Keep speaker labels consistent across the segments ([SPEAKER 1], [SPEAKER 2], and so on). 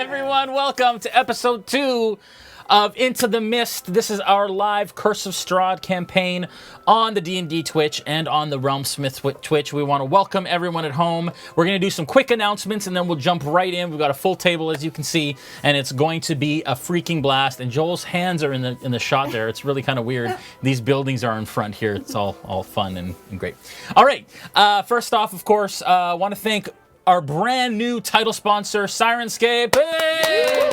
[SPEAKER 1] everyone. Welcome to episode 2 of Into the Mist. This is our live Curse of Strahd campaign on the D&D Twitch and on the RealmSmith Twitch. We want to welcome everyone at home. We're going to do some quick announcements and then we'll jump right in. We've got a full table, as you can see, and it's going to be a freaking blast. And Joel's hands are in the shot there. It's really kind of weird. These buildings are in front here. It's all fun and great. All right. First off, of course, I want to thank our brand new title sponsor, Syrinscape. Hey!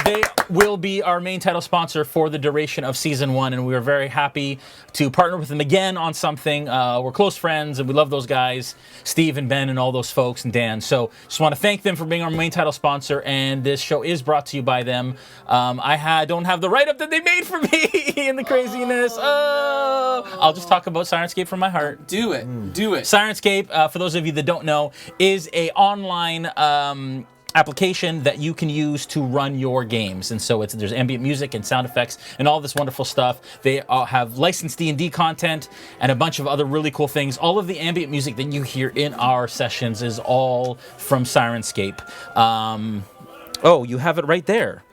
[SPEAKER 1] They will be our main title sponsor for the duration of Season 1, and we are very happy to partner with them again on something. We're close friends, and we love those guys, Steve and Ben and all those folks, and Dan. So just want to thank them for being our main title sponsor, and this show is brought to you by them. I don't have the write-up that they made for me in the craziness. I'll just talk about Syrinscape from my heart.
[SPEAKER 2] Do it. Do it.
[SPEAKER 1] Syrinscape, for those of you that don't know, is a online application that you can use to run your games. And so there's ambient music and sound effects and all this wonderful stuff. They have licensed D&D content and a bunch of other really cool things. All of the ambient music that you hear in our sessions is all from Syrinscape. Oh, you have it right there.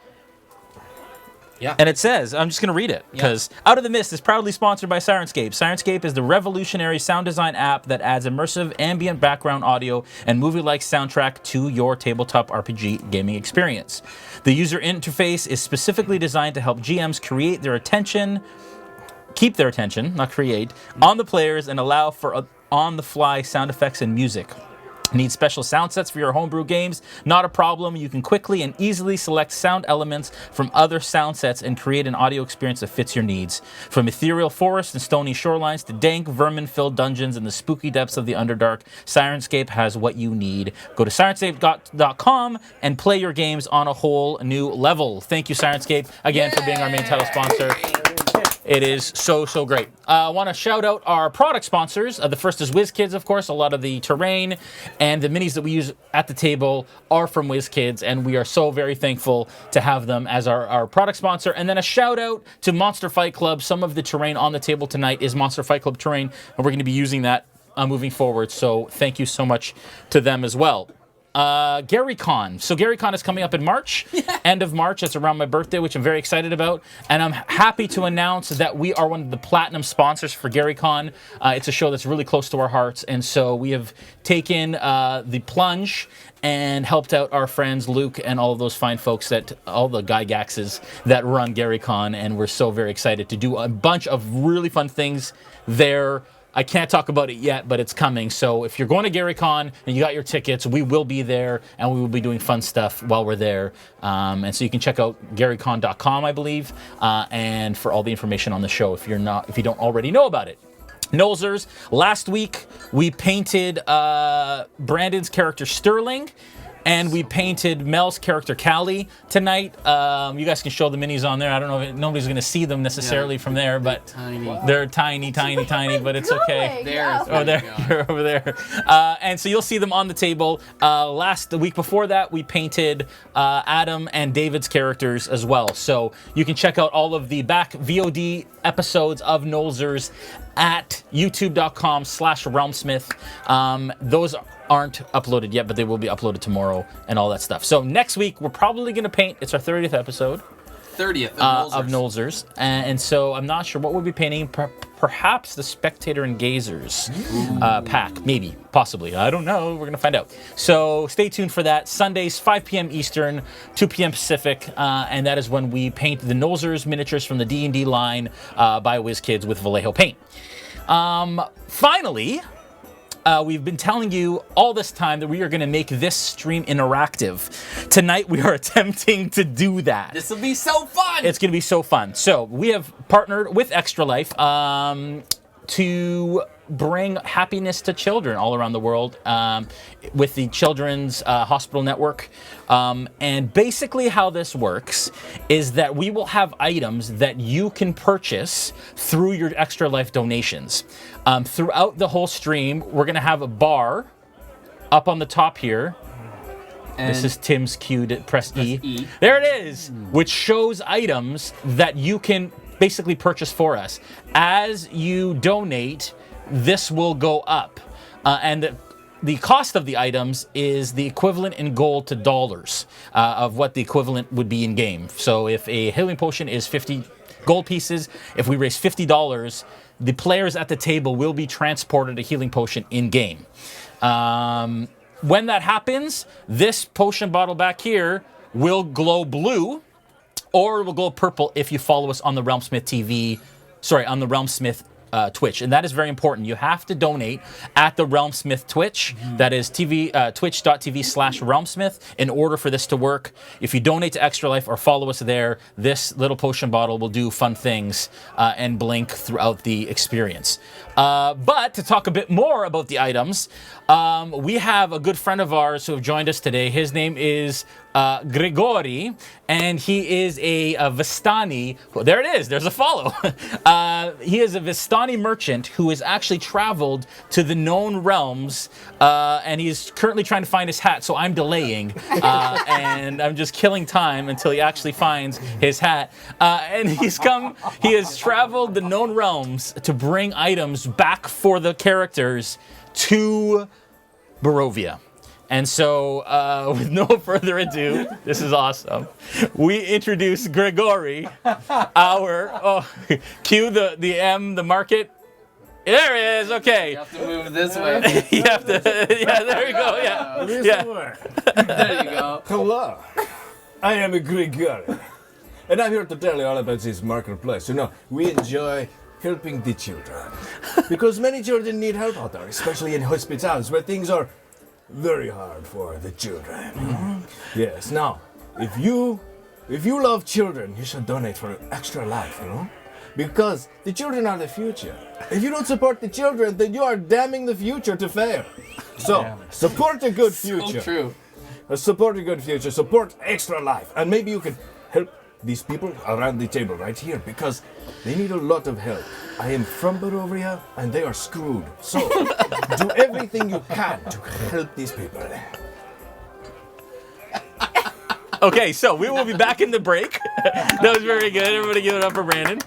[SPEAKER 2] Yeah.
[SPEAKER 1] And it says, I'm just going to read it, because Out of the Mist is proudly sponsored by Syrinscape. Syrinscape is the revolutionary sound design app that adds immersive ambient background audio and movie-like soundtrack to your tabletop RPG gaming experience. The user interface is specifically designed to help GMs keep their attention, not create, on the players and allow for on-the-fly sound effects and music. Need special sound sets for your homebrew games? Not a problem. You can quickly and easily select sound elements from other sound sets and create an audio experience that fits your needs. From ethereal forests and stony shorelines to dank, vermin-filled dungeons in the spooky depths of the Underdark, Syrinscape has what you need. Go to Syrinscape.com and play your games on a whole new level. Thank you, Syrinscape, again, for being our main title sponsor. It is so great. I want to shout out our product sponsors. The first is WizKids, of course. A lot of the terrain and the minis that we use at the table are from WizKids, and we are so very thankful to have them as our product sponsor. And then a shout out to Monster Fight Club. Some of the terrain on the table tonight is Monster Fight Club terrain, and we're going to be using that moving forward. So thank you so much to them as well. GaryCon. So GaryCon is coming up in March, end of March. It's around my birthday, which I'm very excited about. And I'm happy to announce that we are one of the platinum sponsors for GaryCon. It's a show that's really close to our hearts. And so we have taken the plunge and helped out our friends Luke and all of those fine folks, all the Gygaxes that run GaryCon. And we're so very excited to do a bunch of really fun things there. I can't talk about it yet, but it's coming. So if you're going to GaryCon and you got your tickets, we will be there, and we will be doing fun stuff while we're there. And so you can check out GaryCon.com, I believe, and for all the information on the show if you don't already know about it. Nolzers, last week we painted Brandon's character Sterling, and we painted Mel's character Callie tonight. You guys can show the minis on there. I don't know if nobody's going to see them necessarily from there, but they're tiny, but it's okay. You're over there. And so you'll see them on the table. The week before that, we painted Adam and David's characters as well. So you can check out all of the back VOD episodes of Nolzers at youtube.com/RealmSmith. Those aren't uploaded yet, but they will be uploaded tomorrow and all that stuff. So next week, we're probably going to paint. It's our 30th episode.
[SPEAKER 2] 30th
[SPEAKER 1] of Nolzers. And so I'm not sure what we'll be painting. Perhaps the Spectator and Gazers pack. Maybe. Possibly. I don't know. We're going to find out. So stay tuned for that. Sundays, 5 p.m. Eastern, 2 p.m. Pacific. And that is when we paint the Nolzers miniatures from the D&D line by WizKids with Vallejo paint. Finally, we've been telling you all this time that we are going to make this stream interactive. Tonight, we are attempting to do that.
[SPEAKER 2] This will be so fun!
[SPEAKER 1] It's going to be so fun. So, we have partnered with Extra Life to bring happiness to children all around the world with the Children's Hospital Network. And basically how this works is that we will have items that you can purchase through your Extra Life donations. Throughout the whole stream, we're going to have a bar up on the top here. And this is Tim's cue to press E. There it is, which shows items that you can basically purchase for us. As you donate, this will go up. And the cost of the items is the equivalent in gold to dollars of what the equivalent would be in game. So if a healing potion is 50 gold pieces, if we raise $50, the players at the table will be transported a healing potion in game. When that happens, this potion bottle back here will glow blue, or it will glow purple if you follow us on the on the RealmSmith Twitch, and that is very important. You have to donate at the RealmSmith Twitch. That is twitch.tv/RealmSmith in order for this to work. If you donate to Extra Life or follow us there, this little potion bottle will do fun things and blink throughout the experience. But to talk a bit more about the items, we have a good friend of ours who have joined us today. His name is Grigori, and he is a Vistani. There it is. There's a follow. He is a Vistani merchant who has actually traveled to the known realms, and he's currently trying to find his hat. So I'm delaying, and I'm just killing time until he actually finds his hat. And he has traveled the known realms to bring items back for the characters to Barovia. And so, with no further ado, this is awesome. We introduce Grigori, cue the market. There he is, okay.
[SPEAKER 2] You have to move this way.
[SPEAKER 1] There you go, yeah.
[SPEAKER 2] There you go.
[SPEAKER 3] Hello, I am Grigori, and I'm here to tell you all about this marketplace. You know, we enjoy helping the children, because many children need help out there, especially in hospitals where things are very hard for the children. Yes, now, if you love children, you should donate for Extra Life, you know? Because the children are the future. If you don't support the children, then you are damning the future to fail. So, support a good future.
[SPEAKER 2] So true.
[SPEAKER 3] Support a good future, support Extra Life. And maybe you can help these people around the table right here, because they need a lot of help. I am from Barovia, and they are screwed. So, do everything you can to help these people.
[SPEAKER 1] Okay, so we will be back in the break. That was very good. Everybody give it up for Brandon.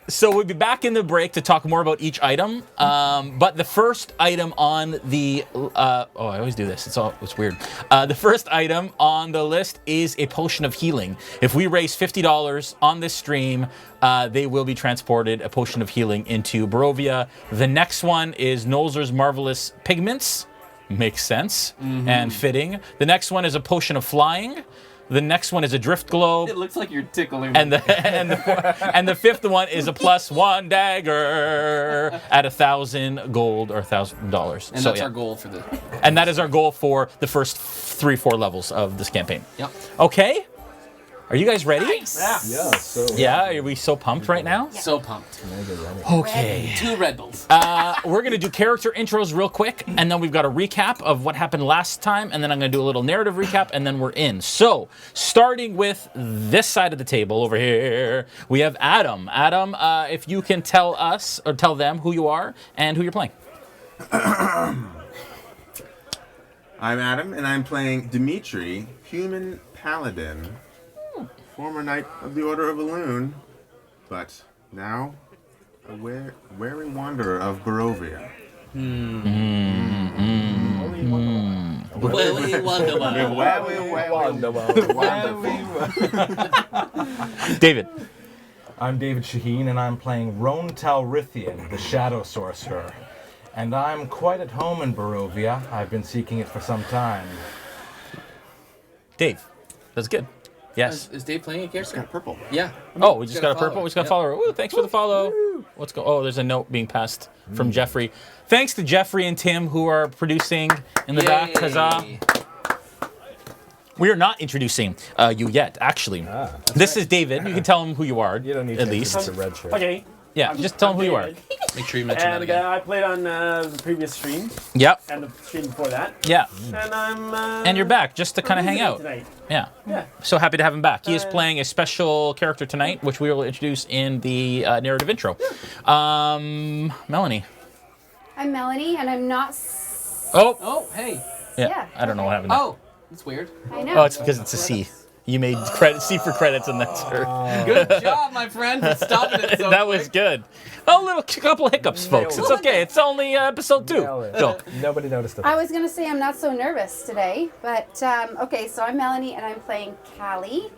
[SPEAKER 1] So we'll be back in the break to talk more about each item. But the first item on the I always do this. It's weird. The first item on the list is a potion of healing. If we raise $50 on this stream, they will be transported a potion of healing into Barovia. The next one is Nolzur's Marvelous Pigments. Makes sense and fitting. The next one is a potion of flying. The next one is a drift globe.
[SPEAKER 2] It looks like you're tickling.
[SPEAKER 1] And the fifth one is a +1 dagger at 1,000 gold or $1,000.
[SPEAKER 2] And that's our goal for the.
[SPEAKER 1] And that is our goal for the first 3-4 levels of this campaign.
[SPEAKER 2] Yep.
[SPEAKER 1] Okay. Are you guys ready?
[SPEAKER 2] Nice.
[SPEAKER 1] Yeah. Are we so pumped right now?
[SPEAKER 2] Yeah. So pumped.
[SPEAKER 1] Okay.
[SPEAKER 2] 2 Red Bulls.
[SPEAKER 1] We're going to do character intros real quick, and then we've got a recap of what happened last time, and then I'm going to do a little narrative recap, and then we're in. So, starting with this side of the table over here, we have Adam. Adam, if you can tell us, or tell them who you are and who you're playing.
[SPEAKER 4] I'm Adam, and I'm playing Dmitri, human paladin. Former knight of the Order of Elune, but now a wary wanderer of Barovia.
[SPEAKER 1] David.
[SPEAKER 5] I'm David Shaheen, and I'm playing Rone Talrythian, the Shadow Sorcerer. And I'm quite at home in Barovia. I've been seeking it for some time.
[SPEAKER 1] Dave. That's good. Yes.
[SPEAKER 2] Is Dave playing a character?
[SPEAKER 4] Got purple.
[SPEAKER 2] Yeah.
[SPEAKER 1] Oh, we just got a purple. We just got a follower. Ooh, thanks for the follow. Let's go. Oh, there's a note being passed from Jeffrey. Thanks to Jeffrey and Tim who are producing in the back. Huzzah. We are not introducing you yet, actually. This is David. You can tell him who you are.
[SPEAKER 3] You don't need
[SPEAKER 1] at
[SPEAKER 3] to
[SPEAKER 1] least.
[SPEAKER 3] It's a red shirt.
[SPEAKER 6] Okay.
[SPEAKER 1] Yeah, just tell them who you are.
[SPEAKER 2] Make sure you mention that
[SPEAKER 6] And
[SPEAKER 2] again.
[SPEAKER 6] I played on the previous stream
[SPEAKER 1] Yep.
[SPEAKER 6] and the stream before that.
[SPEAKER 1] Yeah.
[SPEAKER 6] And I'm.
[SPEAKER 1] And you're back just to kind of hang out.
[SPEAKER 6] Tonight.
[SPEAKER 1] Yeah.
[SPEAKER 6] Yeah.
[SPEAKER 1] So happy to have him back. He is playing a special character tonight, which we will introduce in the narrative intro. Melanie.
[SPEAKER 7] I'm Melanie, and I'm not.
[SPEAKER 1] Oh.
[SPEAKER 2] Oh, hey.
[SPEAKER 1] Yeah.
[SPEAKER 7] Yeah,
[SPEAKER 1] I don't know what happened.
[SPEAKER 2] Oh, that's weird.
[SPEAKER 7] I know.
[SPEAKER 1] Oh, it's because it's a C. You made C for credits in that, sir.
[SPEAKER 2] Good job, my friend, for stopping it so
[SPEAKER 1] That was good. A couple hiccups, folks. It's okay. It's only episode 2.
[SPEAKER 3] Nailed it.
[SPEAKER 1] Go.
[SPEAKER 3] Nobody noticed it.
[SPEAKER 7] I was gonna say I'm not so nervous today, but okay. So I'm Melanie, and I'm playing Callie,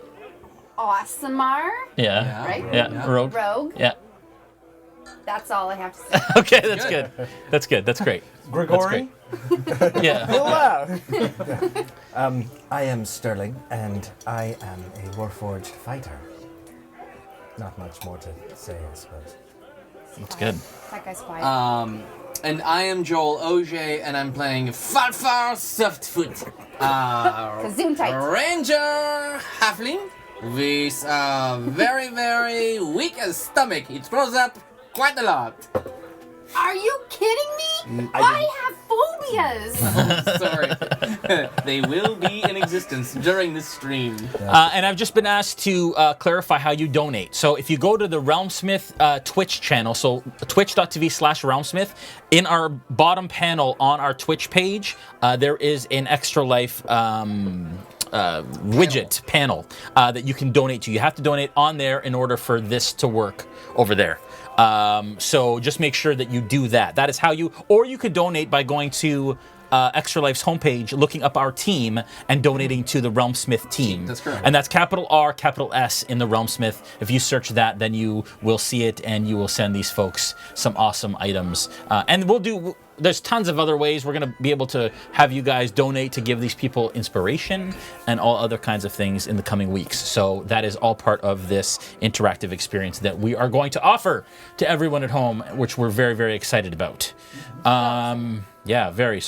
[SPEAKER 7] Awesomer,
[SPEAKER 1] Yeah.
[SPEAKER 7] right?
[SPEAKER 1] Yeah. Rogue.
[SPEAKER 7] Rogue.
[SPEAKER 1] Yeah.
[SPEAKER 7] That's all I have to say.
[SPEAKER 1] Okay, that's good. That's good. That's great.
[SPEAKER 5] Grigori?
[SPEAKER 1] Yeah.
[SPEAKER 3] Hello. I am Sterling, and I am a Warforged fighter. Not much more to say, I suppose.
[SPEAKER 1] That's good.
[SPEAKER 7] That guy's quiet.
[SPEAKER 2] And I am Joel Auge, and I'm playing Falpher Softfoot.
[SPEAKER 7] Gesundheit.
[SPEAKER 2] Ranger Halfling with a very, very weak stomach. It throws up quite a lot.
[SPEAKER 7] Are you kidding me? I have phobias.
[SPEAKER 2] Sorry. They will be in existence during this stream.
[SPEAKER 1] And I've just been asked to clarify how you donate. So if you go to the RealmSmith Twitch channel, so twitch.tv/RealmSmith, in our bottom panel on our Twitch page, there is an Extra Life widget panel that you can donate to. You have to donate on there in order for this to work over there. So just make sure that you do that. That is how you, or you could donate by going to Extra Life's homepage, looking up our team, and donating to the RealmSmith team.
[SPEAKER 2] That's correct.
[SPEAKER 1] And that's capital R, capital S in the RealmSmith. If you search that, then you will see it, and you will send these folks some awesome items. And there's tons of other ways we're going to be able to have you guys donate to give these people inspiration and all other kinds of things in the coming weeks. So that is all part of this interactive experience that we are going to offer to everyone at home, which we're very, very excited about. Yeah, very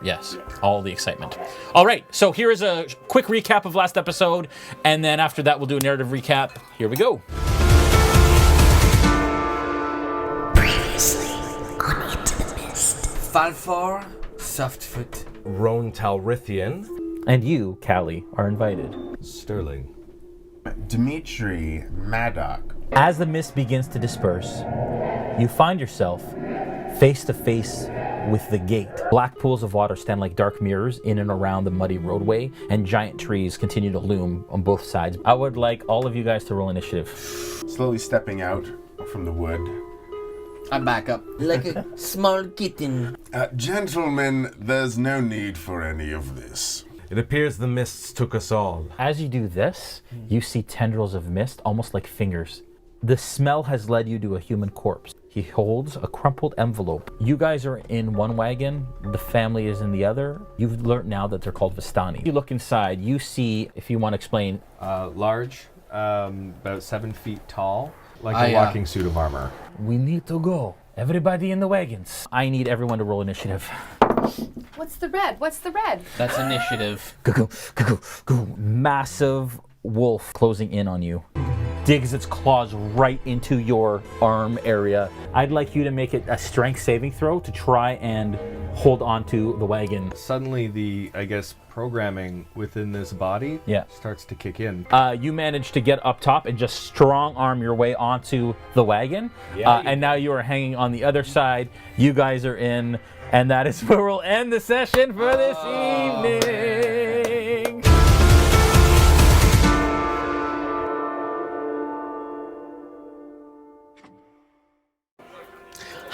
[SPEAKER 1] yes, all the excitement. All right, so here is a quick recap of last episode, and then after that we'll do a narrative recap. Here we go.
[SPEAKER 2] Falpher Softfoot.
[SPEAKER 5] Rone Talrythian.
[SPEAKER 1] And you, Callie, are invited.
[SPEAKER 3] Sterling.
[SPEAKER 4] Dmitri, Maddock.
[SPEAKER 1] As the mist begins to disperse, you find yourself face to face with the gate. Black pools of water stand like dark mirrors in and around the muddy roadway, and giant trees continue to loom on both sides. I would like all of you guys to roll initiative.
[SPEAKER 4] Slowly stepping out from the wood.
[SPEAKER 2] I'm back up. Like a small kitten.
[SPEAKER 4] Gentlemen, there's no need for any of this.
[SPEAKER 5] It appears the mists took us all.
[SPEAKER 1] As you do this, you see tendrils of mist, almost like fingers. The smell has led you to a human corpse. He holds a crumpled envelope. You guys are in one wagon, the family is in the other. You've learned now that they're called Vistani. You look inside, you see, if you want to explain.
[SPEAKER 8] Large, about 7 feet tall, like
[SPEAKER 2] a
[SPEAKER 8] a walking suit of armor.
[SPEAKER 1] We need to go. Everybody in the wagons. I need everyone to roll initiative.
[SPEAKER 7] What's the red? What's the red?
[SPEAKER 2] That's initiative.
[SPEAKER 1] Go. Massive wolf closing in on you. Digs its claws right into your arm area. I'd like you to make it a strength saving throw to try and hold on to the wagon.
[SPEAKER 8] Suddenly the, programming within this body starts to kick in.
[SPEAKER 1] You manage to get up top and just strong arm your way onto the wagon. And now you are hanging on the other side. You guys are in, and that is where we'll end the session for this evening.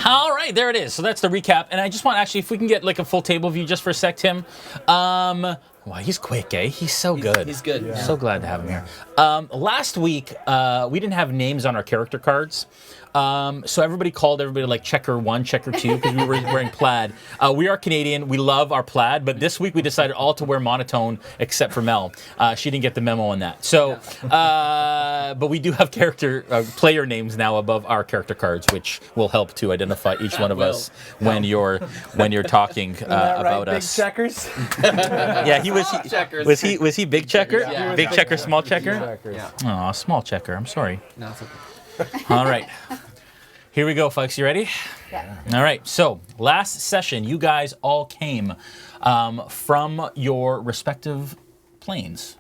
[SPEAKER 1] All right, there it is. So that's the recap. And I just want, actually, if we can get like a full table view just for a sec, Tim. Wow, he's quick, eh? He's so good.
[SPEAKER 2] He's good. Yeah.
[SPEAKER 1] So glad to have him here. Last week, we didn't have names on our character cards. So everybody called everybody like checker 1, checker 2, because we were wearing plaid. We are Canadian. We love our plaid, but this week we decided all to wear monotone except for Mel. She didn't get the memo on that. So, but we do have player names now above our character cards, which will help to identify each one of us when you're talking about
[SPEAKER 3] big
[SPEAKER 1] us.
[SPEAKER 3] checkers?
[SPEAKER 1] Yeah, was he big checker?
[SPEAKER 2] Yeah.
[SPEAKER 1] Big checker, small checker?
[SPEAKER 2] Yeah.
[SPEAKER 1] Oh, small checker. I'm sorry.
[SPEAKER 2] No, it's okay.
[SPEAKER 1] All right. Here we go, folks. You ready?
[SPEAKER 7] Yeah.
[SPEAKER 1] All right. So last session, you guys all came from your respective planes,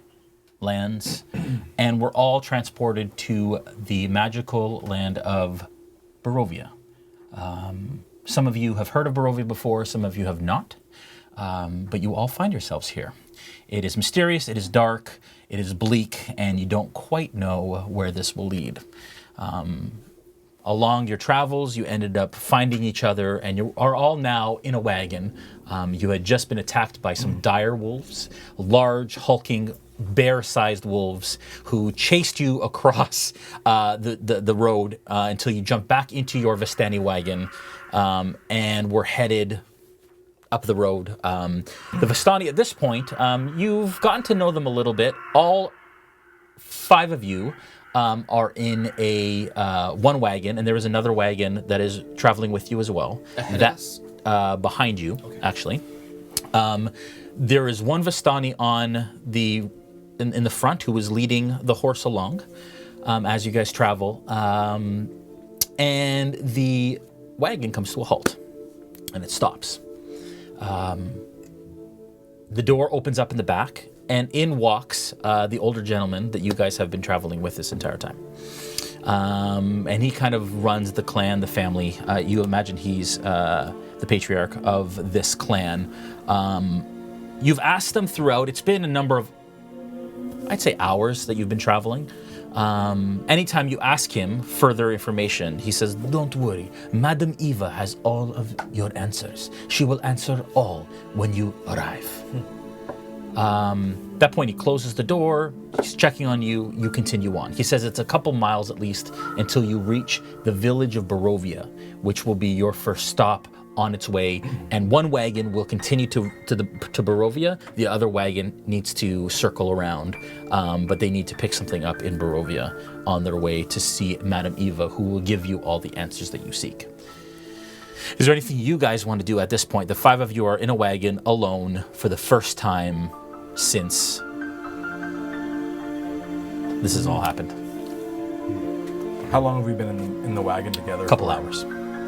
[SPEAKER 1] lands, and were all transported to the magical land of Barovia. Some of you have heard of Barovia before. Some of you have not. but you all find yourselves here. It is mysterious, it is dark, it is bleak, and you don't quite know where this will lead. Along your travels, you ended up finding each other, and you are all now in a wagon. You had just been attacked by some dire wolves, large, hulking, bear-sized wolves who chased you across the road until you jumped back into your Vistani wagon and were headed up the road. The Vistani, at this point, you've gotten to know them a little bit. All 5 of you are in a one wagon, and there is another wagon that is traveling with you as well. That's behind you, actually. There is one Vistani in the front who is leading the horse along as you guys travel, and the wagon comes to a halt, and it stops. The door opens up in the back, and in walks the older gentleman that you guys have been traveling with this entire time. And he kind of runs the clan, the family. You imagine he's the patriarch of this clan. You've asked them throughout. It's been a number of, I'd say, hours that you've been traveling. Anytime you ask him further information, he says, "Don't worry, Madame Eva has all of your answers. She will answer all when you arrive." At that point, he closes the door, he's checking on you, you continue on. He says it's a couple miles at least until you reach the village of Barovia, which will be your first stop on its way, and one wagon will continue to Barovia. The other wagon needs to circle around, but they need to pick something up in Barovia on their way to see Madame Eva, who will give you all the answers that you seek. Is there anything you guys want to do at this point? The 5 of you are in a wagon alone for the first time since this has all happened.
[SPEAKER 5] How long have we been in the wagon together?
[SPEAKER 1] A couple hours.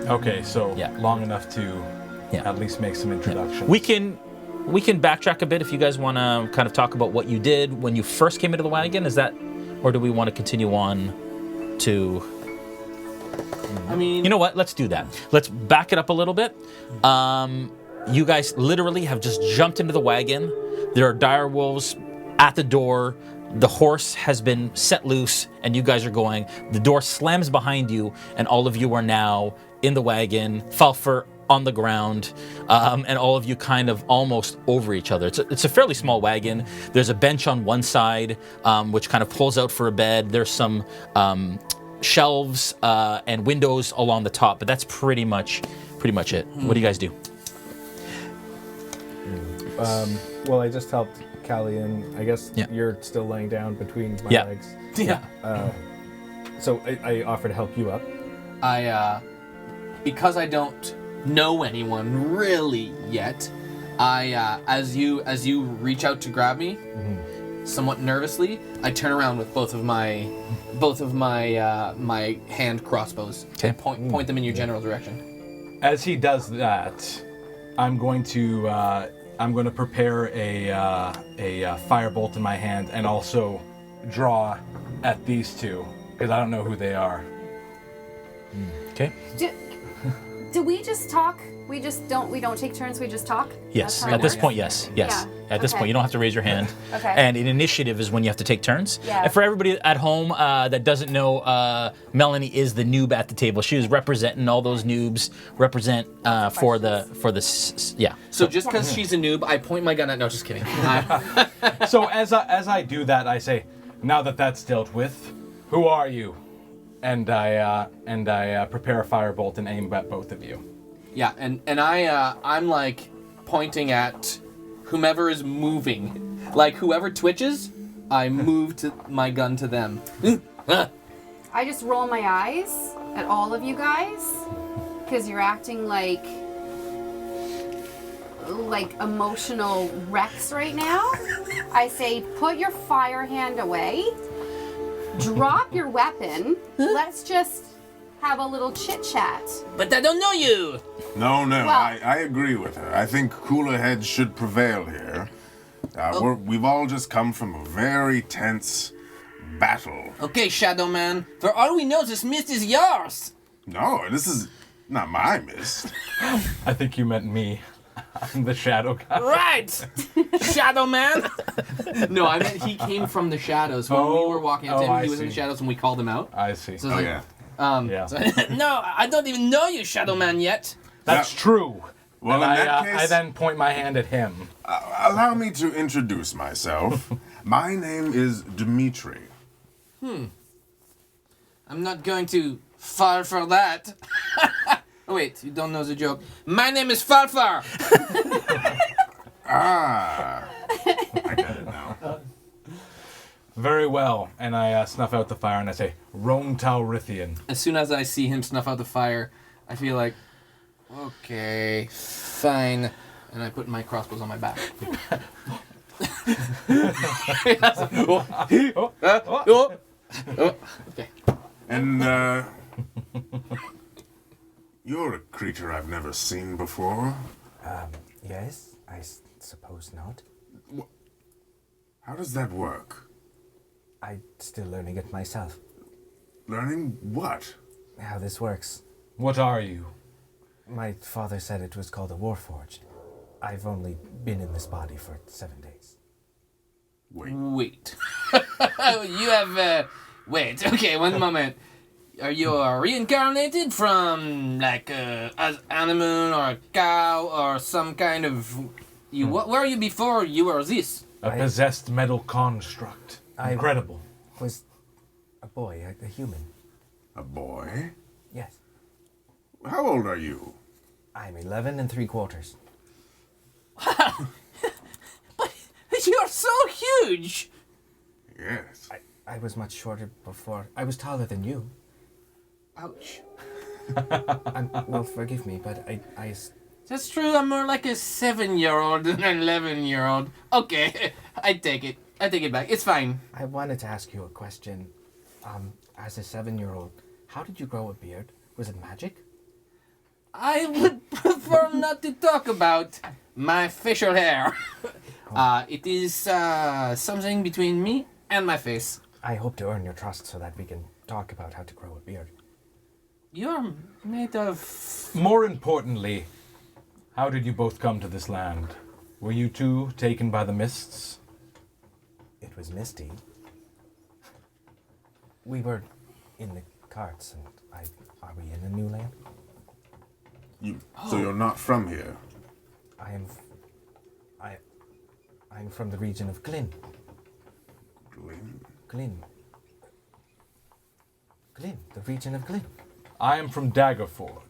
[SPEAKER 5] Okay, so long enough to at least make some introductions.
[SPEAKER 1] We can backtrack a bit if you guys want to kind of talk about what you did when you first came into the wagon. Is that, or do we want to continue on to?
[SPEAKER 2] I mean,
[SPEAKER 1] you know what? Let's do that. Let's back it up a little bit. You guys literally have just jumped into the wagon. There are dire wolves at the door. The horse has been set loose, and you guys are going. The door slams behind you, and all of you are now in the wagon. Falpher on the ground, and all of you kind of almost over each other. It's a fairly small wagon. There's a bench on one side, which kind of pulls out for a bed. There's some shelves and windows along the top, but that's pretty much it. What do you guys do?
[SPEAKER 3] Well, I just helped Callie, and I guess you're still laying down between my legs.
[SPEAKER 2] Yeah.
[SPEAKER 3] So I offer to help you up.
[SPEAKER 2] Because I don't know anyone really yet, as you reach out to grab me, somewhat nervously, I turn around with both of my my hand crossbows.
[SPEAKER 1] Okay.
[SPEAKER 2] Point them in your general direction.
[SPEAKER 5] As he does that, I'm going to prepare a firebolt in my hand and also draw at these two because I don't know who they are.
[SPEAKER 1] Okay.
[SPEAKER 7] Do we just talk? We don't take turns, we just talk?
[SPEAKER 1] Yes. At this point, yes.
[SPEAKER 7] Yeah.
[SPEAKER 1] At this point, you don't have to raise your hand.
[SPEAKER 7] Okay.
[SPEAKER 1] And in initiative is when you have to take turns.
[SPEAKER 7] Yeah.
[SPEAKER 1] And for everybody at home that doesn't know, Melanie is the noob at the table. She was representing all those noobs, for the.
[SPEAKER 2] So just because she's a noob, I point my gun at. No, just kidding.
[SPEAKER 5] So as I do that, I say, now that that's dealt with, who are you? And I prepare a firebolt and aim at both of you.
[SPEAKER 2] Yeah, and I'm like pointing at whomever is moving. Like whoever twitches, I move my gun to them.
[SPEAKER 7] I just roll my eyes at all of you guys because you're acting like emotional wrecks right now. I say, put your fire hand away. Drop your weapon. Let's just have a little chit chat.
[SPEAKER 2] But I don't know you.
[SPEAKER 4] No,
[SPEAKER 7] Well-
[SPEAKER 4] I agree with her. I think cooler heads should prevail here. We've all just come from a very tense battle.
[SPEAKER 2] Okay, Shadow Man. For all we know, this mist is yours.
[SPEAKER 4] No, this is not my mist.
[SPEAKER 5] I think you meant me. I'm the shadow guy.
[SPEAKER 2] Right! Shadow Man! No, I meant he came from the shadows. When we were walking up to him,
[SPEAKER 5] I
[SPEAKER 2] he was in the
[SPEAKER 5] see.
[SPEAKER 2] shadows and we called him out.
[SPEAKER 5] I see.
[SPEAKER 2] So it's
[SPEAKER 4] Oh,
[SPEAKER 2] like,
[SPEAKER 4] yeah.
[SPEAKER 5] Yeah.
[SPEAKER 2] so- no, I don't even know you, Shadow Man, yet.
[SPEAKER 5] That's true.
[SPEAKER 4] Well,
[SPEAKER 5] And
[SPEAKER 4] in that
[SPEAKER 5] I
[SPEAKER 4] case,
[SPEAKER 5] then point my hand at him.
[SPEAKER 4] allow me to introduce myself. My name is Dmitri.
[SPEAKER 2] I'm not going to fall for that. Oh, wait, you don't know the joke. My name is Falpher!
[SPEAKER 4] Ah, I got it now.
[SPEAKER 5] Very well. And I snuff out the fire and I say, Rone Talrythian.
[SPEAKER 2] As soon as I see him snuff out the fire, I feel like, okay, fine. And I put my crossbows on my back. Okay.
[SPEAKER 4] And, you're a creature I've never seen before.
[SPEAKER 9] Yes, suppose not.
[SPEAKER 4] How does that work?
[SPEAKER 9] I'm still learning it myself,
[SPEAKER 4] Learning what?
[SPEAKER 9] how this works.
[SPEAKER 5] What are you?
[SPEAKER 9] My father said it was called a warforged. I've only been in this body for 7 days.
[SPEAKER 4] Wait.
[SPEAKER 2] You have, wait, okay, one moment. Are you reincarnated from, like, an animal or a cow or some kind of... What were you before you were this?
[SPEAKER 5] A possessed metal construct. Incredible.
[SPEAKER 9] Was a boy, a human.
[SPEAKER 4] A boy?
[SPEAKER 9] Yes.
[SPEAKER 4] How old are you?
[SPEAKER 9] I'm 11 3/4.
[SPEAKER 2] You're so huge!
[SPEAKER 4] Yes.
[SPEAKER 9] I was much shorter before. I was taller than you.
[SPEAKER 2] Ouch.
[SPEAKER 9] Well, forgive me, but I
[SPEAKER 2] That's true, I'm more like a 7-year-old than an 11-year-old. Okay, I take it back. It's fine.
[SPEAKER 9] I wanted to ask you a question. As a 7-year-old, how did you grow a beard? Was it magic?
[SPEAKER 2] I would prefer not to talk about my facial hair. It is something between me and my face.
[SPEAKER 9] I hope to earn your trust so that we can talk about how to grow a beard.
[SPEAKER 2] You're made of...
[SPEAKER 5] More importantly, how did you both come to this land? Were you two taken by the mists?
[SPEAKER 9] It was misty. We were in the carts, and are we in a new land?
[SPEAKER 4] So you're not from here?
[SPEAKER 9] I'm from the region of Glyn. Glyn, the region of Glyn.
[SPEAKER 5] I am from Daggerford.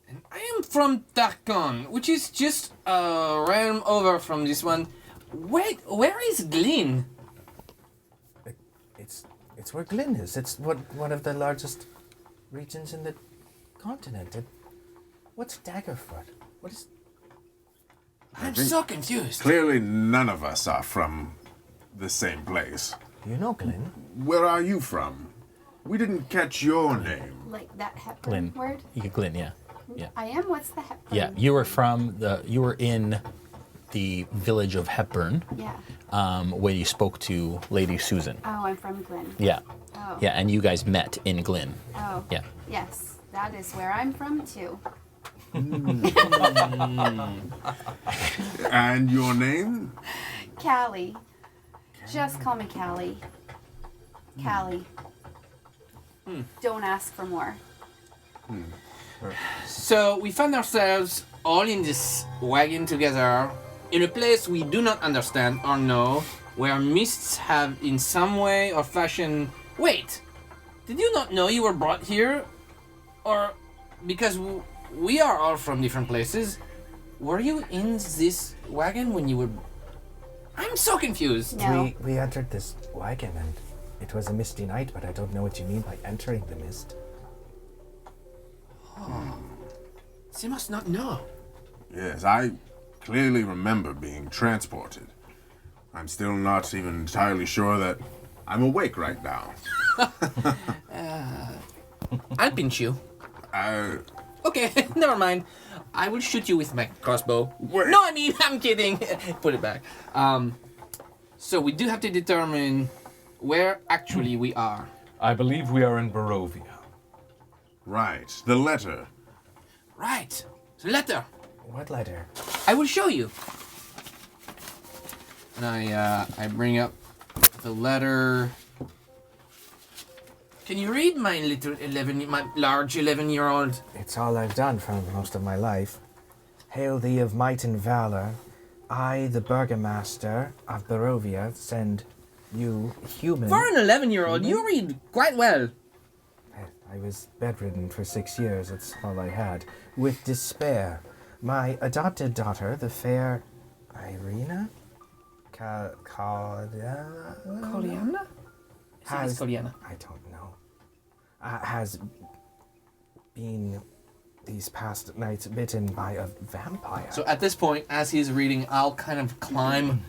[SPEAKER 2] And I am from Darkon, which is just a realm over from this one. Wait, where is Glyn?
[SPEAKER 9] It's where Glyn is. It's one of the largest regions in the continent. What's Daggerford? What is...
[SPEAKER 2] I'm so confused.
[SPEAKER 4] Clearly none of us are from the same place.
[SPEAKER 9] You know Glyn?
[SPEAKER 4] Where are you from? We didn't catch your name.
[SPEAKER 7] Like that Hepburn
[SPEAKER 1] Glyn.
[SPEAKER 7] word?
[SPEAKER 1] You get Glyn, yeah. Yeah.
[SPEAKER 7] I am? What's the Hepburn?
[SPEAKER 1] Yeah, you were in the village of Hepburn,
[SPEAKER 7] Yeah.
[SPEAKER 1] where you spoke to Lady Susan.
[SPEAKER 7] Oh, I'm from Glyn.
[SPEAKER 1] Yeah.
[SPEAKER 7] Oh.
[SPEAKER 1] Yeah, and you guys met in Glyn.
[SPEAKER 7] Oh.
[SPEAKER 1] Yeah.
[SPEAKER 7] Yes, that is where I'm from too.
[SPEAKER 4] And your name?
[SPEAKER 7] Callie. Just call me Callie. Callie. Don't ask for more.
[SPEAKER 2] So we found ourselves all in this wagon together, in a place we do not understand or know, where mists have in some way or fashion... Wait! Did you not know you were brought here? Or because we are all from different places, were you in this wagon when you were... I'm so confused.
[SPEAKER 7] No.
[SPEAKER 9] We entered this wagon, and it was a misty night, but I don't know what you mean by entering the mist.
[SPEAKER 2] They must not know.
[SPEAKER 4] Yes, I clearly remember being transported. I'm still not even entirely sure that I'm awake right now.
[SPEAKER 2] I'll pinch you. Okay, never mind. I will shoot you with my crossbow.
[SPEAKER 4] Wait.
[SPEAKER 2] No, I mean, I'm kidding. Put it back. So we do have to determine where actually we are.
[SPEAKER 5] I believe we are in Barovia.
[SPEAKER 4] Right, the letter.
[SPEAKER 2] Right. The letter.
[SPEAKER 9] What letter?
[SPEAKER 2] I will show you. And I bring up the letter. Can you read, my large 11-year-old?
[SPEAKER 9] It's all I've done for most of my life. Hail thee of might and valor. I, the Burgomaster of Barovia, send you, human.
[SPEAKER 2] For an 11-year-old, you read quite well.
[SPEAKER 9] I was bedridden for 6 years, that's all I had. With despair, my adopted daughter, the fair Irina
[SPEAKER 2] Coliana?
[SPEAKER 9] has,
[SPEAKER 2] Coliana.
[SPEAKER 9] I don't know, has been these past nights bitten by a vampire.
[SPEAKER 2] So at this point, as he's reading, I'll kind of climb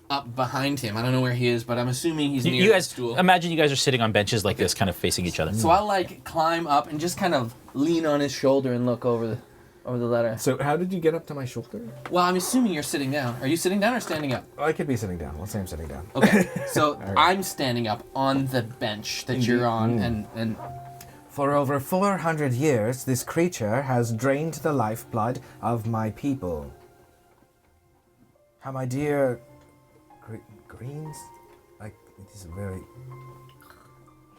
[SPEAKER 2] up behind him. I don't know where he is, but I'm assuming he's near
[SPEAKER 1] You
[SPEAKER 2] the
[SPEAKER 1] guys,
[SPEAKER 2] stool.
[SPEAKER 1] imagine you guys are sitting on benches like this, kind of facing each other.
[SPEAKER 2] So I'll like climb up and just kind of lean on his shoulder and look over the letter.
[SPEAKER 3] So how did you get up to my shoulder?
[SPEAKER 2] Well, I'm assuming you're sitting down. Are you sitting down or standing up?
[SPEAKER 3] I could be sitting down. Let's say I'm sitting down.
[SPEAKER 2] Okay, so I'm standing up on the bench that you're on, and
[SPEAKER 9] For over 400 years, this creature has drained the lifeblood of my people. How my dear greens, like, it is very...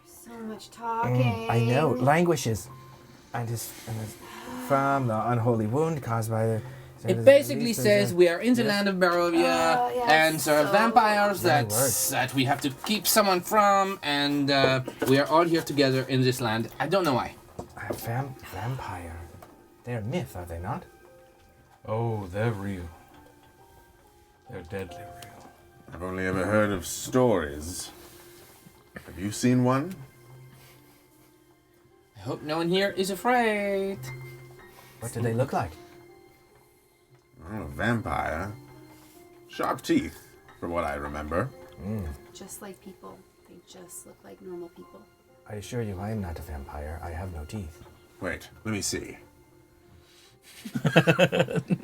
[SPEAKER 7] So much talking.
[SPEAKER 9] I know, languishes, and is from the unholy wound caused by the...
[SPEAKER 2] it basically says we are in the land of Barovia,
[SPEAKER 7] yes,
[SPEAKER 2] and there are
[SPEAKER 7] so-
[SPEAKER 2] vampires
[SPEAKER 9] Yeah,
[SPEAKER 2] that we have to keep someone from, and we are all here together in this land. I don't know why.
[SPEAKER 9] A vampire. They're myth, are they not?
[SPEAKER 5] Oh, they're real. They're deadly real.
[SPEAKER 4] I've only ever heard of stories. Have you seen one?
[SPEAKER 2] I hope no one here is afraid.
[SPEAKER 9] What do they look like?
[SPEAKER 4] Oh, a vampire. Sharp teeth, from what I remember.
[SPEAKER 7] Just like people. They just look like normal people.
[SPEAKER 9] I assure you, I am not a vampire. I have no teeth.
[SPEAKER 4] Wait, let me see.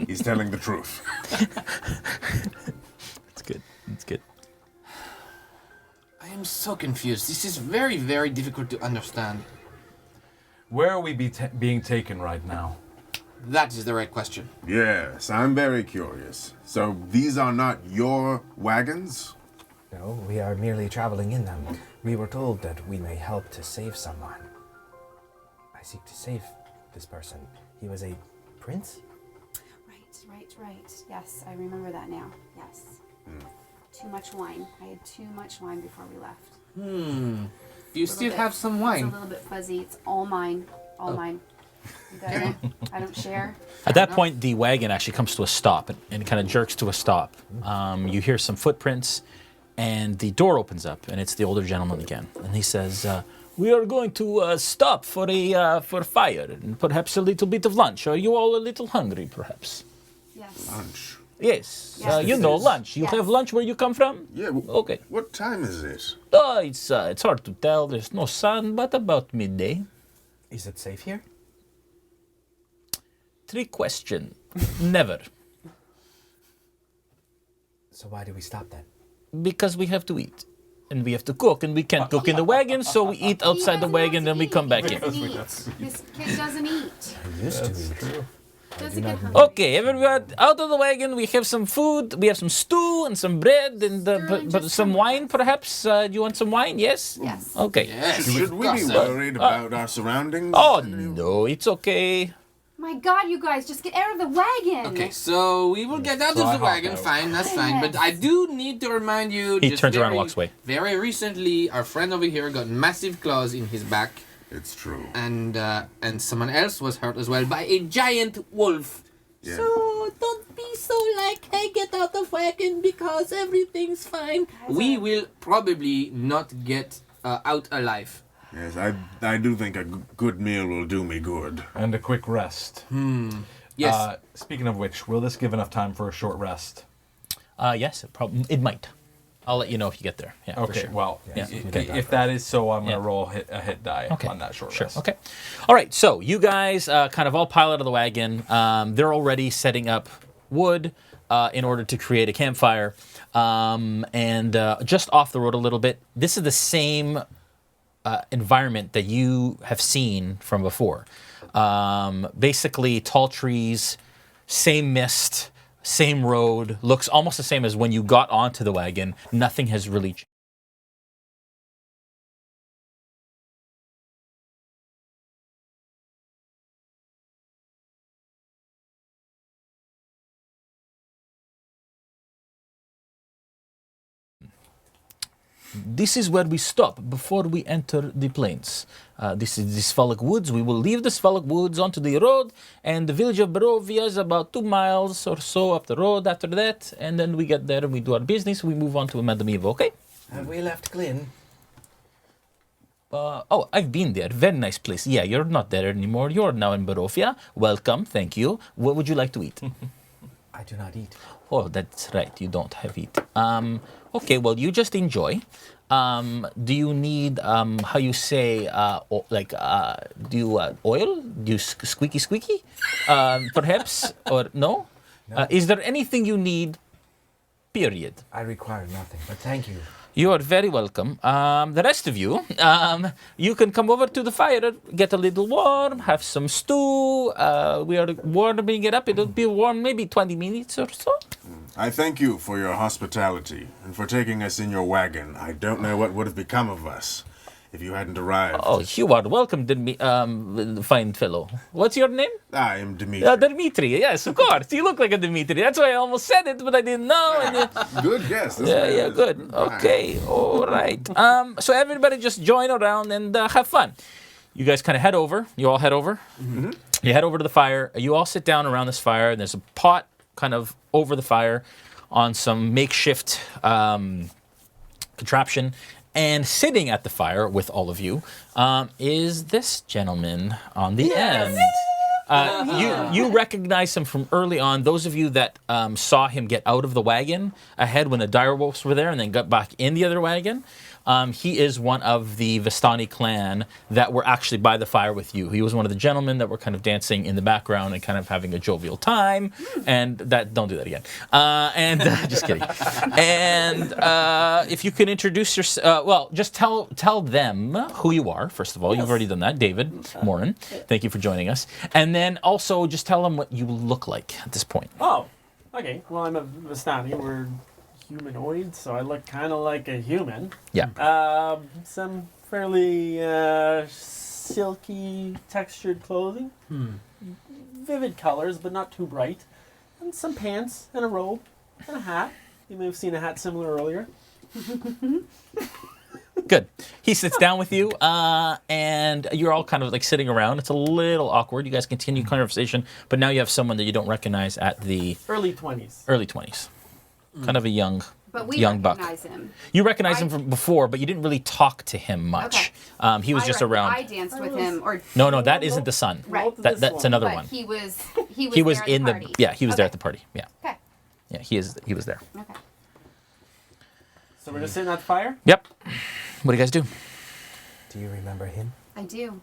[SPEAKER 4] He's telling the truth.
[SPEAKER 1] That's good. That's good.
[SPEAKER 2] I am so confused. This is very, very difficult to understand.
[SPEAKER 5] Where are we being taken right now?
[SPEAKER 2] That is the right question.
[SPEAKER 4] Yes, I'm very curious. So these are not your wagons?
[SPEAKER 9] No, we are merely traveling in them. We were told that we may help to save someone. I seek to save this person. He was a prince?
[SPEAKER 7] Right. Yes, I remember that now. Yes. Too much wine. I had too much wine before we left.
[SPEAKER 2] Do you still have some wine?
[SPEAKER 7] It's a little bit fuzzy. It's all mine. All mine. You got it? I don't share.
[SPEAKER 1] At that point, the wagon actually comes to a stop and kind of jerks to a stop. You hear some footprints, and the door opens up, and it's the older gentleman again. And he says, "We are going to stop for fire and perhaps a little bit of lunch. Are you all a little hungry, perhaps?"
[SPEAKER 7] Yes.
[SPEAKER 4] Lunch.
[SPEAKER 1] Yes.
[SPEAKER 7] Yes.
[SPEAKER 1] You know lunch. You
[SPEAKER 7] Yes.
[SPEAKER 1] have lunch where you come from?
[SPEAKER 4] Yeah,
[SPEAKER 1] Okay.
[SPEAKER 4] What time is it?
[SPEAKER 1] It's hard to tell. There's no sun, but about midday.
[SPEAKER 9] Is it safe here?
[SPEAKER 1] Trick question. Never.
[SPEAKER 9] So why do we stop then?
[SPEAKER 1] Because we have to eat. And we have to cook, and we can't cook in the wagon, so we eat outside the wagon, then we come back in.
[SPEAKER 7] This kid doesn't eat.
[SPEAKER 9] I used to eat.
[SPEAKER 7] Doesn't get hungry.
[SPEAKER 1] Okay, everyone, out of the wagon, we have some food. We have some stew and some bread and but some wine, perhaps. Do you want some wine? Yes?
[SPEAKER 7] Yes.
[SPEAKER 1] Okay.
[SPEAKER 2] Yes.
[SPEAKER 4] Should we be worried about our surroundings?
[SPEAKER 1] Oh, no, it's okay.
[SPEAKER 7] My God, you guys, just get out of the wagon.
[SPEAKER 2] Okay, so we will get out
[SPEAKER 5] So
[SPEAKER 2] of
[SPEAKER 5] I
[SPEAKER 2] the
[SPEAKER 5] hop
[SPEAKER 2] wagon.
[SPEAKER 5] out.
[SPEAKER 2] Fine, that's fine. But I do need to remind you.
[SPEAKER 1] He
[SPEAKER 2] just
[SPEAKER 1] turns around and walks away.
[SPEAKER 2] Very recently, our friend over here got massive claws in his back,
[SPEAKER 4] It's true.
[SPEAKER 2] and someone else was hurt as well by a giant wolf.
[SPEAKER 4] Yeah.
[SPEAKER 2] So don't be so like, hey, get out of wagon because everything's fine. We will probably not get out alive.
[SPEAKER 4] Yes, I do think a good meal will do me good.
[SPEAKER 5] And a quick rest.
[SPEAKER 2] Yes.
[SPEAKER 5] Speaking of which, will this give enough time for a short rest?
[SPEAKER 1] Yes, it might. I'll let you know if you get there. Yeah, for
[SPEAKER 5] Okay,
[SPEAKER 1] sure.
[SPEAKER 5] well,
[SPEAKER 1] Yeah.
[SPEAKER 5] if that is so, I'm going
[SPEAKER 1] Yeah.
[SPEAKER 5] to roll a hit die
[SPEAKER 1] Okay.
[SPEAKER 5] on that short
[SPEAKER 1] Sure.
[SPEAKER 5] rest.
[SPEAKER 1] Okay. All right. So you guys kind of all pile out of the wagon. They're already setting up wood in order to create a campfire. And just off the road a little bit, this is the same environment that you have seen from before. Basically, tall trees, same mist, same road, looks almost the same as when you got onto the wagon. Nothing has really changed. This is where we stop before we enter the plains. This is the Svalak Woods. We will leave the Svalak Woods onto the road, and the village of Barovia is about 2 miles or so up the road after that, and then we get there and we do our business. We move on to Madame Eva, okay?
[SPEAKER 9] Have we left Glynn?
[SPEAKER 1] Oh, I've been there. Very nice place. Yeah, you're not there anymore. You're now in Barovia. Welcome, thank you. What would you like to eat?
[SPEAKER 9] I do not eat.
[SPEAKER 1] Oh, that's right. You don't have eat. Okay, well, you just enjoy. Do you need, how you say, do you oil? Do you squeaky? Perhaps? Or no? Is there anything you need, period?
[SPEAKER 9] I require nothing, but thank you.
[SPEAKER 1] You are very welcome. The rest of you, you can come over to the fire, get a little warm, have some stew. We are warming it up. It'll be warm maybe 20 minutes or so.
[SPEAKER 4] I thank you for your hospitality and for taking us in your wagon. I don't know what would have become of us if you hadn't arrived.
[SPEAKER 1] Oh, you are welcome, fine fellow. What's your name?
[SPEAKER 4] I am Dmitri.
[SPEAKER 1] Dmitri, yes, of course. You look like a Dmitri. That's why I almost said it, but I didn't know. And,
[SPEAKER 4] Good guess.
[SPEAKER 1] yeah, good. Okay, all right. So everybody just join around and have fun. You guys kind of head over. You all head over. Mm-hmm. You head over to the fire. You all sit down around this fire, and there's a pot kind of over the fire on some makeshift contraption. And sitting at the fire with all of you is this gentleman on the end. You recognize him from early on. Those of you that saw him get out of the wagon ahead when the direwolves were there and then got back in the other wagon, he is one of the Vistani clan that were actually by the fire with you. He was one of the gentlemen that were kind of dancing in the background and kind of having a jovial time. And that, don't do that again. Just kidding. And if you could introduce yourself, well, just tell them who you are, first of all. You've already done that. David Morin, thank you for joining us. And then also just tell them what you look like at this point.
[SPEAKER 6] Oh, okay. Well, I'm a Vistani. We're humanoid, so I look kind of like a human.
[SPEAKER 1] Yeah.
[SPEAKER 6] Some fairly silky textured clothing. Vivid colors, but not too bright. And some pants and a robe and a hat. You may have seen a hat similar earlier.
[SPEAKER 1] Good. He sits down with you, and you're all kind of like sitting around. It's a little awkward. You guys continue conversation, but now you have someone that you don't recognize at the
[SPEAKER 6] early 20s.
[SPEAKER 1] Early 20s. Kind of a young
[SPEAKER 7] But we
[SPEAKER 1] young buck.
[SPEAKER 7] recognize him.
[SPEAKER 1] You recognize him from before, but you didn't really talk to him much.
[SPEAKER 7] Okay.
[SPEAKER 1] He was just around.
[SPEAKER 7] I danced with him. Or
[SPEAKER 1] No, that isn't the son.
[SPEAKER 7] Right.
[SPEAKER 1] That's another
[SPEAKER 7] but
[SPEAKER 1] one.
[SPEAKER 7] he was
[SPEAKER 1] He
[SPEAKER 7] there
[SPEAKER 1] was
[SPEAKER 7] at
[SPEAKER 1] in
[SPEAKER 7] the
[SPEAKER 1] the
[SPEAKER 7] party.
[SPEAKER 1] yeah. He was there
[SPEAKER 7] Okay.
[SPEAKER 1] at the party. Yeah.
[SPEAKER 7] Okay.
[SPEAKER 1] Yeah. He was there.
[SPEAKER 7] Okay.
[SPEAKER 6] So we're just sitting at the fire?
[SPEAKER 1] Yep. What do you guys do?
[SPEAKER 9] Do you remember him?
[SPEAKER 7] I do.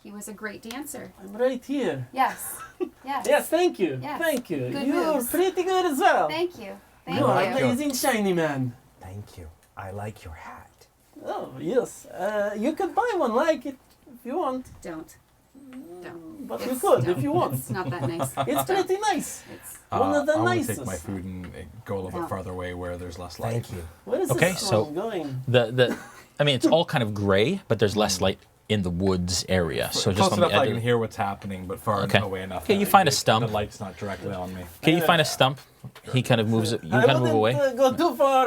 [SPEAKER 7] He was a great dancer.
[SPEAKER 6] I'm right here.
[SPEAKER 7] Yes. Yes.
[SPEAKER 6] Yes, thank you.
[SPEAKER 7] Yes.
[SPEAKER 6] Thank you.
[SPEAKER 7] Good
[SPEAKER 6] You're
[SPEAKER 7] moves.
[SPEAKER 6] pretty good as well.
[SPEAKER 7] Thank you. Thank
[SPEAKER 6] You're
[SPEAKER 7] you.
[SPEAKER 6] an amazing shiny man.
[SPEAKER 9] Thank you. I like your hat.
[SPEAKER 6] Oh, yes. You could buy one like it if you want.
[SPEAKER 7] Don't.
[SPEAKER 6] But you
[SPEAKER 7] It's-
[SPEAKER 6] could
[SPEAKER 7] don't.
[SPEAKER 6] if you want.
[SPEAKER 7] It's not that nice.
[SPEAKER 6] It's pretty nice.
[SPEAKER 7] It's
[SPEAKER 6] One of the
[SPEAKER 5] I want to
[SPEAKER 6] nicest.
[SPEAKER 5] take my food and go a little
[SPEAKER 7] No.
[SPEAKER 5] bit farther away where there's less light.
[SPEAKER 9] Thank you.
[SPEAKER 6] Where is
[SPEAKER 1] Okay,
[SPEAKER 6] this
[SPEAKER 1] so-
[SPEAKER 6] one going?
[SPEAKER 1] I mean, it's all kind of gray, but there's less light in the woods area. So just
[SPEAKER 5] Close
[SPEAKER 1] on the
[SPEAKER 5] enough I
[SPEAKER 1] edge.
[SPEAKER 5] can hear what's happening, but far
[SPEAKER 1] Okay.
[SPEAKER 5] away enough.
[SPEAKER 1] Okay, you
[SPEAKER 5] that
[SPEAKER 1] find a stump.
[SPEAKER 5] The light's not directly on me.
[SPEAKER 1] Okay, you find a stump. He kind of moves it. You
[SPEAKER 6] I
[SPEAKER 1] kind of move away.
[SPEAKER 6] wouldn't go too far.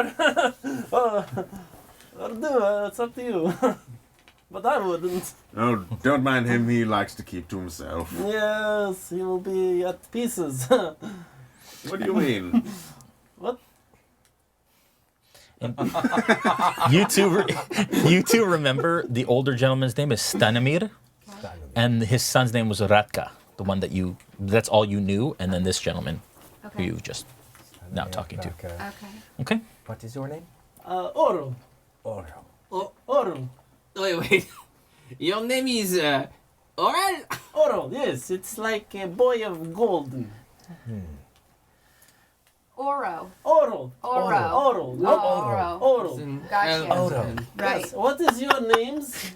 [SPEAKER 6] It's up to you. But I wouldn't.
[SPEAKER 4] Oh, don't mind him. He likes to keep to himself.
[SPEAKER 6] Yes, he will be at pieces.
[SPEAKER 4] What do you mean?
[SPEAKER 6] What?
[SPEAKER 1] You two remember the older gentleman's name is Stanimir, and his son's name was Ratka. The one that that's all you knew, and then this gentleman, who
[SPEAKER 7] okay.
[SPEAKER 1] you've just now talking to.
[SPEAKER 9] Okay.
[SPEAKER 7] Okay.
[SPEAKER 1] Okay.
[SPEAKER 9] What is your name?
[SPEAKER 6] Orel.
[SPEAKER 9] Orel.
[SPEAKER 6] Orel.
[SPEAKER 2] Wait. Your name is Orel?
[SPEAKER 6] Orel, yes. It's like a boy of golden.
[SPEAKER 7] Oro.
[SPEAKER 6] Orel.
[SPEAKER 7] Oro.
[SPEAKER 6] Orel.
[SPEAKER 7] Oro.
[SPEAKER 6] Orel.
[SPEAKER 7] Gotcha.
[SPEAKER 9] Oro.
[SPEAKER 7] Right.
[SPEAKER 6] Yes. What is your names?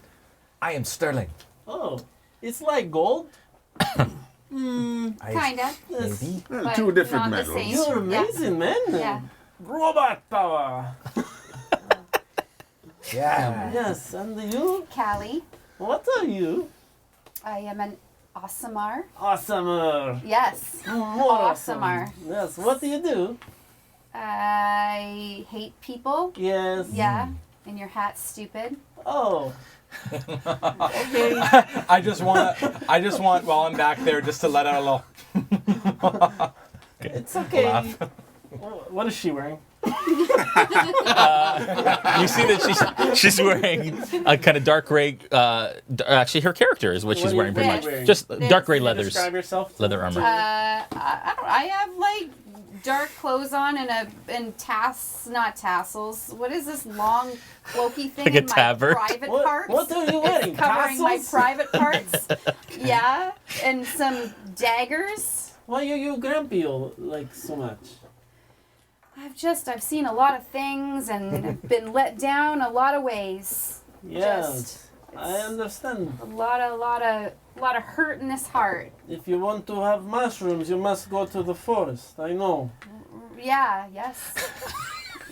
[SPEAKER 9] I am Sterling.
[SPEAKER 6] Oh, it's like gold.
[SPEAKER 7] Kinda.
[SPEAKER 9] Maybe.
[SPEAKER 7] But
[SPEAKER 4] Two different
[SPEAKER 7] not the
[SPEAKER 4] medals.
[SPEAKER 7] same.
[SPEAKER 6] You're
[SPEAKER 7] Yeah.
[SPEAKER 6] amazing, man.
[SPEAKER 7] Yeah.
[SPEAKER 6] Robot power.
[SPEAKER 9] Yeah.
[SPEAKER 6] Yes, and you?
[SPEAKER 7] Callie.
[SPEAKER 6] What are you?
[SPEAKER 7] I am an Awesomer.
[SPEAKER 6] Awesomer.
[SPEAKER 7] Yes.
[SPEAKER 6] More awesome.
[SPEAKER 7] Awesomer.
[SPEAKER 6] Yes, what do you do?
[SPEAKER 7] I hate people.
[SPEAKER 6] Yes.
[SPEAKER 7] Yeah. And your hat's stupid.
[SPEAKER 6] Oh. Okay.
[SPEAKER 5] I just want while I'm back there just to let out a little.
[SPEAKER 6] It's okay.
[SPEAKER 5] Laugh.
[SPEAKER 6] What is she wearing?
[SPEAKER 1] You see that she's wearing a kind of dark gray. Actually, her character is what she's wearing pretty much.
[SPEAKER 6] wearing?
[SPEAKER 1] Just
[SPEAKER 7] This.
[SPEAKER 1] dark gray
[SPEAKER 7] Can you
[SPEAKER 1] leathers,
[SPEAKER 6] Describe yourself.
[SPEAKER 1] leather armor.
[SPEAKER 7] I have like dark clothes on and not tassels. What is this long cloaky thing
[SPEAKER 1] Like a
[SPEAKER 7] in my
[SPEAKER 1] tabard?
[SPEAKER 7] private parts?
[SPEAKER 6] What are you wearing?
[SPEAKER 7] It's covering my
[SPEAKER 6] Tassels?
[SPEAKER 7] private parts. Yeah, and some daggers.
[SPEAKER 6] Why are you grumpy like so much?
[SPEAKER 7] I've seen a lot of things and have been let down a lot of ways.
[SPEAKER 6] Yes, I
[SPEAKER 7] it's
[SPEAKER 6] understand.
[SPEAKER 7] a lot of hurt in this heart.
[SPEAKER 6] If you want to have mushrooms, you must go to the forest. I know.
[SPEAKER 7] Yeah, yes.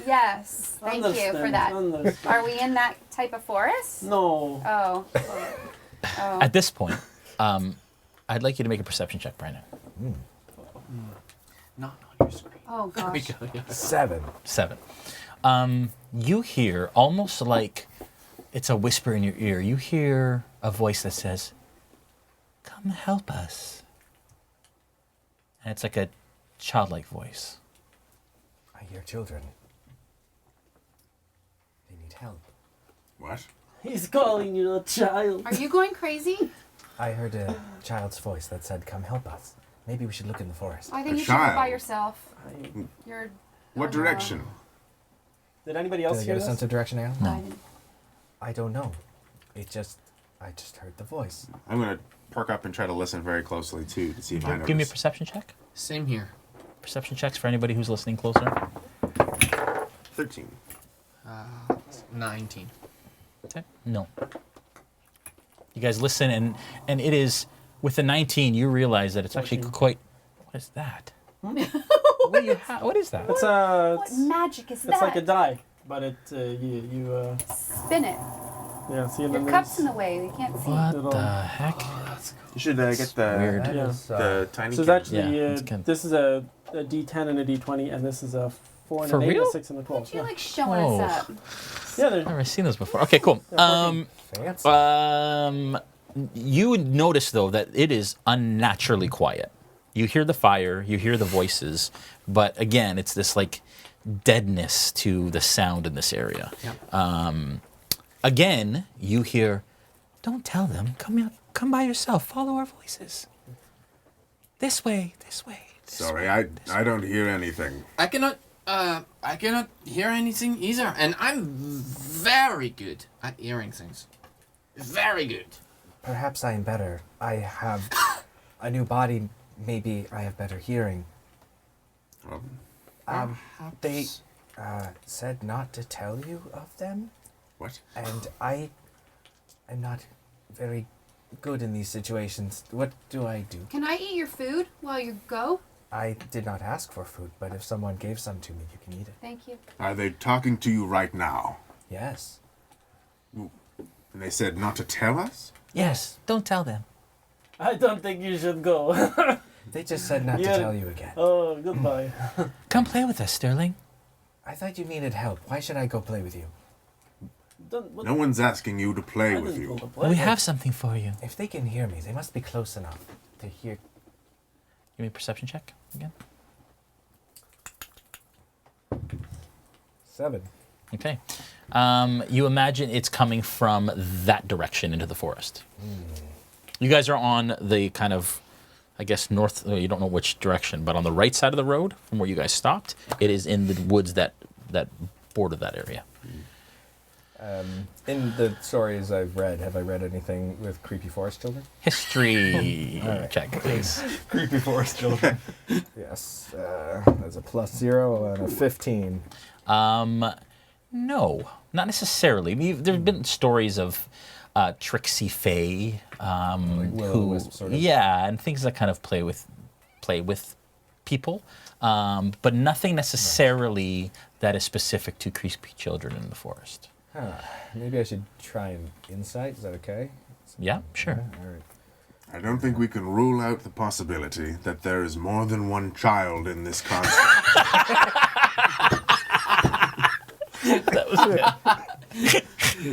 [SPEAKER 7] Yes. Thank you for
[SPEAKER 6] Understand,
[SPEAKER 7] that.
[SPEAKER 6] understand.
[SPEAKER 7] Are we in that type of forest?
[SPEAKER 6] No.
[SPEAKER 7] Oh. Oh.
[SPEAKER 1] At this point, I'd like you to make a perception check, Brandon.
[SPEAKER 2] Not on your screen.
[SPEAKER 7] Oh
[SPEAKER 2] There we
[SPEAKER 7] gosh.
[SPEAKER 2] go. Yeah.
[SPEAKER 9] 7.
[SPEAKER 1] 7. You hear almost like it's a whisper in your ear. You hear a voice that says, "Come help us." And it's like a childlike voice.
[SPEAKER 9] I hear children. They need help.
[SPEAKER 4] What?
[SPEAKER 6] He's calling you a child.
[SPEAKER 7] Are you going crazy?
[SPEAKER 9] I heard a child's voice that said, "Come help us." Maybe we should look in the forest.
[SPEAKER 7] I think
[SPEAKER 4] A
[SPEAKER 7] you should go by
[SPEAKER 4] child.
[SPEAKER 7] yourself. You're.
[SPEAKER 4] What direction?
[SPEAKER 6] Did anybody
[SPEAKER 9] Did
[SPEAKER 6] else
[SPEAKER 9] I
[SPEAKER 6] hear
[SPEAKER 9] get a
[SPEAKER 6] this?
[SPEAKER 9] sense of direction now?
[SPEAKER 7] I didn't-
[SPEAKER 9] I don't know. I just heard the voice.
[SPEAKER 4] I'm gonna perk up and try to listen very closely too to see if I notice.
[SPEAKER 1] Give me a perception check.
[SPEAKER 2] Same here.
[SPEAKER 1] Perception checks for anybody who's listening closer.
[SPEAKER 4] 13.
[SPEAKER 2] 19.
[SPEAKER 1] Okay. No. You guys listen, and it is with the 19. You realize that it's actually
[SPEAKER 6] 14.
[SPEAKER 1] quite. What is that? What is that?
[SPEAKER 6] It's
[SPEAKER 7] What magic is that?
[SPEAKER 6] it's like a die, but it you
[SPEAKER 7] Spin it.
[SPEAKER 6] yeah. See, and
[SPEAKER 7] Your
[SPEAKER 6] then
[SPEAKER 7] cup's in
[SPEAKER 6] there's-
[SPEAKER 7] the way. They can't see.
[SPEAKER 1] What
[SPEAKER 6] Little-
[SPEAKER 1] the heck?
[SPEAKER 4] You should get the
[SPEAKER 1] Weird.
[SPEAKER 9] That
[SPEAKER 6] Yeah.
[SPEAKER 9] is,
[SPEAKER 4] the tiny.
[SPEAKER 6] So it's
[SPEAKER 4] can.
[SPEAKER 6] actually
[SPEAKER 1] Yeah, it's good.
[SPEAKER 6] this is a D10 and a D20, and this is a 4 and
[SPEAKER 1] For
[SPEAKER 6] an 8,
[SPEAKER 1] real?
[SPEAKER 6] a 6 and a 12.
[SPEAKER 7] You're
[SPEAKER 6] Yeah,
[SPEAKER 7] like showing
[SPEAKER 1] Whoa.
[SPEAKER 7] us up.
[SPEAKER 6] yeah.
[SPEAKER 1] I've
[SPEAKER 6] They're,
[SPEAKER 1] never seen this before. Okay, cool.
[SPEAKER 9] fancy.
[SPEAKER 1] You would notice though that it is unnaturally quiet. You hear the fire, you hear the voices, but again, it's this like deadness to the sound in this area.
[SPEAKER 2] Yep.
[SPEAKER 1] Again, you hear, "Don't tell them. Come by yourself. Follow our voices. This way, this way."
[SPEAKER 4] Sorry, I don't hear anything.
[SPEAKER 2] I cannot hear anything either, and I'm very good at hearing things. Very good.
[SPEAKER 9] Perhaps I am better. I have a new body. Maybe I have better hearing. They said not to tell you of them,
[SPEAKER 4] What?
[SPEAKER 9] and I am not very good in these situations. What do I do?
[SPEAKER 7] Can I eat your food while you go?
[SPEAKER 9] I did not ask for food, but if someone gave some to me, you can eat it.
[SPEAKER 7] Thank you.
[SPEAKER 4] Are they talking to you right now?
[SPEAKER 9] Yes.
[SPEAKER 4] And they said not to tell us?
[SPEAKER 1] Yes, don't tell them.
[SPEAKER 6] I don't think you should go.
[SPEAKER 9] They just said not
[SPEAKER 6] Yeah.
[SPEAKER 9] to tell you again.
[SPEAKER 6] Oh, goodbye.
[SPEAKER 1] Come play with us, Sterling.
[SPEAKER 9] I thought you needed help. Why should I go play with you?
[SPEAKER 6] Don't,
[SPEAKER 4] No one's asking you to play
[SPEAKER 6] I
[SPEAKER 4] with
[SPEAKER 6] didn't
[SPEAKER 4] you.
[SPEAKER 6] go to play.
[SPEAKER 1] We have something for you.
[SPEAKER 9] If they can hear me, they must be close enough to hear.
[SPEAKER 1] Give me a perception check again.
[SPEAKER 9] 7.
[SPEAKER 1] Okay. You imagine it's coming from that direction into the forest. You guys are on the kind of, I guess, north, you don't know which direction, but on the right side of the road from where you guys stopped, it is in the woods that border that area.
[SPEAKER 3] In the stories I've read, have I read anything with creepy forest children?
[SPEAKER 1] History
[SPEAKER 3] All right.
[SPEAKER 1] check, please.
[SPEAKER 3] Creepy forest children. Yes. That's a +0 and a 15.
[SPEAKER 1] No, not necessarily. There have been stories of tricksy fae,
[SPEAKER 3] will-o'-the-wisp sort of.
[SPEAKER 1] yeah, and things that kind of play with people, but nothing necessarily that is specific to creepy children in the forest.
[SPEAKER 3] Maybe I should try an insight. Is that okay?
[SPEAKER 1] Yeah, sure.
[SPEAKER 3] All right.
[SPEAKER 4] I don't think we can rule out the possibility that there is more than one child in this construct.
[SPEAKER 1] That was good.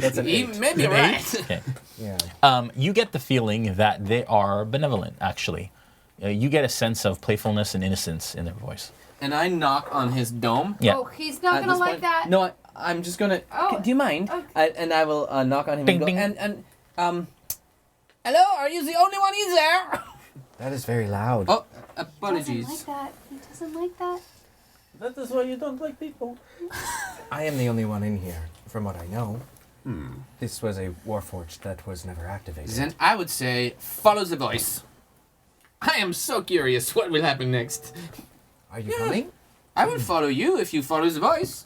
[SPEAKER 3] That's an
[SPEAKER 2] He
[SPEAKER 3] 8.
[SPEAKER 2] may be right.
[SPEAKER 1] Okay.
[SPEAKER 3] Yeah.
[SPEAKER 1] You get the feeling that they are benevolent, actually. You get a sense of playfulness and innocence in their voice.
[SPEAKER 2] And I knock on his dome.
[SPEAKER 1] Yeah.
[SPEAKER 7] Oh, he's not
[SPEAKER 2] At
[SPEAKER 7] gonna
[SPEAKER 2] this
[SPEAKER 7] like
[SPEAKER 2] point-
[SPEAKER 7] that.
[SPEAKER 2] No, I'm just gonna.
[SPEAKER 7] Oh,
[SPEAKER 2] Do you mind?
[SPEAKER 7] okay.
[SPEAKER 2] And I will knock on him
[SPEAKER 1] Ding,
[SPEAKER 2] and go.
[SPEAKER 1] ding.
[SPEAKER 2] And hello, are you the only one in there?
[SPEAKER 9] That is very loud.
[SPEAKER 2] Oh,
[SPEAKER 7] He doesn't
[SPEAKER 2] apologies.
[SPEAKER 7] like that. He doesn't like that.
[SPEAKER 6] That is why you don't like people.
[SPEAKER 9] I am the only one in here, from what I know. This was a warforged that was never activated.
[SPEAKER 2] Then I would say follow the voice. I am so curious what will happen next.
[SPEAKER 9] Are you coming?
[SPEAKER 2] I will follow you if you follow the voice.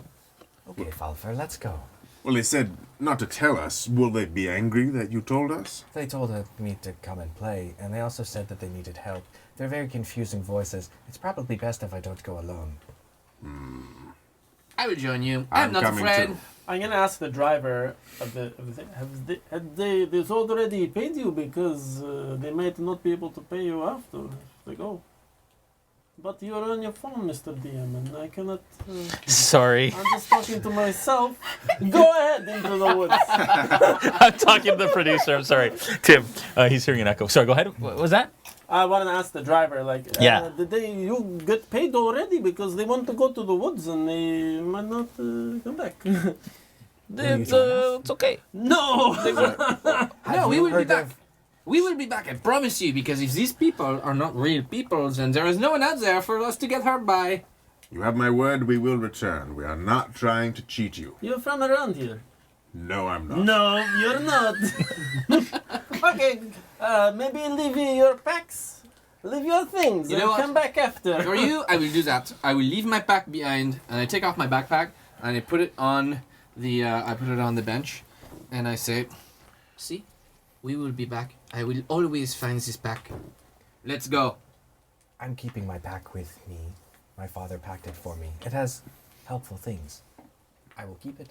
[SPEAKER 9] Okay, Falpher, let's go.
[SPEAKER 4] Well, they said not to tell us. Will they be angry that you told us?
[SPEAKER 9] They told me to come and play, and they also said that they needed help. They're very confusing voices. It's probably best if I don't go alone.
[SPEAKER 2] I will join you. I'm not
[SPEAKER 4] coming
[SPEAKER 2] afraid.
[SPEAKER 4] too.
[SPEAKER 6] I'm gonna ask the driver of the thing. Have they this already paid you because they might not be able to pay you after they go. But you're on your phone, Mr. DM, and I cannot.
[SPEAKER 1] Sorry.
[SPEAKER 6] I'm just talking to myself. Go ahead into the woods.
[SPEAKER 1] I'm talking to the producer. I'm sorry. Tim, he's hearing an echo. Sorry, go ahead. What was that?
[SPEAKER 6] I want to ask the driver, like,
[SPEAKER 1] Yeah.
[SPEAKER 6] did you get paid already because they want to go to the woods and they might not come back?
[SPEAKER 1] It's okay.
[SPEAKER 6] No.
[SPEAKER 2] No, we will be back. We will be back, I promise you, because if these people are not real people, then there is no one out there for us to get hurt by.
[SPEAKER 4] You have my word, we will return. We are not trying to cheat you.
[SPEAKER 6] You're from around here.
[SPEAKER 4] No, I'm not.
[SPEAKER 6] No, you're not. Okay, maybe leave your packs, leave your things,
[SPEAKER 2] You
[SPEAKER 6] and
[SPEAKER 2] know what?
[SPEAKER 6] come back after.
[SPEAKER 2] For you, I will do that. I will leave my pack behind, and I take off my backpack, and I put it on the bench, and I say, "See, we will be back. I will always find this pack. Let's go."
[SPEAKER 9] I'm keeping my pack with me. My father packed it for me. It has helpful things. I will keep it.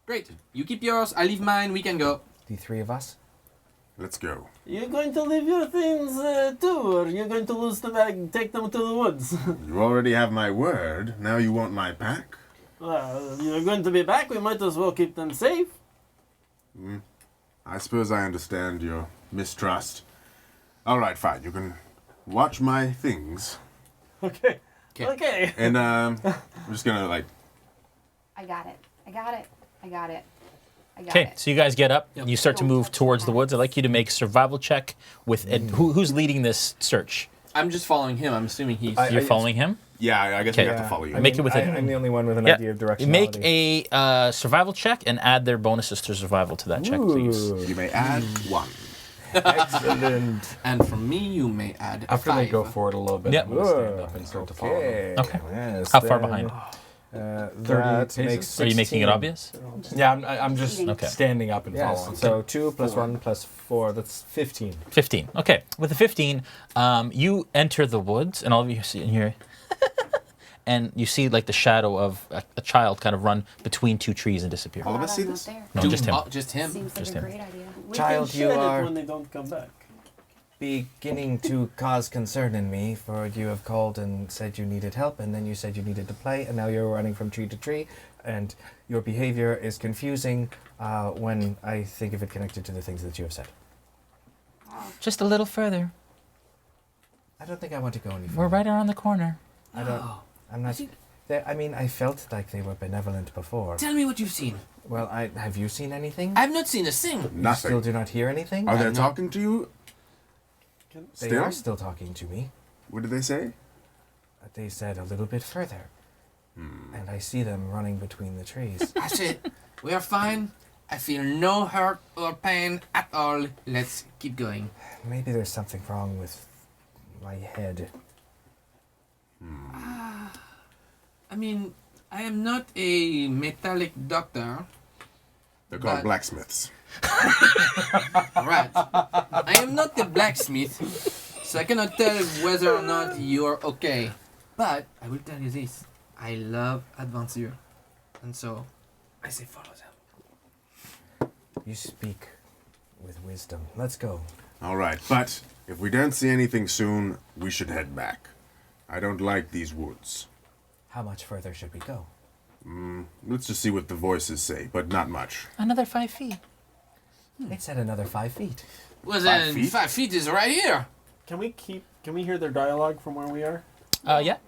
[SPEAKER 2] Great. You keep yours. I leave mine. We can go.
[SPEAKER 9] The three of us?
[SPEAKER 4] Let's go.
[SPEAKER 6] You're going to leave your things too, or you're going to lose them and take them to the woods?
[SPEAKER 4] You already have my word. Now you want my pack?
[SPEAKER 6] Well, you're going to be back. We might as well keep them safe.
[SPEAKER 4] I suppose I understand your mistrust. All right, fine. You can watch my things.
[SPEAKER 6] Okay.
[SPEAKER 2] Okay.
[SPEAKER 6] Okay.
[SPEAKER 4] And I'm just gonna like.
[SPEAKER 7] I got it. I got it. I got it. I got
[SPEAKER 1] Okay,
[SPEAKER 7] it.
[SPEAKER 1] so you guys get up. You start to
[SPEAKER 7] Don't
[SPEAKER 1] move
[SPEAKER 7] touch
[SPEAKER 1] towards the
[SPEAKER 7] that.
[SPEAKER 1] woods. I'd like you to make a survival check with who's leading this search.
[SPEAKER 2] I'm just following him. I'm assuming he's.
[SPEAKER 1] You're following him.
[SPEAKER 4] Yeah, I guess we
[SPEAKER 1] Okay.
[SPEAKER 4] have to follow you.
[SPEAKER 1] Make it with
[SPEAKER 3] I'm the only one with an
[SPEAKER 1] Yeah.
[SPEAKER 3] idea of directionality.
[SPEAKER 1] Make a survival check and add their bonuses to survival to that check, please.
[SPEAKER 4] You may add one.
[SPEAKER 3] Excellent.
[SPEAKER 2] And from me, you may add
[SPEAKER 5] After
[SPEAKER 2] 5.
[SPEAKER 5] they go forward a little bit,
[SPEAKER 1] Yep.
[SPEAKER 5] I'm going to stand up and start to follow them.
[SPEAKER 1] Okay.
[SPEAKER 3] Yes,
[SPEAKER 1] How far
[SPEAKER 3] then,
[SPEAKER 1] behind?
[SPEAKER 3] 30
[SPEAKER 5] paces?
[SPEAKER 3] makes
[SPEAKER 1] Are you making it
[SPEAKER 3] 16.
[SPEAKER 1] obvious?
[SPEAKER 5] Yeah, I'm just
[SPEAKER 1] Okay.
[SPEAKER 5] standing up and
[SPEAKER 3] Yes,
[SPEAKER 5] following.
[SPEAKER 3] so 2 plus 1 plus 4, that's 15.
[SPEAKER 1] 15. Okay. With the 15, you enter the woods, and all of you see in here, and you see like the shadow of a child kind of run between two trees and disappear.
[SPEAKER 4] All of us
[SPEAKER 7] Glad
[SPEAKER 4] see
[SPEAKER 7] I'm
[SPEAKER 4] this?
[SPEAKER 7] not there.
[SPEAKER 1] No, just him.
[SPEAKER 2] Oh, just him.
[SPEAKER 7] Seems like
[SPEAKER 1] Just
[SPEAKER 7] a
[SPEAKER 1] him.
[SPEAKER 7] great idea.
[SPEAKER 6] We
[SPEAKER 9] Child,
[SPEAKER 6] can
[SPEAKER 9] you
[SPEAKER 6] shed
[SPEAKER 9] are-
[SPEAKER 6] it when they don't come back.
[SPEAKER 9] Beginning to cause concern in me, for you have called and said you needed help, and then you said you needed to play, and now you're running from tree to tree, and your behavior is confusing when I think of it connected to the things that you have said.
[SPEAKER 1] Just a little further.
[SPEAKER 9] I don't think I want to go any further.
[SPEAKER 1] We're right around the corner.
[SPEAKER 9] I don't. I'm not. I mean, I felt like they were benevolent before.
[SPEAKER 2] Tell me what you've seen.
[SPEAKER 9] Well, have you seen anything?
[SPEAKER 2] I've not seen a thing.
[SPEAKER 9] You
[SPEAKER 4] Nothing.
[SPEAKER 9] still do not hear anything?
[SPEAKER 4] Are they
[SPEAKER 2] I'm not-
[SPEAKER 4] talking to you?
[SPEAKER 9] They
[SPEAKER 4] Still?
[SPEAKER 9] are still talking to me.
[SPEAKER 4] What did they say?
[SPEAKER 9] They said a little bit further. And I see them running between the trees.
[SPEAKER 2] I said, we are fine. I feel no hurt or pain at all. Let's keep going.
[SPEAKER 9] Maybe there's something wrong with my head.
[SPEAKER 2] I mean, I am not a metallic doctor,
[SPEAKER 4] They're called
[SPEAKER 2] But-
[SPEAKER 4] blacksmiths.
[SPEAKER 2] Right. I am not the blacksmith, so I cannot tell whether or not you're okay. But I will tell you this. I love adventure. And so, I say follow them.
[SPEAKER 9] You speak with wisdom. Let's go.
[SPEAKER 4] All right, but if we don't see anything soon, we should head back. I don't like these woods.
[SPEAKER 9] How much further should we go?
[SPEAKER 4] Let's just see what the voices say, but not much.
[SPEAKER 1] Another 5 feet.
[SPEAKER 9] It said another 5 feet.
[SPEAKER 2] Well then, 5 feet is right here.
[SPEAKER 6] Can we hear their dialogue from where we are?
[SPEAKER 1] Yeah,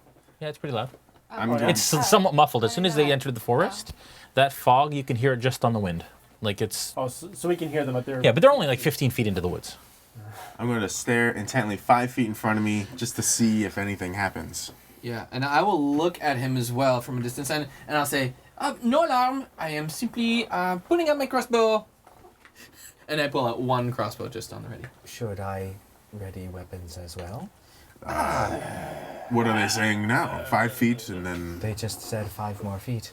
[SPEAKER 1] it's pretty loud.
[SPEAKER 4] I'm
[SPEAKER 1] It's somewhat muffled. As soon as they enter the forest, that fog, you can hear it just on the wind. Like it's...
[SPEAKER 6] Oh, so we can hear them, but they're...
[SPEAKER 1] Yeah, but they're only like 15 feet into the woods.
[SPEAKER 4] I'm going to stare intently 5 feet in front of me just to see if anything happens.
[SPEAKER 2] Yeah, and I will look at him as well from a distance, and I'll say, no alarm, I am simply pulling out my crossbow. And I pull out one crossbow just on the ready.
[SPEAKER 9] Should I ready weapons as well?
[SPEAKER 4] What are they saying now? 5 feet and then...
[SPEAKER 9] They just said 5 more feet.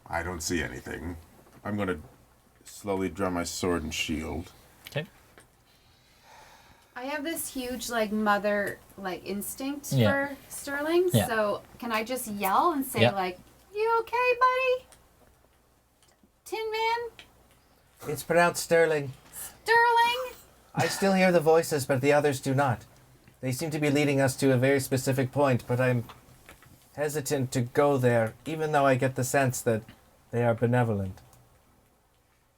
[SPEAKER 4] I don't see anything. I'm going to slowly draw my sword and shield.
[SPEAKER 1] Okay.
[SPEAKER 7] I have this huge mother instinct
[SPEAKER 1] Yeah.
[SPEAKER 7] for Sterling.
[SPEAKER 1] Yeah.
[SPEAKER 7] So can I just yell and say
[SPEAKER 1] Yeah.
[SPEAKER 7] "You okay, buddy? Tin Man?
[SPEAKER 9] It's pronounced Sterling.
[SPEAKER 7] Sterling?"
[SPEAKER 9] I still hear the voices, but the others do not. They seem to be leading us to a very specific point, but I'm hesitant to go there, even though I get the sense that they are benevolent.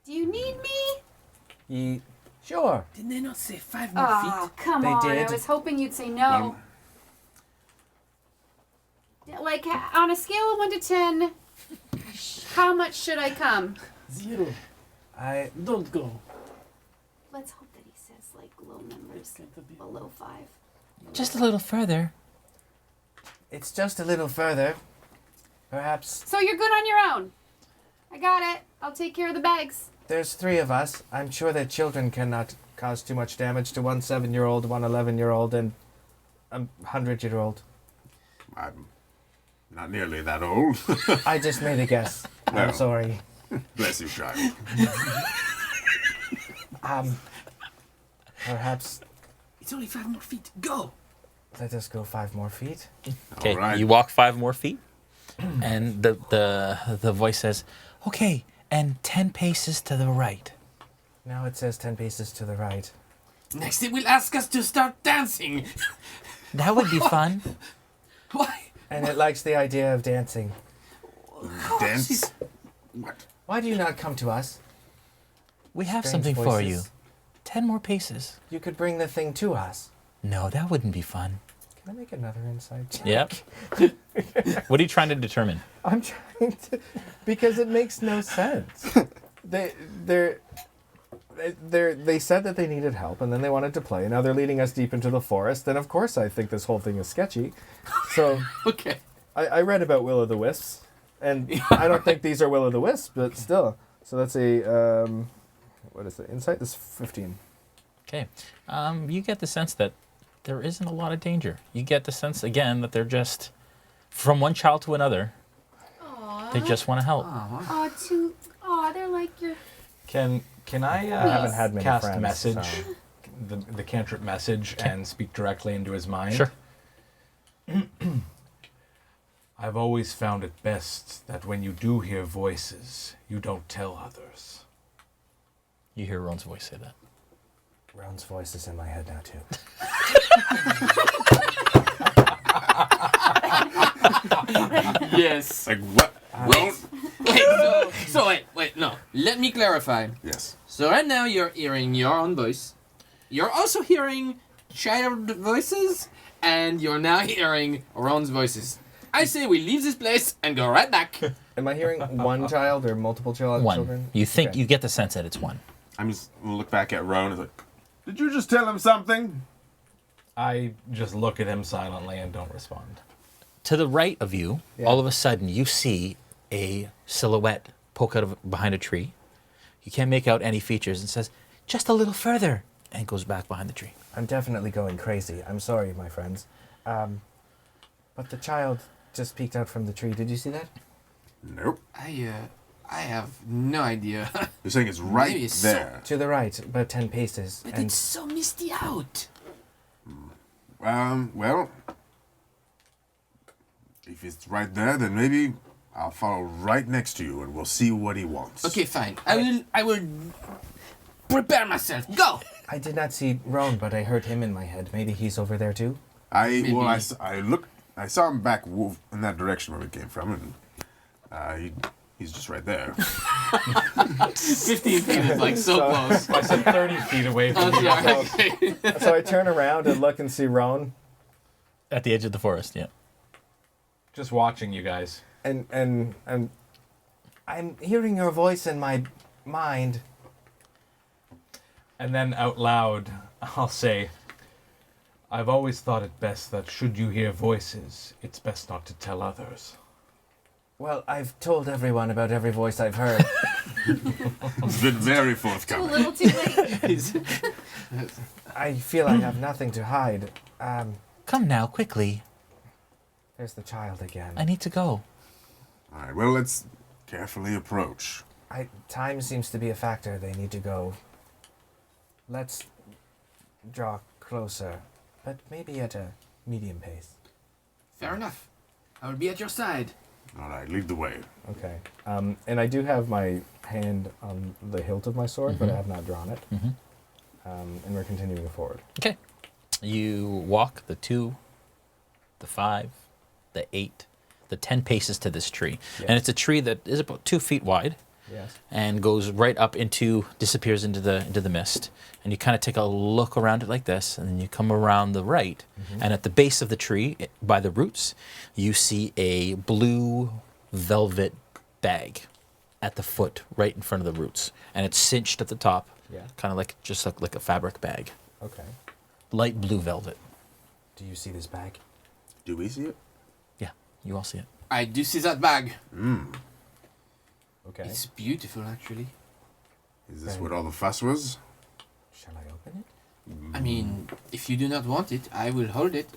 [SPEAKER 7] Do you need me?
[SPEAKER 9] Sure.
[SPEAKER 2] Did they not say 5 more
[SPEAKER 7] Oh,
[SPEAKER 2] feet?
[SPEAKER 7] come
[SPEAKER 9] They
[SPEAKER 7] on.
[SPEAKER 9] did.
[SPEAKER 7] I was hoping you'd say no. On a scale of 1 to 10, how much should I come?
[SPEAKER 6] 0.
[SPEAKER 9] I
[SPEAKER 6] Don't go.
[SPEAKER 7] Let's hope that he says low numbers, below 5.
[SPEAKER 1] Just a little further.
[SPEAKER 9] It's just a little further. Perhaps
[SPEAKER 7] So you're good on your own. I got it. I'll take care of the bags.
[SPEAKER 9] there's 3 of us. I'm sure that children cannot cause too much damage to one 7-year-old, one 11-year-old, and a 100-year-old.
[SPEAKER 4] I'm not nearly that old.
[SPEAKER 9] I just made a guess. I'm
[SPEAKER 4] Well.
[SPEAKER 9] sorry.
[SPEAKER 4] Bless you, child.
[SPEAKER 9] Perhaps
[SPEAKER 2] It's only 5 more feet. Go!
[SPEAKER 9] let us go 5 more feet.
[SPEAKER 1] Okay,
[SPEAKER 4] All right.
[SPEAKER 1] you walk 5 more feet, and the voice says, "Okay, and 10 paces to the right."
[SPEAKER 9] Now it says 10 paces to the right.
[SPEAKER 2] Next it will ask us to start dancing.
[SPEAKER 1] That would be fun.
[SPEAKER 2] Why?
[SPEAKER 9] And it likes the idea of dancing.
[SPEAKER 4] Dance? What?
[SPEAKER 9] Why do you not come to us?
[SPEAKER 1] We have
[SPEAKER 9] Strange
[SPEAKER 1] something for you.
[SPEAKER 9] voices.
[SPEAKER 1] 10 more paces.
[SPEAKER 9] You could bring the thing to us.
[SPEAKER 1] No, that wouldn't be fun.
[SPEAKER 9] Can I make another insight check?
[SPEAKER 1] Yep. What are you trying to determine?
[SPEAKER 9] I'm trying to, because it makes no sense. They said that they needed help, and then they wanted to play. And now they're leading us deep into the forest. And of course, I think this whole thing is sketchy. So
[SPEAKER 2] Okay.
[SPEAKER 9] I read about will-o'-the-wisps, and I don't think these are will-o'-the-wisps, but still. So that's a what is the insight? This is 15.
[SPEAKER 1] Okay. You get the sense that there isn't a lot of danger. You get the sense, again, that they're just, from one child to another,
[SPEAKER 7] Aww.
[SPEAKER 1] they just want to help.
[SPEAKER 7] They're like your...
[SPEAKER 5] Can I
[SPEAKER 9] haven't had many
[SPEAKER 5] cast
[SPEAKER 9] friends,
[SPEAKER 5] message,
[SPEAKER 9] so-
[SPEAKER 5] the cantrip message, and speak directly into his mind?
[SPEAKER 1] Sure.
[SPEAKER 5] I've always found it best that when you do hear voices, you don't tell others.
[SPEAKER 1] You hear Rone's voice say that.
[SPEAKER 9] Rone's voice is in my head now, too.
[SPEAKER 2] Yes.
[SPEAKER 4] Like what?
[SPEAKER 2] Wait, no. Let me clarify.
[SPEAKER 4] Yes.
[SPEAKER 2] So right now you're hearing your own voice. You're also hearing child voices, and you're now hearing Ron's voices. I say we leave this place and go right back.
[SPEAKER 9] Am I hearing one child or multiple
[SPEAKER 1] One.
[SPEAKER 9] children?
[SPEAKER 1] You think,
[SPEAKER 9] Okay.
[SPEAKER 1] you get the sense that it's one.
[SPEAKER 4] I'm just gonna look back at Rone and like, did you just tell him something?
[SPEAKER 5] I just look at him silently and don't respond.
[SPEAKER 1] To the right of you,
[SPEAKER 9] Yeah.
[SPEAKER 1] all of a sudden, you see a silhouette poke out of behind a tree. You can't make out any features, and says, "Just a little further," and goes back behind the tree.
[SPEAKER 9] I'm definitely going crazy. I'm sorry, my friends. But the child just peeked out from the tree. Did you see that?
[SPEAKER 4] Nope.
[SPEAKER 2] I I have no idea.
[SPEAKER 4] You're saying it's right
[SPEAKER 2] Maybe it's
[SPEAKER 4] there.
[SPEAKER 9] To the right, about 10 paces.
[SPEAKER 2] But
[SPEAKER 9] And
[SPEAKER 2] it's so misty out.
[SPEAKER 4] Well, if it's right there, then maybe I'll follow right next to you and we'll see what he wants.
[SPEAKER 2] Okay, fine. I will prepare myself. Go!
[SPEAKER 9] I did not see Rone, but I heard him in my head. Maybe he's over there too?
[SPEAKER 4] I saw him back in that direction where we came from, and he's just right there.
[SPEAKER 2] 15 feet is like so close.
[SPEAKER 5] I said 30 feet away from
[SPEAKER 2] Oh,
[SPEAKER 5] you.
[SPEAKER 2] sorry. Okay.
[SPEAKER 3] So I turn around and look and see Rone,
[SPEAKER 1] At the edge of the forest, yeah.
[SPEAKER 5] Just watching you guys.
[SPEAKER 9] And I'm hearing your voice in my mind.
[SPEAKER 5] And then out loud, I'll say, I've always thought it best that should you hear voices, it's best not to tell others.
[SPEAKER 9] Well, I've told everyone about every voice I've heard.
[SPEAKER 4] It's been very
[SPEAKER 7] Too
[SPEAKER 4] forthcoming.
[SPEAKER 7] little, too late.
[SPEAKER 9] I feel I have nothing to hide.
[SPEAKER 1] Come now, quickly.
[SPEAKER 9] There's the child again.
[SPEAKER 1] I need to go.
[SPEAKER 4] All right, well, let's carefully approach.
[SPEAKER 9] Time seems to be a factor. They need to go. Let's draw closer, but maybe at a medium pace.
[SPEAKER 2] Fair enough. I will be at your side.
[SPEAKER 4] All right, lead the way.
[SPEAKER 3] okay, and I do have my hand on the hilt of my sword, but I have not drawn it. And we're continuing forward.
[SPEAKER 1] Okay. You walk the 2, the 5, the 8, the 10 paces to this tree.
[SPEAKER 3] Yes.
[SPEAKER 1] And it's a tree that is about 2 feet wide
[SPEAKER 3] Yes.
[SPEAKER 1] and goes right up disappears into the mist. And you kind of take a look around it like this, and then you come around the right, and at the base of the tree, by the roots, you see a blue velvet bag at the foot, right in front of the roots. And it's cinched at the top,
[SPEAKER 3] Yeah.
[SPEAKER 1] kind of like a fabric bag.
[SPEAKER 3] Okay.
[SPEAKER 1] Light blue velvet.
[SPEAKER 9] Do you see this bag?
[SPEAKER 4] Do we see it?
[SPEAKER 1] Yeah, you all see it.
[SPEAKER 2] I do see that bag.
[SPEAKER 3] Okay.
[SPEAKER 2] It's beautiful, actually.
[SPEAKER 4] Is this what all the fuss was?
[SPEAKER 9] Shall I open it?
[SPEAKER 2] I mean, if you do not want it, I will hold it.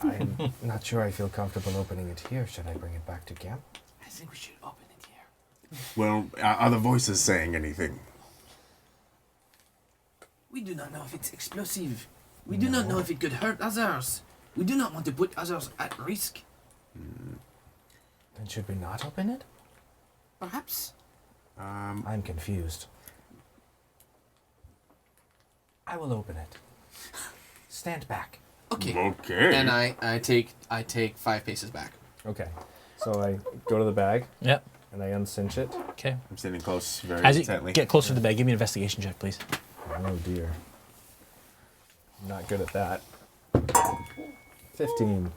[SPEAKER 9] I'm not sure I feel comfortable opening it here. Should I bring it back to camp?
[SPEAKER 2] I think we should open it here.
[SPEAKER 4] Well, are the voices saying anything?
[SPEAKER 2] We do not know if it's explosive. We do not know if it could hurt others. We do not want to put others at risk.
[SPEAKER 9] Then should we not open it?
[SPEAKER 2] Perhaps.
[SPEAKER 9] I'm confused. I will open it. Stand back.
[SPEAKER 2] Okay.
[SPEAKER 4] Okay.
[SPEAKER 2] And I take 5 paces back.
[SPEAKER 3] Okay. So I go to the bag
[SPEAKER 1] Yep.
[SPEAKER 3] and I uncinch it.
[SPEAKER 1] Okay.
[SPEAKER 4] I'm sitting close very
[SPEAKER 1] As you
[SPEAKER 4] intently.
[SPEAKER 1] get closer to the bag, give me an investigation check, please.
[SPEAKER 3] Oh dear. I'm not good at that. 15.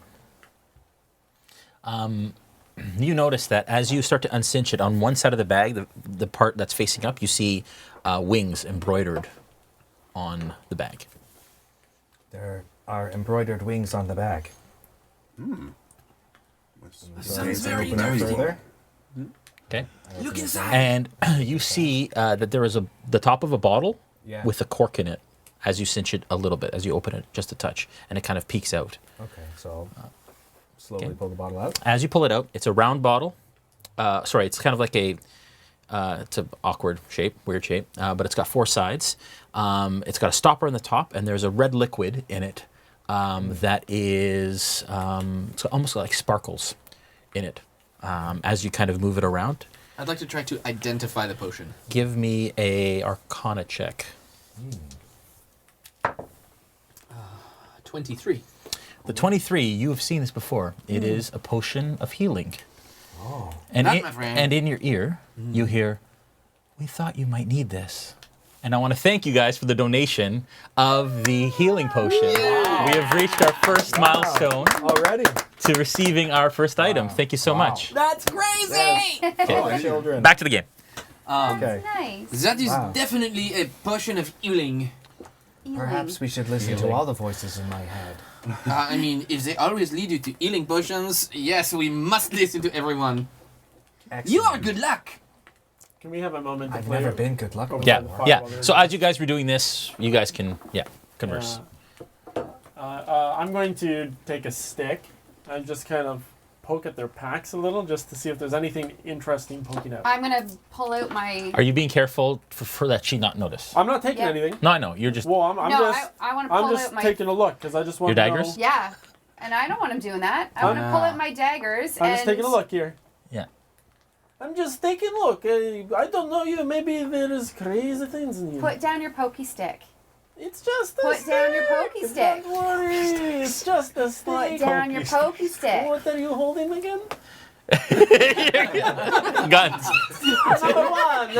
[SPEAKER 1] You notice that as you start to uncinch it, on one side of the bag, the part that's facing up, you see wings embroidered on the bag.
[SPEAKER 9] There are embroidered wings on the bag.
[SPEAKER 2] Sounds
[SPEAKER 3] I
[SPEAKER 2] very
[SPEAKER 3] open it
[SPEAKER 2] interesting.
[SPEAKER 3] further.
[SPEAKER 1] Okay.
[SPEAKER 2] Look inside.
[SPEAKER 1] And you see that there is the top of a bottle
[SPEAKER 9] Yeah.
[SPEAKER 1] with a cork in it as you cinch it a little bit, as you open it just a touch, and it kind of peeks out.
[SPEAKER 3] Okay, so I'll slowly
[SPEAKER 1] okay.
[SPEAKER 3] pull the bottle out.
[SPEAKER 1] As you pull it out, it's a round bottle. It's kind of like it's an awkward shape, weird shape, but it's got 4 sides. It's got a stopper on the top, and there's a red liquid in it that is it's almost like sparkles in it as you kind of move it around.
[SPEAKER 2] I'd like to try to identify the potion.
[SPEAKER 1] Give me a Arcana check.
[SPEAKER 2] 23.
[SPEAKER 1] The 23, you have seen this before. It is a potion of healing.
[SPEAKER 9] Oh.
[SPEAKER 1] And,
[SPEAKER 2] That, my friend.
[SPEAKER 1] and in your ear, you hear, "We thought you might need this." And I want to thank you guys for the donation of the healing potion. We have reached our first milestone
[SPEAKER 3] Already?
[SPEAKER 1] to receiving our first item. Thank you so much.
[SPEAKER 2] That's crazy!
[SPEAKER 3] Oh, children.
[SPEAKER 1] Back to the game.
[SPEAKER 3] Okay.
[SPEAKER 7] Nice.
[SPEAKER 2] That is
[SPEAKER 3] Wow.
[SPEAKER 2] definitely a potion of healing.
[SPEAKER 9] Perhaps we should listen to all the voices in my head.
[SPEAKER 2] I mean, if they always lead you to healing potions, yes, we must listen to everyone.
[SPEAKER 9] Excellent.
[SPEAKER 2] You are good luck.
[SPEAKER 6] Can we have a moment to
[SPEAKER 9] I've
[SPEAKER 6] play?
[SPEAKER 9] never been good luck before.
[SPEAKER 1] Yeah,
[SPEAKER 6] Fire
[SPEAKER 1] yeah.
[SPEAKER 6] while they're
[SPEAKER 1] So
[SPEAKER 6] doing
[SPEAKER 1] as you guys were doing this, you guys can, converse.
[SPEAKER 6] I'm going to take a stick and just kind of poke at their packs a little just to see if there's anything interesting poking out.
[SPEAKER 7] I'm gonna pull out my.
[SPEAKER 1] Are you being careful for that she not notice?
[SPEAKER 6] I'm not taking
[SPEAKER 7] Yeah.
[SPEAKER 6] anything.
[SPEAKER 1] No, I know. You're just.
[SPEAKER 6] Well, I'm
[SPEAKER 7] No,
[SPEAKER 6] just.
[SPEAKER 7] I want to pull
[SPEAKER 6] I'm just
[SPEAKER 7] out my.
[SPEAKER 6] taking a look because I just want
[SPEAKER 1] Your
[SPEAKER 6] to
[SPEAKER 1] daggers?
[SPEAKER 6] know.
[SPEAKER 7] Yeah, and I don't want him doing that. I want to pull out my daggers.
[SPEAKER 6] I'm just taking a look here.
[SPEAKER 1] Yeah.
[SPEAKER 6] I'm just taking a look. I don't know you. Maybe there's crazy things in you.
[SPEAKER 7] Put down your pokey stick.
[SPEAKER 6] It's just a
[SPEAKER 7] Put
[SPEAKER 6] stick.
[SPEAKER 7] down your pokey stick.
[SPEAKER 6] Don't worry. It's just a stick.
[SPEAKER 7] Put down your pokey stick.
[SPEAKER 6] What are you holding again?
[SPEAKER 1] Guns.
[SPEAKER 6] Number one.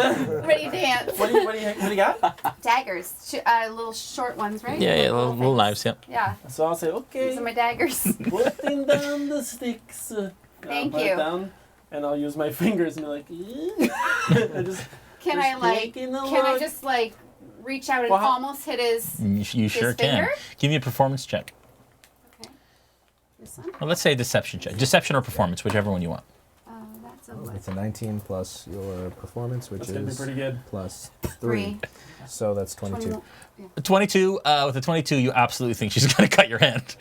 [SPEAKER 7] Ready to dance.
[SPEAKER 6] What do you got?
[SPEAKER 7] Daggers. Little short ones, right?
[SPEAKER 1] Yeah, little knives, yeah.
[SPEAKER 7] Yeah.
[SPEAKER 6] So I'll say, okay.
[SPEAKER 7] These are my daggers.
[SPEAKER 6] Putting down the sticks.
[SPEAKER 7] Thank
[SPEAKER 6] I'll put it
[SPEAKER 7] you.
[SPEAKER 6] Down, and I'll use my fingers and be like, I just,
[SPEAKER 7] Can
[SPEAKER 6] Just
[SPEAKER 7] I like?
[SPEAKER 6] taking a
[SPEAKER 7] Can I
[SPEAKER 6] look.
[SPEAKER 7] just like reach out and
[SPEAKER 6] Well, how-
[SPEAKER 7] almost hit his?
[SPEAKER 1] You sure can.
[SPEAKER 7] finger?
[SPEAKER 1] Give me a performance check.
[SPEAKER 7] Okay. This one.
[SPEAKER 1] Well, let's say deception check. Deception or performance, whichever one you want.
[SPEAKER 7] That's a what?
[SPEAKER 9] It's a 19 plus your performance, which
[SPEAKER 6] That's gonna be
[SPEAKER 9] is
[SPEAKER 6] pretty good.
[SPEAKER 9] plus
[SPEAKER 7] 3.
[SPEAKER 9] So that's 22.
[SPEAKER 7] 21.
[SPEAKER 1] 22. With a 22, you absolutely think she's gonna cut your hand.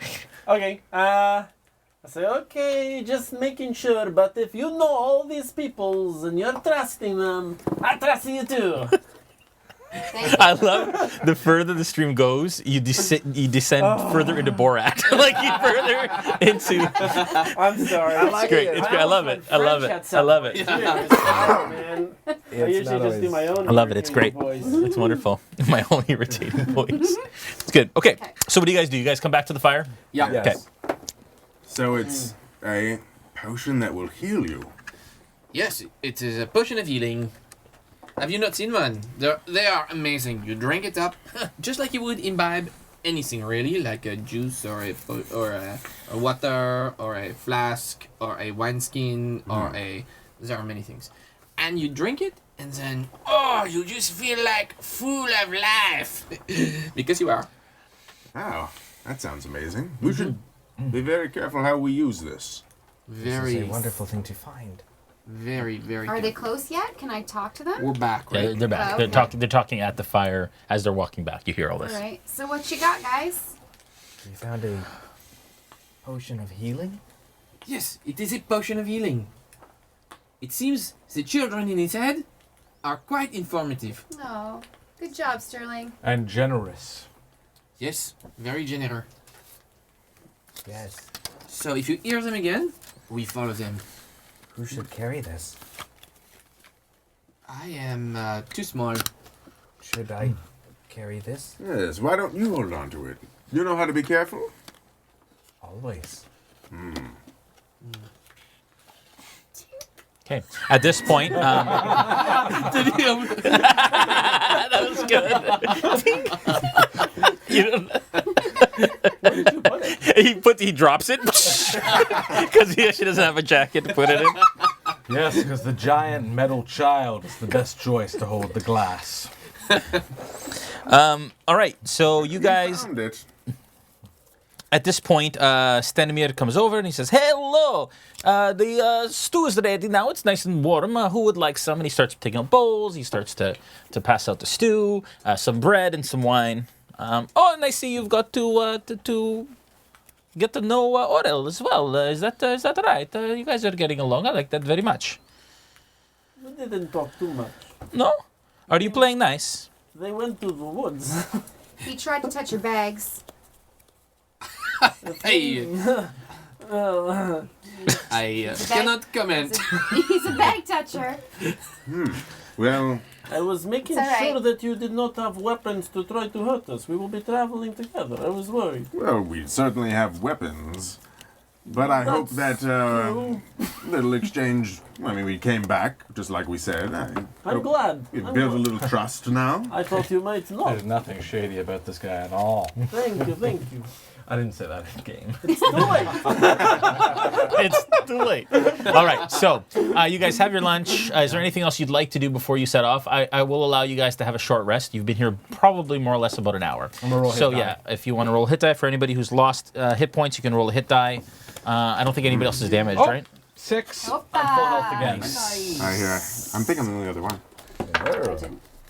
[SPEAKER 6] Okay. I say, okay, just making sure. But if you know all these peoples and you're trusting them, I trust you too.
[SPEAKER 7] Thank you.
[SPEAKER 1] I love the further the stream goes, you descend further into Borat, like you further into.
[SPEAKER 6] I'm sorry.
[SPEAKER 1] It's great. It's great. I love it. I love it. I love it.
[SPEAKER 6] Oh, man. I
[SPEAKER 9] It's
[SPEAKER 6] usually
[SPEAKER 9] not
[SPEAKER 6] just do
[SPEAKER 9] always-
[SPEAKER 6] my own.
[SPEAKER 1] I love it. It's great.
[SPEAKER 6] voice.
[SPEAKER 1] It's wonderful. My own irritating voice. It's good. Okay.
[SPEAKER 7] Okay.
[SPEAKER 1] So what do you guys do? You guys come back to the fire?
[SPEAKER 2] Yeah.
[SPEAKER 9] Yes.
[SPEAKER 4] So it's a potion that will heal you.
[SPEAKER 2] Yes, it is a potion of healing. Have you not seen one? They are amazing. You drink it up, just like you would imbibe anything really, like a juice or a water or a flask or a wineskin or a. There are many things, and you drink it, and then you just feel like full of life because you are.
[SPEAKER 4] Oh, that sounds amazing. We should be very careful how we use this.
[SPEAKER 2] Very,
[SPEAKER 9] This is a wonderful thing to find.
[SPEAKER 2] very, very.
[SPEAKER 7] Are they
[SPEAKER 2] careful.
[SPEAKER 7] close yet? Can I talk to them?
[SPEAKER 2] We're back,
[SPEAKER 1] Yeah,
[SPEAKER 2] right?
[SPEAKER 1] they're back.
[SPEAKER 7] Oh,
[SPEAKER 1] They're
[SPEAKER 7] okay.
[SPEAKER 1] talking. They're talking at the fire as they're walking back. You hear all this.
[SPEAKER 7] All right. So what you got, guys?
[SPEAKER 9] We found a potion of healing.
[SPEAKER 2] Yes, it is a potion of healing. It seems the children in his head are quite informative.
[SPEAKER 7] Oh, good job, Sterling.
[SPEAKER 5] And generous.
[SPEAKER 2] Yes, very generous.
[SPEAKER 9] Yes.
[SPEAKER 2] So if you hear them again, we follow them.
[SPEAKER 9] Who should carry this?
[SPEAKER 2] I am too small.
[SPEAKER 9] Should I carry this?
[SPEAKER 4] Yes, why don't you hold on to it? You know how to be careful?
[SPEAKER 9] Always.
[SPEAKER 1] Okay. At this point, that was good. You don't-
[SPEAKER 6] Where did you put it?
[SPEAKER 1] he drops it because she doesn't have a jacket to put it in.
[SPEAKER 5] Yes, because the giant metal child is the best choice to hold the glass.
[SPEAKER 1] All right. So you guys.
[SPEAKER 4] Found it.
[SPEAKER 1] At this point, Stanimir comes over and he says, "Hello, the stew is ready now. It's nice and warm. Who would like some?" And he starts taking out bowls. He starts to pass out the stew, some bread and some wine. And I see you've got to get to know Orel as well. Is that right? You guys are getting along. I like that very much.
[SPEAKER 6] We didn't talk too much.
[SPEAKER 1] No? Are you playing nice?
[SPEAKER 6] They went to the woods.
[SPEAKER 7] He tried to touch your bags.
[SPEAKER 2] Hey,
[SPEAKER 6] Well,
[SPEAKER 2] I cannot comment.
[SPEAKER 7] He's a bag toucher.
[SPEAKER 4] Well,
[SPEAKER 6] I was making
[SPEAKER 7] It's all right.
[SPEAKER 6] sure that you did not have weapons to try to hurt us. We will be traveling together. I was worried.
[SPEAKER 4] well, we certainly have weapons. But I hope that
[SPEAKER 6] true.
[SPEAKER 4] little exchange, I mean, we came back, just like we said.
[SPEAKER 6] I'm
[SPEAKER 4] hope
[SPEAKER 6] glad.
[SPEAKER 4] We
[SPEAKER 6] I'm
[SPEAKER 4] built a
[SPEAKER 6] glad.
[SPEAKER 4] little trust now.
[SPEAKER 6] I thought you might not.
[SPEAKER 5] There's nothing shady about this guy at all.
[SPEAKER 6] Thank you, thank you.
[SPEAKER 5] I didn't say that in game.
[SPEAKER 6] It's too late.
[SPEAKER 1] It's too late. All right, so you guys have your lunch. Is there anything else you'd like to do before you set off? I will allow you guys to have a short rest. You've been here probably more or less about an hour.
[SPEAKER 5] I'm gonna roll
[SPEAKER 1] So
[SPEAKER 5] hit
[SPEAKER 1] yeah,
[SPEAKER 5] die.
[SPEAKER 1] if you want to roll a hit die for anybody who's lost hit points, you can roll a hit die. I don't think anybody else is damaged,
[SPEAKER 5] Oh.
[SPEAKER 1] right?
[SPEAKER 5] 6.
[SPEAKER 7] Hoppa.
[SPEAKER 5] I'm full health again.
[SPEAKER 7] Nice.
[SPEAKER 4] I think I'm the only other one.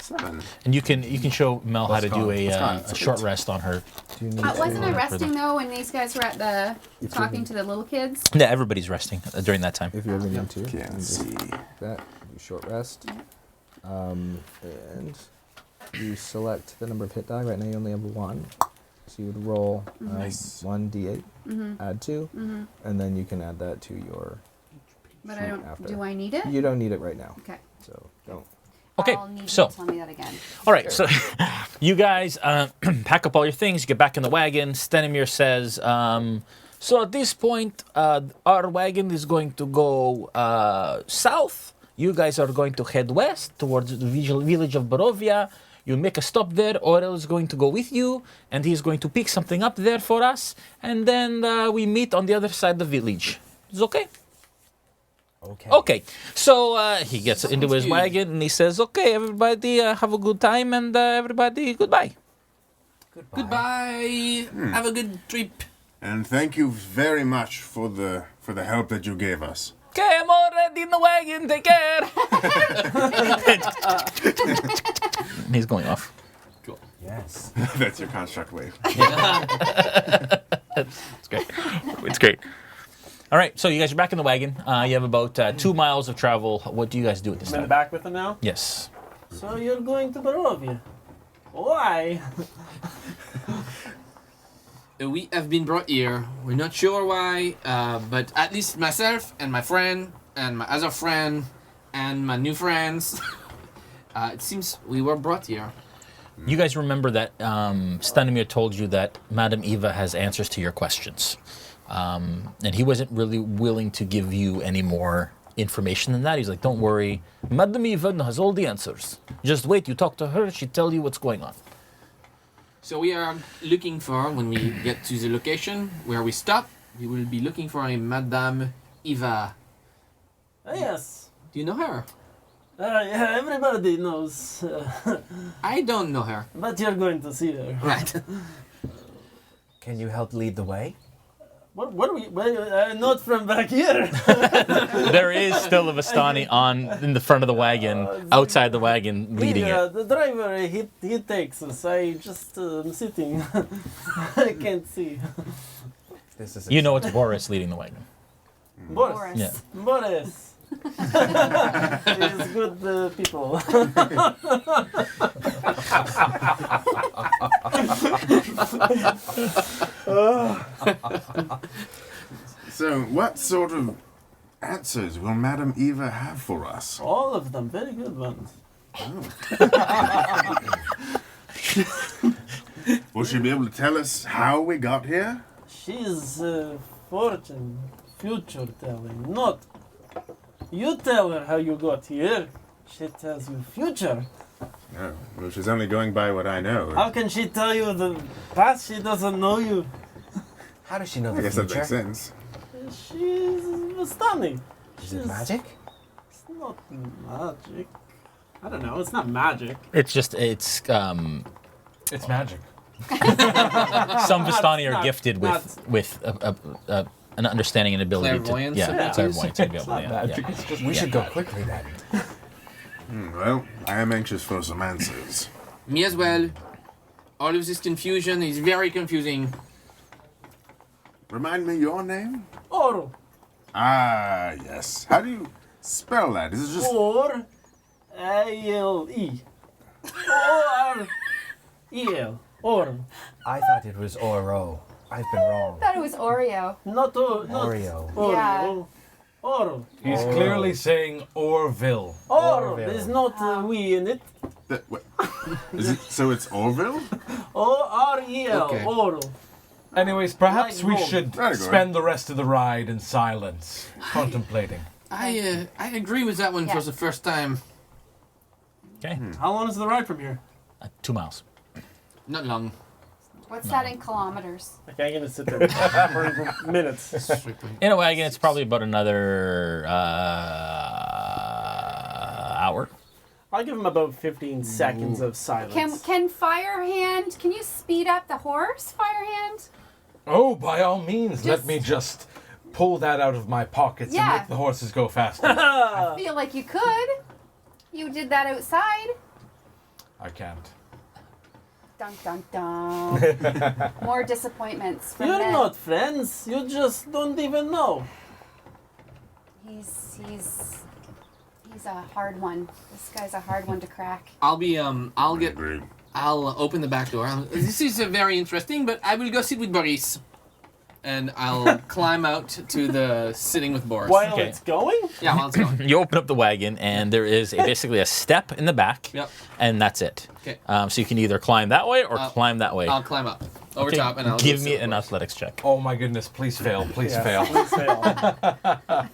[SPEAKER 4] 7.
[SPEAKER 1] And you can show Mel how to do
[SPEAKER 4] Plus
[SPEAKER 1] a short rest on her.
[SPEAKER 9] Do you need
[SPEAKER 7] Wasn't I
[SPEAKER 9] to-
[SPEAKER 7] resting though when these guys were at the talking to the little kids?
[SPEAKER 1] Yeah, everybody's resting during that time.
[SPEAKER 9] If you ever need to.
[SPEAKER 4] Can't
[SPEAKER 9] you can just
[SPEAKER 4] see.
[SPEAKER 9] do that. Do short rest. And you select the number of hit die. Right now you only have 1. So you would roll
[SPEAKER 4] Nice.
[SPEAKER 9] 1d8, add 2, and then you can add that to your.
[SPEAKER 7] But I don't.
[SPEAKER 9] After.
[SPEAKER 7] Do I need it?
[SPEAKER 9] You don't need it right now.
[SPEAKER 7] Okay.
[SPEAKER 9] So don't.
[SPEAKER 1] Okay,
[SPEAKER 7] I'll need
[SPEAKER 1] so
[SPEAKER 7] you to tell me that again.
[SPEAKER 1] all right, so you guys pack up all your things, you get back in the wagon. Stenimir says, so at this point, our wagon is going to go south. You guys are going to head west towards the village of Barovia. You make a stop there. Orel is going to go with you, and he's going to pick something up there for us. And then we meet on the other side of the village. Is okay?
[SPEAKER 9] Okay.
[SPEAKER 1] Okay, so he gets into his
[SPEAKER 2] good.
[SPEAKER 1] wagon and he says, okay, everybody have a good time and everybody goodbye.
[SPEAKER 2] Goodbye. Have a good trip.
[SPEAKER 4] And thank you very much for the help that you gave us.
[SPEAKER 1] Okay, I'm already in the wagon, take care. He's going off.
[SPEAKER 9] Yes.
[SPEAKER 4] That's your construct wave.
[SPEAKER 1] It's great. It's great. All right, so you guys are back in the wagon. You have about 2 miles of travel. What do you guys do at this
[SPEAKER 6] I'm in the
[SPEAKER 1] time?
[SPEAKER 6] back with them now.
[SPEAKER 1] Yes.
[SPEAKER 6] So you're going to Barovia. Why?
[SPEAKER 2] We have been brought here. We're not sure why, but at least myself and my friend and my other friend and my new friends, it seems we were brought here.
[SPEAKER 1] You guys remember that Stanimir told you that Madame Eva has answers to your questions. And he wasn't really willing to give you any more information than that. He's like, don't worry, Madame Eva has all the answers. Just wait, you talk to her, she'll tell you what's going on.
[SPEAKER 2] So we are looking for, when we get to the location where we stop, we will be looking for a Madame Eva.
[SPEAKER 6] Yes.
[SPEAKER 2] Do you know her?
[SPEAKER 6] Yeah, everybody knows.
[SPEAKER 2] I don't know her.
[SPEAKER 6] But you're going to see her.
[SPEAKER 2] Right.
[SPEAKER 9] Can you help lead the way?
[SPEAKER 6] What are we? Not from back here.
[SPEAKER 1] There is still a Vistani in the front of the wagon, outside the wagon, leading it.
[SPEAKER 6] The driver, he takes us. I just am sitting. I can't see.
[SPEAKER 9] This is
[SPEAKER 1] You know it's Boris leading the wagon.
[SPEAKER 6] Boris.
[SPEAKER 1] Yeah.
[SPEAKER 6] Boris. He's good people.
[SPEAKER 4] So, what sort of answers will Madame Eva have for us?
[SPEAKER 6] All of them, very good ones.
[SPEAKER 4] Will she be able to tell us how we got here?
[SPEAKER 6] She's fortune, future telling, not. You tell her how you got here. She tells you future.
[SPEAKER 4] No. Well, she's only going by what I know.
[SPEAKER 6] How can she tell you the past? She doesn't know you.
[SPEAKER 9] How does she know
[SPEAKER 4] I
[SPEAKER 9] the
[SPEAKER 4] guess
[SPEAKER 9] future?
[SPEAKER 4] that makes sense.
[SPEAKER 6] She's stunning.
[SPEAKER 9] Is it magic?
[SPEAKER 6] It's not magic. I don't know. It's not magic.
[SPEAKER 1] It's just,
[SPEAKER 5] It's magic.
[SPEAKER 1] some Vistani are
[SPEAKER 6] not-
[SPEAKER 1] gifted
[SPEAKER 6] not-
[SPEAKER 1] with an understanding and ability
[SPEAKER 2] Clairvoyance,
[SPEAKER 1] to,
[SPEAKER 2] I think.
[SPEAKER 1] clairvoyance to be
[SPEAKER 5] It's
[SPEAKER 1] able
[SPEAKER 5] not
[SPEAKER 1] to,
[SPEAKER 5] magic.
[SPEAKER 1] yeah.
[SPEAKER 5] It's just
[SPEAKER 9] We should go quickly then.
[SPEAKER 4] Well, I am anxious for some answers.
[SPEAKER 2] Me as well. All of this confusion is very confusing.
[SPEAKER 4] Remind me your name?
[SPEAKER 6] Or,
[SPEAKER 4] Ah, yes. How do you spell that? Is it just...
[SPEAKER 6] or, A-L-E. O-R-E-L. Or.
[SPEAKER 9] I thought it was Oro. I've been wrong.
[SPEAKER 7] I thought it was Oreo.
[SPEAKER 6] Not
[SPEAKER 9] Oreo.
[SPEAKER 6] Oreo.
[SPEAKER 7] Yeah.
[SPEAKER 6] Or.
[SPEAKER 5] He's clearly saying Orville.
[SPEAKER 6] Or.
[SPEAKER 9] Orville.
[SPEAKER 6] There's not a we in it.
[SPEAKER 4] What? Is it so it's Orville?
[SPEAKER 6] O-R-E-L.
[SPEAKER 2] Okay.
[SPEAKER 6] Or.
[SPEAKER 5] Anyways, perhaps
[SPEAKER 6] Like
[SPEAKER 5] we
[SPEAKER 6] Rome.
[SPEAKER 5] should
[SPEAKER 4] Very good.
[SPEAKER 5] spend the rest of the ride in silence, contemplating.
[SPEAKER 2] I agree with that one
[SPEAKER 7] Yeah.
[SPEAKER 2] for the first time.
[SPEAKER 1] Okay,
[SPEAKER 6] How long is the ride from here?
[SPEAKER 1] 2 miles.
[SPEAKER 2] Not long.
[SPEAKER 7] What's that in kilometers?
[SPEAKER 6] Okay, I'm gonna sit there for minutes.
[SPEAKER 1] In a wagon, it's probably about another hour.
[SPEAKER 6] I'll give him about 15 seconds of silence.
[SPEAKER 7] Can Firehand? Can you speed up the horse, Firehand?
[SPEAKER 5] Oh, by all means, let
[SPEAKER 7] Just-
[SPEAKER 5] me just pull that out of my pockets
[SPEAKER 7] Yeah.
[SPEAKER 5] and make the horses go faster.
[SPEAKER 7] I feel like you could. You did that outside.
[SPEAKER 5] I can't.
[SPEAKER 7] Dun dun dun. More disappointments from
[SPEAKER 6] You're
[SPEAKER 7] men.
[SPEAKER 6] not friends. You just don't even know.
[SPEAKER 7] He's a hard one. This guy's a hard one to crack.
[SPEAKER 2] I'll open the back door. This is very interesting, but I will go sit with Boris. And I'll climb out to the sitting with Boris.
[SPEAKER 6] While it's going?
[SPEAKER 2] Yeah, while it's going.
[SPEAKER 1] You open up the wagon, and there is basically a step in the back,
[SPEAKER 2] Yep.
[SPEAKER 1] and that's it.
[SPEAKER 2] Okay.
[SPEAKER 1] So you can either climb that way or climb that way.
[SPEAKER 2] I'll climb up. Over
[SPEAKER 1] Okay,
[SPEAKER 2] top, and I'll
[SPEAKER 1] give
[SPEAKER 2] go
[SPEAKER 1] me
[SPEAKER 2] sit
[SPEAKER 1] an
[SPEAKER 2] with Boris.
[SPEAKER 1] athletics check.
[SPEAKER 5] Oh my goodness! Please fail! Please fail!
[SPEAKER 6] Please fail.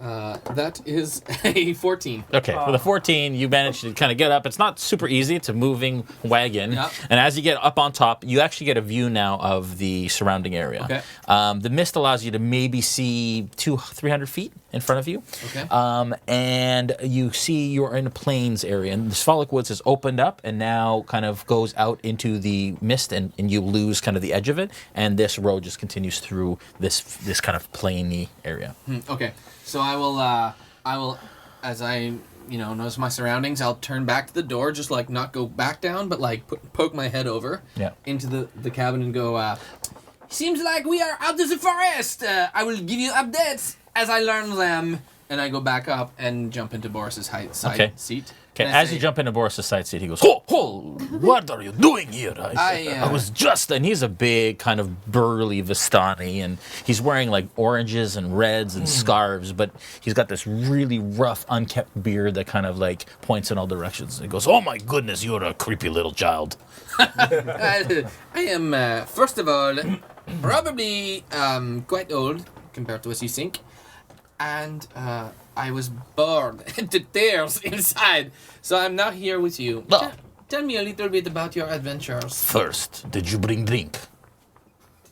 [SPEAKER 2] That is a 14.
[SPEAKER 1] Okay, with a 14, you manage to kind of get up. It's not super easy. It's a moving wagon.
[SPEAKER 2] Yep.
[SPEAKER 1] And as you get up on top, you actually get a view now of the surrounding area.
[SPEAKER 2] Okay.
[SPEAKER 1] The mist allows you to maybe see 300 feet in front of you.
[SPEAKER 2] Okay.
[SPEAKER 1] And you see you're in a plains area. And the Spholic Woods has opened up and now kind of goes out into the mist, and you lose kind of the edge of it. And this road just continues through this kind of plainy area.
[SPEAKER 2] Okay. So I will, as I, notice my surroundings, I'll turn back to the door, just like not go back down, but like poke my head over into the cabin and go, seems like we are out of the forest. I will give you updates as I learn them. And I go back up and jump into Boris's side seat.
[SPEAKER 1] Okay,
[SPEAKER 2] And I
[SPEAKER 1] as
[SPEAKER 2] say,
[SPEAKER 1] you jump into Boris' side seat, he goes, "Ho, what are you doing here?" I was just, and he's a big kind of burly Vistani, and he's wearing like oranges and reds and scarves, but he's got this really rough, unkept beard that kind of like points in all directions. And he goes, "Oh my goodness, you're a creepy little child."
[SPEAKER 2] I am, first of all, probably quite old compared to what you think. And I was bored to tears inside, so I'm not here with you.
[SPEAKER 1] Oh.
[SPEAKER 2] Tell me a little bit about your adventures.
[SPEAKER 1] First, did you bring drink?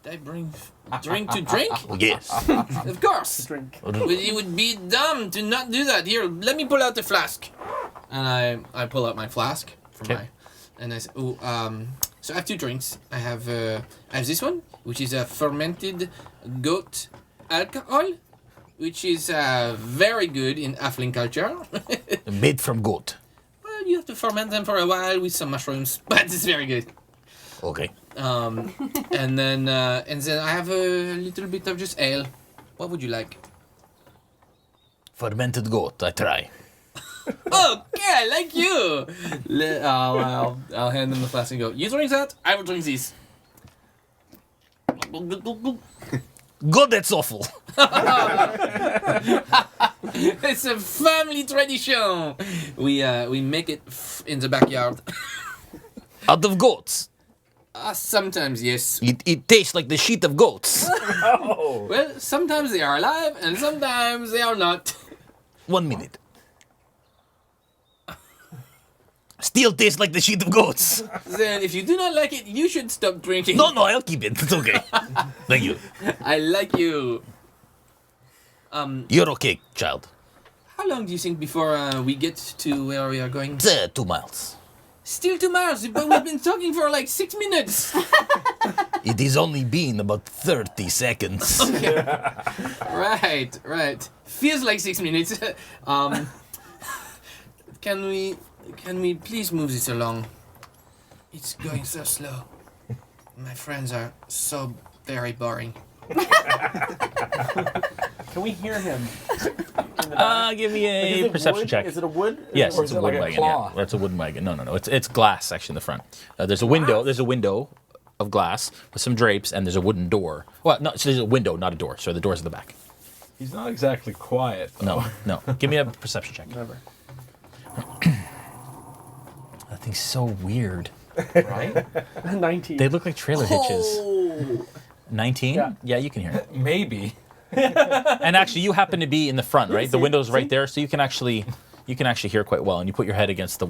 [SPEAKER 2] Did I bring drink to drink?
[SPEAKER 1] Yes.
[SPEAKER 2] Of course.
[SPEAKER 6] Drink.
[SPEAKER 2] It would be dumb to not do that. Here, let me pull out the flask. And I pull out my flask from and I say, so I have two drinks. I have this one, which is a fermented goat alcohol, which is very good in Halfling culture.
[SPEAKER 1] Made from goat.
[SPEAKER 2] Well, you have to ferment them for a while with some mushrooms, but it's very good.
[SPEAKER 1] Okay.
[SPEAKER 2] And then I have a little bit of just ale. What would you like?
[SPEAKER 1] Fermented goat, I try.
[SPEAKER 2] Okay, I like you. I'll hand them the flask and go, you drink that, I will drink this.
[SPEAKER 1] God, that's awful.
[SPEAKER 2] It's a family tradition. We make it in the backyard.
[SPEAKER 1] Out of goats.
[SPEAKER 2] Sometimes, yes.
[SPEAKER 1] It tastes like the shit of goats.
[SPEAKER 2] Well, sometimes they are alive and sometimes they are not.
[SPEAKER 1] 1 minute. Still tastes like the shit of goats.
[SPEAKER 2] Then if you do not like it, you should stop drinking.
[SPEAKER 1] No, I'll keep it. It's okay. Thank you.
[SPEAKER 2] I like you.
[SPEAKER 1] You're okay, child.
[SPEAKER 2] How long do you think before we get to where we are going?
[SPEAKER 1] 2 miles.
[SPEAKER 2] Still 2 miles, but we've been talking for like 6 minutes.
[SPEAKER 1] It has only been about 30 seconds.
[SPEAKER 2] Right. Feels like 6 minutes. Can we please move this along? It's going so slow. My friends are so very boring.
[SPEAKER 6] Can we hear him?
[SPEAKER 1] Give me a perception check.
[SPEAKER 6] Is it a wood?
[SPEAKER 1] Yes,
[SPEAKER 6] Or
[SPEAKER 1] it's
[SPEAKER 6] is
[SPEAKER 1] a
[SPEAKER 6] it
[SPEAKER 1] wooden
[SPEAKER 6] like
[SPEAKER 1] wagon. Yeah, that's a wooden wagon. No. It's glass actually in the front. There's a window. There's a window of glass with some drapes, and there's a wooden door. Well, no, so there's a window, not a door. So the door's in the back.
[SPEAKER 5] He's not exactly quiet, though.
[SPEAKER 1] No. Give me a perception check.
[SPEAKER 6] Never.
[SPEAKER 1] That thing's so weird.
[SPEAKER 2] Right?
[SPEAKER 6] 19.
[SPEAKER 1] They look like trailer hitches.
[SPEAKER 2] Oh.
[SPEAKER 1] 19? Yeah, you can hear it.
[SPEAKER 5] Maybe.
[SPEAKER 1] And actually, you happen to be in the front, right? The window's right there, so you can actually hear quite well. And you put your head against the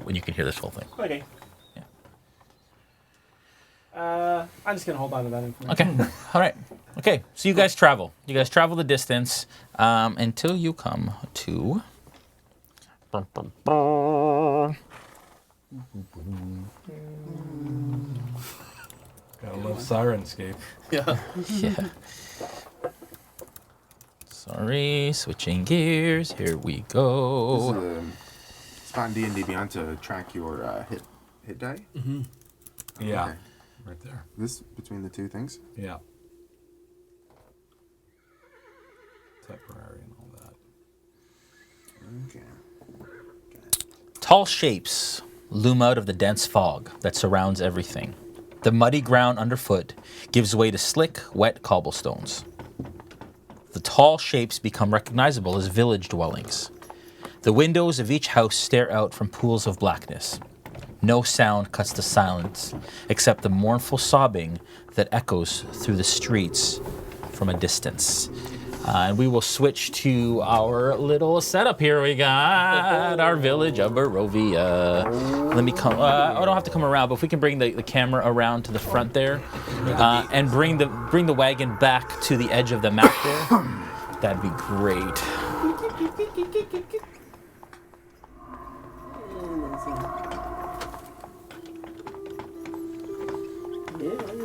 [SPEAKER 1] and you can hear this whole thing.
[SPEAKER 6] Okay.
[SPEAKER 1] Yeah.
[SPEAKER 6] I'm just gonna hold on to that information.
[SPEAKER 1] Okay. All right. Okay. So you guys travel. You guys travel the distance until you come to.
[SPEAKER 5] Gotta love Sirenscape.
[SPEAKER 2] Yeah.
[SPEAKER 1] Yeah. Sorry, switching gears. Here we go.
[SPEAKER 4] spot in D&D Beyond to track your hit die?
[SPEAKER 5] Mm-hmm. Yeah.
[SPEAKER 4] Okay.
[SPEAKER 5] Right there.
[SPEAKER 4] This between the two things?
[SPEAKER 5] Yeah. Temporary and all that.
[SPEAKER 4] Okay.
[SPEAKER 1] Tall shapes loom out of the dense fog that surrounds everything. The muddy ground underfoot gives way to slick, wet cobblestones. The tall shapes become recognizable as village dwellings. The windows of each house stare out from pools of blackness. No sound cuts the silence except the mournful sobbing that echoes through the streets from a distance. And we will switch to our little setup here. We got our village of Barovia. Let me come. I don't have to come around, but if we can bring the camera around to the front there, and bring the wagon back to the edge of the map there, that'd be great.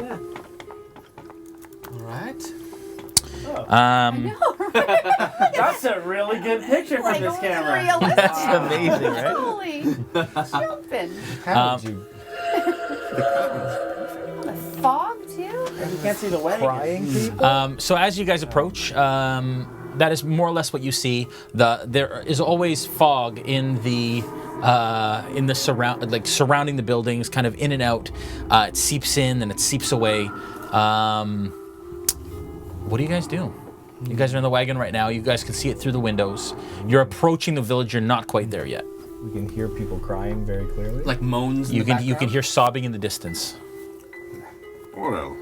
[SPEAKER 6] Yeah.
[SPEAKER 2] All right.
[SPEAKER 6] That's a really good picture from
[SPEAKER 7] Like
[SPEAKER 6] this camera.
[SPEAKER 7] realistic.
[SPEAKER 1] That's amazing, right?
[SPEAKER 7] Holy jumping.
[SPEAKER 9] How did you
[SPEAKER 7] The fog too?
[SPEAKER 6] You can't see the wagon.
[SPEAKER 9] crying people?
[SPEAKER 1] So as you guys approach, that is more or less what you see. There is always fog in the surrounding the buildings, kind of in and out. It seeps in and it seeps away. What do you guys do? You guys are in the wagon right now. You guys can see it through the windows. You're approaching the village. You're not quite there yet.
[SPEAKER 9] We can hear people crying very clearly.
[SPEAKER 2] Like moans.
[SPEAKER 1] You can hear sobbing in the distance.
[SPEAKER 4] Orel,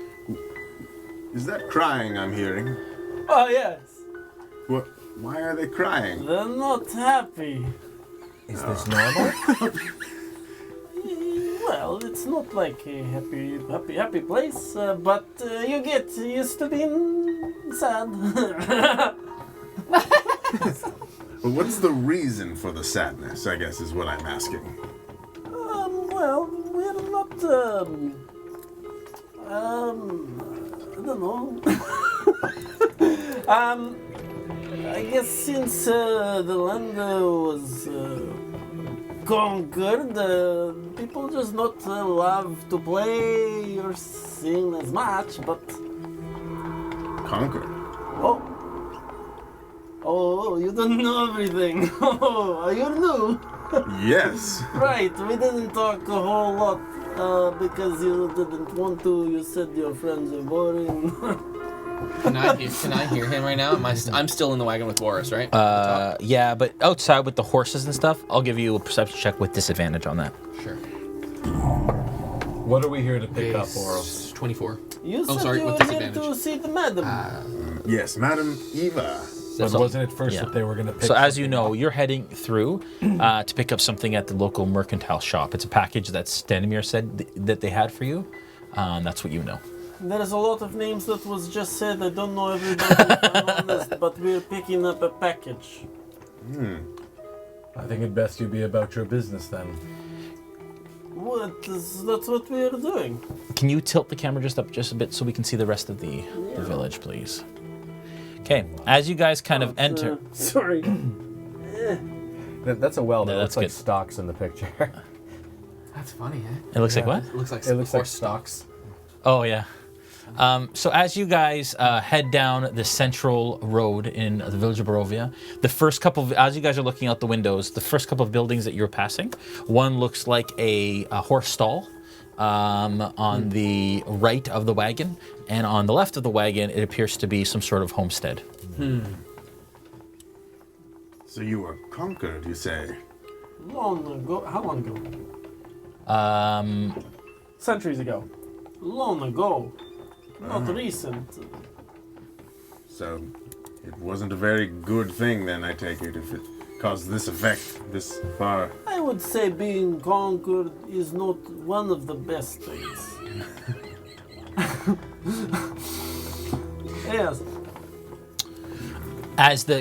[SPEAKER 4] is that crying I'm hearing?
[SPEAKER 6] Oh yes.
[SPEAKER 4] What? Why are they crying?
[SPEAKER 6] They're not happy.
[SPEAKER 9] Is this normal?
[SPEAKER 6] Well, it's not like a happy place, but you get used to being sad.
[SPEAKER 4] Well, what's the reason for the sadness, I guess, is what I'm asking.
[SPEAKER 6] Well, we're not, I don't know. I guess since the land was conquered, people just not love to play or sing as much, but...
[SPEAKER 4] Conquered?
[SPEAKER 6] Oh, you don't know everything. Oh, you're new.
[SPEAKER 4] Yes.
[SPEAKER 6] Right, we didn't talk a whole lot because you didn't want to. You said your friends are boring.
[SPEAKER 2] Can I hear him right now? I'm still in the wagon with Boris, right?
[SPEAKER 1] Yeah, but outside with the horses and stuff, I'll give you a perception check with disadvantage on that.
[SPEAKER 2] Sure.
[SPEAKER 5] What are we here to pick up, Orel?
[SPEAKER 2] 24.
[SPEAKER 6] You said
[SPEAKER 2] sorry,
[SPEAKER 6] you
[SPEAKER 2] with
[SPEAKER 6] were here
[SPEAKER 2] disadvantage.
[SPEAKER 6] to see the madam.
[SPEAKER 4] Yes, Madam Eva.
[SPEAKER 5] But wasn't it first
[SPEAKER 1] yeah.
[SPEAKER 5] that they were going to pick
[SPEAKER 1] So as you
[SPEAKER 5] something
[SPEAKER 1] know,
[SPEAKER 5] up?
[SPEAKER 1] you're heading through to pick up something at the local mercantile shop. It's a package that Stanimir said that they had for you. That's what you know.
[SPEAKER 6] There's a lot of names that was just said. I don't know everybody, if I'm honest, but we're picking up a package.
[SPEAKER 5] I think it best you be about your business then.
[SPEAKER 6] That's what we're doing.
[SPEAKER 1] Can you tilt the camera just up just a bit so we can see the rest of the village, please? Okay, as you guys kind of enter...
[SPEAKER 6] Sorry.
[SPEAKER 9] That's a well that
[SPEAKER 1] Yeah,
[SPEAKER 9] looks
[SPEAKER 1] that's
[SPEAKER 9] like
[SPEAKER 1] good.
[SPEAKER 9] stocks in the picture.
[SPEAKER 2] That's funny, eh?
[SPEAKER 1] It looks like what?
[SPEAKER 2] It looks like
[SPEAKER 9] It looks like
[SPEAKER 2] horse
[SPEAKER 9] stocks.
[SPEAKER 1] Oh, yeah. So as you guys head down the central road in the village of Barovia, as you guys are looking out the windows, the first couple of buildings that you're passing, one looks like a horse stall on the right of the wagon, and on the left of the wagon, it appears to be some sort of homestead.
[SPEAKER 4] So you were conquered, you say?
[SPEAKER 6] Long ago. How long ago? Centuries ago. Long ago. Not recent.
[SPEAKER 4] So it wasn't a very good thing then, I take it, if it caused this effect this far.
[SPEAKER 6] I would say being conquered is not one of the best things. Yes.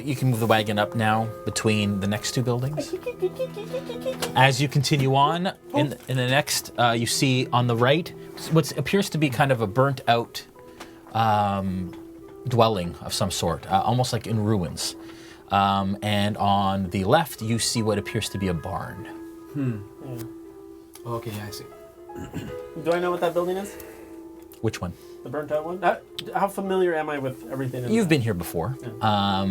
[SPEAKER 1] You can move the wagon up now between the next two buildings. As you continue on, in the next, you see on the right what appears to be kind of a burnt out dwelling of some sort, almost like in ruins. And on the left, you see what appears to be a barn.
[SPEAKER 6] Yeah.
[SPEAKER 2] Okay, I see.
[SPEAKER 6] Do I know what that building is?
[SPEAKER 1] Which one?
[SPEAKER 6] The burnt out one? How familiar am I with everything in
[SPEAKER 1] You've
[SPEAKER 6] there?
[SPEAKER 1] been here before.
[SPEAKER 6] Yeah.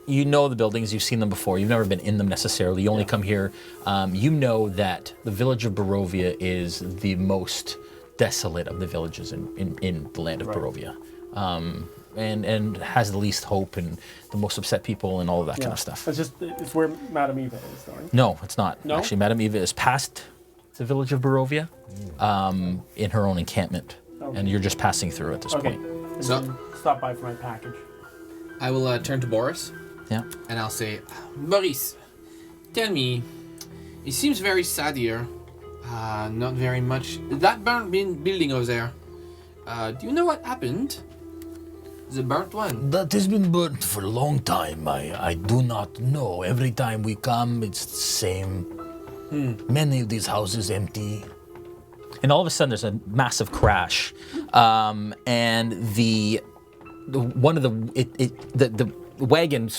[SPEAKER 1] You know the buildings. You've seen them before. You've never been in them necessarily. You only come here. You know that the village of Barovia is the most desolate of the villages in the land of Barovia. And has the least hope and the most upset people and all of that kind of stuff.
[SPEAKER 6] It's where Madame Eva is, though, right?
[SPEAKER 1] No, it's not.
[SPEAKER 6] No?
[SPEAKER 1] Actually, Madame Eva is past the village of Barovia in her own encampment.
[SPEAKER 6] Okay.
[SPEAKER 1] And you're just passing through at this point.
[SPEAKER 2] So-
[SPEAKER 6] stop by for my package.
[SPEAKER 2] I will turn to Boris.
[SPEAKER 1] Yeah.
[SPEAKER 2] And I'll say, Boris, tell me, it seems very sad here. Not very much. That burnt building over there. Do you know what happened? The burnt one.
[SPEAKER 10] That has been burnt for a long time. I do not know. Every time we come, it's the same. Many of these houses empty.
[SPEAKER 1] And all of a sudden, there's a massive crash, and the wagon,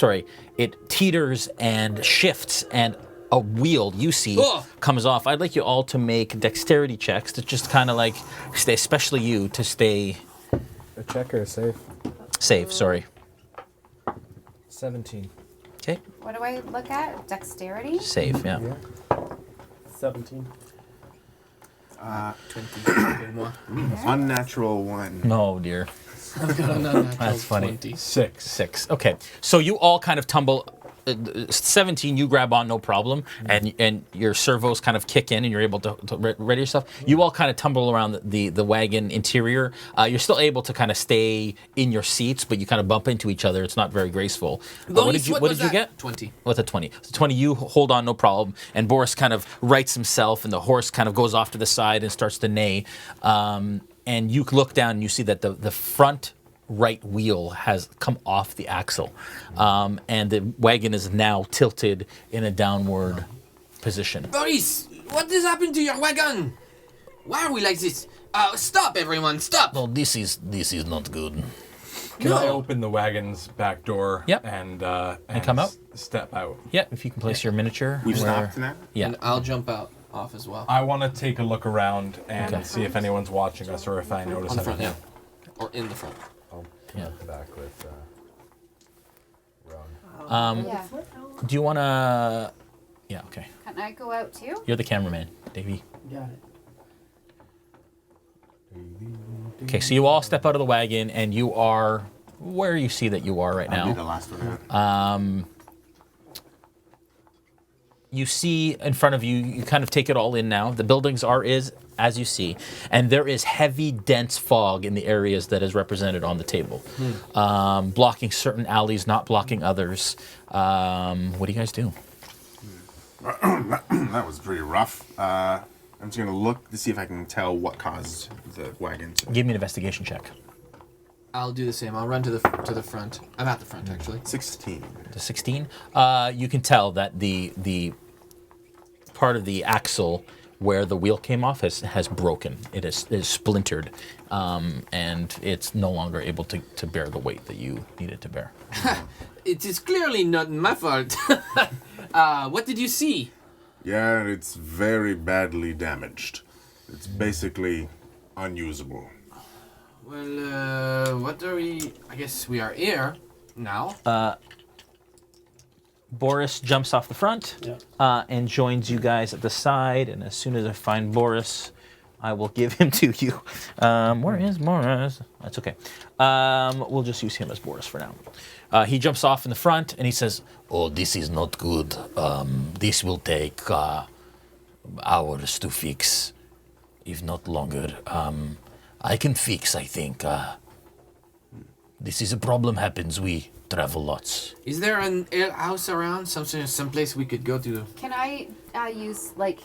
[SPEAKER 1] it teeters and shifts, and a wheel you see comes off. I'd like you all to make dexterity checks to just kind of like stay, especially you, to stay.
[SPEAKER 9] A check or a save?
[SPEAKER 1] Save, sorry.
[SPEAKER 9] 17.
[SPEAKER 1] Okay.
[SPEAKER 7] What do I look at? Dexterity?
[SPEAKER 1] Save, yeah.
[SPEAKER 6] 17.
[SPEAKER 2] 20.
[SPEAKER 4] Unnatural 1.
[SPEAKER 1] No, dear. That's funny.
[SPEAKER 2] 20.
[SPEAKER 1] 6. Okay. So you all kind of tumble. 17, you grab on, no problem, and your servos kind of kick in, and you're able to ready yourself. You all kind of tumble around the wagon interior. You're still able to kind of stay in your seats, but you kind of bump into each other. It's not very graceful. What did you get?
[SPEAKER 2] 20.
[SPEAKER 1] With a 20. So 20, you hold on, no problem. And Boris kind of rights himself, and the horse kind of goes off to the side and starts to neigh. And you look down, and you see that the front right wheel has come off the axle, and the wagon is now tilted in a downward position.
[SPEAKER 2] Boris, what has happened to your wagon? Why are we like this? Stop, everyone, stop!
[SPEAKER 10] No, this is not good.
[SPEAKER 5] Can I open the wagon's back door?
[SPEAKER 1] Yep.
[SPEAKER 5] And
[SPEAKER 1] come out?
[SPEAKER 5] Step out.
[SPEAKER 1] Yeah, if you can place your miniature.
[SPEAKER 4] We've
[SPEAKER 1] where-
[SPEAKER 4] stopped now?
[SPEAKER 1] Yeah.
[SPEAKER 2] And I'll jump out off as well.
[SPEAKER 5] I want to take a look around and see if anyone's watching us or if I notice
[SPEAKER 2] On the front,
[SPEAKER 5] anything.
[SPEAKER 2] Or in the front.
[SPEAKER 8] I'll
[SPEAKER 1] Yeah.
[SPEAKER 8] come back with Rone.
[SPEAKER 7] Yeah.
[SPEAKER 1] Do you want to? Yeah. Okay.
[SPEAKER 7] Can I go out too?
[SPEAKER 1] You're the cameraman, Davey.
[SPEAKER 6] Got it.
[SPEAKER 1] Okay, so you all step out of the wagon, and you are where you see that you are right
[SPEAKER 4] I'll be the
[SPEAKER 1] now.
[SPEAKER 4] last one out.
[SPEAKER 1] You see in front of you. You kind of take it all in now. The buildings are as you see, and there is heavy, dense fog in the areas that is represented on the table, blocking certain alleys, not blocking others. What do you guys do?
[SPEAKER 4] That was pretty rough. I'm just going to look to see if I can tell what caused the wagon to...
[SPEAKER 1] Give me an investigation check.
[SPEAKER 2] I'll do the same. I'll run to the front. I'm at the front, actually.
[SPEAKER 4] 16.
[SPEAKER 1] To 16. You can tell that the part of the axle where the wheel came off has broken. It is splintered, and it's no longer able to bear the weight that you needed to bear.
[SPEAKER 2] It is clearly not my fault. What did you see?
[SPEAKER 4] Yeah, it's very badly damaged. It's basically unusable.
[SPEAKER 2] Well, what are we... I guess we are here now.
[SPEAKER 1] Boris jumps off the front and joins you guys at the side. And as soon as I find Boris, I will give him to you. Where is Boris? That's okay. We'll just use him as Boris for now. He jumps off in the front and he says,
[SPEAKER 10] Oh, this is not good. This will take hours to fix, if not longer. I can fix, I think. This is a problem happens. We travel lots.
[SPEAKER 2] Is there an alehouse around? Some place we could go to?
[SPEAKER 7] Can I use like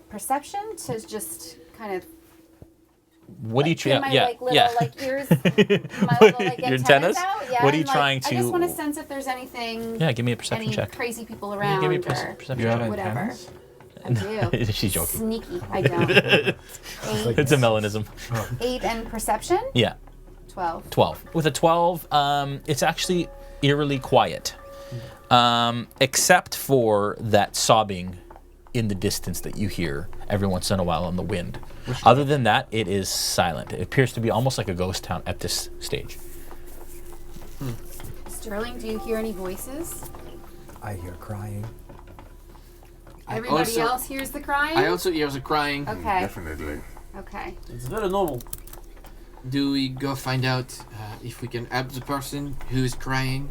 [SPEAKER 7] perception to just kind of
[SPEAKER 1] what are you
[SPEAKER 7] tune
[SPEAKER 1] trying?
[SPEAKER 7] my like little like ears, my little like
[SPEAKER 1] Your
[SPEAKER 7] antennas
[SPEAKER 1] antennas?
[SPEAKER 7] out? Yeah,
[SPEAKER 1] What are you
[SPEAKER 7] and, like,
[SPEAKER 1] trying
[SPEAKER 7] I just want to
[SPEAKER 1] to-
[SPEAKER 7] sense if there's anything.
[SPEAKER 1] Yeah, give me a perception
[SPEAKER 7] any
[SPEAKER 1] check.
[SPEAKER 7] crazy people
[SPEAKER 1] Yeah,
[SPEAKER 7] around
[SPEAKER 1] give me a
[SPEAKER 7] or
[SPEAKER 1] perception
[SPEAKER 5] You have
[SPEAKER 1] check.
[SPEAKER 7] whatever.
[SPEAKER 5] antennas?
[SPEAKER 7] I do.
[SPEAKER 1] She's joking.
[SPEAKER 7] Sneaky. I don't. 8,
[SPEAKER 1] It's a melanism.
[SPEAKER 7] 8 and perception.
[SPEAKER 1] Yeah.
[SPEAKER 7] 12.
[SPEAKER 1] 12. With a 12, it's actually eerily quiet. Except for that sobbing in the distance that you hear every once in a while on the wind. Other than that, it is silent. It appears to be almost like a ghost town at this stage.
[SPEAKER 7] Sterling, do you hear any voices?
[SPEAKER 9] I hear crying.
[SPEAKER 7] Everybody else hears the crying?
[SPEAKER 2] I also hear the crying.
[SPEAKER 7] Okay.
[SPEAKER 4] Definitely.
[SPEAKER 7] Okay.
[SPEAKER 6] It's very normal.
[SPEAKER 2] Do we go find out if we can help the person who is crying?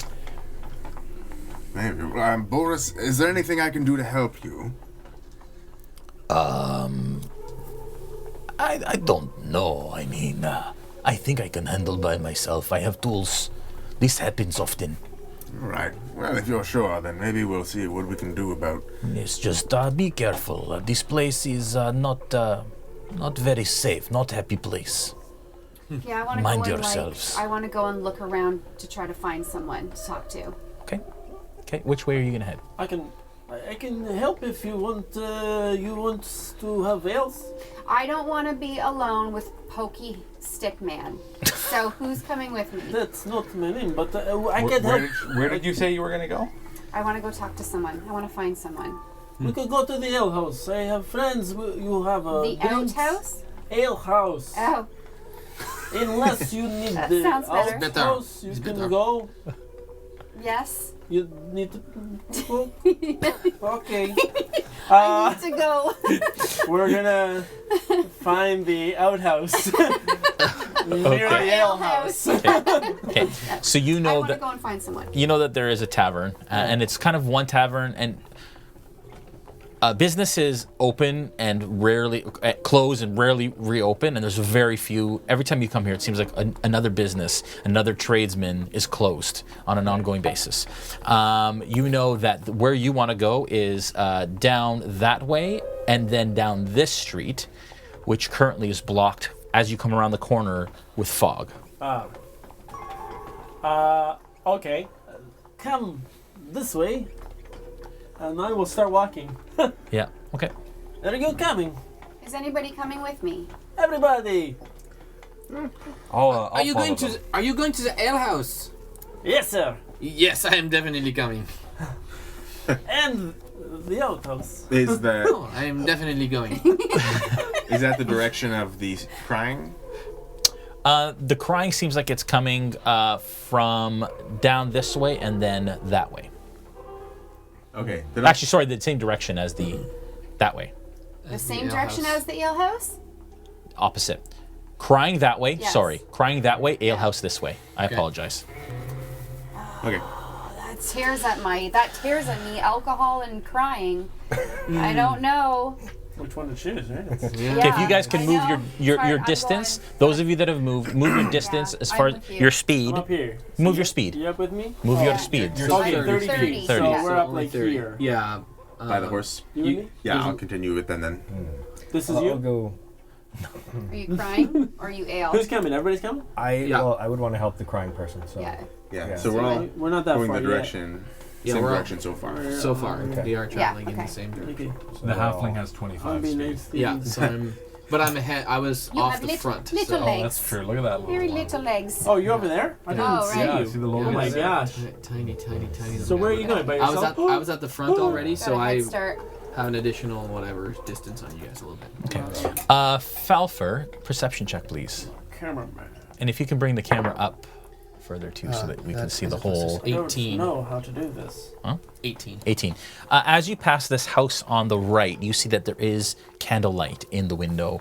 [SPEAKER 4] Maybe. Boris, is there anything I can do to help you?
[SPEAKER 10] I don't know. I mean, I think I can handle by myself. I have tools. This happens often.
[SPEAKER 4] All right. Well, if you're sure, then maybe we'll see what we can do about...
[SPEAKER 10] It's just be careful. This place is not very safe. Not happy place.
[SPEAKER 7] Yeah, I want to
[SPEAKER 10] Mind
[SPEAKER 7] go
[SPEAKER 10] yourselves.
[SPEAKER 7] and I want to go and look around to try to find someone to talk to.
[SPEAKER 1] Okay. Okay. Which way are you gonna head?
[SPEAKER 6] I can help if you want. You want to have else?
[SPEAKER 7] I don't want to be alone with Pokey Stick Man. So who's coming with me?
[SPEAKER 6] That's not my name, but I can help.
[SPEAKER 5] Where did you say you were gonna go?
[SPEAKER 7] I want to go talk to someone. I want to find someone.
[SPEAKER 6] We could go to the ale house. I have friends. You have a
[SPEAKER 7] The outhouse?
[SPEAKER 6] Ale house.
[SPEAKER 7] Oh,
[SPEAKER 6] Unless you need
[SPEAKER 7] That
[SPEAKER 6] the
[SPEAKER 7] sounds better.
[SPEAKER 6] outhouse, you
[SPEAKER 2] It's
[SPEAKER 6] can
[SPEAKER 2] better.
[SPEAKER 6] go.
[SPEAKER 7] yes.
[SPEAKER 6] You need to go. Okay.
[SPEAKER 7] I need to go.
[SPEAKER 6] We're gonna find the outhouse near the ale house.
[SPEAKER 1] Okay. So you
[SPEAKER 7] I
[SPEAKER 1] know
[SPEAKER 7] want to
[SPEAKER 1] that
[SPEAKER 7] go and find someone.
[SPEAKER 1] you know that there is a tavern, and it's kind of one tavern, and businesses open and rarely close and rarely reopen, and there's very few. Every time you come here, it seems like another business, another tradesman is closed on an ongoing basis. You know that where you want to go is down that way, and then down this street, which currently is blocked as you come around the corner with fog.
[SPEAKER 6] Okay. Come this way, and I will start walking.
[SPEAKER 1] Yeah. Okay.
[SPEAKER 6] There you go, coming.
[SPEAKER 7] Is anybody coming with me?
[SPEAKER 6] Everybody.
[SPEAKER 2] Are you going to the ale house?
[SPEAKER 6] Yes, sir.
[SPEAKER 2] Yes, I am definitely coming.
[SPEAKER 6] And the outhouse.
[SPEAKER 4] Is that...
[SPEAKER 2] Oh, I am definitely going.
[SPEAKER 4] Is that the direction of the crying?
[SPEAKER 1] The crying seems like it's coming from down this way and then that way.
[SPEAKER 4] Okay.
[SPEAKER 1] Actually, sorry, the same direction as that way.
[SPEAKER 7] The same direction as the ale house?
[SPEAKER 1] Opposite. Crying that way.
[SPEAKER 7] Yes.
[SPEAKER 1] Sorry. Crying that way. Alehouse this way. I apologize.
[SPEAKER 4] Okay.
[SPEAKER 7] That tears at me. Alcohol and crying. I don't know.
[SPEAKER 6] Which one to choose, right?
[SPEAKER 7] Yeah,
[SPEAKER 1] Okay, if you guys can
[SPEAKER 7] I
[SPEAKER 1] move
[SPEAKER 7] know.
[SPEAKER 1] your
[SPEAKER 7] Sorry, I'm
[SPEAKER 1] distance,
[SPEAKER 7] going.
[SPEAKER 1] those of you that have moved, move your distance as far
[SPEAKER 7] I'm
[SPEAKER 1] as
[SPEAKER 7] with you.
[SPEAKER 1] your speed.
[SPEAKER 6] I'm up here.
[SPEAKER 1] Move your speed.
[SPEAKER 6] You up with me?
[SPEAKER 1] Move your
[SPEAKER 7] Yeah.
[SPEAKER 1] speed.
[SPEAKER 6] Okay, 30
[SPEAKER 7] 30.
[SPEAKER 6] feet.
[SPEAKER 1] 30.
[SPEAKER 6] So
[SPEAKER 7] Yeah.
[SPEAKER 6] we're up
[SPEAKER 2] only
[SPEAKER 6] like
[SPEAKER 2] 30.
[SPEAKER 6] here.
[SPEAKER 2] Yeah.
[SPEAKER 4] By the horse.
[SPEAKER 6] You with me?
[SPEAKER 4] Yeah, I'll continue with them then.
[SPEAKER 6] This is
[SPEAKER 9] I'll
[SPEAKER 6] you?
[SPEAKER 9] go.
[SPEAKER 7] Are you crying or are you ale?
[SPEAKER 6] Who's coming? Everybody's coming?
[SPEAKER 9] I would want to help the crying person. So
[SPEAKER 7] Yeah.
[SPEAKER 4] Yeah.
[SPEAKER 9] Yeah.
[SPEAKER 4] So we're all
[SPEAKER 6] We're not that
[SPEAKER 4] going
[SPEAKER 6] far
[SPEAKER 4] the direction,
[SPEAKER 2] Yeah,
[SPEAKER 4] same
[SPEAKER 2] we're all-
[SPEAKER 4] direction so far.
[SPEAKER 6] We're-
[SPEAKER 2] So far,
[SPEAKER 9] Okay.
[SPEAKER 2] we are traveling in
[SPEAKER 7] okay.
[SPEAKER 2] the same direction.
[SPEAKER 6] Okay.
[SPEAKER 9] so
[SPEAKER 5] The
[SPEAKER 9] we're all-
[SPEAKER 5] halfling has
[SPEAKER 6] I'll
[SPEAKER 5] 25
[SPEAKER 6] be
[SPEAKER 5] speed.
[SPEAKER 6] nice to
[SPEAKER 2] Yeah,
[SPEAKER 6] you.
[SPEAKER 2] so but I'm ahead. I was
[SPEAKER 7] You
[SPEAKER 2] off
[SPEAKER 7] have
[SPEAKER 2] the
[SPEAKER 7] little,
[SPEAKER 2] front.
[SPEAKER 7] little
[SPEAKER 2] so.
[SPEAKER 7] legs.
[SPEAKER 5] That's true. Look at that.
[SPEAKER 7] Very
[SPEAKER 5] one.
[SPEAKER 7] little legs.
[SPEAKER 6] Oh, you're over there? I didn't
[SPEAKER 7] Oh,
[SPEAKER 6] see
[SPEAKER 7] right.
[SPEAKER 5] Yeah,
[SPEAKER 6] you.
[SPEAKER 5] see the logo
[SPEAKER 6] Oh my
[SPEAKER 5] there?
[SPEAKER 6] gosh.
[SPEAKER 2] Tiny.
[SPEAKER 6] So where are you going? By
[SPEAKER 2] I was
[SPEAKER 6] yourself?
[SPEAKER 2] I was at the front already,
[SPEAKER 7] Got
[SPEAKER 2] so
[SPEAKER 7] a
[SPEAKER 2] I
[SPEAKER 7] head start.
[SPEAKER 2] have an additional whatever distance on you guys a little bit.
[SPEAKER 1] Okay. Falpher, perception check, please.
[SPEAKER 6] Cameraman.
[SPEAKER 1] And if you can bring the camera up further too, so that we can see the whole.
[SPEAKER 6] I don't
[SPEAKER 2] 18.
[SPEAKER 6] know how to do this.
[SPEAKER 2] 18.
[SPEAKER 1] 18. As you pass this house on the right, you see that there is candlelight in the window.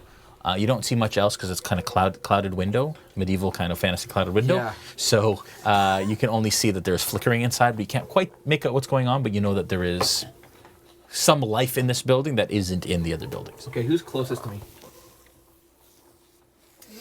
[SPEAKER 1] You don't see much else because it's kind of clouded window, medieval kind of fantasy clouded window.
[SPEAKER 2] Yeah.
[SPEAKER 1] So you can only see that there's flickering inside, but you can't quite make out what's going on, but you know that there is some life in this building that isn't in the other buildings.
[SPEAKER 2] Okay, who's closest to me?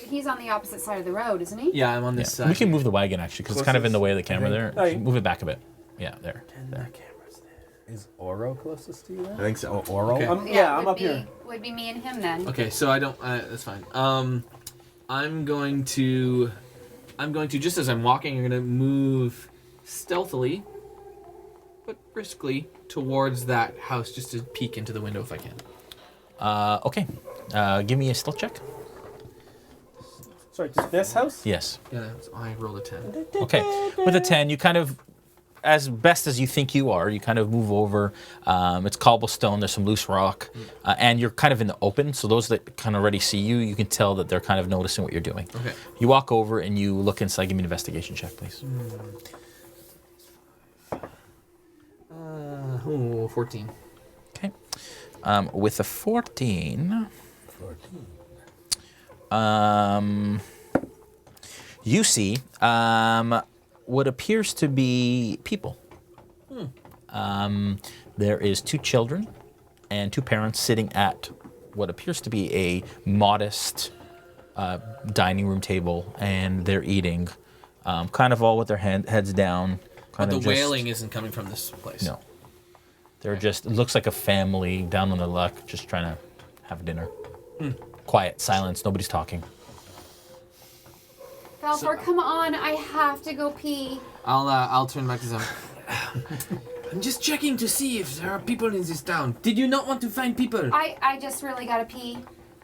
[SPEAKER 7] He's on the opposite side of the road, isn't he?
[SPEAKER 2] Yeah, I'm on this side.
[SPEAKER 1] We can move the wagon actually because it's kind of in the way of the camera there.
[SPEAKER 6] Oh, you-
[SPEAKER 1] Move it back a bit. Yeah, there.
[SPEAKER 6] The camera's there.
[SPEAKER 9] Is Oro closest to you? Then?
[SPEAKER 4] I think so.
[SPEAKER 9] Oro.
[SPEAKER 2] Okay.
[SPEAKER 6] Yeah, I'm
[SPEAKER 7] would
[SPEAKER 6] up
[SPEAKER 7] be,
[SPEAKER 6] here.
[SPEAKER 7] Would be me and him then.
[SPEAKER 2] Okay, so I don't. That's fine. I'm going to just as I'm walking, I'm going to move stealthily, but briskly towards that house, just to peek into the window if I can.
[SPEAKER 1] Okay. Give me a stealth check.
[SPEAKER 6] Sorry, just this house?
[SPEAKER 1] Yes.
[SPEAKER 2] Yeah, so I rolled a 10.
[SPEAKER 1] Okay. With a 10, you kind of as best as you think you are. You kind of move over. It's cobblestone. There's some loose rock, and you're kind of in the open. So those that kind of already see you, you can tell that they're kind of noticing what you're doing.
[SPEAKER 2] Okay.
[SPEAKER 1] You walk over and you look inside. Give me an investigation check, please.
[SPEAKER 2] 14.
[SPEAKER 1] Okay. With a 14. You see what appears to be people. There is 2 children and 2 parents sitting at what appears to be a modest dining room table, and they're eating, kind of all with their heads down.
[SPEAKER 2] But the wailing isn't coming from this place.
[SPEAKER 1] No. They're just, it looks like a family down on their luck, just trying to have dinner. Quiet, silence, nobody's talking.
[SPEAKER 7] Falpher, come on, I have to go pee.
[SPEAKER 2] I'll turn back to them. I'm just checking to see if there are people in this town. Did you not want to find people?
[SPEAKER 7] I just really gotta pee.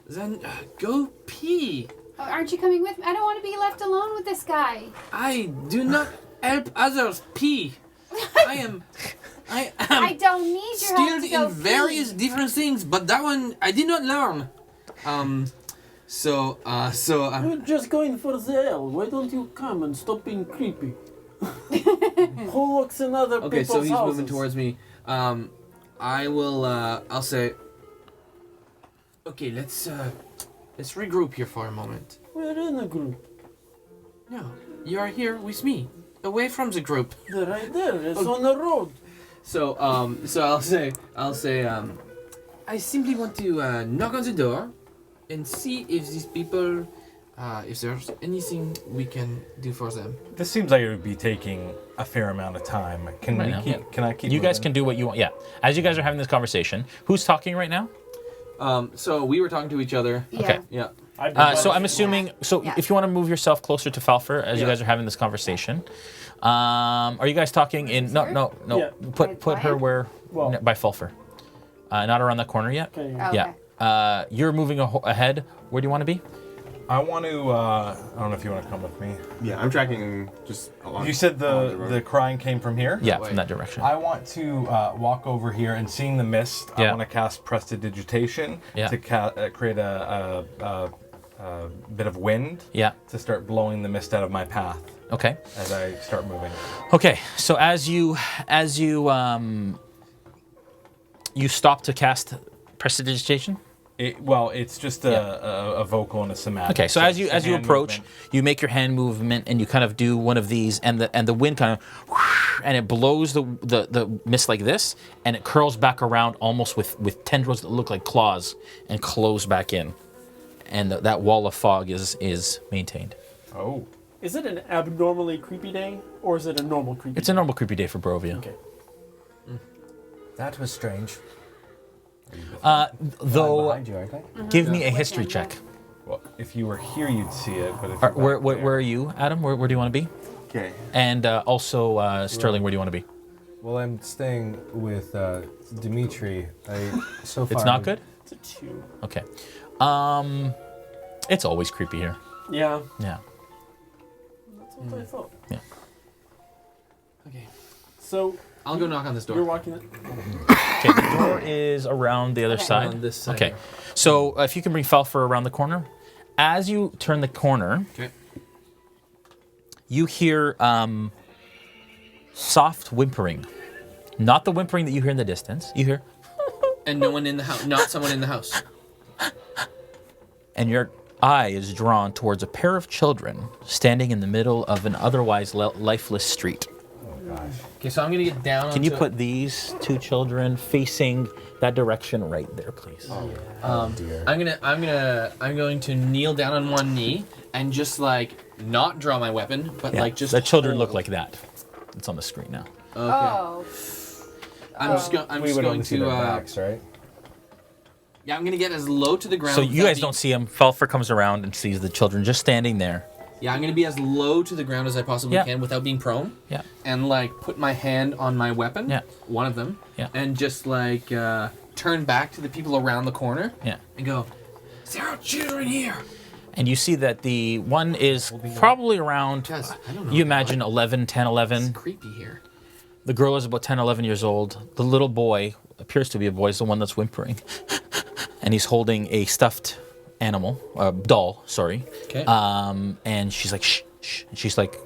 [SPEAKER 2] Then go pee.
[SPEAKER 7] Oh, aren't you coming with me? I don't want to be left alone with this guy.
[SPEAKER 2] I do not help others pee. I am
[SPEAKER 7] I don't need your help
[SPEAKER 2] skilled
[SPEAKER 7] to go
[SPEAKER 2] in various different things, but that one I did not learn.
[SPEAKER 6] We're just going for the L. Why don't you come and stop being creepy? Who looks in other
[SPEAKER 2] Okay,
[SPEAKER 6] people's
[SPEAKER 2] so he's
[SPEAKER 6] houses?
[SPEAKER 2] moving towards me. I'll say, okay, let's regroup here for a moment.
[SPEAKER 6] We're in a group.
[SPEAKER 2] No, you are here with me, away from the group.
[SPEAKER 6] They're right there. It's on the road.
[SPEAKER 2] So I'll say, I simply want to knock on the door and see if these people, if there's anything we can do for them.
[SPEAKER 5] This seems like it would be taking a fair amount of time. Can
[SPEAKER 1] Right
[SPEAKER 5] we
[SPEAKER 1] now,
[SPEAKER 5] keep?
[SPEAKER 1] yeah.
[SPEAKER 5] Can I keep?
[SPEAKER 1] You guys
[SPEAKER 5] moving?
[SPEAKER 1] can do what you want. Yeah. As you guys are having this conversation, who's talking right now?
[SPEAKER 2] So we were talking to each other.
[SPEAKER 7] Yeah.
[SPEAKER 1] Okay.
[SPEAKER 2] Yeah.
[SPEAKER 1] So I'm assuming. So
[SPEAKER 7] Yeah.
[SPEAKER 1] if you want to move yourself closer to Falpher as you guys are having this conversation, are you guys talking in? No.
[SPEAKER 6] Yeah.
[SPEAKER 1] Put her where?
[SPEAKER 6] Well-
[SPEAKER 1] By Falpher. Not around that corner yet.
[SPEAKER 6] Okay.
[SPEAKER 7] Oh,
[SPEAKER 1] Yeah.
[SPEAKER 7] okay.
[SPEAKER 1] You're moving ahead. Where do you want to be?
[SPEAKER 5] I want to. I don't know if you want to come with me.
[SPEAKER 4] Yeah, I'm tracking just along.
[SPEAKER 5] You said
[SPEAKER 4] along road.
[SPEAKER 5] the crying came from here.
[SPEAKER 1] Yeah,
[SPEAKER 2] way.
[SPEAKER 1] from that direction.
[SPEAKER 5] I want to walk over here and seeing the mist. I
[SPEAKER 1] Yeah.
[SPEAKER 5] want to cast Prestidigitation
[SPEAKER 1] Yeah.
[SPEAKER 5] to create a bit of wind
[SPEAKER 1] Yeah.
[SPEAKER 5] to start blowing the mist out of my path
[SPEAKER 1] Okay.
[SPEAKER 5] as I start moving.
[SPEAKER 1] Okay. So as you you stop to cast prestidigitation.
[SPEAKER 5] It's just a vocal and a somatic.
[SPEAKER 1] Okay, so as you
[SPEAKER 5] hand
[SPEAKER 1] approach,
[SPEAKER 5] movement.
[SPEAKER 1] you make your hand movement and you kind of do one of these, and the wind kind of, and it blows the mist like this, and it curls back around almost with tendrils that look like claws, and close back in, and that wall of fog is maintained.
[SPEAKER 5] Oh.
[SPEAKER 6] Is it an abnormally creepy day, or is it a normal creepy
[SPEAKER 1] It's a normal creepy day for Barovia.
[SPEAKER 6] Okay.
[SPEAKER 9] That was strange.
[SPEAKER 1] Though,
[SPEAKER 9] Behind you, aren't they?
[SPEAKER 1] give me a history check.
[SPEAKER 5] Well, if you were here, you'd see it. But if
[SPEAKER 1] Where are you, Adam? Where do you want to be?
[SPEAKER 4] Okay.
[SPEAKER 1] And also Sterling, where do you want to be?
[SPEAKER 3] Well, I'm staying with Dmitri. So far.
[SPEAKER 1] It's not good.
[SPEAKER 6] It's a 2.
[SPEAKER 1] Okay. It's always creepy here.
[SPEAKER 6] Yeah.
[SPEAKER 1] Yeah.
[SPEAKER 6] That's what I thought.
[SPEAKER 1] Yeah.
[SPEAKER 2] Okay.
[SPEAKER 6] So
[SPEAKER 2] I'll go knock on this door.
[SPEAKER 6] you're walking it.
[SPEAKER 1] Okay, the door is around the other side.
[SPEAKER 2] On this side.
[SPEAKER 1] Okay, so if you can bring Falpher around the corner. As you turn the corner,
[SPEAKER 2] Okay.
[SPEAKER 1] you hear soft whimpering. Not the whimpering that you hear in the distance. You hear,
[SPEAKER 2] And no one in the house. Not someone in the house.
[SPEAKER 1] and your eye is drawn towards a pair of children standing in the middle of an otherwise lifeless street.
[SPEAKER 2] Okay, so I'm gonna get down.
[SPEAKER 1] Can you
[SPEAKER 2] onto-
[SPEAKER 1] put these 2 children facing that direction right there, please?
[SPEAKER 2] I'm going to kneel down on one knee and just like not draw my weapon, but
[SPEAKER 1] Yeah,
[SPEAKER 2] like just.
[SPEAKER 1] the children look
[SPEAKER 2] hold.
[SPEAKER 1] like that. It's on the screen now.
[SPEAKER 2] Okay.
[SPEAKER 7] Oh.
[SPEAKER 2] I'm just going
[SPEAKER 3] see
[SPEAKER 2] to.
[SPEAKER 3] their backs, right?
[SPEAKER 2] Yeah, I'm gonna get as low to the ground.
[SPEAKER 1] So you
[SPEAKER 2] without
[SPEAKER 1] guys
[SPEAKER 2] being-
[SPEAKER 1] don't see him. Falpher comes around and sees the children just standing there.
[SPEAKER 2] Yeah, I'm gonna be as low to the ground as I possibly
[SPEAKER 1] Yeah.
[SPEAKER 2] can without being prone.
[SPEAKER 1] Yeah.
[SPEAKER 2] And like put my hand on my weapon.
[SPEAKER 1] Yeah.
[SPEAKER 2] One of them.
[SPEAKER 1] Yeah.
[SPEAKER 2] And just like turn back to the people around the corner.
[SPEAKER 1] Yeah.
[SPEAKER 2] And go, there are children here.
[SPEAKER 1] And you see that the one is probably around,
[SPEAKER 2] Guys, I don't know.
[SPEAKER 1] you imagine 11, 10, 11.
[SPEAKER 2] It's creepy here.
[SPEAKER 1] The girl is about 10, 11 years old. The little boy appears to be a boy, is the one that's whimpering. And he's holding a stuffed animal, doll, sorry.
[SPEAKER 2] Okay.
[SPEAKER 1] And she's like, shh, shh. And she's like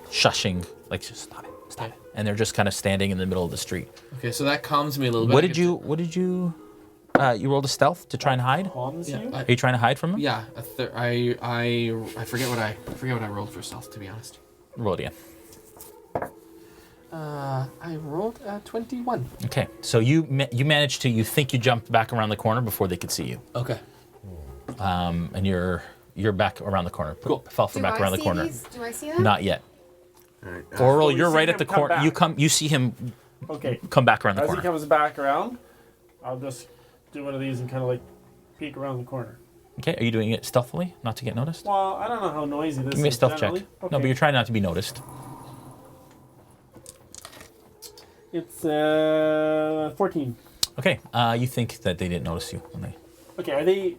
[SPEAKER 1] shushing, like, just stop it, stop it. And they're just kind of standing in the middle of the street.
[SPEAKER 2] Okay, so that calms me a little bit.
[SPEAKER 1] What did you rolled a stealth to try and hide?
[SPEAKER 6] Calms you?
[SPEAKER 1] Are you trying to hide from him?
[SPEAKER 2] Yeah, I forget what I rolled for stealth, to be honest.
[SPEAKER 1] Roll it again.
[SPEAKER 2] I rolled a 21.
[SPEAKER 1] Okay, so you managed to, you think you jumped back around the corner before they could see you.
[SPEAKER 2] Okay.
[SPEAKER 1] And you're back around the corner.
[SPEAKER 2] Cool.
[SPEAKER 1] Falpher back around the corner.
[SPEAKER 7] Do I see them?
[SPEAKER 1] Not yet.
[SPEAKER 4] All right.
[SPEAKER 1] Orel,
[SPEAKER 6] you
[SPEAKER 1] you're
[SPEAKER 6] see
[SPEAKER 1] right
[SPEAKER 6] him
[SPEAKER 1] at the
[SPEAKER 6] come
[SPEAKER 1] corner.
[SPEAKER 6] back.
[SPEAKER 1] You see him
[SPEAKER 6] Okay.
[SPEAKER 1] come back around the
[SPEAKER 6] As
[SPEAKER 1] corner.
[SPEAKER 6] he comes back around, I'll just do one of these and kind of like peek around the corner.
[SPEAKER 1] Okay, are you doing it stealthily, not to get noticed?
[SPEAKER 6] Well, I don't know how noisy this
[SPEAKER 1] Give me a
[SPEAKER 6] is.
[SPEAKER 1] stealth check.
[SPEAKER 6] generally.
[SPEAKER 1] No,
[SPEAKER 6] Okay.
[SPEAKER 1] but you're trying not to be noticed.
[SPEAKER 6] It's 14.
[SPEAKER 1] Okay, you think that they didn't notice you when they...
[SPEAKER 6] Okay,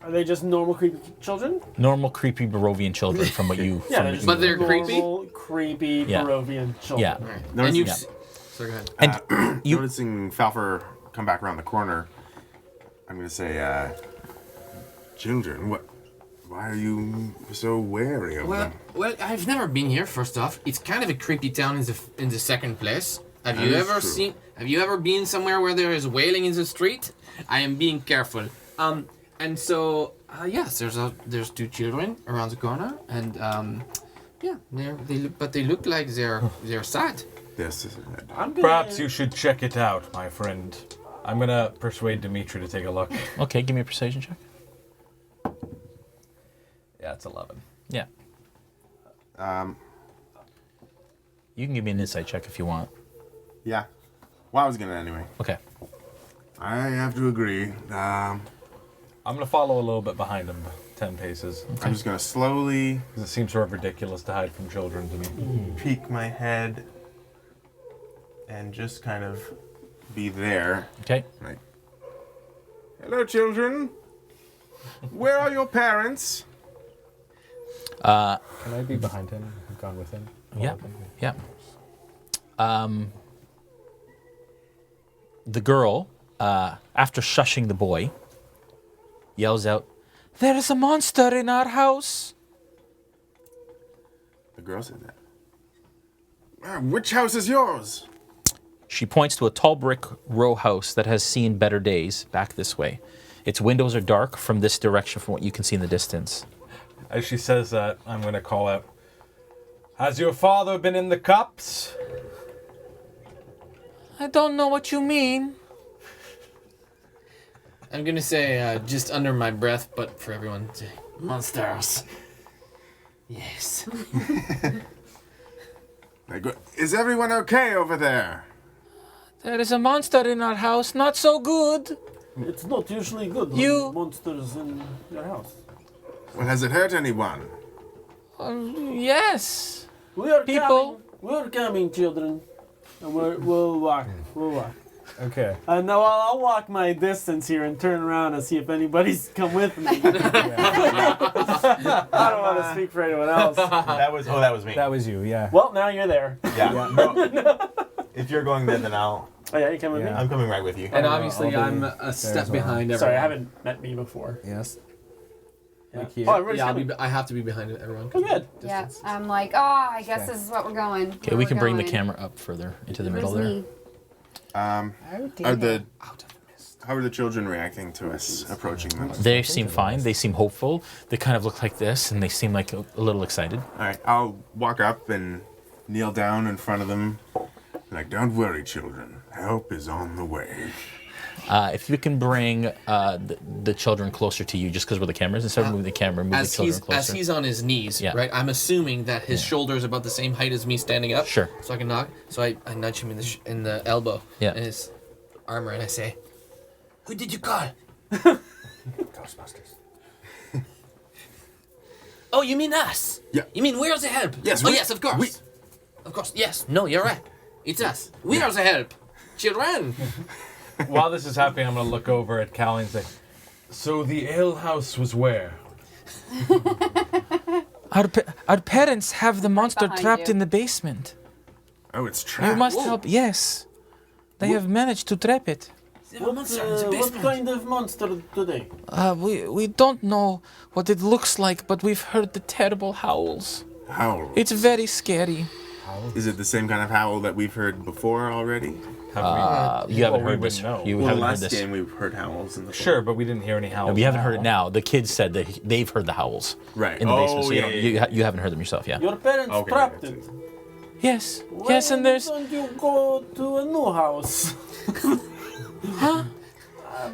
[SPEAKER 6] are they just normal creepy children?
[SPEAKER 1] Normal, creepy Barovian children from what you...
[SPEAKER 6] Yeah,
[SPEAKER 1] from
[SPEAKER 6] they're
[SPEAKER 1] what
[SPEAKER 6] just
[SPEAKER 1] you-
[SPEAKER 2] But they're creepy?
[SPEAKER 6] normal, creepy
[SPEAKER 1] Yeah.
[SPEAKER 6] Barovian children.
[SPEAKER 1] Yeah.
[SPEAKER 2] All right.
[SPEAKER 4] Notice-
[SPEAKER 2] And you...
[SPEAKER 1] yeah.
[SPEAKER 2] So go ahead.
[SPEAKER 1] And you...
[SPEAKER 4] Noticing Falpher come back around the corner, I'm gonna say, children, why are you so wary of them?
[SPEAKER 2] Well, I've never been here. First off, it's kind of a creepy town in the second place. Have
[SPEAKER 4] That
[SPEAKER 2] you
[SPEAKER 4] is
[SPEAKER 2] ever
[SPEAKER 4] true.
[SPEAKER 2] seen? Have you ever been somewhere where there is wailing in the street? I am being careful. And so yes, there's two children around the corner, and yeah, they look like they're sad.
[SPEAKER 4] Yes.
[SPEAKER 6] I'm gonna,
[SPEAKER 5] Perhaps you should check it out, my friend. I'm gonna persuade Dmitri to take a look.
[SPEAKER 1] Okay, give me a persuasion check.
[SPEAKER 5] Yeah, it's 11.
[SPEAKER 1] Yeah.
[SPEAKER 4] Um,
[SPEAKER 1] You can give me an insight check if you want.
[SPEAKER 4] yeah. Well, I was gonna anyway.
[SPEAKER 1] Okay.
[SPEAKER 4] I have to agree.
[SPEAKER 5] I'm gonna follow a little bit behind him, 10 paces.
[SPEAKER 4] I'm just gonna slowly
[SPEAKER 5] Because it seems sort of ridiculous to hide from children to me.
[SPEAKER 4] peek my head and just kind of be there.
[SPEAKER 1] Okay.
[SPEAKER 4] Like, hello, children. Where are your parents?
[SPEAKER 8] Can I be behind him? I've gone with him.
[SPEAKER 1] Yeah. Yeah. The girl, after shushing the boy, yells out, "There is a monster in our house!"
[SPEAKER 4] The girl said that. Which house is yours?
[SPEAKER 1] She points to a tall brick row house that has seen better days back this way. Its windows are dark from this direction from what you can see in the distance.
[SPEAKER 5] As she says that, I'm gonna call out, "Has your father been in the cups?"
[SPEAKER 1] I don't know what you mean.
[SPEAKER 2] I'm gonna say just under my breath, but for everyone, say, monsters. Yes.
[SPEAKER 4] Like, is everyone okay over there?
[SPEAKER 1] There is a monster in our house, not so good.
[SPEAKER 6] It's not usually good when
[SPEAKER 1] You-
[SPEAKER 6] monsters in your house.
[SPEAKER 4] Well, has it hurt anyone?
[SPEAKER 1] Yes.
[SPEAKER 6] We are
[SPEAKER 1] People.
[SPEAKER 6] We're coming, children. And we'll walk. We'll walk.
[SPEAKER 8] Okay.
[SPEAKER 6] And now I'll walk my distance here and turn around and see if anybody's come with me. I don't want to speak for anyone else.
[SPEAKER 11] That was me.
[SPEAKER 8] That was you, yeah.
[SPEAKER 6] Well, now you're there.
[SPEAKER 11] Yeah. No, if you're going there, then
[SPEAKER 6] Oh yeah, you come with
[SPEAKER 8] Yeah.
[SPEAKER 6] me.
[SPEAKER 11] I'm coming right with you.
[SPEAKER 2] And
[SPEAKER 8] no,
[SPEAKER 2] obviously,
[SPEAKER 8] I'll be
[SPEAKER 2] I'm a
[SPEAKER 8] there
[SPEAKER 2] step
[SPEAKER 8] as well.
[SPEAKER 2] behind everyone.
[SPEAKER 6] Sorry, I haven't met me before.
[SPEAKER 8] Yes.
[SPEAKER 6] Yeah.
[SPEAKER 8] Like here.
[SPEAKER 6] Oh, everybody's
[SPEAKER 2] Yeah,
[SPEAKER 6] coming.
[SPEAKER 2] I have to be behind everyone.
[SPEAKER 6] Oh, good.
[SPEAKER 7] Yeah, I'm like, I guess this is what we're going.
[SPEAKER 1] Okay, we can bring the camera up further into the middle there.
[SPEAKER 4] Are the how are the children reacting to us approaching them?
[SPEAKER 1] They seem fine. They seem hopeful. They kind of look like this, and they seem like a little excited.
[SPEAKER 4] All right, I'll walk up and kneel down in front of them. Like, don't worry, children. Help is on the way.
[SPEAKER 1] If you can bring the children closer to you, just because where the camera is, instead of moving the camera, move the children closer.
[SPEAKER 2] As he's on his knees,
[SPEAKER 1] Yeah.
[SPEAKER 2] right? I'm assuming that his shoulder is about the same height as me standing up.
[SPEAKER 1] Sure.
[SPEAKER 2] So I can knock. So I nudge him in the elbow.
[SPEAKER 1] Yeah.
[SPEAKER 2] In his armor, and I say, "Who did you call?"
[SPEAKER 8] Ghostbusters.
[SPEAKER 2] Oh, you mean us?
[SPEAKER 4] Yeah.
[SPEAKER 2] You mean we're the help?
[SPEAKER 4] Yes,
[SPEAKER 2] Oh,
[SPEAKER 4] we-
[SPEAKER 2] yes, of course. Of course. Yes. No, you're right. It's us. We are the help. Children.
[SPEAKER 5] While this is happening, I'm gonna look over at Callie and say, "So the ale house was where?"
[SPEAKER 1] Our parents have the monster
[SPEAKER 7] behind
[SPEAKER 1] trapped
[SPEAKER 7] you.
[SPEAKER 1] in the basement.
[SPEAKER 4] Oh, it's trapped.
[SPEAKER 1] You must help. Yes. They have managed to trap it.
[SPEAKER 6] What kind of monster today?
[SPEAKER 1] We don't know what it looks like, but we've heard the terrible howls.
[SPEAKER 4] Howl.
[SPEAKER 1] It's very scary.
[SPEAKER 4] Is it the same kind of howl that we've heard before already?
[SPEAKER 1] You haven't heard this. You
[SPEAKER 4] Well,
[SPEAKER 1] haven't heard
[SPEAKER 4] last
[SPEAKER 1] this.
[SPEAKER 4] game we've heard howls in the
[SPEAKER 5] Sure, but we didn't hear any howls.
[SPEAKER 1] No, we haven't heard it now. The kids said that they've heard the howls
[SPEAKER 4] Right.
[SPEAKER 1] in the basement, so
[SPEAKER 4] yeah,
[SPEAKER 1] you haven't heard them yourself, yeah?
[SPEAKER 6] Your parents
[SPEAKER 4] Okay,
[SPEAKER 6] trapped
[SPEAKER 4] I
[SPEAKER 6] it.
[SPEAKER 1] Yes.
[SPEAKER 6] Why
[SPEAKER 1] Yes, and there's...
[SPEAKER 6] don't you go to a new house?
[SPEAKER 1] Huh?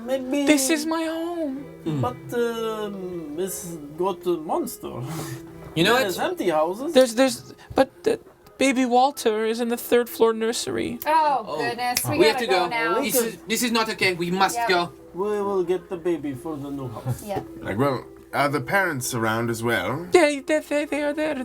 [SPEAKER 6] Maybe.
[SPEAKER 1] This is my home.
[SPEAKER 6] But this got a monster.
[SPEAKER 2] You know
[SPEAKER 6] There's
[SPEAKER 2] what?
[SPEAKER 6] empty houses.
[SPEAKER 1] But baby Walter is in the 3rd floor nursery.
[SPEAKER 7] Oh, goodness. We
[SPEAKER 2] have
[SPEAKER 7] gotta
[SPEAKER 2] to go.
[SPEAKER 7] now.
[SPEAKER 2] This is not okay. We must
[SPEAKER 7] Yep.
[SPEAKER 2] go.
[SPEAKER 6] We will get the baby for the new house.
[SPEAKER 7] Yeah.
[SPEAKER 4] Like, well, are the parents around as well?
[SPEAKER 1] They are there.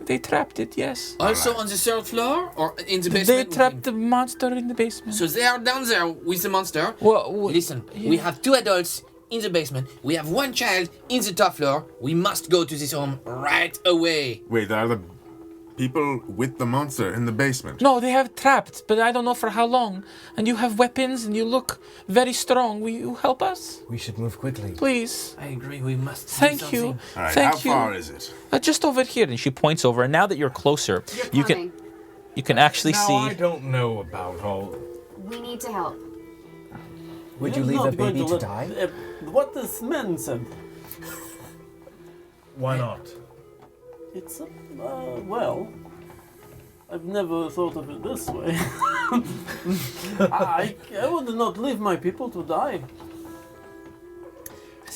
[SPEAKER 1] They trapped it, yes.
[SPEAKER 2] Also on the 3rd floor or in the basement?
[SPEAKER 1] They trapped the monster in the basement.
[SPEAKER 2] So they are down there with the monster.
[SPEAKER 1] Well,
[SPEAKER 2] Listen, we have 2 adults in the basement. We have 1 child in the top floor. We must go to this home right away.
[SPEAKER 4] Wait, are the people with the monster in the basement?
[SPEAKER 1] No, they have trapped, but I don't know for how long. And you have weapons, and you look very strong. Will you help us?
[SPEAKER 9] We should move quickly.
[SPEAKER 1] Please.
[SPEAKER 2] I agree. We must.
[SPEAKER 1] Thank
[SPEAKER 2] do
[SPEAKER 1] you.
[SPEAKER 2] something.
[SPEAKER 4] All right,
[SPEAKER 1] Thank
[SPEAKER 4] how
[SPEAKER 1] you.
[SPEAKER 4] far is it?
[SPEAKER 1] Just over here. And she points over. And now that you're closer, you
[SPEAKER 7] Coming.
[SPEAKER 1] can actually
[SPEAKER 5] Now,
[SPEAKER 1] see.
[SPEAKER 5] I don't know about all...
[SPEAKER 7] We need to help.
[SPEAKER 9] Would
[SPEAKER 6] We're
[SPEAKER 9] you leave
[SPEAKER 6] not
[SPEAKER 9] a
[SPEAKER 6] going
[SPEAKER 9] baby to
[SPEAKER 6] let-
[SPEAKER 9] die?
[SPEAKER 6] What this man said.
[SPEAKER 5] Why not?
[SPEAKER 6] It's well. I've never thought of it this way. I would not leave my people to die.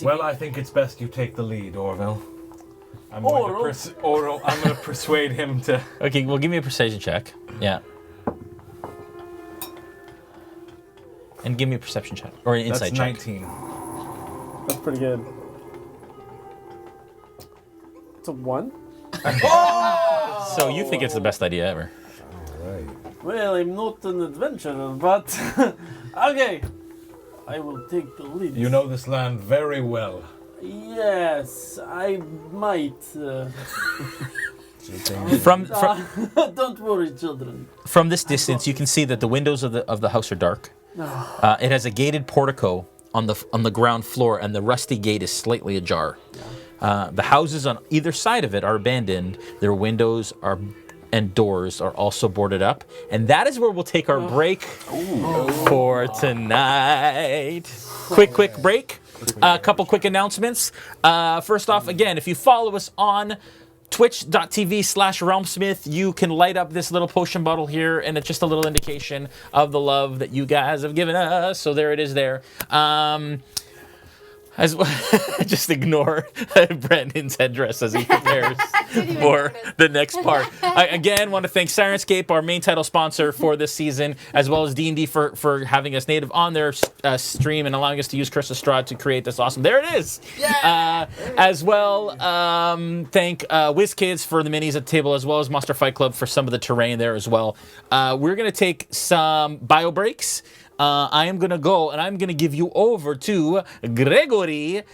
[SPEAKER 5] Well, I think it's best you take the lead, Orville. I'm going to persuade him to...
[SPEAKER 1] Okay, well, give me a persuasion check. Yeah. And give me a perception check. Or an insight
[SPEAKER 5] That's
[SPEAKER 1] check.
[SPEAKER 5] 19.
[SPEAKER 6] That's pretty good. It's a 1.
[SPEAKER 1] So you think it's the best idea ever.
[SPEAKER 6] Well, I'm not an adventurer, but okay. I will take the lead.
[SPEAKER 5] You know this land very well.
[SPEAKER 6] Yes, I might.
[SPEAKER 1] From
[SPEAKER 6] Don't worry, children.
[SPEAKER 1] from this distance, you can see that the windows of the house are dark. It has a gated portico on the ground floor, and the rusty gate is slightly ajar. The houses on either side of it are abandoned. Their windows and doors are also boarded up, and that is where we'll take our break for tonight. Quick break. A couple quick announcements. First off, again, if you follow us on twitch.tv/RealmSmith, you can light up this little potion bottle here, and it's just a little indication of the love that you guys have given us. So there it is there. As well, just ignore Brandon's headdress as he prepares for the next part. I again want to thank Sirenscape, our main title sponsor for this season, as well as D&D for having us native on their stream and allowing us to use Curse of Strahd to create this awesome. There it is. As well, thank WizKids for the minis at the table, as well as Monster Fight Club for some of the terrain there as well. We're gonna take some bio breaks. I am going to go, and I'm going to give you over to Gregory,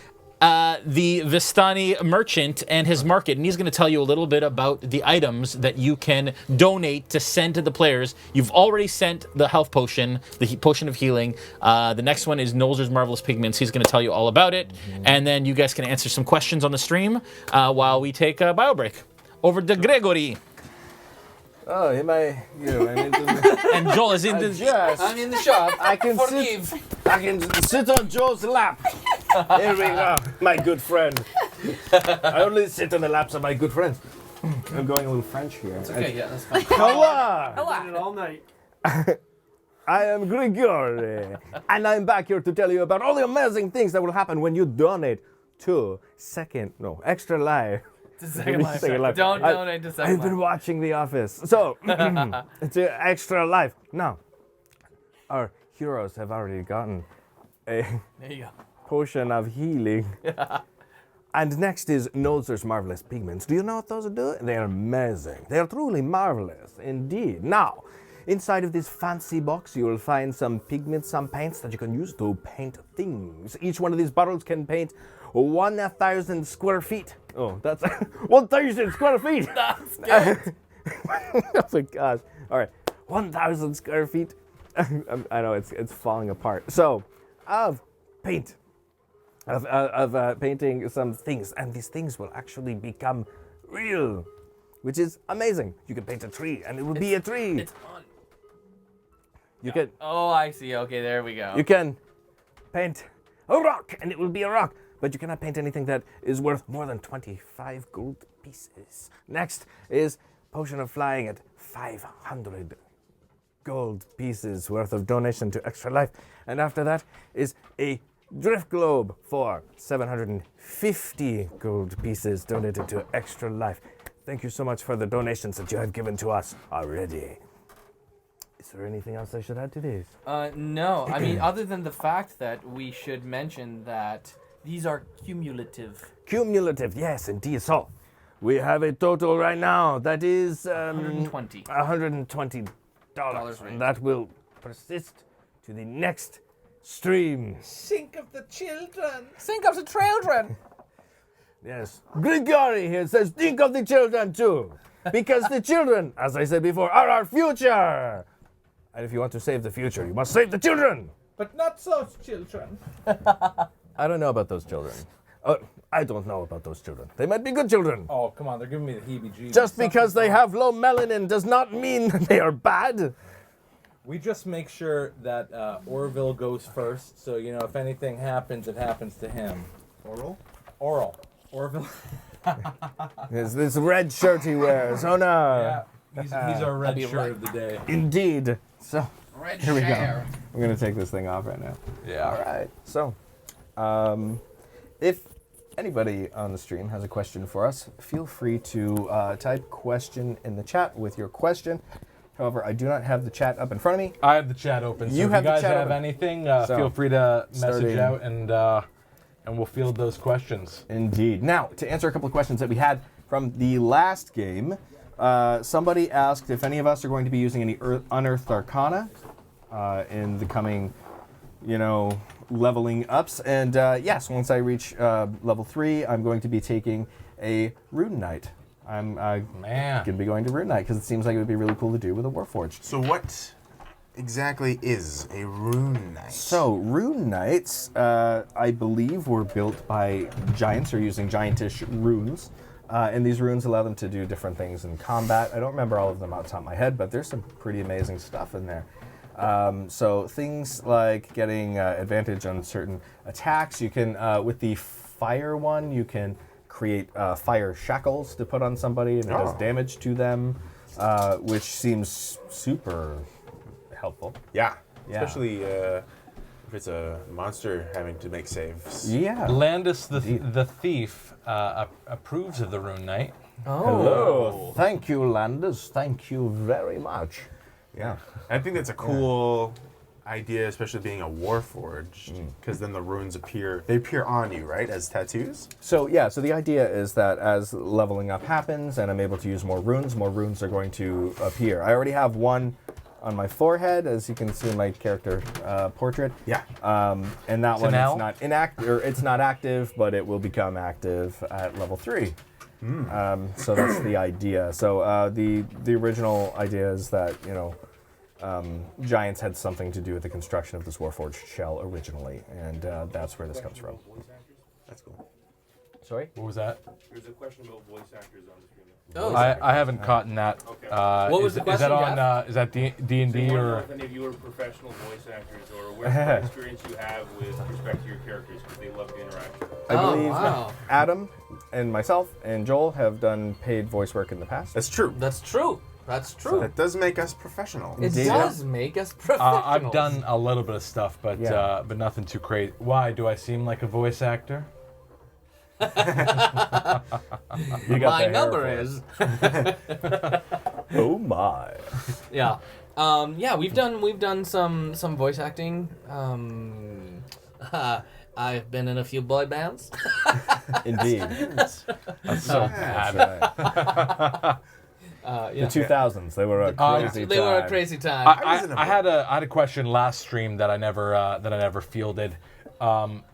[SPEAKER 1] the Vistani merchant, and his market. And he's going to tell you a little bit about the items that you can donate to send to the players. You've already sent the health potion, the potion of healing. The next one is Nolzur's Marvelous Pigments. He's going to tell you all about it. And then you guys can answer some questions on the stream while we take a bio break. Over to Gregory.
[SPEAKER 3] Oh, am I?
[SPEAKER 1] And Joel is in the...
[SPEAKER 3] Yes.
[SPEAKER 2] I'm in the shop.
[SPEAKER 3] I can
[SPEAKER 2] Forgive.
[SPEAKER 3] I can sit on Joel's lap. There we go, my good friend. I only sit on the laps of my good friends. I'm going a little French here.
[SPEAKER 2] Okay, yeah, that's fine.
[SPEAKER 3] Hello.
[SPEAKER 6] Did it all night.
[SPEAKER 3] I am Grigori, and I'm back here to tell you about all the amazing things that will happen when you donate to Extra Life.
[SPEAKER 12] Second Life.
[SPEAKER 3] Life.
[SPEAKER 12] Don't donate to Second
[SPEAKER 3] I've been
[SPEAKER 12] Life.
[SPEAKER 3] watching The Office. So, it's Extra Life. Now, our heroes have already gotten a
[SPEAKER 12] There you go.
[SPEAKER 3] potion of healing. And next is Nolzur's Marvelous Pigments. Do you know what those do? They are amazing. They are truly marvelous indeed. Now, inside of this fancy box, you will find some pigments, some paints that you can use to paint things. Each one of these bottles can paint 1,000 square feet. Oh, that's 1,000 square feet.
[SPEAKER 12] That's good.
[SPEAKER 3] Oh my gosh.
[SPEAKER 9] All right, 1,000 square feet. I know it's falling apart. So, of paint, of painting some things, and these things will actually become real, which is amazing. You can paint a tree, and it will be a tree.
[SPEAKER 12] It's on.
[SPEAKER 9] You can.
[SPEAKER 12] Oh, I see. Okay, there we go.
[SPEAKER 9] You can paint a rock, and it will be a rock. But you cannot paint anything that is worth more than 25 gold pieces. Next is Potion of Flying at 500 gold pieces worth of donation to Extra Life. And after that is a Drift Globe for 750 gold pieces donated to Extra Life. Thank you so much for the donations that you have given to us already. Is there anything else I should add to this?
[SPEAKER 12] No. I mean, other than the fact that we should mention that these are cumulative.
[SPEAKER 9] Cumulative, yes, indeed. So, we have a total right now that is
[SPEAKER 12] 120.
[SPEAKER 9] $120. And that will persist to the next stream.
[SPEAKER 3] Think of the children.
[SPEAKER 12] Think of the children.
[SPEAKER 9] Yes. Grigori here says, think of the children too. Because the children, as I said before, are our future. And if you want to save the future, you must save the children.
[SPEAKER 3] But not those children.
[SPEAKER 9] I don't know about those children. I don't know about those children. They might be good children.
[SPEAKER 5] Oh, come on, they're giving me the heebie-jeebies.
[SPEAKER 9] Just because they have low melanin does not mean they are bad.
[SPEAKER 5] We just make sure that Orville goes first, so, you know, if anything happens, it happens to him.
[SPEAKER 4] Orel?
[SPEAKER 5] Orville.
[SPEAKER 9] This red shirt he wears. Oh no.
[SPEAKER 5] Yeah, he's our red shirt of the day.
[SPEAKER 9] Indeed. So,
[SPEAKER 2] Red
[SPEAKER 9] here we go.
[SPEAKER 2] share.
[SPEAKER 9] I'm going to take this thing off right now.
[SPEAKER 5] Yeah.
[SPEAKER 9] All right. So, if anybody on the stream has a question for us, feel free to type question in the chat with your question. However, I do not have the chat up in front of me.
[SPEAKER 5] I have the chat open. So
[SPEAKER 9] You
[SPEAKER 5] if
[SPEAKER 9] have
[SPEAKER 5] you
[SPEAKER 9] the
[SPEAKER 5] guys
[SPEAKER 9] chat
[SPEAKER 5] have
[SPEAKER 9] open.
[SPEAKER 5] anything,
[SPEAKER 9] So,
[SPEAKER 5] feel free to message
[SPEAKER 9] starting-
[SPEAKER 5] out and we'll field those questions.
[SPEAKER 9] Indeed. Now, to answer a couple of questions that we had from the last game, somebody asked if any of us are going to be using any unearthed arcana in the coming, leveling ups. And yes, once I reach level 3, I'm going to be taking a Rune Knight. I'm going to be going to Rune Knight because it seems like it would be really cool to do with a Warforged.
[SPEAKER 4] So what exactly is a Rune Knight?
[SPEAKER 9] So, Rune Knights, I believe, were built by giants or using giantish runes. And these runes allow them to do different things in combat. I don't remember all of them off the top of my head, but there's some pretty amazing stuff in there. So things like getting advantage on certain attacks. You can, with the fire one, you can create fire shackles to put on somebody, and it does damage to them, which seems super helpful.
[SPEAKER 4] Yeah.
[SPEAKER 9] Yeah.
[SPEAKER 4] Especially if it's a monster having to make saves.
[SPEAKER 9] Yeah.
[SPEAKER 5] Landis the thief approves of the Rune Knight.
[SPEAKER 9] Hello. Thank you, Landis. Thank you very much.
[SPEAKER 4] Yeah. I think that's a cool idea, especially being a Warforged, because then the runes appear on you, right, as tattoos?
[SPEAKER 9] So the idea is that as leveling up happens and I'm able to use more runes are going to appear. I already have one on my forehead, as you can see in my character portrait.
[SPEAKER 4] Yeah.
[SPEAKER 9] And that one
[SPEAKER 5] now?
[SPEAKER 9] it's not inactive, or it's not active, but it will become active at level 3. So that's the idea. So the original idea is that giants had something to do with the construction of this Warforged shell originally, and that's where this comes from.
[SPEAKER 4] That's cool.
[SPEAKER 9] Sorry?
[SPEAKER 5] What was that?
[SPEAKER 13] There's a question about voice actors on the stream.
[SPEAKER 12] Oh,
[SPEAKER 5] I haven't caught in that.
[SPEAKER 13] Okay.
[SPEAKER 12] What was the
[SPEAKER 5] Is that
[SPEAKER 12] question,
[SPEAKER 5] on? Is that D&D
[SPEAKER 13] So you want to know
[SPEAKER 5] or?
[SPEAKER 13] if any of you are professional voice actors, or what experience you have with respect to your characters, because they love the interaction.
[SPEAKER 9] I believe
[SPEAKER 12] wow.
[SPEAKER 9] Adam and myself and Joel have done paid voice work in the past.
[SPEAKER 4] That's true.
[SPEAKER 12] That's true. That's true.
[SPEAKER 4] That does make us professional.
[SPEAKER 12] It
[SPEAKER 9] Indeed.
[SPEAKER 12] does make us professionals.
[SPEAKER 5] I've done a little bit of stuff, but
[SPEAKER 9] Yeah.
[SPEAKER 5] but nothing too crazy. Why do I seem like a voice actor?
[SPEAKER 9] You got
[SPEAKER 12] My
[SPEAKER 9] the hair
[SPEAKER 12] number
[SPEAKER 9] for it.
[SPEAKER 12] is.
[SPEAKER 9] Oh my.
[SPEAKER 12] Yeah. Yeah, we've done some voice acting. I've been in a few boy bands.
[SPEAKER 9] Indeed.
[SPEAKER 5] That's so bad.
[SPEAKER 12] Yeah.
[SPEAKER 9] The 2000s, they were a crazy
[SPEAKER 12] They were a
[SPEAKER 9] time.
[SPEAKER 12] crazy time.
[SPEAKER 5] I had a question last stream that I never fielded.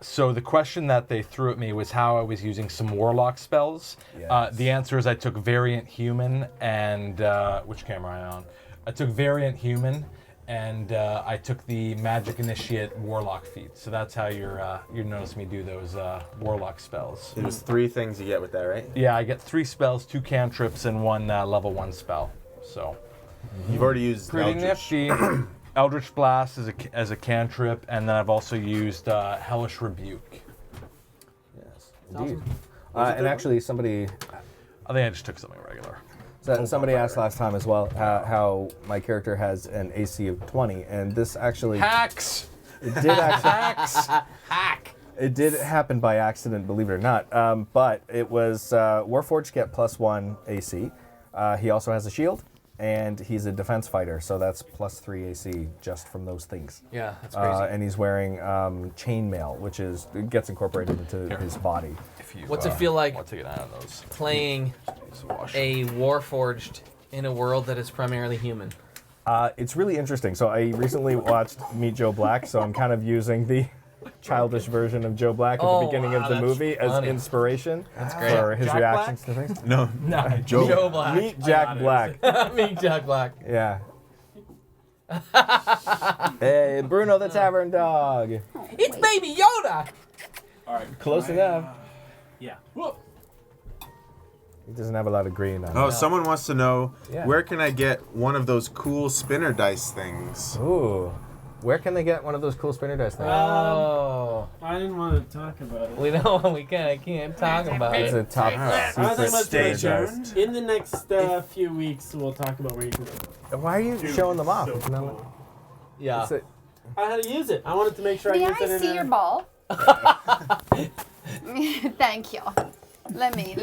[SPEAKER 5] So the question that they threw at me was how I was using some warlock spells.
[SPEAKER 9] Yes.
[SPEAKER 5] The answer is I took variant human and which camera am I variant human, and I took the magic initiate warlock feat. So that's how you notice me do those warlock spells.
[SPEAKER 11] There's 3 things you get with that, right?
[SPEAKER 5] Yeah, I get 3 spells, 2 cantrips, and 1 level 1 spell. So
[SPEAKER 11] You've already used
[SPEAKER 5] pretty
[SPEAKER 11] Eldritch.
[SPEAKER 5] nifty. Eldritch Blast as a cantrip, and then I've also used Hellish Rebuke.
[SPEAKER 14] Yes, indeed. And actually, somebody...
[SPEAKER 5] I think I just took something regular.
[SPEAKER 14] So somebody asked last time as well how my character has an AC of 20, and this actually...
[SPEAKER 5] Hacks!
[SPEAKER 14] It did actually...
[SPEAKER 12] Hacks! Hack!
[SPEAKER 14] It did happen by accident, believe it or not. But it was Warforged get +1 AC. He also has a shield, and he's a defense fighter, so that's +3 AC just from those things.
[SPEAKER 12] Yeah, that's crazy.
[SPEAKER 14] And he's wearing chainmail, which gets incorporated into his body.
[SPEAKER 12] What's it feel like
[SPEAKER 5] I'll take it out of those.
[SPEAKER 12] playing a Warforged in a world that is primarily human?
[SPEAKER 14] It's really interesting. So I recently watched Meet Joe Black, so I'm kind of using the childish version of Joe Black at the beginning of the movie as inspiration for his reactions to things.
[SPEAKER 11] No,
[SPEAKER 12] Joe Black.
[SPEAKER 14] Meet Jack Black.
[SPEAKER 12] Meet Jack Black.
[SPEAKER 14] Yeah. Hey, Bruno the Tavern Dog.
[SPEAKER 12] It's Baby Yoda!
[SPEAKER 13] All right.
[SPEAKER 14] Close enough.
[SPEAKER 13] Yeah.
[SPEAKER 14] He doesn't have a lot of green on him.
[SPEAKER 4] Oh, someone wants to know,
[SPEAKER 14] Yeah.
[SPEAKER 4] where can I get one of those cool spinner dice things?
[SPEAKER 14] Ooh. Where can they get one of those cool spinner dice things?
[SPEAKER 12] Oh.
[SPEAKER 6] I didn't want to talk about it.
[SPEAKER 12] We don't. We can't talk about
[SPEAKER 14] It's
[SPEAKER 12] it.
[SPEAKER 14] a top secret spinner dice.
[SPEAKER 6] In the next few weeks, we'll talk about where you can go.
[SPEAKER 14] Why are you showing them off? It's not-
[SPEAKER 12] Yeah.
[SPEAKER 14] it's a-
[SPEAKER 6] I had to use it. I wanted to make sure
[SPEAKER 7] May
[SPEAKER 6] I used
[SPEAKER 7] I
[SPEAKER 6] it in
[SPEAKER 7] see
[SPEAKER 6] a...
[SPEAKER 7] your ball? Thank you. Let me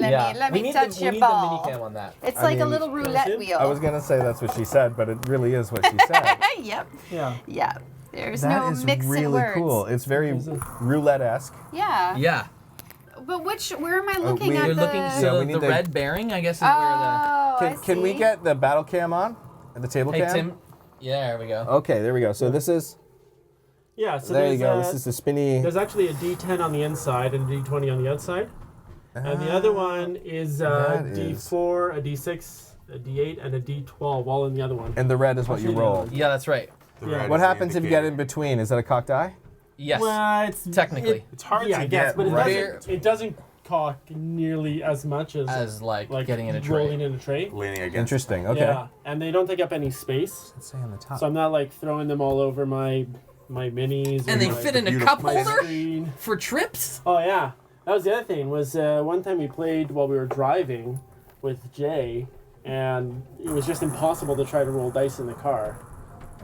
[SPEAKER 7] touch your ball.
[SPEAKER 12] The minicam on that.
[SPEAKER 7] It's
[SPEAKER 14] I
[SPEAKER 7] like a
[SPEAKER 14] mean-
[SPEAKER 7] little roulette wheel.
[SPEAKER 14] I was gonna say that's what she said, but it really is what she said.
[SPEAKER 7] Yep.
[SPEAKER 6] Yeah.
[SPEAKER 7] Yeah. There's
[SPEAKER 14] That
[SPEAKER 7] no
[SPEAKER 14] is
[SPEAKER 7] mixing
[SPEAKER 14] really
[SPEAKER 7] words.
[SPEAKER 14] cool. It's very roulette-esque.
[SPEAKER 7] Yeah.
[SPEAKER 12] Yeah.
[SPEAKER 7] But where am I looking
[SPEAKER 14] we-
[SPEAKER 7] at
[SPEAKER 12] You're
[SPEAKER 7] the...
[SPEAKER 12] looking so
[SPEAKER 14] we
[SPEAKER 12] the
[SPEAKER 14] need the-
[SPEAKER 12] red bearing, I guess, is where the.
[SPEAKER 14] Can we get the battle cam on? The table
[SPEAKER 12] Hey
[SPEAKER 14] cam?
[SPEAKER 12] Tim. Yeah, there we go.
[SPEAKER 14] Okay, there we go. So this is...
[SPEAKER 6] Yeah, so
[SPEAKER 14] there you
[SPEAKER 6] there's,
[SPEAKER 14] go. This is the spinny...
[SPEAKER 6] There's actually a D10 on the inside and a D20 on the outside. And the other one is a
[SPEAKER 14] that is-
[SPEAKER 6] D4, a D6, a D8, and a D12, all in the other one.
[SPEAKER 14] And the red is what you roll.
[SPEAKER 12] Yeah, that's right.
[SPEAKER 14] What happens if you get in between? Is that a cocked eye?
[SPEAKER 12] Yes.
[SPEAKER 6] Well, it's
[SPEAKER 12] technically.
[SPEAKER 6] It's hard to
[SPEAKER 12] get
[SPEAKER 6] but
[SPEAKER 12] right.
[SPEAKER 6] it doesn't cock nearly as much as
[SPEAKER 12] like getting in a tray.
[SPEAKER 6] rolling in a tray.
[SPEAKER 4] Leaning against.
[SPEAKER 14] Interesting. Okay.
[SPEAKER 6] Yeah, and they don't take up any space.
[SPEAKER 14] Let's say on the top.
[SPEAKER 6] So I'm not like throwing them all over my minis.
[SPEAKER 12] And they fit in a cup holder
[SPEAKER 6] screen.
[SPEAKER 12] for trips?
[SPEAKER 6] Oh yeah, that was the other thing. Was one time we played while we were driving with Jay, and it was just impossible to try to roll dice in the car.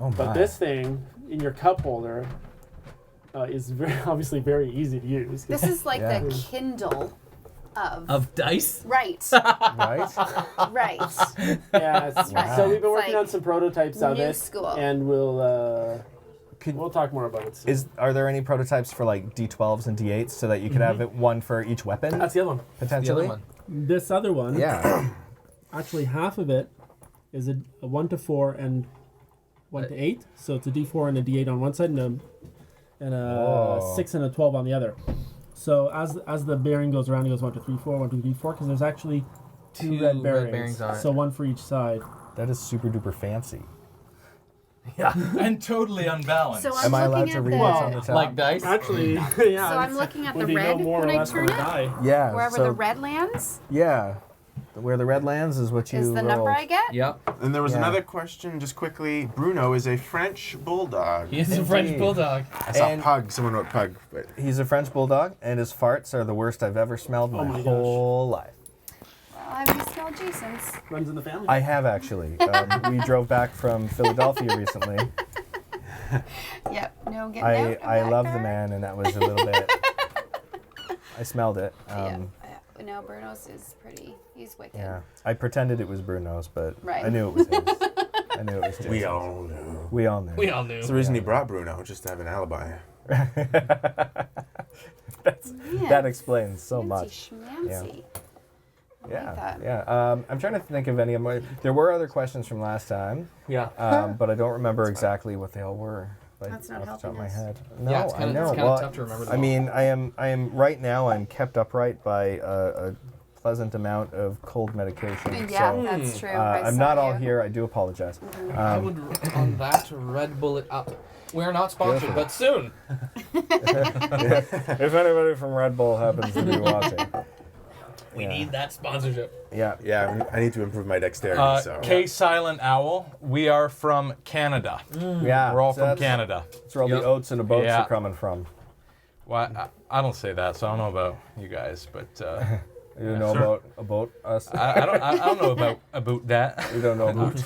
[SPEAKER 14] Oh my.
[SPEAKER 6] But this thing in your cup holder is obviously very easy to use.
[SPEAKER 7] This is like the Kindle
[SPEAKER 12] of dice.
[SPEAKER 7] Right.
[SPEAKER 14] Right.
[SPEAKER 7] Right.
[SPEAKER 6] Yeah.
[SPEAKER 7] Wow.
[SPEAKER 6] So we've been
[SPEAKER 7] It's
[SPEAKER 6] working
[SPEAKER 7] like
[SPEAKER 6] on some prototypes of
[SPEAKER 7] new
[SPEAKER 6] it,
[SPEAKER 7] school.
[SPEAKER 6] and we'll talk more about it soon.
[SPEAKER 14] Are there any prototypes for like D12s and D8s so that you could have it one for each weapon?
[SPEAKER 6] That's the other one.
[SPEAKER 14] Potentially.
[SPEAKER 6] This other one.
[SPEAKER 14] Yeah.
[SPEAKER 6] Actually, half of it is a 1 to 4 and 1 to 8. So it's a D4 and a D8 on one side, and a 6 and a 12 on the other. So as the bearing goes around, it goes 1 to 3 4, 1 to 3 4, because there's actually two red bearings
[SPEAKER 12] on it.
[SPEAKER 6] So one for each side.
[SPEAKER 14] That is super duper fancy.
[SPEAKER 5] Yeah, and totally unbalanced.
[SPEAKER 7] So
[SPEAKER 14] Am I allowed to read what's on the top?
[SPEAKER 12] Like dice?
[SPEAKER 6] Actually, yeah.
[SPEAKER 7] So I'm looking at the
[SPEAKER 6] Would you know
[SPEAKER 7] red
[SPEAKER 6] more or
[SPEAKER 7] when I
[SPEAKER 6] less
[SPEAKER 7] turn
[SPEAKER 6] on
[SPEAKER 7] it.
[SPEAKER 6] a die?
[SPEAKER 14] Yeah.
[SPEAKER 7] Wherever
[SPEAKER 14] so,
[SPEAKER 7] the red lands
[SPEAKER 14] Yeah. Where the red lands is what you
[SPEAKER 7] is the number
[SPEAKER 14] rolled.
[SPEAKER 7] I get.
[SPEAKER 12] Yep.
[SPEAKER 4] And there was
[SPEAKER 14] Yeah.
[SPEAKER 4] another question, just quickly. Bruno is a French bulldog.
[SPEAKER 12] He is a French bulldog.
[SPEAKER 4] I saw
[SPEAKER 14] And-
[SPEAKER 4] pug. Someone wrote pug, but
[SPEAKER 14] He's a French bulldog, and his farts are the worst I've ever smelled in my whole life.
[SPEAKER 7] Well, have you smelled Jason's?
[SPEAKER 6] Runs in the family.
[SPEAKER 14] I have actually. We drove back from Philadelphia recently.
[SPEAKER 7] Yep. No getting out of
[SPEAKER 14] I
[SPEAKER 7] that
[SPEAKER 14] love
[SPEAKER 7] car.
[SPEAKER 14] the man, and that was a little bit. I smelled it.
[SPEAKER 7] No, Bruno's is pretty. He's wicked.
[SPEAKER 14] Yeah, I pretended it was Bruno's, but
[SPEAKER 7] Right.
[SPEAKER 14] I knew it was his. I knew it was Jason's.
[SPEAKER 4] we all knew.
[SPEAKER 14] We all knew.
[SPEAKER 12] We all knew.
[SPEAKER 4] That's the reason he brought Bruno, just to have an alibi.
[SPEAKER 14] That explains so much.
[SPEAKER 7] Schmancy.
[SPEAKER 14] Yeah,
[SPEAKER 7] that.
[SPEAKER 14] yeah. I'm trying to think of any of my. There were other questions from last time.
[SPEAKER 12] Yeah.
[SPEAKER 14] But I don't remember exactly what they all were. Like,
[SPEAKER 7] That's not
[SPEAKER 14] off the top of
[SPEAKER 7] helping
[SPEAKER 14] my
[SPEAKER 7] us.
[SPEAKER 14] head. No,
[SPEAKER 12] Yeah, it's
[SPEAKER 14] I
[SPEAKER 12] kinda-
[SPEAKER 14] know.
[SPEAKER 12] it's kinda
[SPEAKER 14] Well,
[SPEAKER 12] tough to remember them
[SPEAKER 14] I
[SPEAKER 12] all.
[SPEAKER 14] mean, I am right now. I'm kept upright by a pleasant amount of cold medication.
[SPEAKER 7] Yeah,
[SPEAKER 14] so,
[SPEAKER 7] that's true.
[SPEAKER 14] I'm not all here. I do apologize.
[SPEAKER 12] I would on that Red Bull it up. We're not sponsored, but soon.
[SPEAKER 14] If anybody from Red Bull happens to be watching.
[SPEAKER 12] We need that sponsorship.
[SPEAKER 14] Yeah.
[SPEAKER 4] Yeah, I need to improve my dexterity, so.
[SPEAKER 5] K Silent Owl, we are from Canada.
[SPEAKER 14] Yeah.
[SPEAKER 5] We're all
[SPEAKER 14] so
[SPEAKER 5] from
[SPEAKER 14] that's-
[SPEAKER 5] Canada.
[SPEAKER 14] That's where all the oats and the boats are coming from.
[SPEAKER 5] Well, I don't say that, so I don't know about you guys, but
[SPEAKER 14] You know about us?
[SPEAKER 5] I don't know about that.
[SPEAKER 14] You don't know about.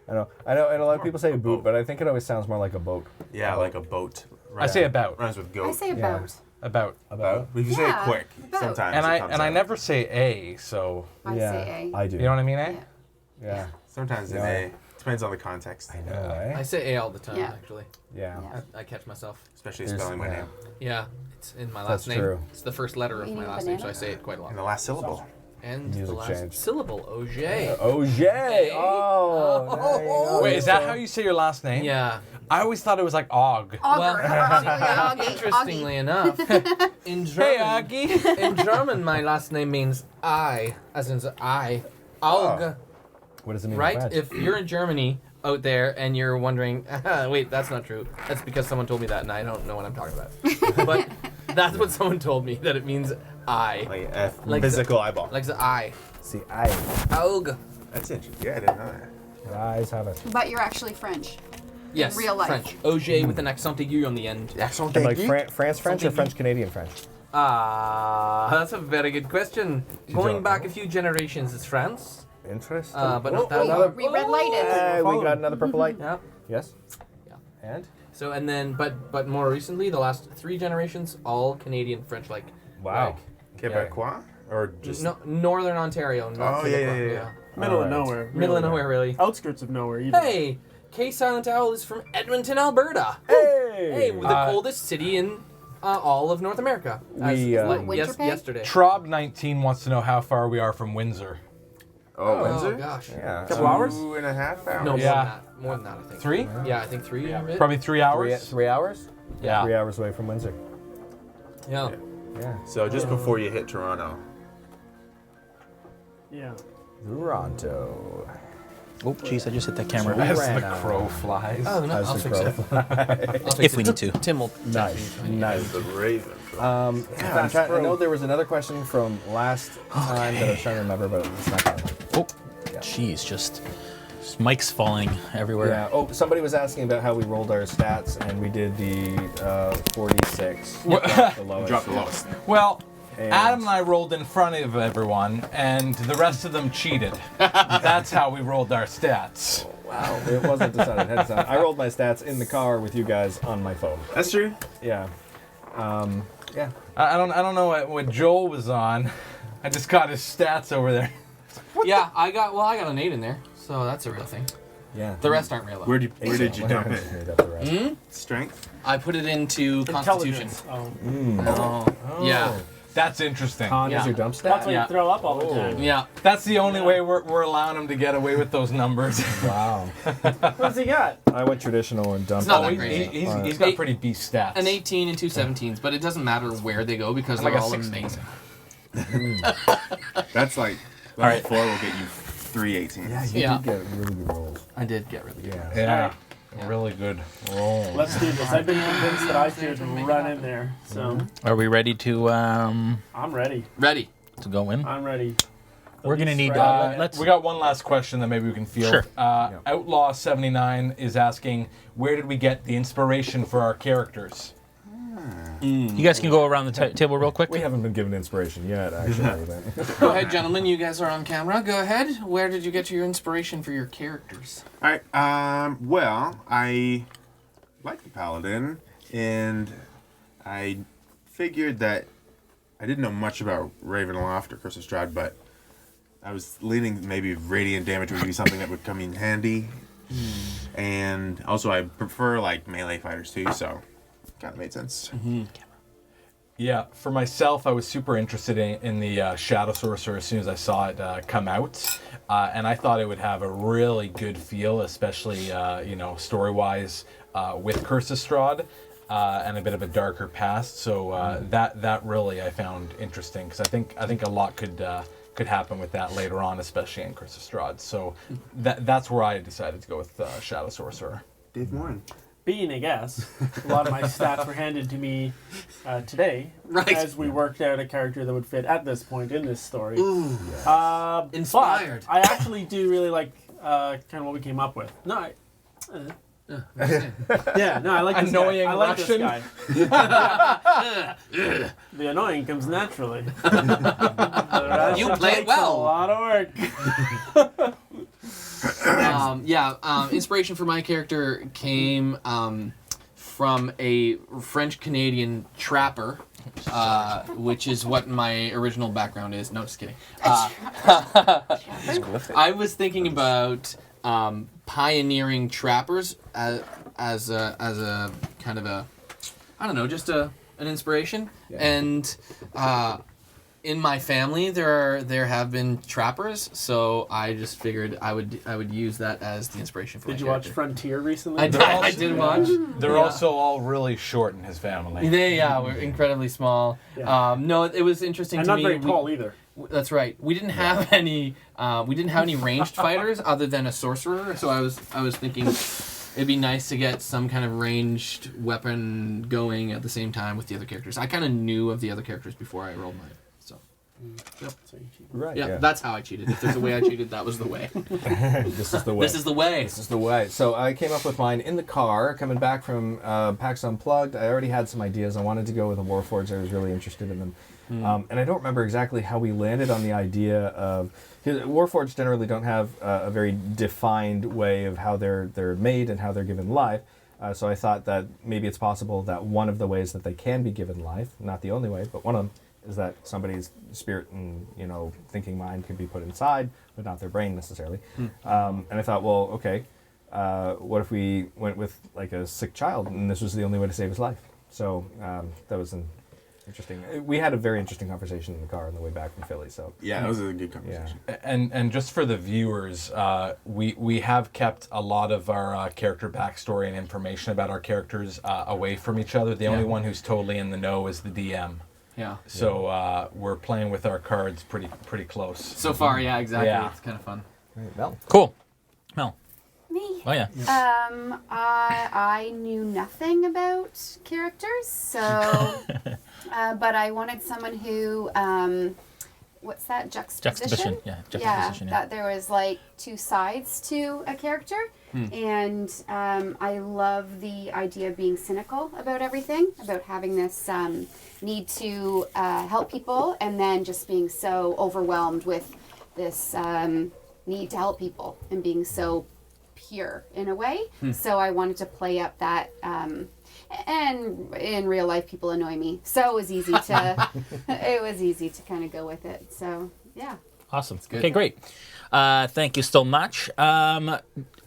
[SPEAKER 14] I know, and a lot of people say boot, but I think it always sounds more like a boat.
[SPEAKER 4] Yeah, like a boat.
[SPEAKER 5] I say about.
[SPEAKER 4] Rhymes with goat.
[SPEAKER 7] I say about.
[SPEAKER 5] About.
[SPEAKER 4] But if you say it
[SPEAKER 7] Yeah,
[SPEAKER 4] quick,
[SPEAKER 7] about.
[SPEAKER 4] sometimes
[SPEAKER 5] And
[SPEAKER 4] it comes
[SPEAKER 5] I
[SPEAKER 4] out.
[SPEAKER 5] never say a, so.
[SPEAKER 7] I say A.
[SPEAKER 14] I do.
[SPEAKER 5] You know what I mean, eh?
[SPEAKER 14] Yeah.
[SPEAKER 4] Sometimes an A. Depends on the context.
[SPEAKER 14] I know, eh?
[SPEAKER 12] I say A all the time,
[SPEAKER 7] Yeah.
[SPEAKER 12] actually.
[SPEAKER 14] Yeah.
[SPEAKER 12] I catch myself.
[SPEAKER 4] Especially
[SPEAKER 14] There's-
[SPEAKER 4] spelling my
[SPEAKER 14] yeah.
[SPEAKER 4] name.
[SPEAKER 12] Yeah, it's in my
[SPEAKER 14] That's
[SPEAKER 12] last name.
[SPEAKER 14] true.
[SPEAKER 12] It's the first letter of
[SPEAKER 7] You
[SPEAKER 12] my
[SPEAKER 7] need a
[SPEAKER 12] last name, so I
[SPEAKER 7] banana?
[SPEAKER 12] say it quite a lot.
[SPEAKER 4] And the last syllable.
[SPEAKER 12] And the
[SPEAKER 14] Music
[SPEAKER 12] last
[SPEAKER 14] change.
[SPEAKER 12] syllable, Auge.
[SPEAKER 14] Auge! Oh, there you go.
[SPEAKER 5] Wait, is that how you say your last name?
[SPEAKER 12] Yeah.
[SPEAKER 5] I always thought it was like Auge.
[SPEAKER 7] Auger.
[SPEAKER 12] Interestingly enough, in German, in German, my last name means I, as in I. Auge.
[SPEAKER 14] What does it mean? in
[SPEAKER 12] Right?
[SPEAKER 14] French?
[SPEAKER 12] If you're in Germany out there and you're wondering, wait, that's not true. That's because someone told me that and I don't know what I'm talking about. But that's what someone told me, that it means I.
[SPEAKER 4] Like a
[SPEAKER 12] Like
[SPEAKER 4] physical
[SPEAKER 12] the,
[SPEAKER 4] eyeball.
[SPEAKER 12] Like the I.
[SPEAKER 14] See, I.
[SPEAKER 12] Auge.
[SPEAKER 4] That's interesting. Yeah, I didn't know that.
[SPEAKER 14] Your eyes have it.
[SPEAKER 7] But you're actually French.
[SPEAKER 12] Yes.
[SPEAKER 7] In real life.
[SPEAKER 12] French. Auge with an accent aigu on the end.
[SPEAKER 4] Accent
[SPEAKER 14] And like
[SPEAKER 4] aigu?
[SPEAKER 14] France French or French Canadian French?
[SPEAKER 12] That's a very good question. Going
[SPEAKER 14] don't
[SPEAKER 12] back a few generations, it's France.
[SPEAKER 14] Interesting.
[SPEAKER 12] But not that
[SPEAKER 14] another,
[SPEAKER 12] long.
[SPEAKER 7] We red lighted.
[SPEAKER 14] Hey, we got another purple light.
[SPEAKER 12] Yeah.
[SPEAKER 14] Yes.
[SPEAKER 12] Yeah.
[SPEAKER 14] And?
[SPEAKER 12] So and then, but more recently, the last 3 generations, all Canadian French, like
[SPEAKER 14] Wow.
[SPEAKER 4] Quebecois? Or just.
[SPEAKER 12] no, Northern Ontario. Not
[SPEAKER 4] Oh, yeah,
[SPEAKER 12] Quebecois,
[SPEAKER 4] yeah.
[SPEAKER 6] Middle
[SPEAKER 14] Alright.
[SPEAKER 6] of nowhere.
[SPEAKER 12] Middle of nowhere, really.
[SPEAKER 6] Outskirts of nowhere, even.
[SPEAKER 12] Hey, K Silent Owl is from Edmonton, Alberta.
[SPEAKER 14] Hey!
[SPEAKER 12] Hey, the coldest city in all of North America.
[SPEAKER 14] We,
[SPEAKER 7] Winter pig?
[SPEAKER 12] yesterday.
[SPEAKER 5] Trob19 wants to know how far we are from Windsor.
[SPEAKER 4] Oh,
[SPEAKER 12] Oh
[SPEAKER 4] Windsor?
[SPEAKER 12] gosh.
[SPEAKER 14] Yeah.
[SPEAKER 6] Couple hours?
[SPEAKER 4] 2.5 hours.
[SPEAKER 12] No,
[SPEAKER 5] Yeah.
[SPEAKER 12] more than that, I think.
[SPEAKER 5] 3?
[SPEAKER 12] Yeah, I think 3.
[SPEAKER 5] Probably 3 hours.
[SPEAKER 14] 3 hours?
[SPEAKER 5] Yeah.
[SPEAKER 14] 3 hours away from Windsor.
[SPEAKER 12] Yeah.
[SPEAKER 14] Yeah.
[SPEAKER 4] So just before you hit Toronto.
[SPEAKER 6] Yeah.
[SPEAKER 14] Toronto.
[SPEAKER 1] Oh, jeez, I just hit that camera.
[SPEAKER 5] As the
[SPEAKER 14] Toronto.
[SPEAKER 5] crow flies.
[SPEAKER 12] Oh, no,
[SPEAKER 14] As
[SPEAKER 12] I'll
[SPEAKER 14] the
[SPEAKER 12] fix
[SPEAKER 14] crow
[SPEAKER 12] it. I'll fix
[SPEAKER 1] If
[SPEAKER 12] it.
[SPEAKER 1] we need to.
[SPEAKER 12] Tim will.
[SPEAKER 14] Nice. Nice.
[SPEAKER 4] The Raven.
[SPEAKER 14] I know there was another question from last time that I was trying to remember, but it's not coming.
[SPEAKER 1] Oh, jeez, just mics falling everywhere.
[SPEAKER 14] Yeah. Oh, somebody was asking about how we rolled our stats, and we did the 46. The lowest.
[SPEAKER 4] Drop the lowest.
[SPEAKER 5] Well,
[SPEAKER 14] And-
[SPEAKER 5] Adam and I rolled in front of everyone, and the rest of them cheated. That's how we rolled our stats.
[SPEAKER 14] Wow. It wasn't decided ahead of time. I rolled my stats in the car with you guys on my phone.
[SPEAKER 4] That's true.
[SPEAKER 14] Yeah. Yeah.
[SPEAKER 5] I don't know what Joel was on. I just got his stats over there.
[SPEAKER 12] Yeah, I got an 8 in there, so that's a real thing.
[SPEAKER 14] Yeah.
[SPEAKER 12] The rest aren't real. Though.
[SPEAKER 4] Where did you dump it?
[SPEAKER 14] Made up the rest.
[SPEAKER 4] Strength?
[SPEAKER 12] I put it into Constitution.
[SPEAKER 6] Intelligence. Oh.
[SPEAKER 12] Yeah.
[SPEAKER 5] That's interesting.
[SPEAKER 6] Con
[SPEAKER 14] Is
[SPEAKER 6] is
[SPEAKER 14] your dump
[SPEAKER 6] That's
[SPEAKER 14] stat?
[SPEAKER 6] why
[SPEAKER 12] Yeah.
[SPEAKER 6] you throw up all the time.
[SPEAKER 12] Yeah.
[SPEAKER 5] That's the only way we're allowing him to get away with those numbers.
[SPEAKER 14] Wow.
[SPEAKER 6] What's he got?
[SPEAKER 14] I went traditional and dumped.
[SPEAKER 12] It's not
[SPEAKER 5] Oh,
[SPEAKER 12] that
[SPEAKER 5] he-
[SPEAKER 12] crazy.
[SPEAKER 5] he's got pretty beast stats.
[SPEAKER 12] An 18 and 2 17s, but it doesn't matter where they go because
[SPEAKER 5] Like
[SPEAKER 12] they're
[SPEAKER 5] a
[SPEAKER 12] all
[SPEAKER 5] 16.
[SPEAKER 12] amazing.
[SPEAKER 4] That's like.
[SPEAKER 1] All right.
[SPEAKER 4] 4 will get you 3 18s.
[SPEAKER 14] Yeah, you
[SPEAKER 12] Yeah.
[SPEAKER 14] did get really good rolls.
[SPEAKER 12] I did get really good.
[SPEAKER 14] Yeah.
[SPEAKER 5] Yeah.
[SPEAKER 12] Yeah.
[SPEAKER 5] Really good roll.
[SPEAKER 6] Let's do this. I've been convinced that I should run in there, so
[SPEAKER 1] Are we ready to
[SPEAKER 6] I'm ready.
[SPEAKER 12] Ready.
[SPEAKER 1] go in?
[SPEAKER 6] I'm ready.
[SPEAKER 1] We're gonna need. Let's.
[SPEAKER 5] We got one last question that maybe we can field.
[SPEAKER 1] Sure.
[SPEAKER 5] Outlaw 79 is asking, where did we get the inspiration for our characters?
[SPEAKER 1] You guys can go around the table real quick.
[SPEAKER 14] We haven't been given inspiration yet, actually. but-
[SPEAKER 12] Go ahead, gentlemen. You guys are on camera. Go ahead. Where did you get your inspiration for your characters?
[SPEAKER 4] Alright, well, I like the Paladin, and I figured that I didn't know much about Ravenloft or Curse of Strahd, but I was leaning maybe Radiant Damage would be something that would come in handy. And also I prefer like melee fighters too, so kind of made sense.
[SPEAKER 5] Yeah, for myself, I was super interested in the Shadow Sorcerer as soon as I saw it come out, and I thought it would have a really good feel, especially story-wise with Curse of Strahd and a bit of a darker past. So that really I found interesting because I think a lot could could happen with that later on, especially in Curse of Strahd. So that's where I decided to go with Shadow Sorcerer.
[SPEAKER 4] Dave Morin.
[SPEAKER 6] Being a guest, a lot of my stats were handed to me today as we worked out a character that would fit at this point in this story.
[SPEAKER 12] Ooh,
[SPEAKER 6] inspired. But I actually do really like kind of what we came up with. No, yeah, no, I like this
[SPEAKER 5] annoying
[SPEAKER 6] guy. I like
[SPEAKER 5] Russian.
[SPEAKER 6] This guy. The annoying comes naturally.
[SPEAKER 12] You play it well.
[SPEAKER 6] A lot of work.
[SPEAKER 12] Inspiration for my character came from a French-Canadian trapper, which is what my original background is. No, just kidding. I was thinking about pioneering trappers as a kind of a, I don't know, just an inspiration. Yeah. And in my family, there have been trappers, so I just figured I would use that as the inspiration for.
[SPEAKER 6] Did
[SPEAKER 12] my
[SPEAKER 6] you
[SPEAKER 12] character.
[SPEAKER 6] watch Frontier recently?
[SPEAKER 12] I did watch.
[SPEAKER 5] They're also all really short in his family.
[SPEAKER 12] They were incredibly small.
[SPEAKER 6] Yeah.
[SPEAKER 12] No, it was interesting
[SPEAKER 6] and
[SPEAKER 12] to
[SPEAKER 6] not
[SPEAKER 12] me.
[SPEAKER 6] very tall either.
[SPEAKER 12] That's right. We didn't have any. We didn't have any ranged fighters other than a sorcerer. So I was thinking it'd be nice to get some kind of ranged weapon going at the same time with the other characters. I kind of knew of the other characters before I rolled mine. So. Yep.
[SPEAKER 14] Right.
[SPEAKER 12] Yeah, that's how I cheated. If there's a way I cheated, that was the way.
[SPEAKER 14] This is the way.
[SPEAKER 12] This is the way.
[SPEAKER 14] This is the way. So I came up with mine in the car, coming back from PAX Unplugged. I already had some ideas. I wanted to go with a Warforged. I was really interested in them. And I don't remember exactly how we landed on the idea of... Warforged generally don't have a very defined way of how they're made and how they're given life. So I thought that maybe it's possible that one of the ways that they can be given life, not the only way, but one of them, is that somebody's spirit and thinking mind could be put inside, but not their brain necessarily. And I thought, well, okay, what if we went with like a sick child, and this was the only way to save his life? So that was an interesting. We had a very interesting conversation in the car on the way back from Philly. So
[SPEAKER 4] yeah, that was a good conversation.
[SPEAKER 5] Yeah. And just for the viewers, we have kept a lot of our character backstory and information about our characters away from each other. The only one who's totally in the know is the DM.
[SPEAKER 12] Yeah.
[SPEAKER 5] So we're playing with our cards pretty close.
[SPEAKER 12] So far, yeah, exactly.
[SPEAKER 5] Yeah.
[SPEAKER 12] It's kind of fun.
[SPEAKER 14] Right, Mel.
[SPEAKER 1] Cool. Mel.
[SPEAKER 7] Me.
[SPEAKER 1] Oh yeah.
[SPEAKER 7] I knew nothing about characters, so but I wanted someone who what's that, juxtaposition?
[SPEAKER 1] Yeah, juxtaposition.
[SPEAKER 7] That there was like two sides to a character. And I love the idea of being cynical about everything, about having this need to help people, and then just being so overwhelmed with this need to help people and being so pure in a way. So I wanted to play up that. And in real life, people annoy me, so it was easy to kind of go with it. So yeah.
[SPEAKER 1] Awesome. Okay, great. Thank you so much.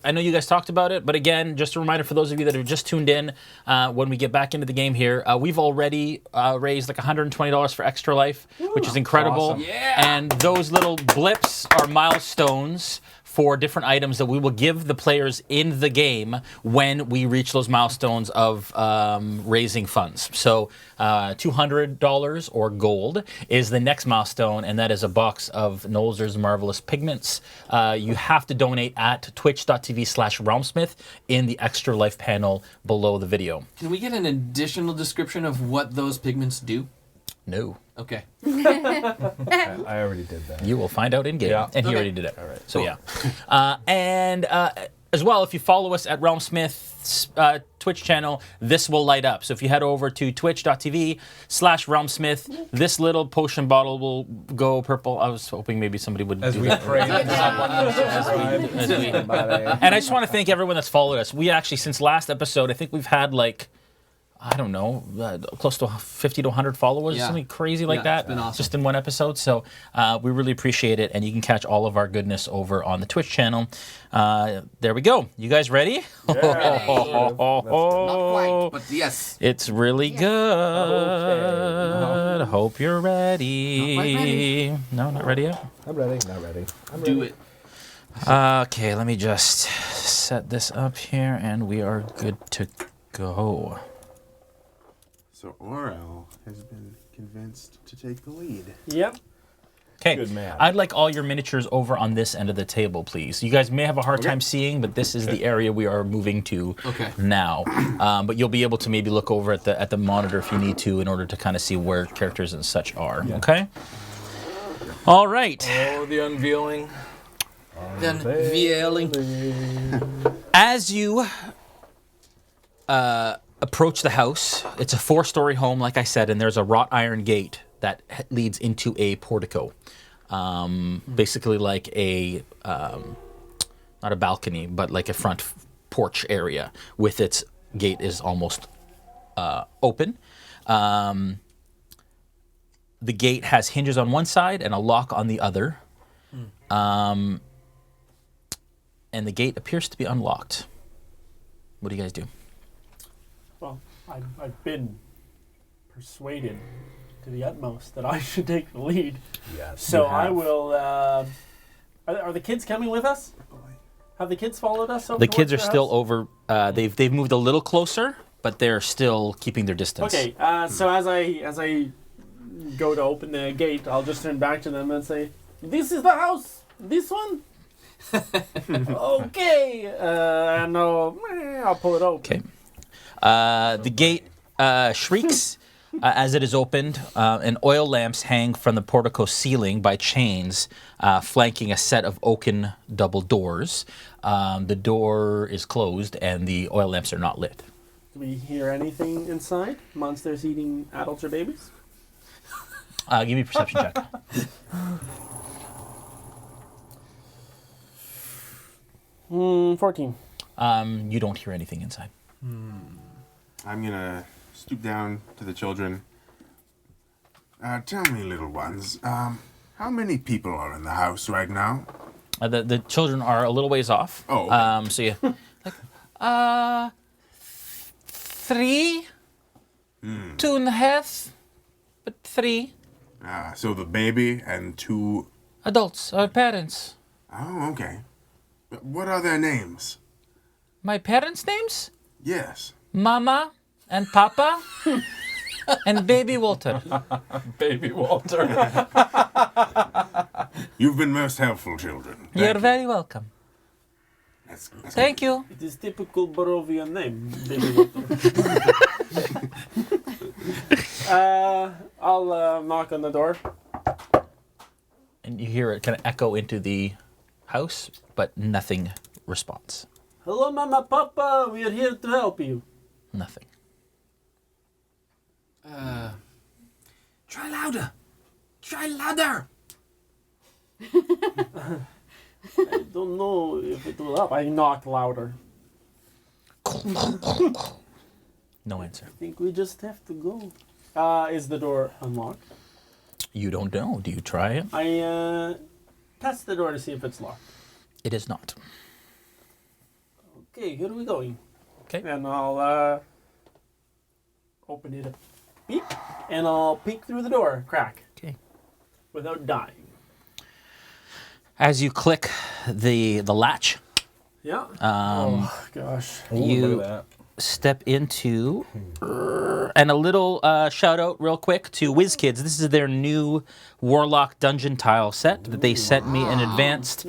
[SPEAKER 1] I know you guys talked about it, but again, just a reminder for those of you that have just tuned in, when we get back into the game here, we've already raised like $120 for Extra Life, which is incredible.
[SPEAKER 5] Awesome.
[SPEAKER 12] Yeah.
[SPEAKER 1] And those little blips are milestones for different items that we will give the players in the game when we reach those milestones of raising funds. So $200 or gold is the next milestone, and that is a box of Nolzur's Marvelous Pigments. You have to donate at twitch.tv/RealmSmith in the Extra Life panel below the video.
[SPEAKER 12] Can we get an additional description of what those pigments do?
[SPEAKER 1] No.
[SPEAKER 12] Okay.
[SPEAKER 14] I already did that.
[SPEAKER 1] You will find out in game, and he already did it.
[SPEAKER 14] All right.
[SPEAKER 1] So yeah, and as well, if you follow us at RealmSmith's Twitch channel, this will light up. So if you head over to twitch.tv/RealmSmith, this little potion bottle will go purple. I was hoping maybe somebody would
[SPEAKER 5] As
[SPEAKER 1] do
[SPEAKER 5] we
[SPEAKER 1] that.
[SPEAKER 5] pray.
[SPEAKER 1] And I just want to thank everyone that's followed us. We actually, since last episode, I think we've had like, I don't know, close to 50 to 100 followers, something crazy like that,
[SPEAKER 12] it's been awesome.
[SPEAKER 1] just in one episode. So we really appreciate it, and you can catch all of our goodness over on the Twitch channel. There we go. You guys ready?
[SPEAKER 12] Not quite, but yes.
[SPEAKER 1] It's really good. Hope you're ready.
[SPEAKER 12] Not quite ready.
[SPEAKER 1] No, not ready yet?
[SPEAKER 14] I'm ready. Not ready. I'm
[SPEAKER 12] Do
[SPEAKER 14] ready.
[SPEAKER 12] it.
[SPEAKER 1] Okay, let me just set this up here, and we are good to go.
[SPEAKER 4] So Orel has been convinced to take the lead.
[SPEAKER 6] Yep.
[SPEAKER 1] Okay.
[SPEAKER 3] Good man.
[SPEAKER 1] I'd like all your miniatures over on this end of the table, please. You guys may have a hard time seeing, but this is the area we are moving to now. But you'll be able to maybe look over at the monitor if you need to in order to kind of see where characters and such are. Yeah. Okay? All right.
[SPEAKER 5] Oh, the unveiling.
[SPEAKER 12] The unveiling.
[SPEAKER 1] As you approach the house, it's a 4-story home, like I said, and there's a wrought iron gate that leads into a portico. Basically like a, not a balcony, but like a front porch area with its gate is almost open. The gate has hinges on one side and a lock on the other. And the gate appears to be unlocked. What do you guys do?
[SPEAKER 6] Well, I've been persuaded to the utmost that I should take the lead.
[SPEAKER 3] Yes.
[SPEAKER 6] So I will. Are the kids coming with us? Have the kids followed us over?
[SPEAKER 1] The kids are
[SPEAKER 6] towards their
[SPEAKER 1] still
[SPEAKER 6] house?
[SPEAKER 1] over. They've moved a little closer, but they're still keeping their distance.
[SPEAKER 6] Okay. So as I go to open the gate, I'll just turn back to them and say, "This is the house. This one." Okay. And I'll pull it open.
[SPEAKER 1] Okay. The gate shrieks as it is opened, and oil lamps hang from the portico ceiling by chains, flanking a set of oaken double doors. The door is closed, and the oil lamps are not lit.
[SPEAKER 6] Do we hear anything inside? Monsters eating adults or babies?
[SPEAKER 1] Give me a perception check.
[SPEAKER 6] 14.
[SPEAKER 1] You don't hear anything inside.
[SPEAKER 4] I'm gonna stoop down to the children. Tell me, little ones, how many people are in the house right now?
[SPEAKER 1] The children are a little ways off.
[SPEAKER 4] Oh. Okay.
[SPEAKER 1] So you like 3, 2.5, but 3
[SPEAKER 4] So the baby and 2
[SPEAKER 1] adults, our parents.
[SPEAKER 4] Oh, okay. What are their names?
[SPEAKER 1] My parents' names?
[SPEAKER 4] Yes.
[SPEAKER 1] Mama and Papa and Baby Walter.
[SPEAKER 5] Baby Walter.
[SPEAKER 4] You've been most helpful, children.
[SPEAKER 1] You're very welcome.
[SPEAKER 4] That's
[SPEAKER 1] Thank you.
[SPEAKER 6] It is typical Barovian name. I'll knock on the door.
[SPEAKER 1] And you hear it kind of echo into the house, but nothing responds.
[SPEAKER 6] Hello, Mama, Papa. We are here to help you.
[SPEAKER 1] Nothing.
[SPEAKER 12] Try louder. Try louder.
[SPEAKER 6] I don't know if it will help. I knock louder.
[SPEAKER 1] No answer.
[SPEAKER 6] I think we just have to go. Is the door unlocked?
[SPEAKER 1] You don't know. Do you try it?
[SPEAKER 6] I test the door to see if it's locked.
[SPEAKER 1] It is not.
[SPEAKER 6] Okay, here we going.
[SPEAKER 1] Okay.
[SPEAKER 6] And I'll open it up. Beep. And I'll peek through the door. Crack.
[SPEAKER 1] Okay.
[SPEAKER 6] Without dying.
[SPEAKER 1] As you click the latch,
[SPEAKER 6] Yeah.
[SPEAKER 1] oh
[SPEAKER 6] gosh.
[SPEAKER 1] You step into, and a little shout out real quick to WizKids. This is their new Warlock dungeon tile set that they sent me an advanced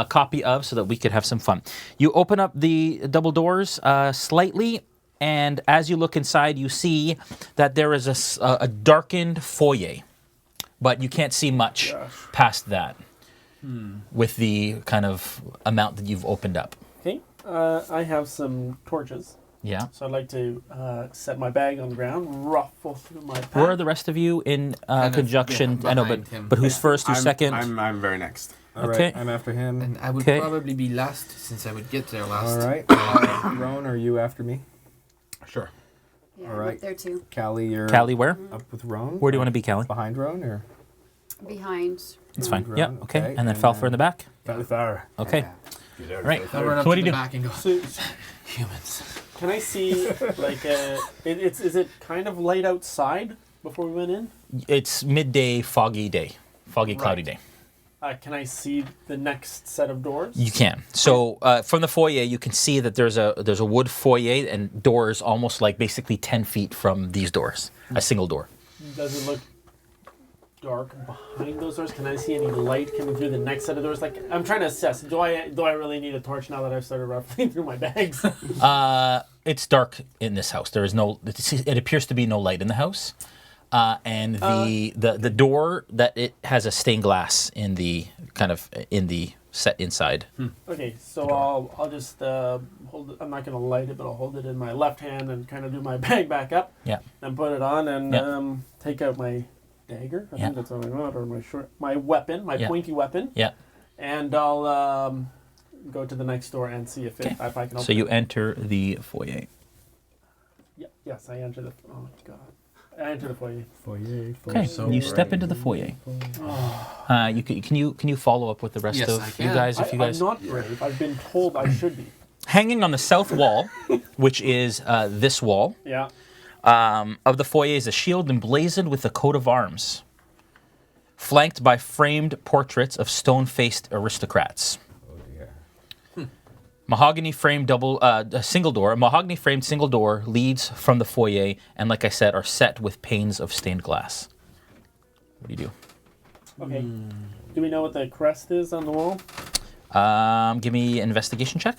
[SPEAKER 1] copy of so that we could have some fun. You open up the double doors slightly, and as you look inside, you see that there is a darkened foyer, but you can't see much past that. With the kind of amount that you've opened up.
[SPEAKER 6] Okay. I have some torches.
[SPEAKER 1] Yeah.
[SPEAKER 6] So I'd like to set my bag on the ground, ruffle through my pack.
[SPEAKER 1] Where are the rest of you in conjunction? I know, but who's first, who's second?
[SPEAKER 4] I'm very next.
[SPEAKER 14] All right,
[SPEAKER 1] Okay.
[SPEAKER 14] I'm after him.
[SPEAKER 12] And I would
[SPEAKER 1] Okay.
[SPEAKER 12] probably be last since I would get there last.
[SPEAKER 14] All right. Rone, are you after me?
[SPEAKER 5] Sure.
[SPEAKER 7] Yeah,
[SPEAKER 14] All
[SPEAKER 7] I'm
[SPEAKER 14] right.
[SPEAKER 7] up there too.
[SPEAKER 14] Callie, you're
[SPEAKER 1] Callie, where?
[SPEAKER 14] up with Rone.
[SPEAKER 1] Where do you want to be, Callie?
[SPEAKER 14] Behind Rone, or?
[SPEAKER 7] Behind.
[SPEAKER 1] It's fine.
[SPEAKER 14] Rone,
[SPEAKER 1] Yeah, okay.
[SPEAKER 14] okay,
[SPEAKER 1] And then
[SPEAKER 14] and
[SPEAKER 1] Falpher
[SPEAKER 14] then-
[SPEAKER 1] in the back?
[SPEAKER 3] Falpher.
[SPEAKER 1] Okay. Right.
[SPEAKER 12] I'll run up
[SPEAKER 1] So what
[SPEAKER 12] to
[SPEAKER 1] do
[SPEAKER 12] the
[SPEAKER 1] you do?
[SPEAKER 12] back and go,
[SPEAKER 6] So,
[SPEAKER 12] humans.
[SPEAKER 6] can I see, like, is it kind of light outside before we went in?
[SPEAKER 1] It's midday, foggy, cloudy day.
[SPEAKER 6] Can I see the next set of doors?
[SPEAKER 1] You can. So from the foyer, you can see that there's a wood foyer and doors almost like basically 10 feet from these doors. A single door.
[SPEAKER 6] Does it look dark behind those doors? Can I see any light coming through the next set of doors? Like, I'm trying to assess. Do I really need a torch now that I've started ruffling through my bags?
[SPEAKER 1] It's dark in this house. There is no. It appears to be no light in the house, and the door that it has a stained glass in the set inside.
[SPEAKER 6] Okay, so I'll just hold it. I'm not going to light it, but I'll hold it in my left hand and kind of do my bag back up.
[SPEAKER 1] Yeah.
[SPEAKER 6] And put it on and
[SPEAKER 1] Yeah.
[SPEAKER 6] Take out my dagger. I
[SPEAKER 1] Yeah.
[SPEAKER 6] think that's what I want, or my weapon, my pointy weapon.
[SPEAKER 1] Yeah.
[SPEAKER 6] And I'll go to the next door and see if I can open
[SPEAKER 1] So you
[SPEAKER 6] it.
[SPEAKER 1] enter the foyer.
[SPEAKER 6] Yeah, yes, I enter the. Oh god, I enter the foyer.
[SPEAKER 1] Okay, you step into the foyer. Can you follow up with the rest
[SPEAKER 6] Yes,
[SPEAKER 1] of
[SPEAKER 6] I
[SPEAKER 1] you
[SPEAKER 6] can.
[SPEAKER 1] guys? If you guys
[SPEAKER 6] I'm not brave. I've been told I should be.
[SPEAKER 1] hanging on the south wall, which is this wall.
[SPEAKER 6] Yeah.
[SPEAKER 1] Of the foyer is a shield emblazoned with a coat of arms, flanked by framed portraits of stone-faced aristocrats. Mahogany framed single door. A mahogany framed single door leads from the foyer, and like I said, are set with panes of stained glass. What do you do?
[SPEAKER 6] Okay. Do we know what the crest is on the wall?
[SPEAKER 1] Give me an investigation check,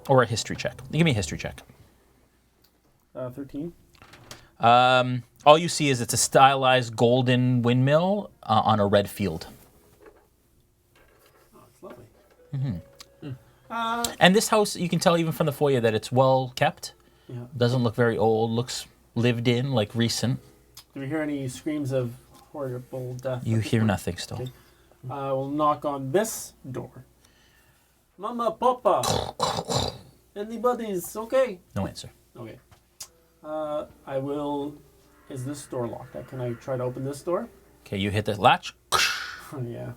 [SPEAKER 1] or a history check. Give me a history check.
[SPEAKER 6] 13.
[SPEAKER 1] All you see is it's a stylized golden windmill on a red field.
[SPEAKER 6] Oh, it's lovely.
[SPEAKER 1] Mm-hmm. And this house, you can tell even from the foyer that it's well kept.
[SPEAKER 6] Yeah.
[SPEAKER 1] Doesn't look very old. Looks lived in, like recent.
[SPEAKER 6] Do we hear any screams of horrible death?
[SPEAKER 1] You hear nothing still.
[SPEAKER 6] Okay. I will knock on this door. Mama, Papa. Anybody's okay?
[SPEAKER 1] No answer.
[SPEAKER 6] Okay. I will. Is this door locked? Can I try to open this door?
[SPEAKER 1] Okay, you hit the latch.
[SPEAKER 6] Yeah.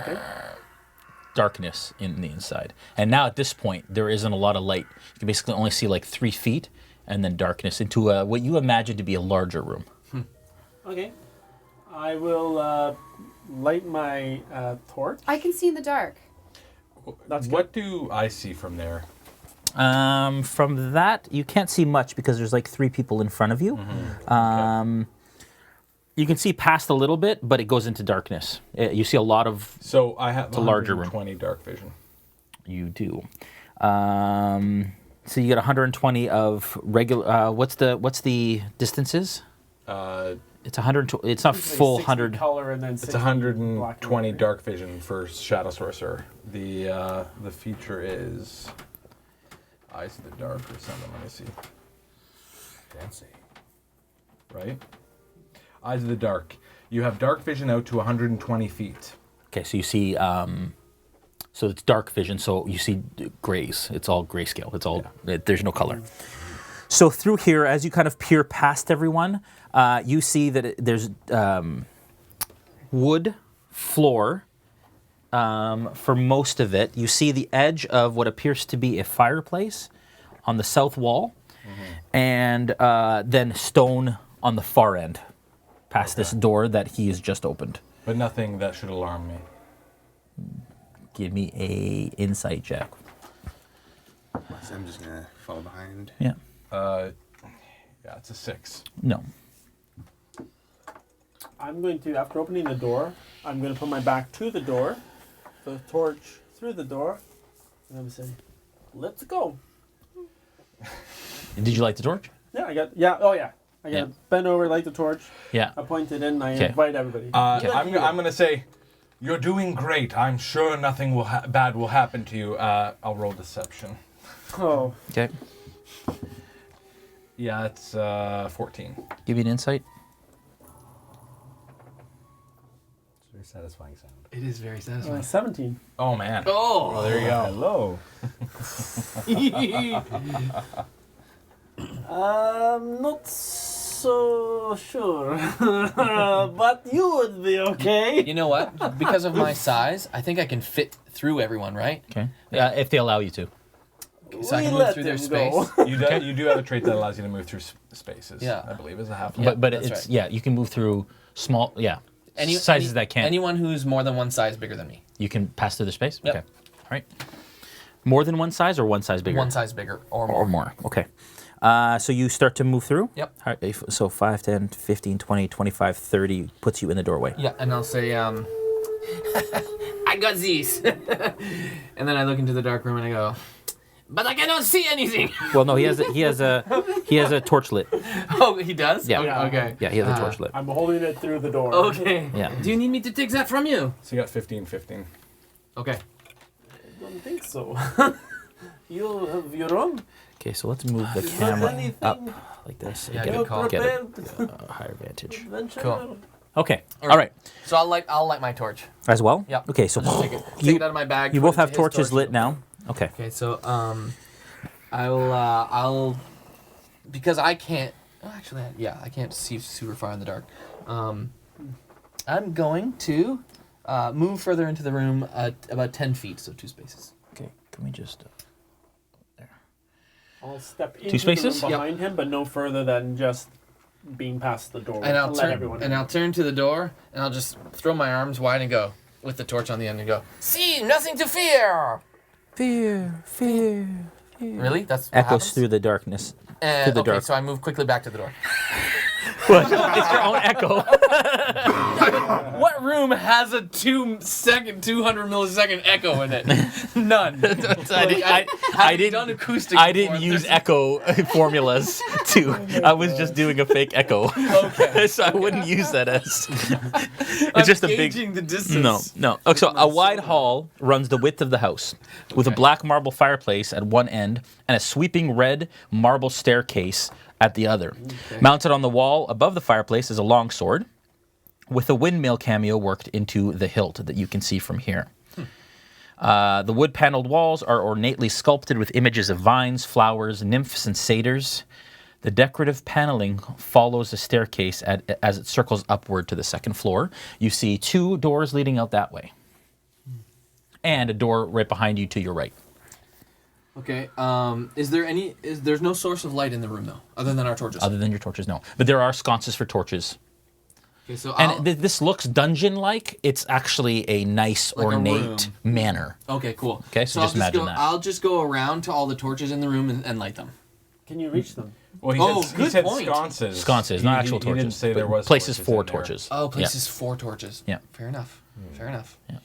[SPEAKER 6] Okay.
[SPEAKER 1] Darkness in the inside. And now at this point, there isn't a lot of light. You can basically only see like 3 feet, and then darkness into what you imagine to be a larger room.
[SPEAKER 6] Okay. I will light my torch.
[SPEAKER 7] I can see in the dark.
[SPEAKER 5] What do I see from there?
[SPEAKER 1] From that, you can't see much because there's like 3 people in front of you. You can see past a little bit, but it goes into darkness. You see a lot of.
[SPEAKER 5] So I have
[SPEAKER 1] a larger room.
[SPEAKER 5] 120 dark vision.
[SPEAKER 1] You do. So you get 120 of regular. What's the distances? It's 120. It's not
[SPEAKER 6] Usually
[SPEAKER 1] full
[SPEAKER 6] 60
[SPEAKER 1] 100.
[SPEAKER 6] color and then
[SPEAKER 5] It's
[SPEAKER 6] 60
[SPEAKER 5] 120 dark vision for Shadow Sorcerer. The feature is Eyes of the Dark or something. Let me see.
[SPEAKER 3] Fancy.
[SPEAKER 5] Right? Eyes of the Dark. You have dark vision out to 120 feet.
[SPEAKER 1] Okay, so you see. So it's dark vision. So you see grays. It's all grayscale. It's all. There's no color. So through here, as you kind of peer past everyone, you see that there's wood floor for most of it. You see the edge of what appears to be a fireplace on the south wall, and then stone on the far end, past this door that he has just opened.
[SPEAKER 5] But nothing that should alarm me.
[SPEAKER 1] Give me a insight check.
[SPEAKER 4] So I'm just gonna fall behind.
[SPEAKER 1] Yeah.
[SPEAKER 5] Yeah, it's a 6.
[SPEAKER 1] No.
[SPEAKER 6] I'm going to, after opening the door, I'm going to put my back to the door, the torch through the door, and I'm going to say, let's go.
[SPEAKER 1] Did you light the torch?
[SPEAKER 6] Yeah, I got to bend over, light the torch.
[SPEAKER 1] Yeah.
[SPEAKER 6] I point it in, I
[SPEAKER 1] Okay.
[SPEAKER 6] invite everybody.
[SPEAKER 5] I'm going to say, you're doing great. I'm sure nothing bad will happen to you. I'll roll deception.
[SPEAKER 6] Oh.
[SPEAKER 1] Okay.
[SPEAKER 5] Yeah, it's 14.
[SPEAKER 1] Give me an insight.
[SPEAKER 14] It's a very satisfying sound.
[SPEAKER 12] It is very satisfying.
[SPEAKER 6] 17.
[SPEAKER 5] Oh, man.
[SPEAKER 12] Oh.
[SPEAKER 5] Well, there you go.
[SPEAKER 14] Hello.
[SPEAKER 6] I'm not so sure, but you would be okay.
[SPEAKER 12] You know what? Because of my size, I think I can fit through everyone, right?
[SPEAKER 1] Okay. If they allow you to.
[SPEAKER 12] So I can move through their space.
[SPEAKER 5] You do have a trait that allows you to move through spaces.
[SPEAKER 12] Yeah.
[SPEAKER 5] I believe is a half.
[SPEAKER 1] But
[SPEAKER 12] that's
[SPEAKER 1] it's
[SPEAKER 12] right.
[SPEAKER 1] you can move through small sizes that can.
[SPEAKER 12] Anyone who's more than one size bigger than me.
[SPEAKER 1] You can pass through the space?
[SPEAKER 12] Yep.
[SPEAKER 1] Okay. All right. More than one size or one size bigger?
[SPEAKER 12] One size bigger or more.
[SPEAKER 1] Or more. Okay. So you start to move through?
[SPEAKER 12] Yep.
[SPEAKER 1] All right, so 5, 10, 15, 20, 25, 30 puts you in the doorway.
[SPEAKER 12] Yeah, and I'll say, I got these. And then I look into the dark room and I go, but I cannot see anything.
[SPEAKER 1] Well, no, he has a torch lit.
[SPEAKER 12] Oh, he does?
[SPEAKER 1] Yeah.
[SPEAKER 12] Okay.
[SPEAKER 1] Yeah, he has a torch lit.
[SPEAKER 6] I'm holding it through the door.
[SPEAKER 12] Okay.
[SPEAKER 1] Yeah.
[SPEAKER 12] Do you need me to take that from you?
[SPEAKER 5] So you got 15, 15.
[SPEAKER 12] Okay.
[SPEAKER 6] I don't think so. You have your own.
[SPEAKER 1] Okay, so let's move the
[SPEAKER 6] Is
[SPEAKER 1] camera
[SPEAKER 6] there anything
[SPEAKER 1] up like this and
[SPEAKER 12] Yeah,
[SPEAKER 1] get
[SPEAKER 12] good call.
[SPEAKER 1] a higher vantage.
[SPEAKER 6] Adventure?
[SPEAKER 12] Cool.
[SPEAKER 1] Okay. All right.
[SPEAKER 12] So I'll light my torch.
[SPEAKER 1] As well?
[SPEAKER 12] Yep.
[SPEAKER 1] Okay, so
[SPEAKER 12] I'll just take it out of my bag.
[SPEAKER 1] you
[SPEAKER 12] put
[SPEAKER 1] both
[SPEAKER 12] it to
[SPEAKER 1] have
[SPEAKER 12] his
[SPEAKER 1] torches
[SPEAKER 12] torch.
[SPEAKER 1] lit now. Okay.
[SPEAKER 12] Okay, so I'll because I can't. Oh, actually, yeah, I can't see super far in the dark. I'm going to move further into the room at about 10 feet, so 2 spaces.
[SPEAKER 1] Okay. Can we just there?
[SPEAKER 6] I'll step into
[SPEAKER 1] 2 spaces?
[SPEAKER 6] the room behind him, but no further than just being past the door.
[SPEAKER 12] And I'll
[SPEAKER 6] to let
[SPEAKER 12] turn
[SPEAKER 6] everyone in.
[SPEAKER 12] and I'll turn to the door and I'll just throw my arms wide and go with the torch on the end and go. See, nothing to fear.
[SPEAKER 1] Fear, fear, fear.
[SPEAKER 12] Really? That's what
[SPEAKER 1] Echoes
[SPEAKER 12] happens?
[SPEAKER 1] through the darkness.
[SPEAKER 12] And,
[SPEAKER 1] through the
[SPEAKER 12] okay,
[SPEAKER 1] dark.
[SPEAKER 12] so I move quickly back to the door.
[SPEAKER 1] What? It's your own echo.
[SPEAKER 12] What room has a 200 millisecond echo in it? None.
[SPEAKER 1] I didn't use echo formulas I was just doing a fake echo.
[SPEAKER 12] Okay.
[SPEAKER 1] So I wouldn't use that as. It's just a big.
[SPEAKER 12] Gauging the distance.
[SPEAKER 1] No. Okay, so a wide hall runs the width of the house, with a black marble fireplace at one end and a sweeping red marble staircase at the other.
[SPEAKER 12] Okay.
[SPEAKER 1] Mounted on the wall above the fireplace is a long sword, with a windmill cameo worked into the hilt that you can see from here. The wood-paneled walls are ornately sculpted with images of vines, flowers, nymphs, and satyrs. The decorative paneling follows the staircase as it circles upward to the second floor. You see 2 doors leading out that way, and a door right behind you to your right.
[SPEAKER 12] Okay. There's no source of light in the room though, other than our torches.
[SPEAKER 1] Other than your torches, no. But there are sconces for torches.
[SPEAKER 12] Okay, so
[SPEAKER 1] this looks dungeon-like. It's actually a nice,
[SPEAKER 12] Like a
[SPEAKER 1] ornate manor.
[SPEAKER 12] Okay, cool.
[SPEAKER 1] Okay, so just imagine that.
[SPEAKER 12] I'll just go around to all the torches in the room and light them.
[SPEAKER 6] Can you reach them?
[SPEAKER 5] Well, he
[SPEAKER 12] good
[SPEAKER 5] said
[SPEAKER 12] point.
[SPEAKER 5] sconces.
[SPEAKER 1] Sconces, not actual torches.
[SPEAKER 5] He didn't say there was
[SPEAKER 1] places
[SPEAKER 5] torches
[SPEAKER 1] for
[SPEAKER 5] in there.
[SPEAKER 1] torches.
[SPEAKER 12] Oh, places for torches.
[SPEAKER 1] Yeah.
[SPEAKER 12] Fair enough. Fair enough.
[SPEAKER 1] Yeah.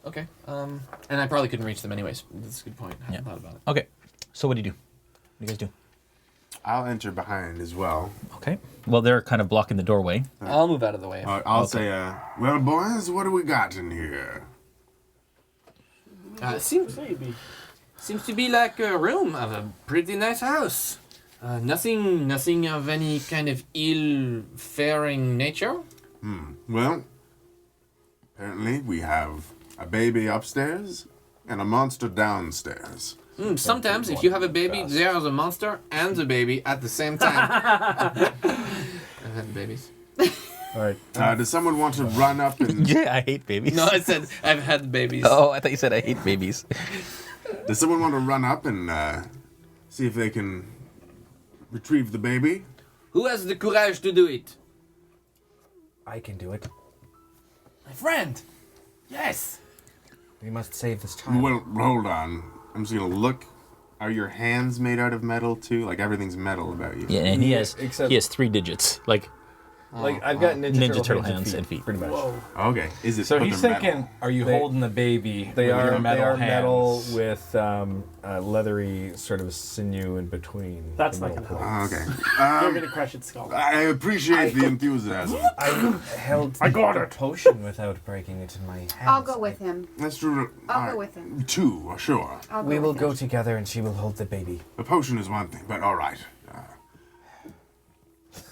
[SPEAKER 12] Okay. And I probably couldn't reach them anyways. That's a good point. I hadn't thought about it.
[SPEAKER 1] Okay, so what do you do? What do you guys do?
[SPEAKER 4] I'll enter behind as well.
[SPEAKER 1] Okay. Well, they're kind of blocking the doorway.
[SPEAKER 12] I'll move out of the way.
[SPEAKER 4] I'll say, well, boys, what do we got in here?
[SPEAKER 12] It seems to be like a room of a pretty nice house. Nothing of any kind of ill-faring nature.
[SPEAKER 4] Well, apparently we have a baby upstairs and a monster downstairs.
[SPEAKER 12] Sometimes, if you have a baby, there is a monster and a baby at the same time. I've had babies.
[SPEAKER 14] All right.
[SPEAKER 4] Does someone want to run up and...
[SPEAKER 1] Yeah, I hate babies.
[SPEAKER 12] No, I said I've had babies.
[SPEAKER 1] Oh, I thought you said I hate babies.
[SPEAKER 4] Does someone want to run up and see if they can retrieve the baby?
[SPEAKER 12] Who has the courage to do it?
[SPEAKER 14] I can do it.
[SPEAKER 12] My friend. Yes.
[SPEAKER 14] We must save this child.
[SPEAKER 4] Well, hold on. I'm just gonna look. Are your hands made out of metal too? Like everything's metal about you.
[SPEAKER 1] Yeah, and he has 3 digits. Like
[SPEAKER 14] I've got
[SPEAKER 1] Ninja Turtle hands and feet.
[SPEAKER 14] pretty much.
[SPEAKER 4] Okay. Is it?
[SPEAKER 5] So
[SPEAKER 4] but
[SPEAKER 5] he's
[SPEAKER 4] they're
[SPEAKER 5] thinking,
[SPEAKER 4] metal?
[SPEAKER 5] are you holding the baby
[SPEAKER 14] They
[SPEAKER 5] with
[SPEAKER 14] are
[SPEAKER 5] your metal
[SPEAKER 14] metal
[SPEAKER 5] hands?
[SPEAKER 14] with leathery sort of sinew in between.
[SPEAKER 6] That's
[SPEAKER 14] the
[SPEAKER 6] not
[SPEAKER 14] metal
[SPEAKER 6] gonna
[SPEAKER 14] plates.
[SPEAKER 4] Okay.
[SPEAKER 6] You're gonna crush its skull.
[SPEAKER 4] I appreciate the enthusiasm.
[SPEAKER 14] I held
[SPEAKER 6] I got
[SPEAKER 14] the
[SPEAKER 6] it.
[SPEAKER 14] potion without breaking it in my hands.
[SPEAKER 7] I'll go with him.
[SPEAKER 4] That's true.
[SPEAKER 7] I'll go with him.
[SPEAKER 4] 2, sure.
[SPEAKER 7] I'll go
[SPEAKER 14] We will
[SPEAKER 7] with
[SPEAKER 14] go
[SPEAKER 7] him.
[SPEAKER 14] together and she will hold the baby.
[SPEAKER 4] A potion is one thing, but all right.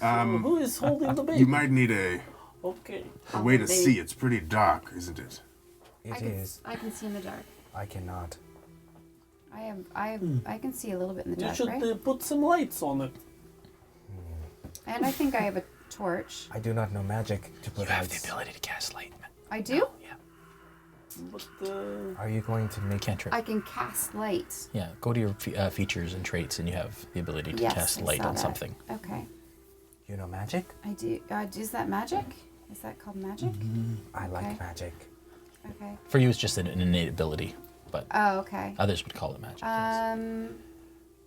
[SPEAKER 6] Who is holding the baby?
[SPEAKER 4] You might need a
[SPEAKER 6] Okay.
[SPEAKER 4] way to see. It's pretty dark, isn't it?
[SPEAKER 14] It is.
[SPEAKER 7] I can see in the dark.
[SPEAKER 14] I cannot.
[SPEAKER 7] I can see a little bit in the
[SPEAKER 6] You
[SPEAKER 7] dark,
[SPEAKER 6] should
[SPEAKER 7] right?
[SPEAKER 6] put some lights on it.
[SPEAKER 7] And I think I have a torch.
[SPEAKER 14] I do not know magic to put
[SPEAKER 1] You have
[SPEAKER 14] lights.
[SPEAKER 1] the ability to cast light.
[SPEAKER 7] I do?
[SPEAKER 6] But
[SPEAKER 14] Are you going to make
[SPEAKER 1] Cantrip.
[SPEAKER 7] I can cast light.
[SPEAKER 1] Yeah, go to your features and traits, and you have the ability to
[SPEAKER 7] Yes,
[SPEAKER 1] cast
[SPEAKER 7] I
[SPEAKER 1] light
[SPEAKER 7] saw
[SPEAKER 1] on
[SPEAKER 7] that.
[SPEAKER 1] something.
[SPEAKER 7] Okay.
[SPEAKER 14] You know magic?
[SPEAKER 7] I do. Is that magic? Is that called magic?
[SPEAKER 14] I like
[SPEAKER 7] Okay.
[SPEAKER 14] magic.
[SPEAKER 7] Okay.
[SPEAKER 1] For you, it's just an innate ability, but
[SPEAKER 7] Oh, okay.
[SPEAKER 1] others would call it magic. yes.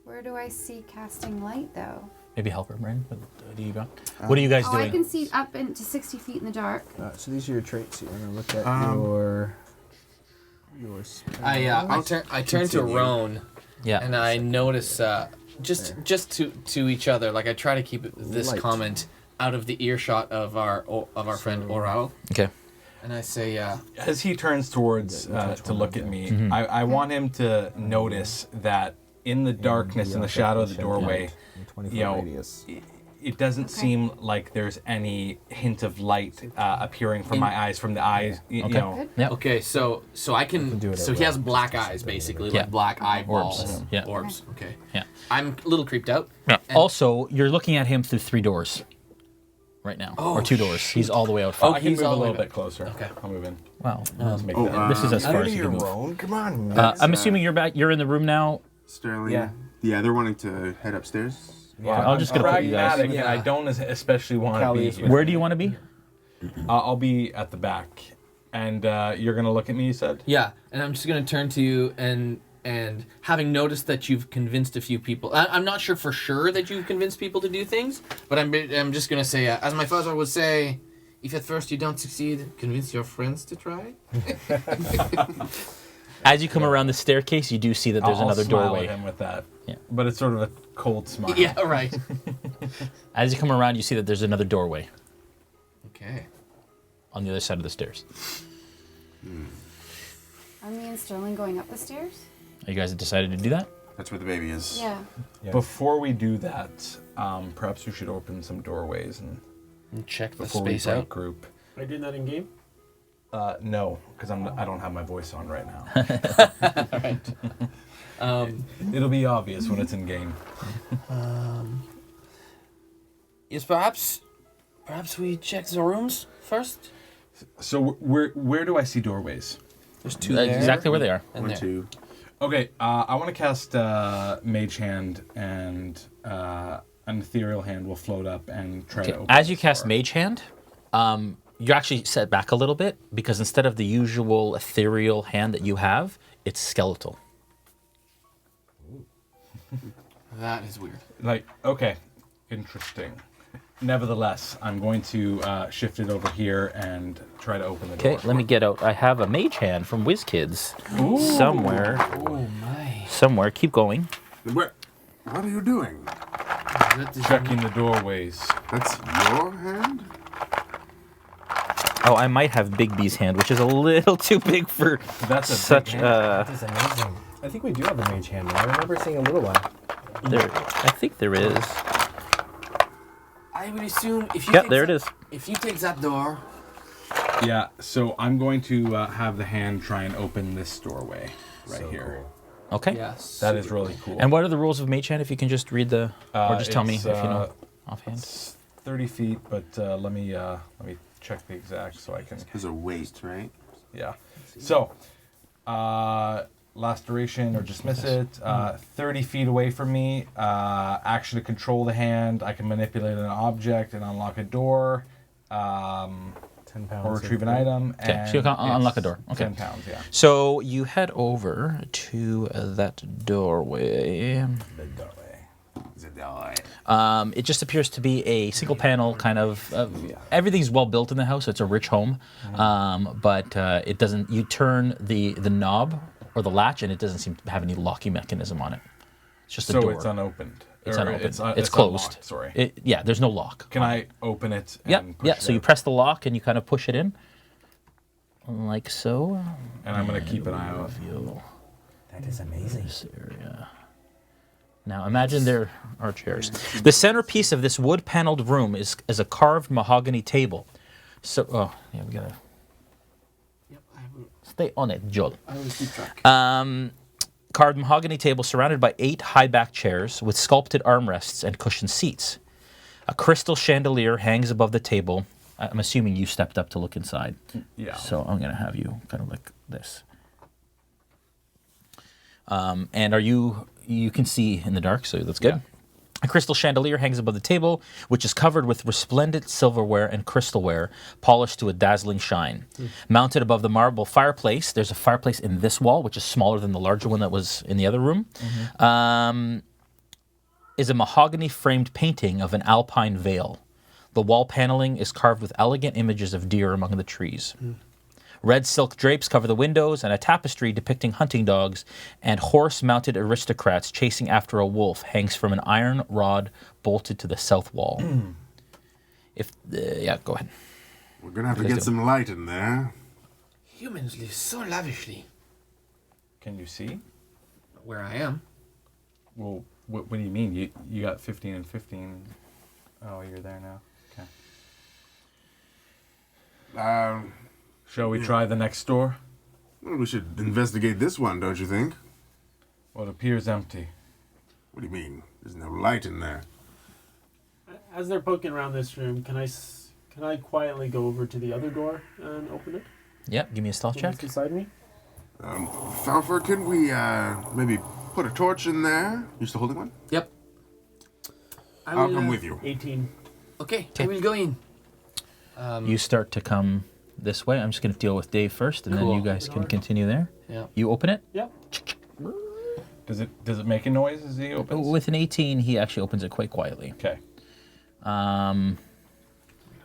[SPEAKER 7] Where do I see casting light, though?
[SPEAKER 1] Maybe help her, Brandon. What are you guys
[SPEAKER 7] Oh,
[SPEAKER 1] doing?
[SPEAKER 7] I can see up into 60 feet in the dark.
[SPEAKER 14] So these are your traits. You want to look at your spells.
[SPEAKER 12] I turn to Rone.
[SPEAKER 1] Yeah.
[SPEAKER 12] And I notice just to each other, like I try to keep this comment out of the earshot of our friend Orel.
[SPEAKER 1] Okay.
[SPEAKER 12] And I say,
[SPEAKER 5] as he turns towards to look at me, I want him to notice that in the darkness, in the shadow of the doorway, it doesn't seem like there's any hint of light appearing from my eyes, from the eyes. You know.
[SPEAKER 1] Yeah.
[SPEAKER 12] Okay, so I can do it. So he has black eyes, basically, like black eyeballs.
[SPEAKER 1] Orbs. Yeah.
[SPEAKER 12] Orbs. Okay.
[SPEAKER 1] Yeah.
[SPEAKER 12] I'm a little creeped out.
[SPEAKER 1] Yeah. Also, you're looking at him through 3 doors right now, or 2 doors. He's all the way out front.
[SPEAKER 5] I can move a little bit closer.
[SPEAKER 12] Okay.
[SPEAKER 5] I'll move in.
[SPEAKER 1] Wow.
[SPEAKER 5] This
[SPEAKER 1] is as far as you can move.
[SPEAKER 3] Rone. Come on.
[SPEAKER 1] I'm assuming you're back. You're in the room now.
[SPEAKER 4] Sterling. Yeah, they're wanting to head upstairs.
[SPEAKER 1] Yeah, I'm just gonna put you guys.
[SPEAKER 5] Pragmatic, and I don't especially want to be here.
[SPEAKER 1] Where do you want to be?
[SPEAKER 5] I'll be at the back, and you're gonna look at me. You said.
[SPEAKER 12] Yeah, and I'm just gonna turn to you and having noticed that you've convinced a few people. I'm not sure for sure that you've convinced people to do things, but I'm just gonna say, as my father would say, if at first you don't succeed, convince your friends to try.
[SPEAKER 1] As you come around the staircase, you do see that there's another
[SPEAKER 5] smile
[SPEAKER 1] doorway.
[SPEAKER 5] At him with that.
[SPEAKER 1] Yeah.
[SPEAKER 5] But it's sort of a cold smile.
[SPEAKER 12] Yeah, right.
[SPEAKER 1] As you come around, you see that there's another doorway.
[SPEAKER 12] Okay.
[SPEAKER 1] On the other side of the stairs.
[SPEAKER 7] Are me and Sterling going up the stairs?
[SPEAKER 1] Are you guys decided to do that?
[SPEAKER 4] That's where the baby is.
[SPEAKER 7] Yeah.
[SPEAKER 5] Before we do that, perhaps we should open some doorways
[SPEAKER 12] and check the
[SPEAKER 5] before
[SPEAKER 12] space
[SPEAKER 5] we break
[SPEAKER 12] out.
[SPEAKER 5] Group.
[SPEAKER 6] I did that in game.
[SPEAKER 5] No, because I don't have my voice on right now.
[SPEAKER 12] Right.
[SPEAKER 5] It'll be obvious when it's in game.
[SPEAKER 12] Yes, perhaps we check the rooms first.
[SPEAKER 5] So where do I see doorways?
[SPEAKER 12] There's 2
[SPEAKER 1] That's
[SPEAKER 12] there.
[SPEAKER 1] exactly where they are.
[SPEAKER 12] And
[SPEAKER 4] One,
[SPEAKER 12] there.
[SPEAKER 4] 2.
[SPEAKER 5] Okay, I want to cast Mage Hand, and an Ethereal Hand will float up and try to open
[SPEAKER 1] As you
[SPEAKER 5] this
[SPEAKER 1] cast
[SPEAKER 5] door.
[SPEAKER 1] Mage Hand, you're actually set back a little bit because instead of the usual ethereal hand that you have, it's skeletal.
[SPEAKER 12] That is weird.
[SPEAKER 5] Okay, interesting. Nevertheless, I'm going to shift it over here and try to open the door.
[SPEAKER 1] Okay, let me get out. I have a Mage Hand from WizKids somewhere.
[SPEAKER 12] Oh my.
[SPEAKER 1] Somewhere. Keep going.
[SPEAKER 4] What are you doing?
[SPEAKER 5] Checking the doorways.
[SPEAKER 4] That's your hand?
[SPEAKER 1] Oh, I might have Big B's hand, which is a little too big for
[SPEAKER 5] That's a
[SPEAKER 1] such.
[SPEAKER 5] big hand.
[SPEAKER 14] That is amazing. I think we do have a mage hand. I remember seeing a little one.
[SPEAKER 1] I think there is.
[SPEAKER 12] I would assume if you
[SPEAKER 1] Yeah,
[SPEAKER 12] take
[SPEAKER 1] there it is.
[SPEAKER 12] If you take that door,
[SPEAKER 5] Yeah, so I'm going to have the hand try and open this doorway right here.
[SPEAKER 1] Okay.
[SPEAKER 12] yes,
[SPEAKER 5] That is really cool.
[SPEAKER 1] And what are the rules of Mage Hand? If you can just read the, or just tell me if you know offhand.
[SPEAKER 5] It's 30 feet, but let me check the exact so I can.
[SPEAKER 4] There's a weight, right?
[SPEAKER 5] Yeah. So, last duration or dismiss it. 30 feet away from me. Action to control the hand. I can manipulate an object and unlock a door.
[SPEAKER 14] 10 pounds.
[SPEAKER 5] Or retrieve an item.
[SPEAKER 1] Okay,
[SPEAKER 5] And
[SPEAKER 1] so you can unlock a door. Okay.
[SPEAKER 5] 10 pounds, yeah.
[SPEAKER 1] So you head over to that doorway.
[SPEAKER 4] The doorway.
[SPEAKER 1] It just appears to be a single panel kind of. Everything's well built in the house. It's a rich home, but it doesn't. You turn the knob or the latch, and it doesn't seem to have any locking mechanism on it. It's just a door.
[SPEAKER 5] So it's unopened.
[SPEAKER 1] It's
[SPEAKER 5] Or
[SPEAKER 1] unopened.
[SPEAKER 5] It's
[SPEAKER 1] It's
[SPEAKER 5] unlocked,
[SPEAKER 1] closed.
[SPEAKER 5] sorry.
[SPEAKER 1] Yeah, there's no lock.
[SPEAKER 5] Can I open it and
[SPEAKER 1] Yeah,
[SPEAKER 5] push
[SPEAKER 1] yeah.
[SPEAKER 5] it
[SPEAKER 1] So you
[SPEAKER 5] out?
[SPEAKER 1] press the lock and you kind of push it in, like so.
[SPEAKER 5] And I'm going to keep an eye out.
[SPEAKER 14] That is amazing.
[SPEAKER 1] This area. Now imagine there are chairs. The centerpiece of this wood-paneled room is a carved mahogany table. So, we gotta
[SPEAKER 12] Yep, I will.
[SPEAKER 1] stay on it, Joel.
[SPEAKER 12] I will keep track.
[SPEAKER 1] Carved mahogany table surrounded by 8 high-back chairs with sculpted armrests and cushioned seats. A crystal chandelier hangs above the table. I'm assuming you stepped up to look inside.
[SPEAKER 5] Yeah.
[SPEAKER 1] So I'm gonna have you kind of like this. And you can see in the dark, so that's good.
[SPEAKER 5] Yeah.
[SPEAKER 1] A crystal chandelier hangs above the table, which is covered with resplendent silverware and crystalware, polished to a dazzling shine. Mounted above the marble fireplace, there's a fireplace in this wall, which is smaller than the larger one that was in the other room. is a mahogany-framed painting of an alpine vale. The wall paneling is carved with elegant images of deer among the trees. Red silk drapes cover the windows, and a tapestry depicting hunting dogs and horse-mounted aristocrats chasing after a wolf hangs from an iron rod bolted to the south wall. Yeah, go ahead.
[SPEAKER 4] We're gonna have to get some light in there.
[SPEAKER 12] Humans live so lavishly.
[SPEAKER 5] Can you see?
[SPEAKER 12] Where I am.
[SPEAKER 5] Well, what do you mean? You got 15 and 15. Oh, you're there now. Okay.
[SPEAKER 8] Shall we try the next door?
[SPEAKER 4] Well, we should investigate this one, don't you think?
[SPEAKER 8] Well, it appears empty.
[SPEAKER 4] What do you mean? There's no light in there.
[SPEAKER 6] As they're poking around this room, can I quietly go over to the other door and open it?
[SPEAKER 1] Yeah, give me a stealth check.
[SPEAKER 6] Beside me.
[SPEAKER 4] Falpher, can we maybe put a torch in there? You still holding one?
[SPEAKER 12] Yep.
[SPEAKER 4] I'll come with you.
[SPEAKER 6] 18.
[SPEAKER 12] Okay, I will go in.
[SPEAKER 1] You start to come this way. I'm just going to deal with Dave first, and then you guys can continue there.
[SPEAKER 12] Yeah.
[SPEAKER 1] You open it?
[SPEAKER 6] Yep.
[SPEAKER 8] Does it make a noise as he opens?
[SPEAKER 1] With an 18, he actually opens it quite quietly.
[SPEAKER 8] Okay.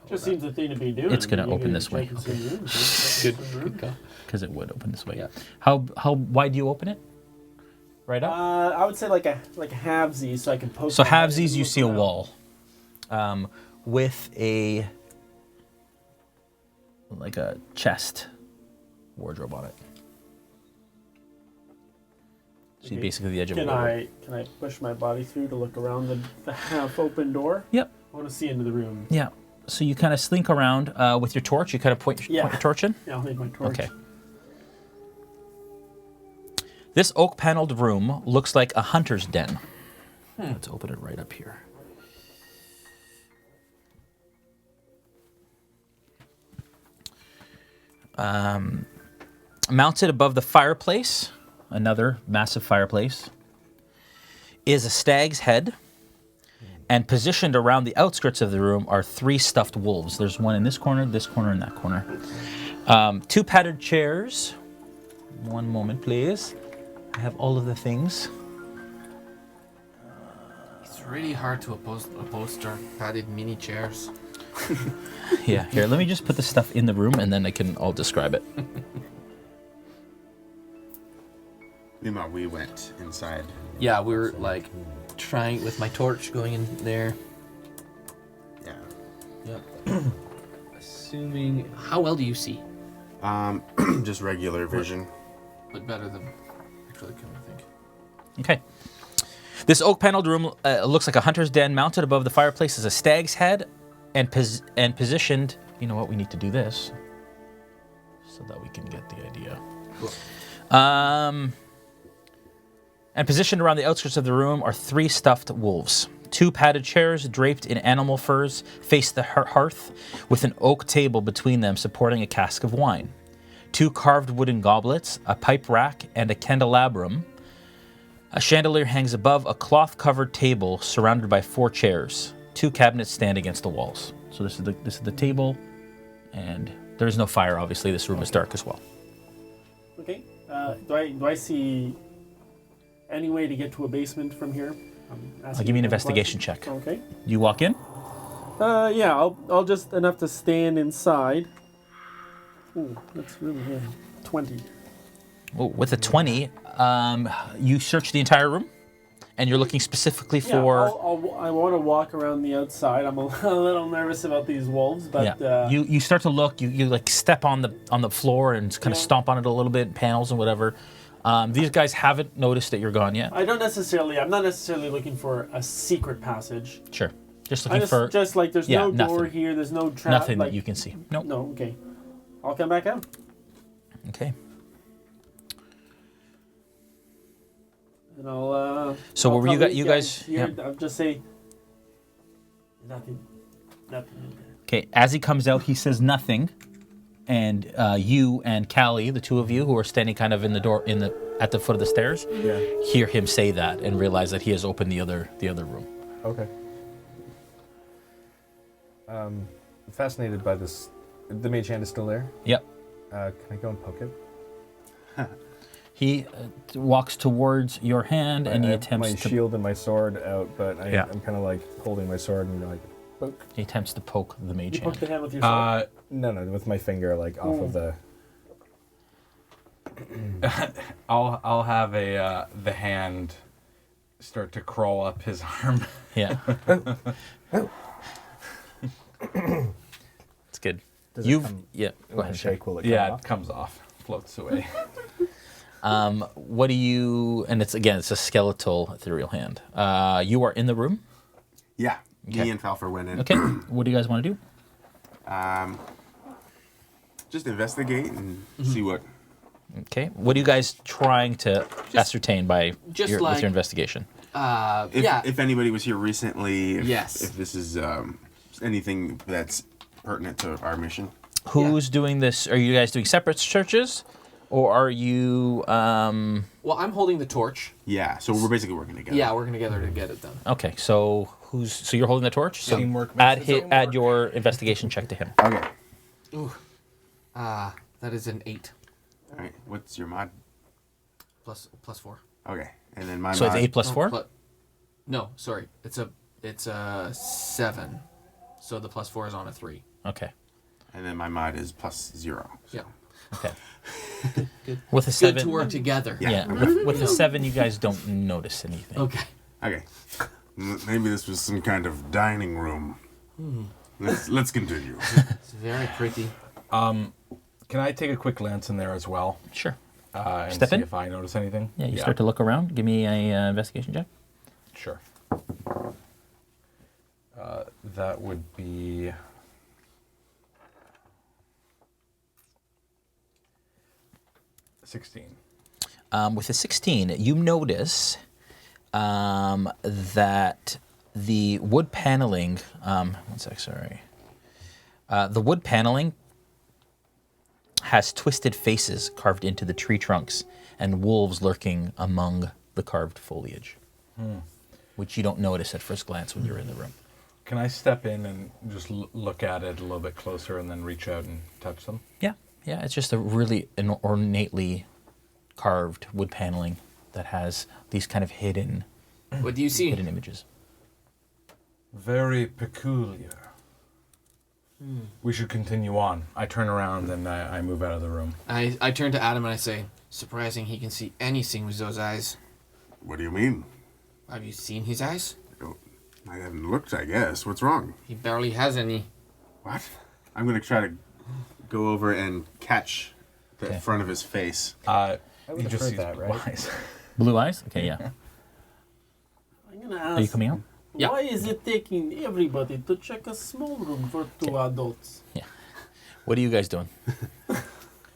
[SPEAKER 6] Just seems the thing to be doing.
[SPEAKER 1] It's going to open this way.
[SPEAKER 12] Good call.
[SPEAKER 1] Because it would open this way.
[SPEAKER 12] Yeah.
[SPEAKER 1] How wide do you open it? Right up?
[SPEAKER 6] I would say like a halvesies, so I can poke.
[SPEAKER 1] So halvesies, you see a wall with a chest wardrobe on it. So basically the edge of a wardrobe.
[SPEAKER 6] Can I push my body through to look around the half-open door?
[SPEAKER 1] Yep.
[SPEAKER 6] I want to see into the room.
[SPEAKER 1] Yeah. So you kind of slink around with your torch. You kind of point your torch in?
[SPEAKER 6] Yeah, I'll need my torch.
[SPEAKER 1] Okay. This oak-paneled room looks like a hunter's den. Let's open it right up here. Mounted above the fireplace, another massive fireplace, is a stag's head, and positioned around the outskirts of the room are 3 stuffed wolves. There's one in this corner, and that corner. 2 padded chairs. One moment, please. I have all of the things.
[SPEAKER 12] It's really hard to upholster padded mini chairs.
[SPEAKER 1] Yeah, here, let me just put the stuff in the room, and then I'll describe it.
[SPEAKER 4] Meanwhile, we went inside.
[SPEAKER 12] Yeah, we were like trying with my torch going in there.
[SPEAKER 4] Yeah.
[SPEAKER 12] Yep. Assuming. How well do you see?
[SPEAKER 4] Just regular vision.
[SPEAKER 12] But better than actually, I think.
[SPEAKER 1] Okay. This oak-paneled room looks like a hunter's den. Mounted above the fireplace is a stag's head, and positioned. You know what? We need to do this so that we can get the idea.
[SPEAKER 12] Cool.
[SPEAKER 1] And positioned around the outskirts of the room are 3 stuffed wolves. 2 padded chairs draped in animal furs face the hearth, with an oak table between them supporting a cask of wine. 2 carved wooden goblets, a pipe rack, and a candelabrum. A chandelier hangs above a cloth-covered table surrounded by 4 chairs. 2 cabinets stand against the walls. So this is the table, and there is no fire. Obviously, this room is dark as well.
[SPEAKER 6] Okay. Do I see any way to get to a basement from here?
[SPEAKER 1] I'll give you an investigation check.
[SPEAKER 6] Okay.
[SPEAKER 1] You walk in?
[SPEAKER 6] Yeah, I'll just enough to stand inside. Ooh, that's really good. 20.
[SPEAKER 1] Oh, with a 20, you search the entire room, and you're looking specifically for...
[SPEAKER 6] I want to walk around the outside. I'm a little nervous about these wolves, but...
[SPEAKER 1] Yeah. You start to look, you like step on the floor and kind of stomp on it a little bit, panels and whatever. These guys haven't noticed that you're gone yet.
[SPEAKER 6] I'm not necessarily looking for a secret passage.
[SPEAKER 1] Sure. Just looking for...
[SPEAKER 6] Just like there's no door here, there's no trap.
[SPEAKER 1] Nothing that you can see. Nope.
[SPEAKER 6] No, okay. I'll come back out.
[SPEAKER 1] Okay.
[SPEAKER 6] And I'll...
[SPEAKER 1] So what were you guys...
[SPEAKER 6] Here, I'll just say... Nothing.
[SPEAKER 1] Okay, as he comes out, he says nothing. And you and Callie, the 2 of you who are standing kind of in the door at the foot of the stairs, hear him say that and realize that he has opened the other room.
[SPEAKER 14] Okay. I'm fascinated by this. The mage hand is still there?
[SPEAKER 1] Yep.
[SPEAKER 14] Can I go and poke it?
[SPEAKER 1] He walks towards your hand and
[SPEAKER 14] I
[SPEAKER 1] he
[SPEAKER 14] have
[SPEAKER 1] attempts
[SPEAKER 14] my
[SPEAKER 1] to
[SPEAKER 14] shield and my sword out, but
[SPEAKER 1] Yeah.
[SPEAKER 14] I'm kind of like holding my sword and like poke.
[SPEAKER 1] He attempts to poke the mage
[SPEAKER 6] You poke
[SPEAKER 1] hand.
[SPEAKER 6] the hand with your sword.
[SPEAKER 14] No, with my finger, like off of the.
[SPEAKER 5] I'll have the hand start to crawl up his arm.
[SPEAKER 1] Yeah. It's good.
[SPEAKER 14] Does it
[SPEAKER 1] You've
[SPEAKER 14] come-
[SPEAKER 1] yeah. Go ahead.
[SPEAKER 14] Shake, will it
[SPEAKER 5] Yeah,
[SPEAKER 14] come
[SPEAKER 5] it comes off, floats away.
[SPEAKER 1] What do you? And it's a skeletal ethereal hand. You are in the room.
[SPEAKER 4] Yeah.
[SPEAKER 1] Okay.
[SPEAKER 4] Me and Falpher went in.
[SPEAKER 1] Okay. What do you guys want to do?
[SPEAKER 4] Just investigate and see what.
[SPEAKER 1] Okay. What are you guys trying to ascertain by
[SPEAKER 12] just
[SPEAKER 1] with
[SPEAKER 12] like-
[SPEAKER 1] your investigation?
[SPEAKER 4] If anybody was here recently,
[SPEAKER 12] Yes.
[SPEAKER 4] if this is anything that's pertinent to our mission.
[SPEAKER 1] Who's doing this? Are you guys doing separate searches, or are you?
[SPEAKER 12] Well, I'm holding the torch.
[SPEAKER 4] Yeah, so we're basically working together.
[SPEAKER 12] Yeah, working together to get it done.
[SPEAKER 1] Okay. So you're holding the torch. So
[SPEAKER 5] Teamwork
[SPEAKER 1] add
[SPEAKER 5] makes the
[SPEAKER 1] add your investigation check to him.
[SPEAKER 4] Okay.
[SPEAKER 12] Ooh. That is an 8
[SPEAKER 4] All right. What's your mod?
[SPEAKER 12] plus 4.
[SPEAKER 4] Okay, and then my
[SPEAKER 1] So
[SPEAKER 4] mod.
[SPEAKER 1] it's 8 plus 4.
[SPEAKER 12] No, sorry. It's a 7. So the plus 4 is on a 3.
[SPEAKER 1] Okay.
[SPEAKER 4] And then my mod is +0. So.
[SPEAKER 12] Yeah.
[SPEAKER 1] Okay.
[SPEAKER 12] Good.
[SPEAKER 1] With a
[SPEAKER 12] Good
[SPEAKER 1] 7.
[SPEAKER 12] to work together.
[SPEAKER 1] Yeah. With a 7, you guys don't notice anything.
[SPEAKER 12] Okay.
[SPEAKER 4] Okay. Maybe this was some kind of dining room. Let's continue.
[SPEAKER 12] It's very pretty.
[SPEAKER 5] Can I take a quick glance in there as well?
[SPEAKER 1] Sure.
[SPEAKER 5] And
[SPEAKER 1] Step
[SPEAKER 5] see
[SPEAKER 1] in.
[SPEAKER 5] if I notice anything?
[SPEAKER 1] Yeah. You start to look around. Give me a investigation check.
[SPEAKER 5] Sure. That would be...
[SPEAKER 1] With a 16, you notice that the wood paneling. One sec, sorry. The wood paneling has twisted faces carved into the tree trunks and wolves lurking among the carved foliage, which you don't notice at first glance when you're in the room.
[SPEAKER 5] Can I step in and just look at it a little bit closer and then reach out and touch them?
[SPEAKER 1] Yeah, it's just a really ornately carved wood paneling that has these kind of hidden.
[SPEAKER 12] What do you see?
[SPEAKER 1] Hidden images.
[SPEAKER 5] Very peculiar. We should continue on. I turn around and I move out of the room.
[SPEAKER 12] I turn to Adam and I say, surprising he can see anything with those eyes.
[SPEAKER 4] What do you mean?
[SPEAKER 12] Have you seen his eyes?
[SPEAKER 4] I haven't looked, I guess. What's wrong?
[SPEAKER 12] He barely has any.
[SPEAKER 4] What? I'm going to try to go over and catch the front of his face.
[SPEAKER 14] I would have heard that, right?
[SPEAKER 5] Eyes.
[SPEAKER 1] Blue eyes? Okay, yeah.
[SPEAKER 6] I'm gonna
[SPEAKER 1] Are you
[SPEAKER 6] ask,
[SPEAKER 1] coming out?
[SPEAKER 12] Yeah.
[SPEAKER 6] why is it taking everybody to check a small room for 2 adults?
[SPEAKER 1] Yeah. What are you guys doing?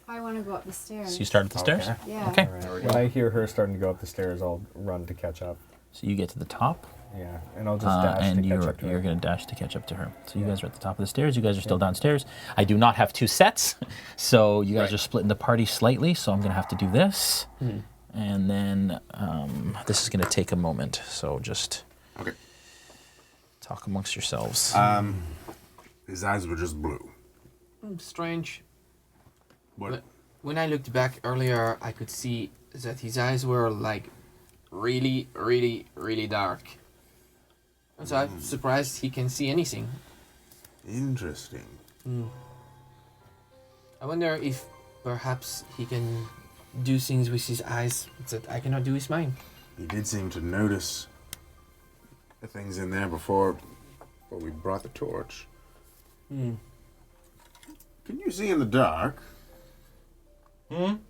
[SPEAKER 7] I want to go up the stairs.
[SPEAKER 1] So you start at the stairs?
[SPEAKER 7] Yeah.
[SPEAKER 1] Okay.
[SPEAKER 14] When I hear her starting to go up the stairs, I'll run to catch up.
[SPEAKER 1] So you get to the top.
[SPEAKER 14] Yeah, and I'll just dash
[SPEAKER 1] and
[SPEAKER 14] to catch up to her.
[SPEAKER 1] you're going to dash to catch up to her. So you guys are at the top of the stairs. You guys are still downstairs. I do not have 2 sets, so you guys are splitting the party slightly. So I'm going to have to do this, and then this is going to take a moment. So just talk amongst yourselves.
[SPEAKER 4] His eyes were just blue.
[SPEAKER 12] Strange.
[SPEAKER 4] What?
[SPEAKER 12] When I looked back earlier, I could see that his eyes were like really, really, really dark. And so I'm surprised he can see anything.
[SPEAKER 4] Interesting.
[SPEAKER 12] I wonder if perhaps he can do things with his eyes that I cannot do with mine.
[SPEAKER 4] He did seem to notice the things in there before we brought the torch. Can you see in the dark? Can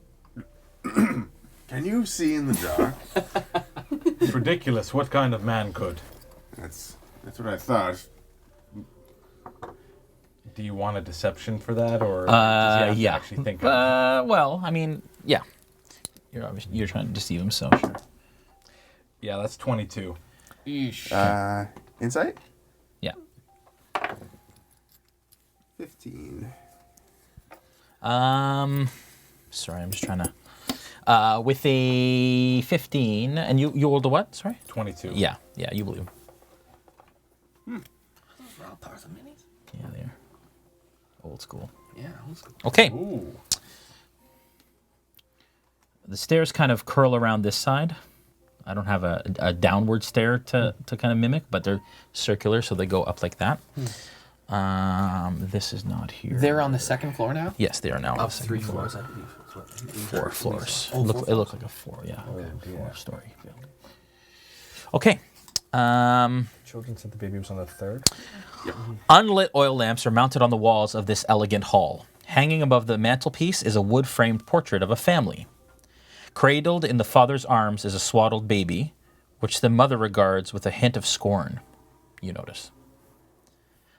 [SPEAKER 4] you see in the dark?
[SPEAKER 5] It's ridiculous. What kind of man could?
[SPEAKER 4] That's what I thought.
[SPEAKER 5] Do you want a deception for that, or does he have to
[SPEAKER 1] Yeah.
[SPEAKER 5] actually think of it?
[SPEAKER 1] Well, I mean, yeah. You're trying to deceive him, so sure.
[SPEAKER 5] Yeah, that's 22.
[SPEAKER 4] Insight?
[SPEAKER 1] Yeah.
[SPEAKER 4] 15.
[SPEAKER 1] Sorry, I'm just trying to. With a 15, and you rolled a what? Sorry.
[SPEAKER 5] 22.
[SPEAKER 1] Yeah, you believe.
[SPEAKER 12] Those were all powers of minis.
[SPEAKER 1] Yeah, they are. Old school.
[SPEAKER 12] Yeah, old school.
[SPEAKER 1] Okay.
[SPEAKER 5] Ooh.
[SPEAKER 1] The stairs kind of curl around this side. I don't have a downward stair to kind of mimic, but they're circular, so they go up like that. This is not here.
[SPEAKER 12] They're on the second floor now?
[SPEAKER 1] Yes, they are now on the
[SPEAKER 12] Of
[SPEAKER 1] second
[SPEAKER 12] 3
[SPEAKER 1] floor.
[SPEAKER 12] floors, I believe. That's what-
[SPEAKER 1] 4 floors.
[SPEAKER 12] Oh,
[SPEAKER 1] It looked like a 4, yeah.
[SPEAKER 12] Okay.
[SPEAKER 1] 4-story building. Okay.
[SPEAKER 14] Children said the baby was on the 3rd.
[SPEAKER 1] Unlit oil lamps are mounted on the walls of this elegant hall. Hanging above the mantelpiece is a wood-framed portrait of a family. Cradled in the father's arms is a swaddled baby, which the mother regards with a hint of scorn, you notice.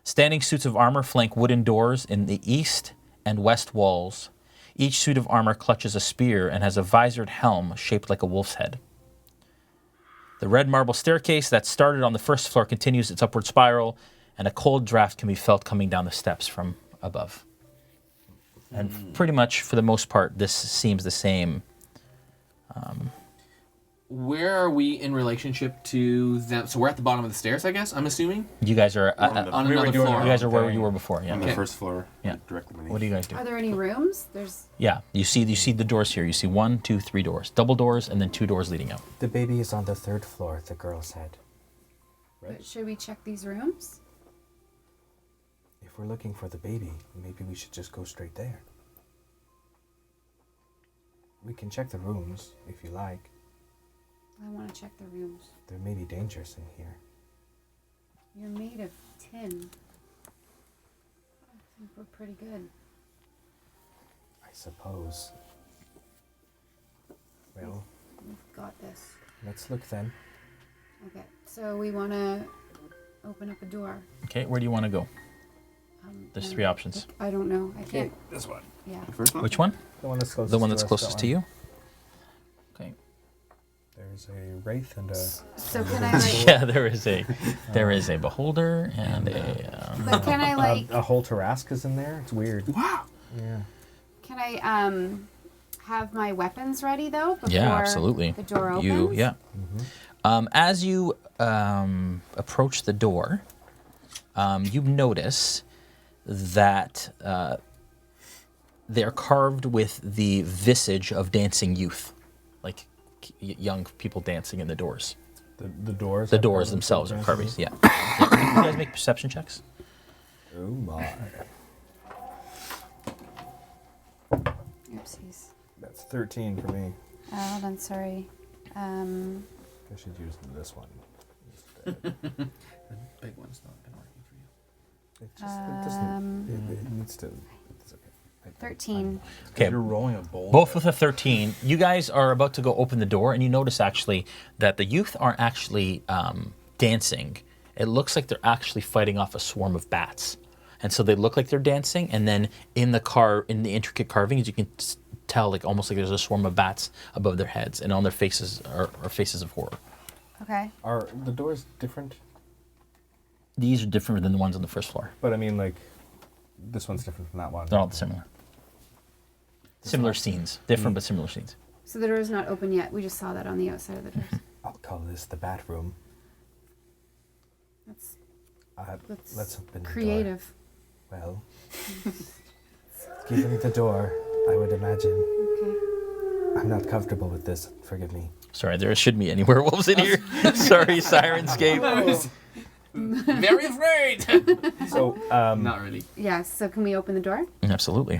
[SPEAKER 1] Standing suits of armor flank wooden doors in the east and west walls. Each suit of armor clutches a spear and has a visored helm shaped like a wolf's head. The red marble staircase that started on the first floor continues its upward spiral, and a cold draft can be felt coming down the steps from above. And pretty much, for the most part, this seems the same.
[SPEAKER 12] Where are we in relationship to them? So we're at the bottom of the stairs, I guess, I'm assuming?
[SPEAKER 1] You guys are
[SPEAKER 12] on another floor.
[SPEAKER 1] You guys are where you were before, yeah.
[SPEAKER 4] On the first floor.
[SPEAKER 1] Yeah.
[SPEAKER 4] Directly beneath.
[SPEAKER 1] What do you guys do?
[SPEAKER 7] Are there any rooms? There's.
[SPEAKER 1] Yeah, you see the doors here. You see 1, 2, 3 doors. Double doors and then 2 doors leading out.
[SPEAKER 9] The baby is on the 3rd floor, the girl said.
[SPEAKER 7] But should we check these rooms?
[SPEAKER 9] If we're looking for the baby, maybe we should just go straight there. We can check the rooms, if you like.
[SPEAKER 7] I want to check the rooms.
[SPEAKER 9] There may be dangers in here.
[SPEAKER 7] You're made of tin. I think we're pretty good.
[SPEAKER 9] I suppose. Well,
[SPEAKER 7] We've got this.
[SPEAKER 9] let's look then.
[SPEAKER 7] Okay, so we want to open up a door.
[SPEAKER 1] Okay, where do you want to go? There's 3 options.
[SPEAKER 7] I don't know. I can't.
[SPEAKER 14] This one.
[SPEAKER 7] Yeah.
[SPEAKER 4] First one?
[SPEAKER 1] Which one?
[SPEAKER 14] The one that's closest.
[SPEAKER 1] The one that's
[SPEAKER 14] to us,
[SPEAKER 1] closest
[SPEAKER 14] that
[SPEAKER 1] to
[SPEAKER 14] one.
[SPEAKER 1] you? Okay.
[SPEAKER 14] There's a wraith and a.
[SPEAKER 7] So can I like?
[SPEAKER 1] Yeah, there is a beholder and a.
[SPEAKER 7] But can I like?
[SPEAKER 14] A whole Tarrasque is in there. It's weird.
[SPEAKER 12] Wow.
[SPEAKER 14] Yeah.
[SPEAKER 7] Can I have my weapons ready though before
[SPEAKER 1] Yeah, absolutely.
[SPEAKER 7] the door opens?
[SPEAKER 1] As you approach the door, you notice that they're carved with the visage of dancing youth, like young people dancing in the doors.
[SPEAKER 14] The doors.
[SPEAKER 1] The doors themselves are carvings. Yeah. You guys make perception checks.
[SPEAKER 14] Oh my.
[SPEAKER 7] Oopsies.
[SPEAKER 14] That's 13 for me.
[SPEAKER 7] Oh, then sorry.
[SPEAKER 14] I should use this one.
[SPEAKER 12] The big one's not been working for you.
[SPEAKER 14] It just it doesn't. It needs to. It's okay.
[SPEAKER 7] 13.
[SPEAKER 1] Okay.
[SPEAKER 5] You're rolling a bowl.
[SPEAKER 1] Both with a 13. You guys are about to go open the door, and you notice actually that the youth aren't actually dancing. It looks like they're actually fighting off a swarm of bats. And so they look like they're dancing, and then in the intricate carvings, you can tell like almost like there's a swarm of bats above their heads, and on their faces are faces of horror.
[SPEAKER 7] Okay.
[SPEAKER 14] Are the doors different?
[SPEAKER 1] These are different than the ones on the first floor.
[SPEAKER 14] But I mean, like, this one's different from that one.
[SPEAKER 1] They're all similar. Similar scenes. Different but similar scenes.
[SPEAKER 7] So the door is not open yet. We just saw that on the outside of the doors.
[SPEAKER 9] I'll call this the bat room.
[SPEAKER 7] That's
[SPEAKER 9] Let's open the
[SPEAKER 7] creative.
[SPEAKER 9] door. Well, given the door, I would imagine.
[SPEAKER 7] Okay.
[SPEAKER 9] I'm not comfortable with this. Forgive me.
[SPEAKER 1] Sorry, there shouldn't be any werewolves in here. Sorry, Sirenscape.
[SPEAKER 12] Very afraid.
[SPEAKER 14] So,
[SPEAKER 12] Not really.
[SPEAKER 7] Yeah. So can we open the door?
[SPEAKER 1] Absolutely.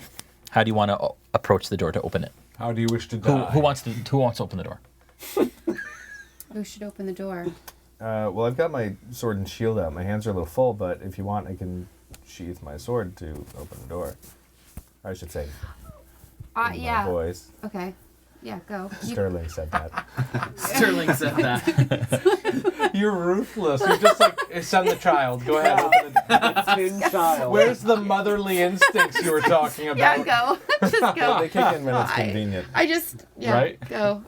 [SPEAKER 1] How do you want to approach the door to open it?
[SPEAKER 5] How do you wish to die?
[SPEAKER 1] Who wants to open the door?
[SPEAKER 7] Who should open the door?
[SPEAKER 14] well, I've got my sword and shield out. My hands are a little full, but if you want, I can sheath my sword to open the door. I should say. In
[SPEAKER 7] Yeah.
[SPEAKER 14] my voice.
[SPEAKER 7] Okay. Yeah, go.
[SPEAKER 14] Sterling said that.
[SPEAKER 12] Sterling said that.
[SPEAKER 5] You're ruthless. You're just like, send the child. Go ahead. Open the
[SPEAKER 6] Tin child.
[SPEAKER 5] Where's the motherly instincts you were talking about?
[SPEAKER 7] Yeah, go. Just go.
[SPEAKER 14] Well, they kick in when it's convenient.
[SPEAKER 7] I just, yeah,
[SPEAKER 5] Right?
[SPEAKER 7] go.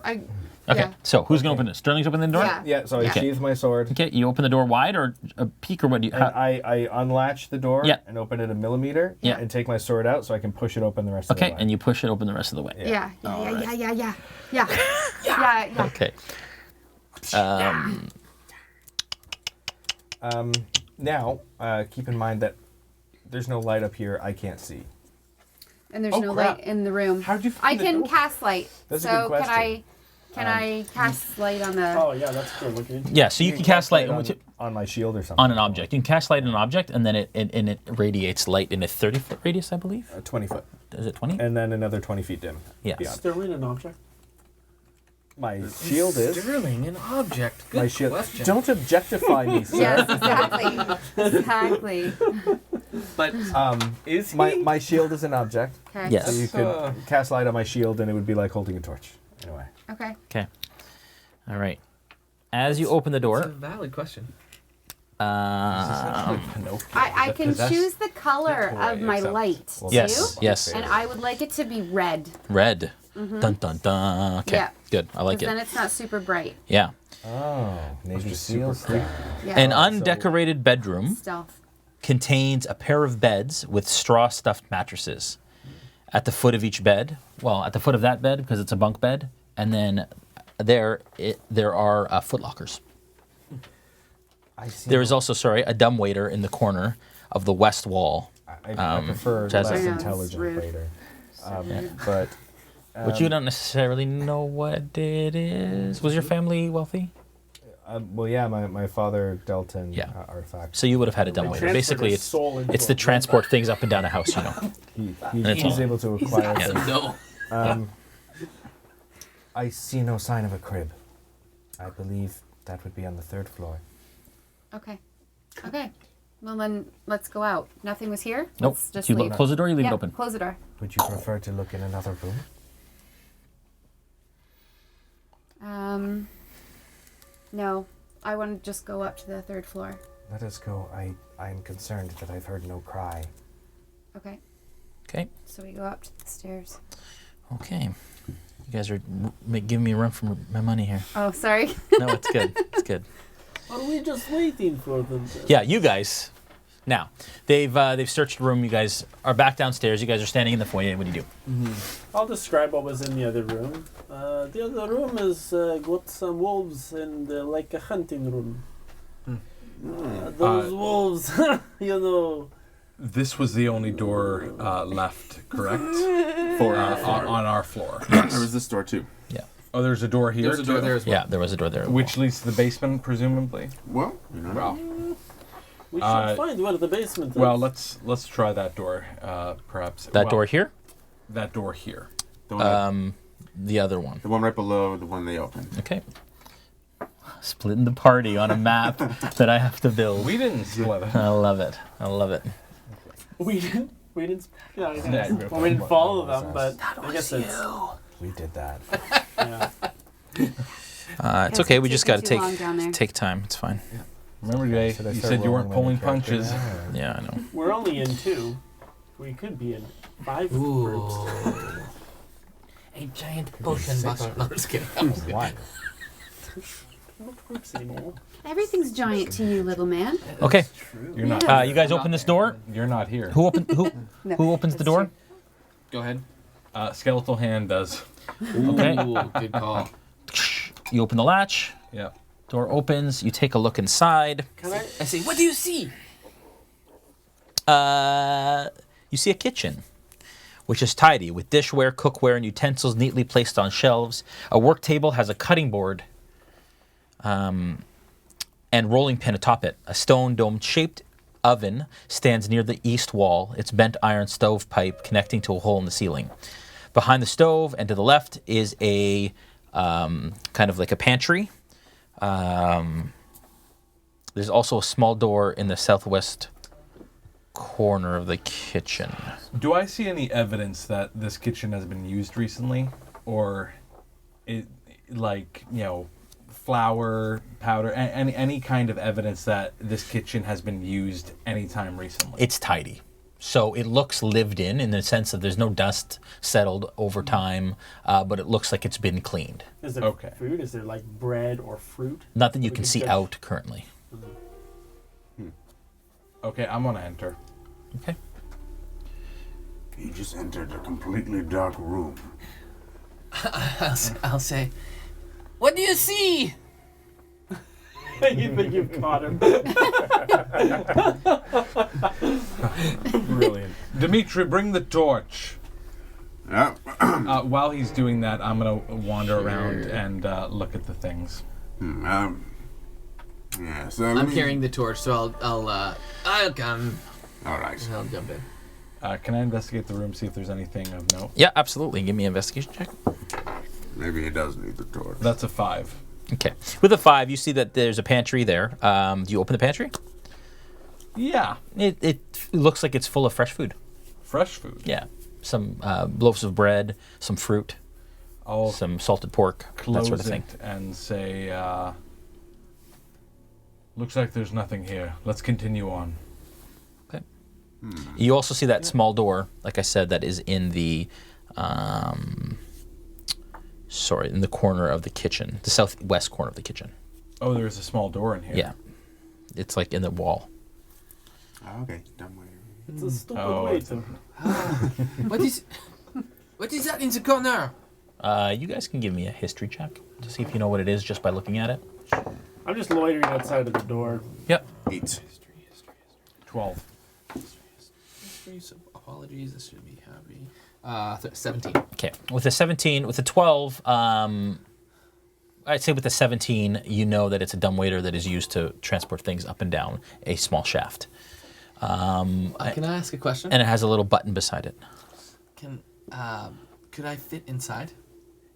[SPEAKER 1] Okay,
[SPEAKER 7] Yeah.
[SPEAKER 1] so who's going to open it? Sterling's opening the door?
[SPEAKER 7] Yeah.
[SPEAKER 14] Yeah, so I
[SPEAKER 7] Yeah.
[SPEAKER 14] sheath my sword.
[SPEAKER 1] Okay, you open the door wide or a peek or what do you...
[SPEAKER 14] And I unlatch the door
[SPEAKER 1] Yeah.
[SPEAKER 14] and open it a millimeter
[SPEAKER 1] Yeah.
[SPEAKER 14] and take my sword out so I can push it open the rest of the way.
[SPEAKER 1] Okay, and you push it open the rest of the way.
[SPEAKER 7] Yeah. Yeah.
[SPEAKER 1] Okay.
[SPEAKER 14] Now, keep in mind that there's no light up here I can't see.
[SPEAKER 7] and there's
[SPEAKER 5] Oh,
[SPEAKER 7] no
[SPEAKER 5] crap.
[SPEAKER 7] light in the room.
[SPEAKER 5] How'd you
[SPEAKER 7] I
[SPEAKER 5] find
[SPEAKER 7] can
[SPEAKER 5] it?
[SPEAKER 7] cast light.
[SPEAKER 14] That's a
[SPEAKER 7] so
[SPEAKER 14] good question.
[SPEAKER 7] can I cast light on the?
[SPEAKER 6] Oh yeah, that's good. Looking into.
[SPEAKER 1] Yeah, so you can cast light
[SPEAKER 14] on my shield or something.
[SPEAKER 1] on an object. You can cast light on an object, and then it radiates light in a 30-foot radius, I believe.
[SPEAKER 14] 20 foot.
[SPEAKER 1] Is it 20?
[SPEAKER 14] And then another 20 feet dim.
[SPEAKER 1] Yes.
[SPEAKER 14] beyond.
[SPEAKER 6] Sterling an object.
[SPEAKER 14] My shield is.
[SPEAKER 2] Sterling, an object. Good
[SPEAKER 14] My shield.
[SPEAKER 2] question.
[SPEAKER 14] Don't objectify me, sir.
[SPEAKER 7] Yes, exactly. Exactly.
[SPEAKER 2] But is he?
[SPEAKER 14] My shield is an object.
[SPEAKER 7] Okay.
[SPEAKER 1] Yes.
[SPEAKER 14] So you could cast light on my shield, and it would be like holding a torch. Anyway.
[SPEAKER 7] Okay.
[SPEAKER 1] Okay. All right. As you open the
[SPEAKER 2] It's a
[SPEAKER 1] door,
[SPEAKER 2] valid question.
[SPEAKER 7] I can choose the color of my light.
[SPEAKER 1] yes,
[SPEAKER 7] too,
[SPEAKER 1] yes,
[SPEAKER 7] And I would like it to be red.
[SPEAKER 1] red. Dun dun dun. Okay,
[SPEAKER 7] Yeah.
[SPEAKER 1] good. I like
[SPEAKER 7] 'Cause then
[SPEAKER 1] it.
[SPEAKER 7] it's not super bright.
[SPEAKER 1] Yeah.
[SPEAKER 14] Oh, Navy SEALs.
[SPEAKER 7] Yeah.
[SPEAKER 1] An undecorated bedroom
[SPEAKER 7] Stealth.
[SPEAKER 1] contains a pair of beds with straw-stuffed mattresses. At the foot of each bed, well, at the foot of that bed, because it's a bunk bed, and then there are footlockers.
[SPEAKER 14] I see.
[SPEAKER 1] There is also, a dumbwaiter in the corner of the west wall.
[SPEAKER 14] I prefer
[SPEAKER 1] which has
[SPEAKER 14] less
[SPEAKER 1] a-
[SPEAKER 7] Yeah,
[SPEAKER 14] intelligent
[SPEAKER 7] it's rude.
[SPEAKER 14] waiter.
[SPEAKER 1] Yeah.
[SPEAKER 14] But
[SPEAKER 1] Which you don't necessarily know what it is. Was your family wealthy?
[SPEAKER 14] well, yeah, my father dealt in
[SPEAKER 1] Yeah.
[SPEAKER 14] artifacts.
[SPEAKER 1] So you would have had a dumbwaiter.
[SPEAKER 6] transferred
[SPEAKER 1] Basically,
[SPEAKER 6] his
[SPEAKER 1] it's
[SPEAKER 6] soul into
[SPEAKER 1] it's the
[SPEAKER 6] a
[SPEAKER 1] transport things up and down a house, you know. it's
[SPEAKER 14] He's
[SPEAKER 1] all-
[SPEAKER 14] able to acquire
[SPEAKER 2] Got
[SPEAKER 14] things.
[SPEAKER 2] some dough.
[SPEAKER 14] I see no sign of a crib. I believe that would be on the 3rd floor.
[SPEAKER 7] Okay. Okay. Well then, let's go out. Nothing was here.
[SPEAKER 1] Nope.
[SPEAKER 7] Let's just
[SPEAKER 1] You
[SPEAKER 7] leave.
[SPEAKER 1] close the door. You leave
[SPEAKER 7] Yeah,
[SPEAKER 1] it open.
[SPEAKER 7] Close the door.
[SPEAKER 14] Would you prefer to look in another room?
[SPEAKER 7] No. I want to just go up to the 3rd floor.
[SPEAKER 14] Let us go. I'm concerned that I've heard no cry.
[SPEAKER 7] Okay.
[SPEAKER 1] Okay.
[SPEAKER 7] So we go up to the stairs.
[SPEAKER 1] Okay. You guys are giving me a run for my money here.
[SPEAKER 7] Oh, sorry.
[SPEAKER 1] No, it's good. It's good.
[SPEAKER 6] Are we just waiting for them?
[SPEAKER 1] Yeah, you guys. Now they've searched the room. You guys are back downstairs. You guys are standing in the foyer. What do you do?
[SPEAKER 6] I'll describe what was in the other room. The other room is got some wolves and like a hunting room. Those wolves, you know.
[SPEAKER 5] This was the only door left, correct?
[SPEAKER 4] For
[SPEAKER 5] on our floor.
[SPEAKER 4] There was this door too.
[SPEAKER 1] Yeah.
[SPEAKER 5] Oh, there's a door here.
[SPEAKER 2] There's a door
[SPEAKER 5] too?
[SPEAKER 2] there as well.
[SPEAKER 1] Yeah, there was a door there.
[SPEAKER 5] Which leads to the basement, presumably.
[SPEAKER 4] Well, you know.
[SPEAKER 5] Well,
[SPEAKER 6] We should find where the basement is.
[SPEAKER 5] well, let's try that door, perhaps.
[SPEAKER 1] That
[SPEAKER 5] Well,
[SPEAKER 1] door here.
[SPEAKER 5] That door here.
[SPEAKER 4] The one,
[SPEAKER 1] The other one.
[SPEAKER 4] the one right below the one they opened.
[SPEAKER 1] Okay. Splitting the party on a map that I have to build.
[SPEAKER 5] We didn't split it.
[SPEAKER 1] I love it. I love it.
[SPEAKER 6] we didn't. Yeah, I guess.
[SPEAKER 5] Yeah,
[SPEAKER 6] Well, we didn't follow them, but I guess it's.
[SPEAKER 14] We did that.
[SPEAKER 6] Yeah.
[SPEAKER 1] It's
[SPEAKER 7] Guess
[SPEAKER 1] okay.
[SPEAKER 7] it's
[SPEAKER 1] We just
[SPEAKER 7] taking
[SPEAKER 1] got to
[SPEAKER 7] too long down there.
[SPEAKER 1] take time. It's fine.
[SPEAKER 5] Remember, Jay,
[SPEAKER 14] Should I
[SPEAKER 5] you
[SPEAKER 14] start
[SPEAKER 5] said you weren't
[SPEAKER 14] rolling
[SPEAKER 5] pulling
[SPEAKER 14] my character
[SPEAKER 5] punches.
[SPEAKER 14] now, or-
[SPEAKER 1] Yeah, I know.
[SPEAKER 6] We're only in 2. We could be in 5 groups.
[SPEAKER 2] A giant potion bottle. No, I'm just kidding.
[SPEAKER 14] One.
[SPEAKER 6] Not groups anymore.
[SPEAKER 7] Everything's giant to you, little man.
[SPEAKER 1] Okay.
[SPEAKER 5] You're not.
[SPEAKER 1] You guys open this door.
[SPEAKER 5] You're not here.
[SPEAKER 1] Who opens the door?
[SPEAKER 2] Go ahead.
[SPEAKER 5] Skeletal hand does.
[SPEAKER 1] Okay.
[SPEAKER 2] Ooh, good call.
[SPEAKER 1] You open the latch.
[SPEAKER 5] Yeah.
[SPEAKER 1] Door opens. You take a look inside.
[SPEAKER 6] Can I?
[SPEAKER 2] I say, what do you see?
[SPEAKER 1] You see a kitchen, which is tidy with dishware, cookware, and utensils neatly placed on shelves. A work table has a cutting board and rolling pin atop it. A stone dome-shaped oven stands near the east wall, its bent iron stovepipe connecting to a hole in the ceiling. Behind the stove and to the left is a kind of like a pantry. There's also a small door in the southwest corner of the kitchen.
[SPEAKER 5] Do I see any evidence that this kitchen has been used recently, or it, like, you know, flour, powder, any kind of evidence that this kitchen has been used anytime recently?
[SPEAKER 1] It's tidy. So it looks lived in the sense that there's no dust settled over time, but it looks like it's been cleaned.
[SPEAKER 6] Is there
[SPEAKER 5] Okay.
[SPEAKER 6] food? Is there like bread or fruit?
[SPEAKER 1] Not that you
[SPEAKER 6] We
[SPEAKER 1] can
[SPEAKER 6] could
[SPEAKER 1] see
[SPEAKER 6] judge-
[SPEAKER 1] out currently.
[SPEAKER 5] Okay, I'm gonna enter.
[SPEAKER 1] Okay.
[SPEAKER 15] He just entered a completely dark room.
[SPEAKER 2] I'll say, what do you see?
[SPEAKER 6] You think you've caught him?
[SPEAKER 5] Brilliant. Dmitri, bring the torch. While he's doing that, I'm gonna wander around and look at the things.
[SPEAKER 15] Yeah, so
[SPEAKER 12] I'm carrying the torch, so I'll come.
[SPEAKER 15] All right.
[SPEAKER 12] I'll jump in.
[SPEAKER 5] Can I investigate the room, see if there's anything of note?
[SPEAKER 1] Yeah, absolutely. Give me an investigation check.
[SPEAKER 15] Maybe he does need the torch.
[SPEAKER 5] That's a 5.
[SPEAKER 1] Okay. With a 5, you see that there's a pantry there. Do you open the pantry?
[SPEAKER 5] Yeah.
[SPEAKER 1] It looks like it's full of fresh food.
[SPEAKER 5] Fresh food?
[SPEAKER 1] Yeah. Some loaves of bread, some fruit, some salted pork, that sort of thing.
[SPEAKER 5] And say, looks like there's nothing here. Let's continue on.
[SPEAKER 1] Okay. You also see that small door, like I said, that is in the, in the corner of the kitchen, the southwest corner of the kitchen.
[SPEAKER 5] Oh, there's a small door in here.
[SPEAKER 1] Yeah. It's like in the wall.
[SPEAKER 15] Oh, okay, dumb way.
[SPEAKER 6] It's a stupid waiter.
[SPEAKER 12] What is that in the corner?
[SPEAKER 1] You guys can give me a history check to see if you know what it is just by looking at it.
[SPEAKER 6] I'm just loitering outside of the door.
[SPEAKER 1] Yep.
[SPEAKER 15] 8.
[SPEAKER 5] 12.
[SPEAKER 12] Apologies, this should be happy. 17.
[SPEAKER 1] Okay. With a 17, with a 12, I'd say with the 17, you know that it's a dumbwaiter that is used to transport things up and down a small shaft.
[SPEAKER 12] Can I ask a question?
[SPEAKER 1] And it has a little button beside it.
[SPEAKER 12] Could I fit inside?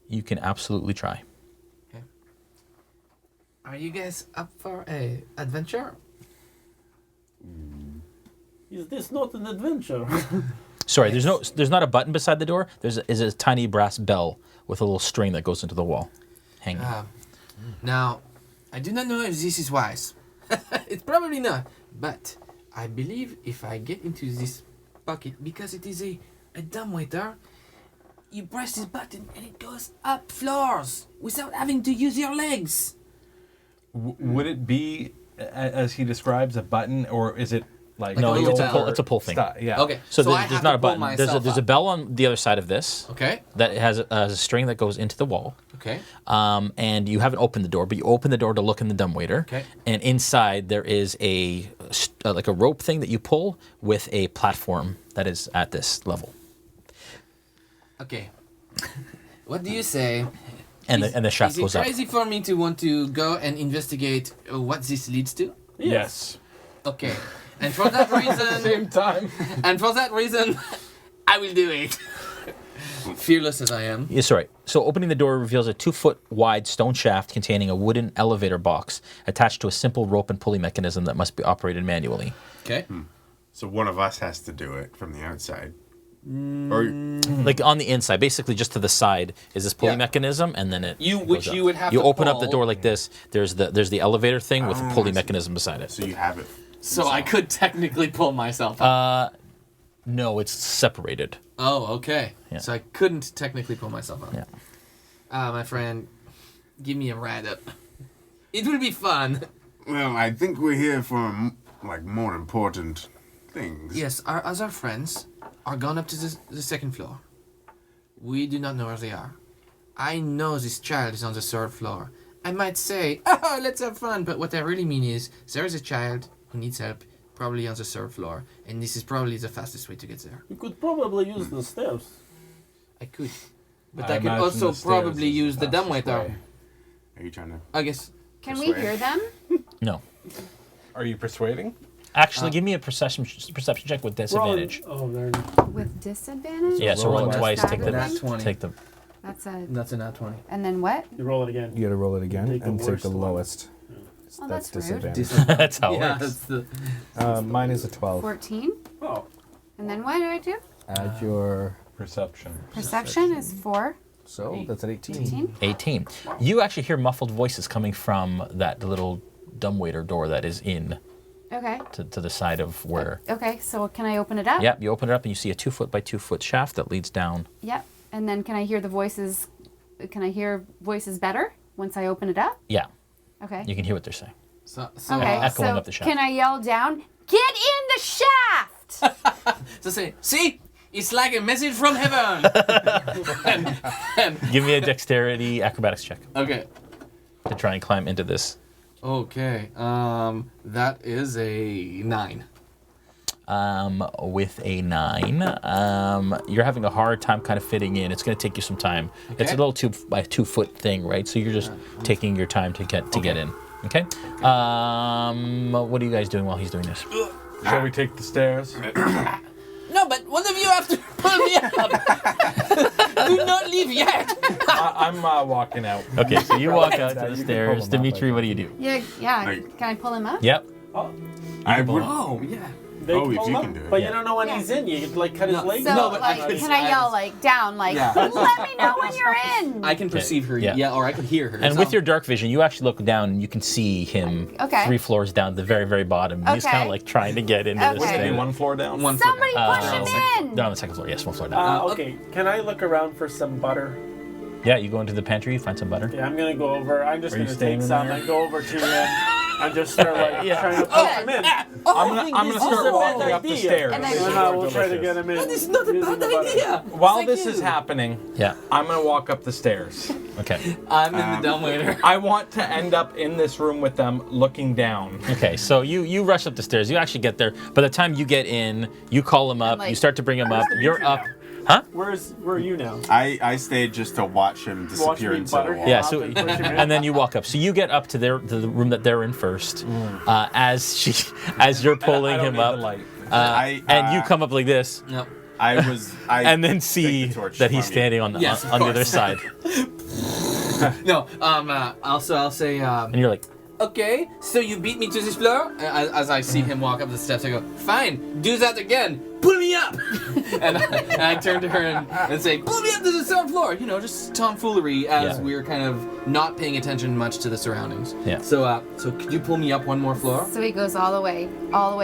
[SPEAKER 1] You can absolutely try.
[SPEAKER 12] Okay. Are you guys up for a adventure?
[SPEAKER 6] Is this not an adventure?
[SPEAKER 1] Sorry, there's not a button beside the door. There's a tiny brass bell with a little string that goes into the wall, hanging.
[SPEAKER 12] Now, I do not know if this is wise. It's probably not, but I believe if I get into this bucket, because it is a dumbwaiter, you press this button and it goes up floors without having to use your legs.
[SPEAKER 5] Would it be, as he describes, a button, or is it like
[SPEAKER 1] no, it's a pull thing.
[SPEAKER 5] Yeah.
[SPEAKER 12] Okay.
[SPEAKER 1] So there's not a button. There's a bell on the other side of this.
[SPEAKER 12] Okay.
[SPEAKER 1] That has a string that goes into the wall.
[SPEAKER 12] Okay.
[SPEAKER 1] And you haven't opened the door, but you open the door to look in the dumbwaiter.
[SPEAKER 12] Okay.
[SPEAKER 1] And inside there is a rope thing that you pull with a platform that is at this level.
[SPEAKER 12] Okay. What do you say?
[SPEAKER 1] And the shaft goes up.
[SPEAKER 12] Is it crazy for me to want to go and investigate what this leads to?
[SPEAKER 5] Yes.
[SPEAKER 12] Okay. And for that reason...
[SPEAKER 5] Same time.
[SPEAKER 12] And for that reason, I will do it. Fearless as I am.
[SPEAKER 1] Yes, right. So opening the door reveals a 2-foot wide stone shaft containing a wooden elevator box attached to a simple rope and pulley mechanism that must be operated manually.
[SPEAKER 12] Okay.
[SPEAKER 4] So one of us has to do it from the outside.
[SPEAKER 1] Or like on the inside, basically just to the side is this pulley mechanism, and then it
[SPEAKER 12] you
[SPEAKER 1] goes up.
[SPEAKER 12] would have
[SPEAKER 1] you
[SPEAKER 12] to
[SPEAKER 1] open up
[SPEAKER 12] pull.
[SPEAKER 1] the door like this. There's the elevator thing with a pulley mechanism beside it.
[SPEAKER 4] So you have it.
[SPEAKER 12] So I could technically pull myself up.
[SPEAKER 1] No, it's separated.
[SPEAKER 12] Oh, okay.
[SPEAKER 1] Yeah.
[SPEAKER 12] So I couldn't technically pull myself up.
[SPEAKER 1] Yeah.
[SPEAKER 12] My friend, give me a ride up. It will be fun.
[SPEAKER 15] Well, I think we're here for more important things.
[SPEAKER 12] Yes, our other friends are gone up to the second floor. We do not know where they are. I know this child is on the 3rd floor. I might say, oh, let's have fun, but what I really mean is there is a child who needs help, probably on the 3rd floor, and this is probably the fastest way to get there.
[SPEAKER 6] You could probably use the stairs.
[SPEAKER 12] I could. But I could also probably use the dumbwaiter.
[SPEAKER 15] Are you trying to...
[SPEAKER 12] I guess.
[SPEAKER 7] Can we hear them?
[SPEAKER 1] No.
[SPEAKER 5] Are you persuading?
[SPEAKER 1] Actually, give me a perception check with disadvantage.
[SPEAKER 7] With disadvantage?
[SPEAKER 1] Yeah, so roll it twice. Take the
[SPEAKER 12] Nat 20.
[SPEAKER 1] take the.
[SPEAKER 7] That's a.
[SPEAKER 12] That's a nat 20.
[SPEAKER 7] And then what?
[SPEAKER 6] You roll it again.
[SPEAKER 14] You gotta roll it again
[SPEAKER 6] Take the
[SPEAKER 14] and take
[SPEAKER 6] worst
[SPEAKER 14] the
[SPEAKER 6] one.
[SPEAKER 14] lowest.
[SPEAKER 7] Oh,
[SPEAKER 14] That's
[SPEAKER 7] that's rude.
[SPEAKER 14] disadvantage.
[SPEAKER 1] That's how it
[SPEAKER 12] Yeah,
[SPEAKER 1] works.
[SPEAKER 12] that's the.
[SPEAKER 14] Mine is a 12.
[SPEAKER 7] 14.
[SPEAKER 6] Oh.
[SPEAKER 7] And then what do I do?
[SPEAKER 14] Add your
[SPEAKER 5] perception.
[SPEAKER 7] Perception is 4.
[SPEAKER 14] So that's at 18.
[SPEAKER 7] 18.
[SPEAKER 1] 18. You actually hear muffled voices coming from that little dumbwaiter door that is in
[SPEAKER 7] Okay.
[SPEAKER 1] to the side of where.
[SPEAKER 7] Okay, so can I open it up?
[SPEAKER 1] Yep, you open it up and you see a 2-foot by 2-foot shaft that leads down.
[SPEAKER 7] Yep. And then can I hear the voices? Can I hear voices better once I open it up?
[SPEAKER 1] Yeah,
[SPEAKER 7] Okay.
[SPEAKER 1] you can hear what they're saying.
[SPEAKER 12] So,
[SPEAKER 7] Okay,
[SPEAKER 1] echoing
[SPEAKER 7] so
[SPEAKER 1] up the shaft.
[SPEAKER 7] can I yell down, get in the shaft?
[SPEAKER 12] so say, see? It's like a message from heaven.
[SPEAKER 1] Give me a dexterity acrobatics check
[SPEAKER 12] Okay.
[SPEAKER 1] to try and climb into this.
[SPEAKER 12] Okay. That is a 9.
[SPEAKER 1] with a 9. You're having a hard time kind of fitting in. It's going to take you some time. It's a little 2 by 2 foot thing, right? So you're just taking your time to get in. Okay. What are you guys doing while he's doing this?
[SPEAKER 5] Shall we take the stairs?
[SPEAKER 12] No, but one of you have to pull me up. Do not leave yet.
[SPEAKER 5] I'm walking out.
[SPEAKER 1] Okay, so you walk out to the stairs. Dmitri, what do you do?
[SPEAKER 7] Yeah. Can I pull him up?
[SPEAKER 1] Yep.
[SPEAKER 4] I would.
[SPEAKER 12] Oh, yeah.
[SPEAKER 6] They
[SPEAKER 4] Oh, if
[SPEAKER 6] pull
[SPEAKER 4] you
[SPEAKER 6] up,
[SPEAKER 4] can do it.
[SPEAKER 6] But you don't know when he's in. You could like cut his legs.
[SPEAKER 7] So,
[SPEAKER 12] No, but
[SPEAKER 7] like, can I yell like down, like, let me know when you're in?
[SPEAKER 12] I can perceive her, or I can hear her.
[SPEAKER 1] And with your dark vision, you actually look down and you can see him 3 floors down, the very, very bottom. He's kind of like trying to get into this
[SPEAKER 7] Okay.
[SPEAKER 1] thing.
[SPEAKER 5] 1 floor down?
[SPEAKER 7] Somebody push him in.
[SPEAKER 1] Down on the 2nd floor, yes, 1 floor down.
[SPEAKER 6] Okay, can I look around for some butter?
[SPEAKER 1] Yeah, you go into the pantry, you find some butter.
[SPEAKER 6] Yeah, I'm gonna go over. I'm just
[SPEAKER 1] Are you
[SPEAKER 6] gonna
[SPEAKER 1] staying
[SPEAKER 6] take
[SPEAKER 1] in
[SPEAKER 6] some
[SPEAKER 1] there?
[SPEAKER 6] and go over to him and just start like trying to push him in.
[SPEAKER 5] I'm gonna start walking up the stairs.
[SPEAKER 6] And then we'll try to get him in.
[SPEAKER 12] This is not a bad idea.
[SPEAKER 5] While this is happening,
[SPEAKER 1] yeah,
[SPEAKER 5] I'm gonna walk up the stairs.
[SPEAKER 1] Okay.
[SPEAKER 12] I'm in the dumbwaiter.
[SPEAKER 5] I want to end up in this room with them, looking down.
[SPEAKER 1] Okay, so you rush up the stairs. You actually get there. By the time you get in, you call him up. You start to bring him up. You're up. Huh?
[SPEAKER 6] Where are you now?
[SPEAKER 4] I stayed just to watch him disappear into the wall.
[SPEAKER 1] Yeah, so and then you walk up. So you get up to the room that they're in first. As you're pulling him up, and you come up like this.
[SPEAKER 12] No.
[SPEAKER 1] And then see that he's standing on the on the other side.
[SPEAKER 12] No. Also, I'll say.
[SPEAKER 1] And you're like,
[SPEAKER 12] okay, so you beat me to this floor? As I see him walk up the steps, I go, fine, do that again. Pull me up! and I turn to her and say, pull me up to the 7th floor. You know, just tomfoolery as we're kind of not paying attention much to the surroundings.
[SPEAKER 1] Yeah.
[SPEAKER 12] So could you pull me up 1 more floor?
[SPEAKER 7] So he goes all the way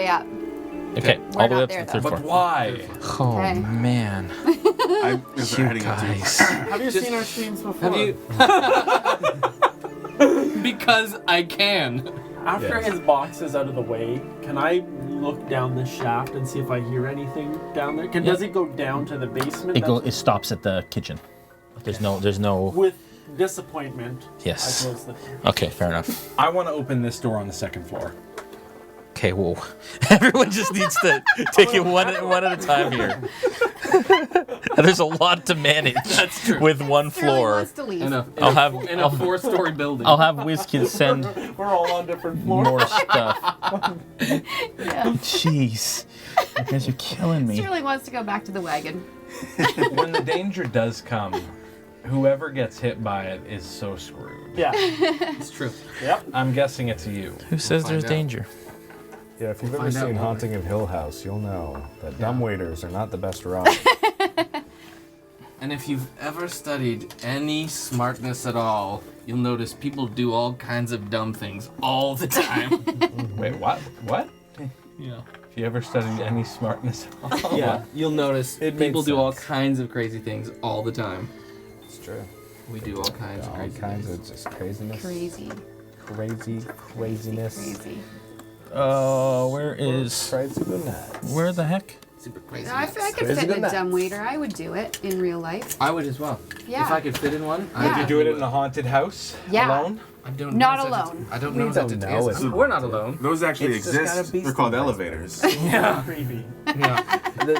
[SPEAKER 7] up.
[SPEAKER 1] Okay,
[SPEAKER 7] We're
[SPEAKER 1] all the way
[SPEAKER 7] not
[SPEAKER 1] up to
[SPEAKER 7] there,
[SPEAKER 1] the 3rd
[SPEAKER 7] though.
[SPEAKER 1] floor.
[SPEAKER 5] But why?
[SPEAKER 1] Oh,
[SPEAKER 7] Okay.
[SPEAKER 1] man.
[SPEAKER 4] You
[SPEAKER 1] guys.
[SPEAKER 6] Have you seen our streams before?
[SPEAKER 12] Have you? Because I can.
[SPEAKER 6] After his box is out of the way, can I look down the shaft and see if I hear anything down there? Does it go down to the basement?
[SPEAKER 1] It stops at the kitchen. There's no.
[SPEAKER 6] With disappointment.
[SPEAKER 1] Yes.
[SPEAKER 6] I close the door.
[SPEAKER 1] Okay, fair enough.
[SPEAKER 5] I want to open this door on the 2nd floor.
[SPEAKER 1] Okay, whoa. Everyone just needs to take it one at a time here. There's a lot to manage with 1 floor.
[SPEAKER 7] wants to leave.
[SPEAKER 12] In a 4-story building.
[SPEAKER 1] I'll have WizKids send
[SPEAKER 6] We're all on different floors.
[SPEAKER 1] more stuff. Jeez. You guys are killing me.
[SPEAKER 7] Sterling wants to go back to the wagon.
[SPEAKER 5] When the danger does come, whoever gets hit by it is so screwed.
[SPEAKER 6] Yeah.
[SPEAKER 12] It's true.
[SPEAKER 6] Yep.
[SPEAKER 5] I'm guessing it's you.
[SPEAKER 1] Who says there's danger?
[SPEAKER 14] Yeah, if you've ever
[SPEAKER 12] Find out
[SPEAKER 14] seen
[SPEAKER 12] more.
[SPEAKER 14] Haunting of Hill House, you'll know that dumbwaiters are not the best ride.
[SPEAKER 12] And if you've ever studied any smartness at all, you'll notice people do all kinds of dumb things all the time.
[SPEAKER 5] Wait, what? What?
[SPEAKER 12] Yeah.
[SPEAKER 5] If you ever studied any smartness at all?
[SPEAKER 12] Yeah, you'll notice
[SPEAKER 14] It
[SPEAKER 12] people
[SPEAKER 14] makes
[SPEAKER 12] do all
[SPEAKER 14] sense.
[SPEAKER 12] kinds of crazy things all the time.
[SPEAKER 14] It's true.
[SPEAKER 12] We do all kinds of
[SPEAKER 14] All
[SPEAKER 12] crazy
[SPEAKER 14] kinds
[SPEAKER 12] things.
[SPEAKER 14] of just craziness.
[SPEAKER 7] Crazy.
[SPEAKER 14] Craziness.
[SPEAKER 7] Crazy.
[SPEAKER 1] Where the heck?
[SPEAKER 12] Super crazy.
[SPEAKER 7] No, I could
[SPEAKER 14] Crazy
[SPEAKER 7] fit in
[SPEAKER 14] than
[SPEAKER 7] a
[SPEAKER 14] that.
[SPEAKER 7] dumbwaiter. I would do it in real life.
[SPEAKER 12] I would as well.
[SPEAKER 7] Yeah.
[SPEAKER 12] If I could fit in one,
[SPEAKER 7] Yeah.
[SPEAKER 5] Would you do it in a haunted house?
[SPEAKER 7] Yeah.
[SPEAKER 5] Alone?
[SPEAKER 12] I don't
[SPEAKER 7] Not
[SPEAKER 12] know that
[SPEAKER 7] alone.
[SPEAKER 12] I don't
[SPEAKER 14] We
[SPEAKER 12] know that
[SPEAKER 14] don't
[SPEAKER 12] it
[SPEAKER 14] know
[SPEAKER 12] is.
[SPEAKER 14] if-
[SPEAKER 12] We're not alone.
[SPEAKER 4] Those actually
[SPEAKER 14] It's just gotta
[SPEAKER 4] exist.
[SPEAKER 14] be
[SPEAKER 4] They're called
[SPEAKER 14] some
[SPEAKER 4] elevators.
[SPEAKER 12] Yeah.
[SPEAKER 6] Creepy.
[SPEAKER 12] Yeah.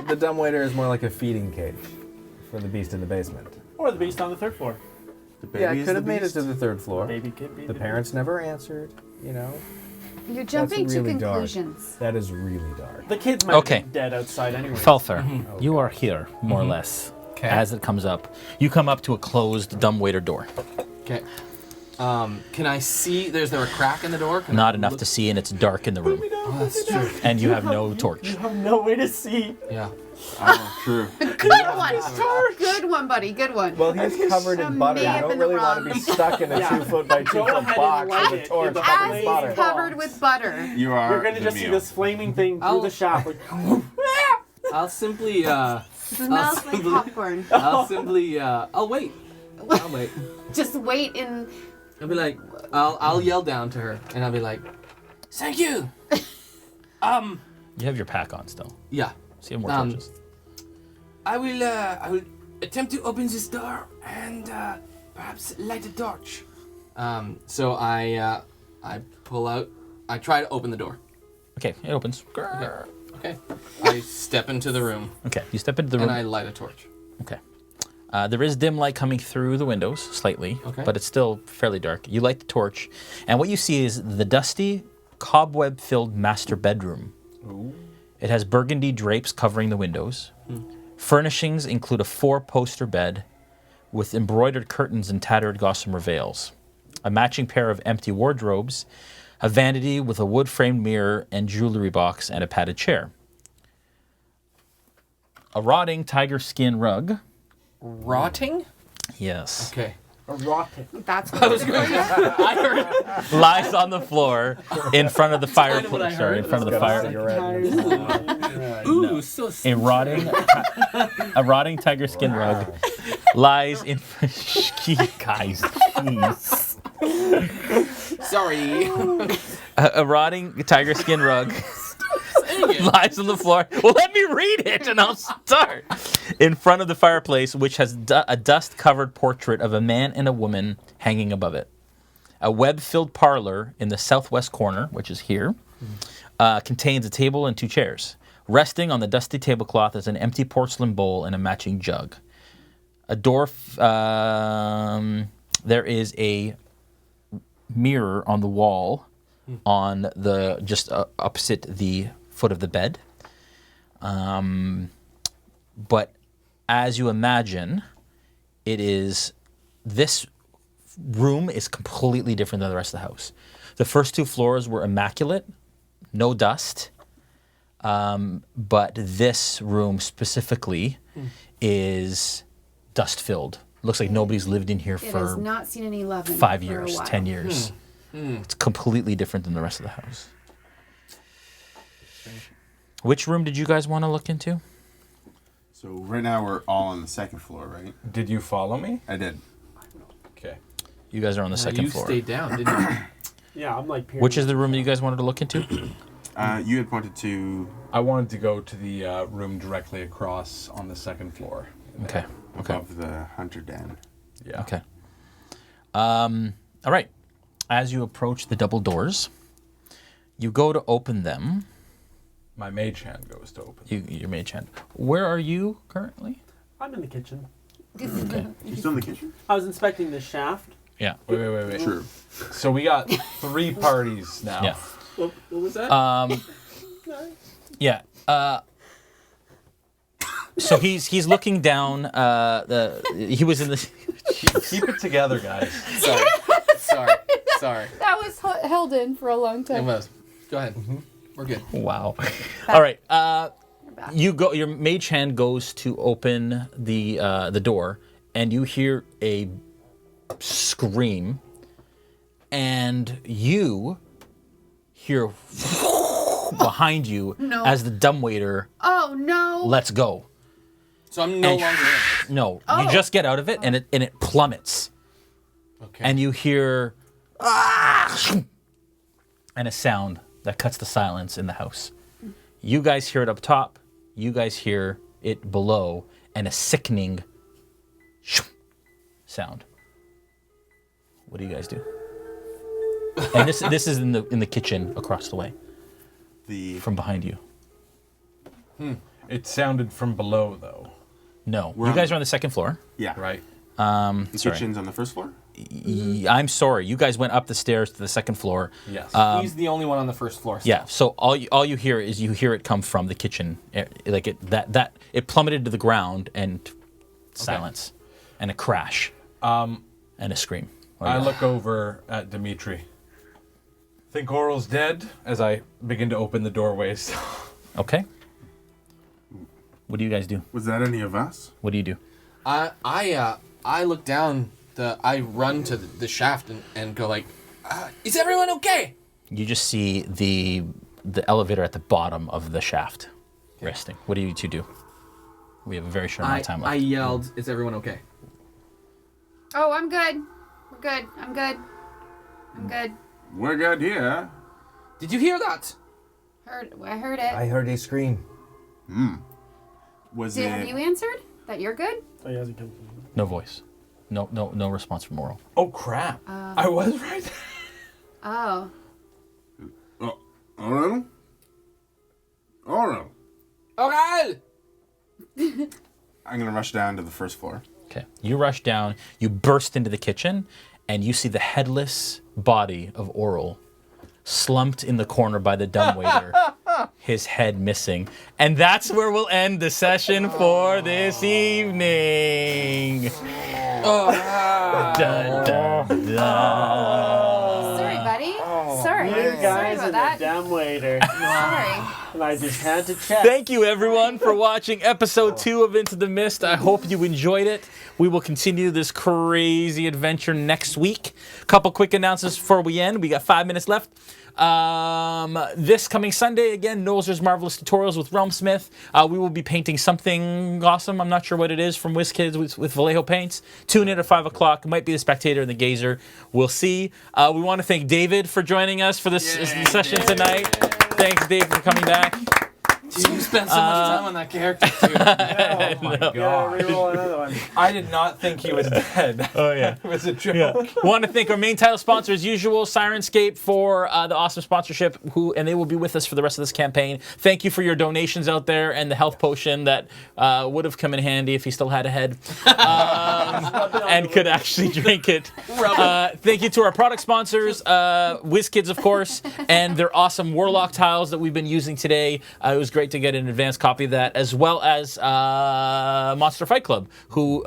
[SPEAKER 14] The dumbwaiter is more like a feeding cage for the beast in the basement.
[SPEAKER 6] Or the beast on the 3rd floor.
[SPEAKER 14] Yeah, it could have made it to the 3rd floor.
[SPEAKER 6] Baby could be
[SPEAKER 14] The parents never answered, you know.
[SPEAKER 7] You're jumping
[SPEAKER 14] That's
[SPEAKER 7] to
[SPEAKER 14] really
[SPEAKER 7] conclusions.
[SPEAKER 14] dark. That is really dark.
[SPEAKER 6] The kids might
[SPEAKER 1] Okay.
[SPEAKER 6] be dead outside anyway.
[SPEAKER 1] Falpher, you are here, more or less, as it comes up. You come up to a closed dumbwaiter door.
[SPEAKER 12] Okay. Can I see? Is there a crack in the door? Can
[SPEAKER 1] Not
[SPEAKER 12] I
[SPEAKER 1] enough
[SPEAKER 12] look-
[SPEAKER 1] to see, and it's dark in the room.
[SPEAKER 12] Oh, that's true.
[SPEAKER 1] And you have no torch.
[SPEAKER 6] You have no way to see.
[SPEAKER 12] Yeah.
[SPEAKER 4] Oh, true.
[SPEAKER 7] Good one. Good one, buddy. Good one.
[SPEAKER 14] Well, he's covered in butter. You
[SPEAKER 7] man
[SPEAKER 14] don't
[SPEAKER 7] in the
[SPEAKER 14] really want to
[SPEAKER 7] wrong.
[SPEAKER 14] be stuck in a 2 foot by 2
[SPEAKER 6] Go
[SPEAKER 14] foot
[SPEAKER 6] ahead
[SPEAKER 14] box
[SPEAKER 6] and light
[SPEAKER 14] with a
[SPEAKER 6] it
[SPEAKER 14] torch
[SPEAKER 6] with the
[SPEAKER 14] covered
[SPEAKER 7] As
[SPEAKER 14] in
[SPEAKER 7] he's
[SPEAKER 14] butter.
[SPEAKER 7] covered with butter.
[SPEAKER 4] You are.
[SPEAKER 6] You're gonna just see this flaming thing through the shaft. Like,
[SPEAKER 12] I'll simply.
[SPEAKER 7] Smells like popcorn.
[SPEAKER 12] I'll simply. I'll wait. I'll wait.
[SPEAKER 7] Just wait in.
[SPEAKER 12] I'll be like. I'll yell down to her, and I'll be like, "Thank you."
[SPEAKER 1] You have your pack on still.
[SPEAKER 12] Yeah.
[SPEAKER 1] So you have more torches.
[SPEAKER 12] I will attempt to open this door and perhaps light a torch. So I pull out. I try to open the door.
[SPEAKER 1] Okay, it opens.
[SPEAKER 12] Okay. Okay. I step into the room.
[SPEAKER 1] Okay, you step into the room.
[SPEAKER 12] And I light a torch.
[SPEAKER 1] Okay. There is dim light coming through the windows, slightly,
[SPEAKER 12] Okay.
[SPEAKER 1] but it's still fairly dark. You light the torch, and what you see is the dusty, cobweb-filled master bedroom.
[SPEAKER 5] Ooh.
[SPEAKER 1] It has burgundy drapes covering the windows. Furnishings include a 4-poster bed with embroidered curtains and tattered gossamer veils, a matching pair of empty wardrobes, a vanity with a wood-framed mirror and jewelry box, and a padded chair. A rotting tiger skin rug.
[SPEAKER 12] Rotting?
[SPEAKER 1] Yes.
[SPEAKER 12] Okay.
[SPEAKER 6] A rocket.
[SPEAKER 7] That's what I was going
[SPEAKER 12] I heard.
[SPEAKER 1] Lies on the floor in front of the
[SPEAKER 12] kind of what
[SPEAKER 1] fireplace.
[SPEAKER 12] I
[SPEAKER 1] Sorry,
[SPEAKER 12] heard.
[SPEAKER 1] in front of the fire.
[SPEAKER 12] Ooh, so
[SPEAKER 1] A rotting tiger skin rug lies in. Guys, please.
[SPEAKER 12] Sorry.
[SPEAKER 1] A rotting tiger skin rug lies on the floor. Well, let me read it and I'll start. In front of the fireplace, which has a dust-covered portrait of a man and a woman hanging above it. A web-filled parlor in the southwest corner, which is here, contains a table and 2 chairs. Resting on the dusty tablecloth is an empty porcelain bowl and a matching jug. A door. There is a mirror on the wall, on the just opposite the foot of the bed. But as you imagine, this room is completely different than the rest of the house. The first 2 floors were immaculate, no dust. But this room specifically is dust-filled. Looks like nobody's lived in here
[SPEAKER 7] It has
[SPEAKER 1] for
[SPEAKER 7] not seen any love in
[SPEAKER 1] 5
[SPEAKER 7] for a
[SPEAKER 1] years,
[SPEAKER 7] while.
[SPEAKER 1] 10 years. It's completely different than the rest of the house. Which room did you guys want to look into?
[SPEAKER 4] So right now we're all on the 2nd floor, right?
[SPEAKER 5] Did you follow me?
[SPEAKER 4] I did.
[SPEAKER 5] Okay.
[SPEAKER 1] You guys are on the 2nd floor.
[SPEAKER 12] You stayed down, didn't you?
[SPEAKER 6] Yeah, I'm like.
[SPEAKER 1] Which is the room that you guys wanted to look into?
[SPEAKER 4] You had pointed to.
[SPEAKER 5] I wanted to go to the room directly across on the 2nd floor.
[SPEAKER 1] Okay.
[SPEAKER 4] Above the hunter den.
[SPEAKER 5] Yeah.
[SPEAKER 1] Okay. All right. As you approach the double doors, you go to open them.
[SPEAKER 5] My mage hand goes to open.
[SPEAKER 1] Your mage hand. Where are you currently?
[SPEAKER 6] I'm in the kitchen.
[SPEAKER 1] Okay.
[SPEAKER 4] You still in the kitchen?
[SPEAKER 6] I was inspecting the shaft.
[SPEAKER 1] Yeah.
[SPEAKER 5] Wait.
[SPEAKER 4] True.
[SPEAKER 5] So we got 3 parties now.
[SPEAKER 1] Yeah.
[SPEAKER 6] What was that?
[SPEAKER 1] Yeah. So he's looking down. He was in the.
[SPEAKER 5] Keep it together, guys.
[SPEAKER 12] Sorry.
[SPEAKER 7] That was held in for a long time.
[SPEAKER 12] It was. Go ahead. We're good.
[SPEAKER 1] Wow. All right. You go. Your mage hand goes to open the door, and you hear a scream, and you hear behind you as the dumbwaiter
[SPEAKER 7] Oh no!
[SPEAKER 1] lets go.
[SPEAKER 12] So I'm no longer in it.
[SPEAKER 1] No, you just get out of it, and it plummets.
[SPEAKER 12] Okay.
[SPEAKER 1] And you hear and a sound that cuts the silence in the house. You guys hear it up top. You guys hear it below, and a sickening sound. What do you guys do? And this is in the kitchen across the way. From behind you.
[SPEAKER 5] It sounded from below, though.
[SPEAKER 1] No, you guys are on the 2nd floor.
[SPEAKER 4] Yeah.
[SPEAKER 5] Right.
[SPEAKER 4] The
[SPEAKER 1] sorry.
[SPEAKER 4] kitchen's on the 1st floor?
[SPEAKER 1] I'm sorry. You guys went up the stairs to the 2nd floor.
[SPEAKER 5] Yes.
[SPEAKER 12] He's the only one on the 1st floor.
[SPEAKER 1] Yeah. So all you hear is it come from the kitchen, like it plummeted to the ground and silence, and a crash, and a scream.
[SPEAKER 5] I look over at Dmitri. Think Orel's dead as I begin to open the doorways.
[SPEAKER 1] Okay. What do you guys do?
[SPEAKER 4] Was that any of us?
[SPEAKER 1] What do you do?
[SPEAKER 12] I look down. I run to the shaft and go like, "Is everyone okay?"
[SPEAKER 1] You just see the elevator at the bottom of the shaft, resting. What do you two do? We have a very short amount of time left.
[SPEAKER 12] I yelled, "Is everyone okay?"
[SPEAKER 7] Oh, I'm good. We're good. I'm good. I'm good.
[SPEAKER 4] We're good here.
[SPEAKER 12] Did you hear that?
[SPEAKER 7] I heard it.
[SPEAKER 9] I heard a scream.
[SPEAKER 4] Was
[SPEAKER 7] Have you answered that you're good?
[SPEAKER 6] Oh, he hasn't come from me.
[SPEAKER 1] No voice. No response from Orel.
[SPEAKER 5] Oh crap! I was right.
[SPEAKER 7] Oh.
[SPEAKER 4] Orel? Orel!
[SPEAKER 2] Orel!
[SPEAKER 4] I'm gonna rush down to the first floor.
[SPEAKER 1] Okay. You rush down, you burst into the kitchen, and you see the headless body of Orel slumped in the corner by the dumbwaiter, his head missing. And that's where we'll end the session for this evening. Dun, dun, dun.
[SPEAKER 7] Sorry, buddy. Sorry.
[SPEAKER 6] You
[SPEAKER 7] Sorry
[SPEAKER 6] guys
[SPEAKER 7] about
[SPEAKER 6] and
[SPEAKER 7] that.
[SPEAKER 6] the dumb waiter.
[SPEAKER 7] Sorry.
[SPEAKER 6] And I just had to check.
[SPEAKER 1] Thank you, everyone, for watching episode 2 of Into the Mist. I hope you enjoyed it. We will continue this crazy adventure next week. Couple quick announcements before we end. We got 5 minutes left. This coming Sunday, again, Nolzur's Marvelous Tutorials with RealmSmith. We will be painting something awesome. I'm not sure what it is from WizKids with Vallejo Paints. Tune in at 5 o'clock. It might be the Spectator and the Gazer. We'll see. We want to thank David for joining us for this session tonight. Thanks, Dave, for coming back.
[SPEAKER 2] You spent so much time on that character, too.
[SPEAKER 5] Oh my god.
[SPEAKER 6] Reroll another one.
[SPEAKER 5] I did not think he was dead.
[SPEAKER 1] Oh, yeah.
[SPEAKER 5] It was a joke.
[SPEAKER 1] Yeah. Want to thank our main title sponsor, as usual, Sirenscape, for the awesome sponsorship, and they will be with us for the rest of this campaign. Thank you for your donations out there and the health potion that would have come in handy if he still had a head and could actually drink it. Thank you to our product sponsors, WizKids, of course, and their awesome Warlock tiles that we've been using today. It was great to get an advanced copy of that, as well as Monster Fight Club, who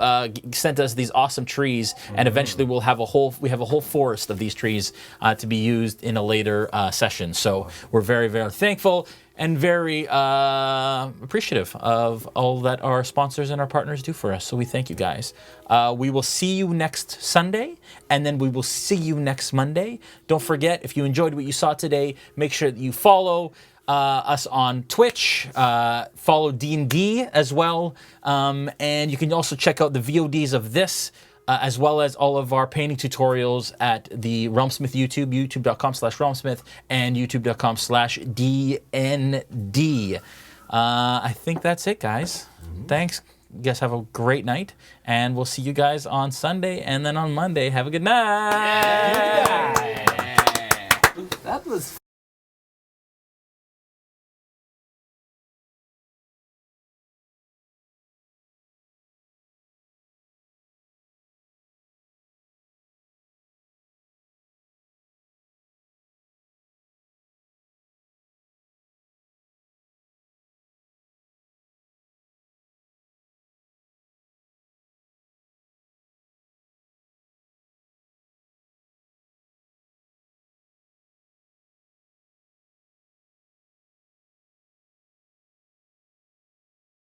[SPEAKER 1] sent us these awesome trees, and eventually we have a whole forest of these trees to be used in a later session. So we're very, very thankful and very appreciative of all that our sponsors and our partners do for us. So we thank you guys. We will see you next Sunday, and then we will see you next Monday. Don't forget, if you enjoyed what you saw today, make sure that you follow us on Twitch, follow D&D as well, and you can also check out the VODs of this, as well as all of our painting tutorials at the RealmSmith YouTube, youtube.com/RealmSmith, and youtube.com/DND. I think that's it, guys. Thanks. You guys have a great night, and we'll see you guys on Sunday, and then on Monday. Have a good night. Yeah.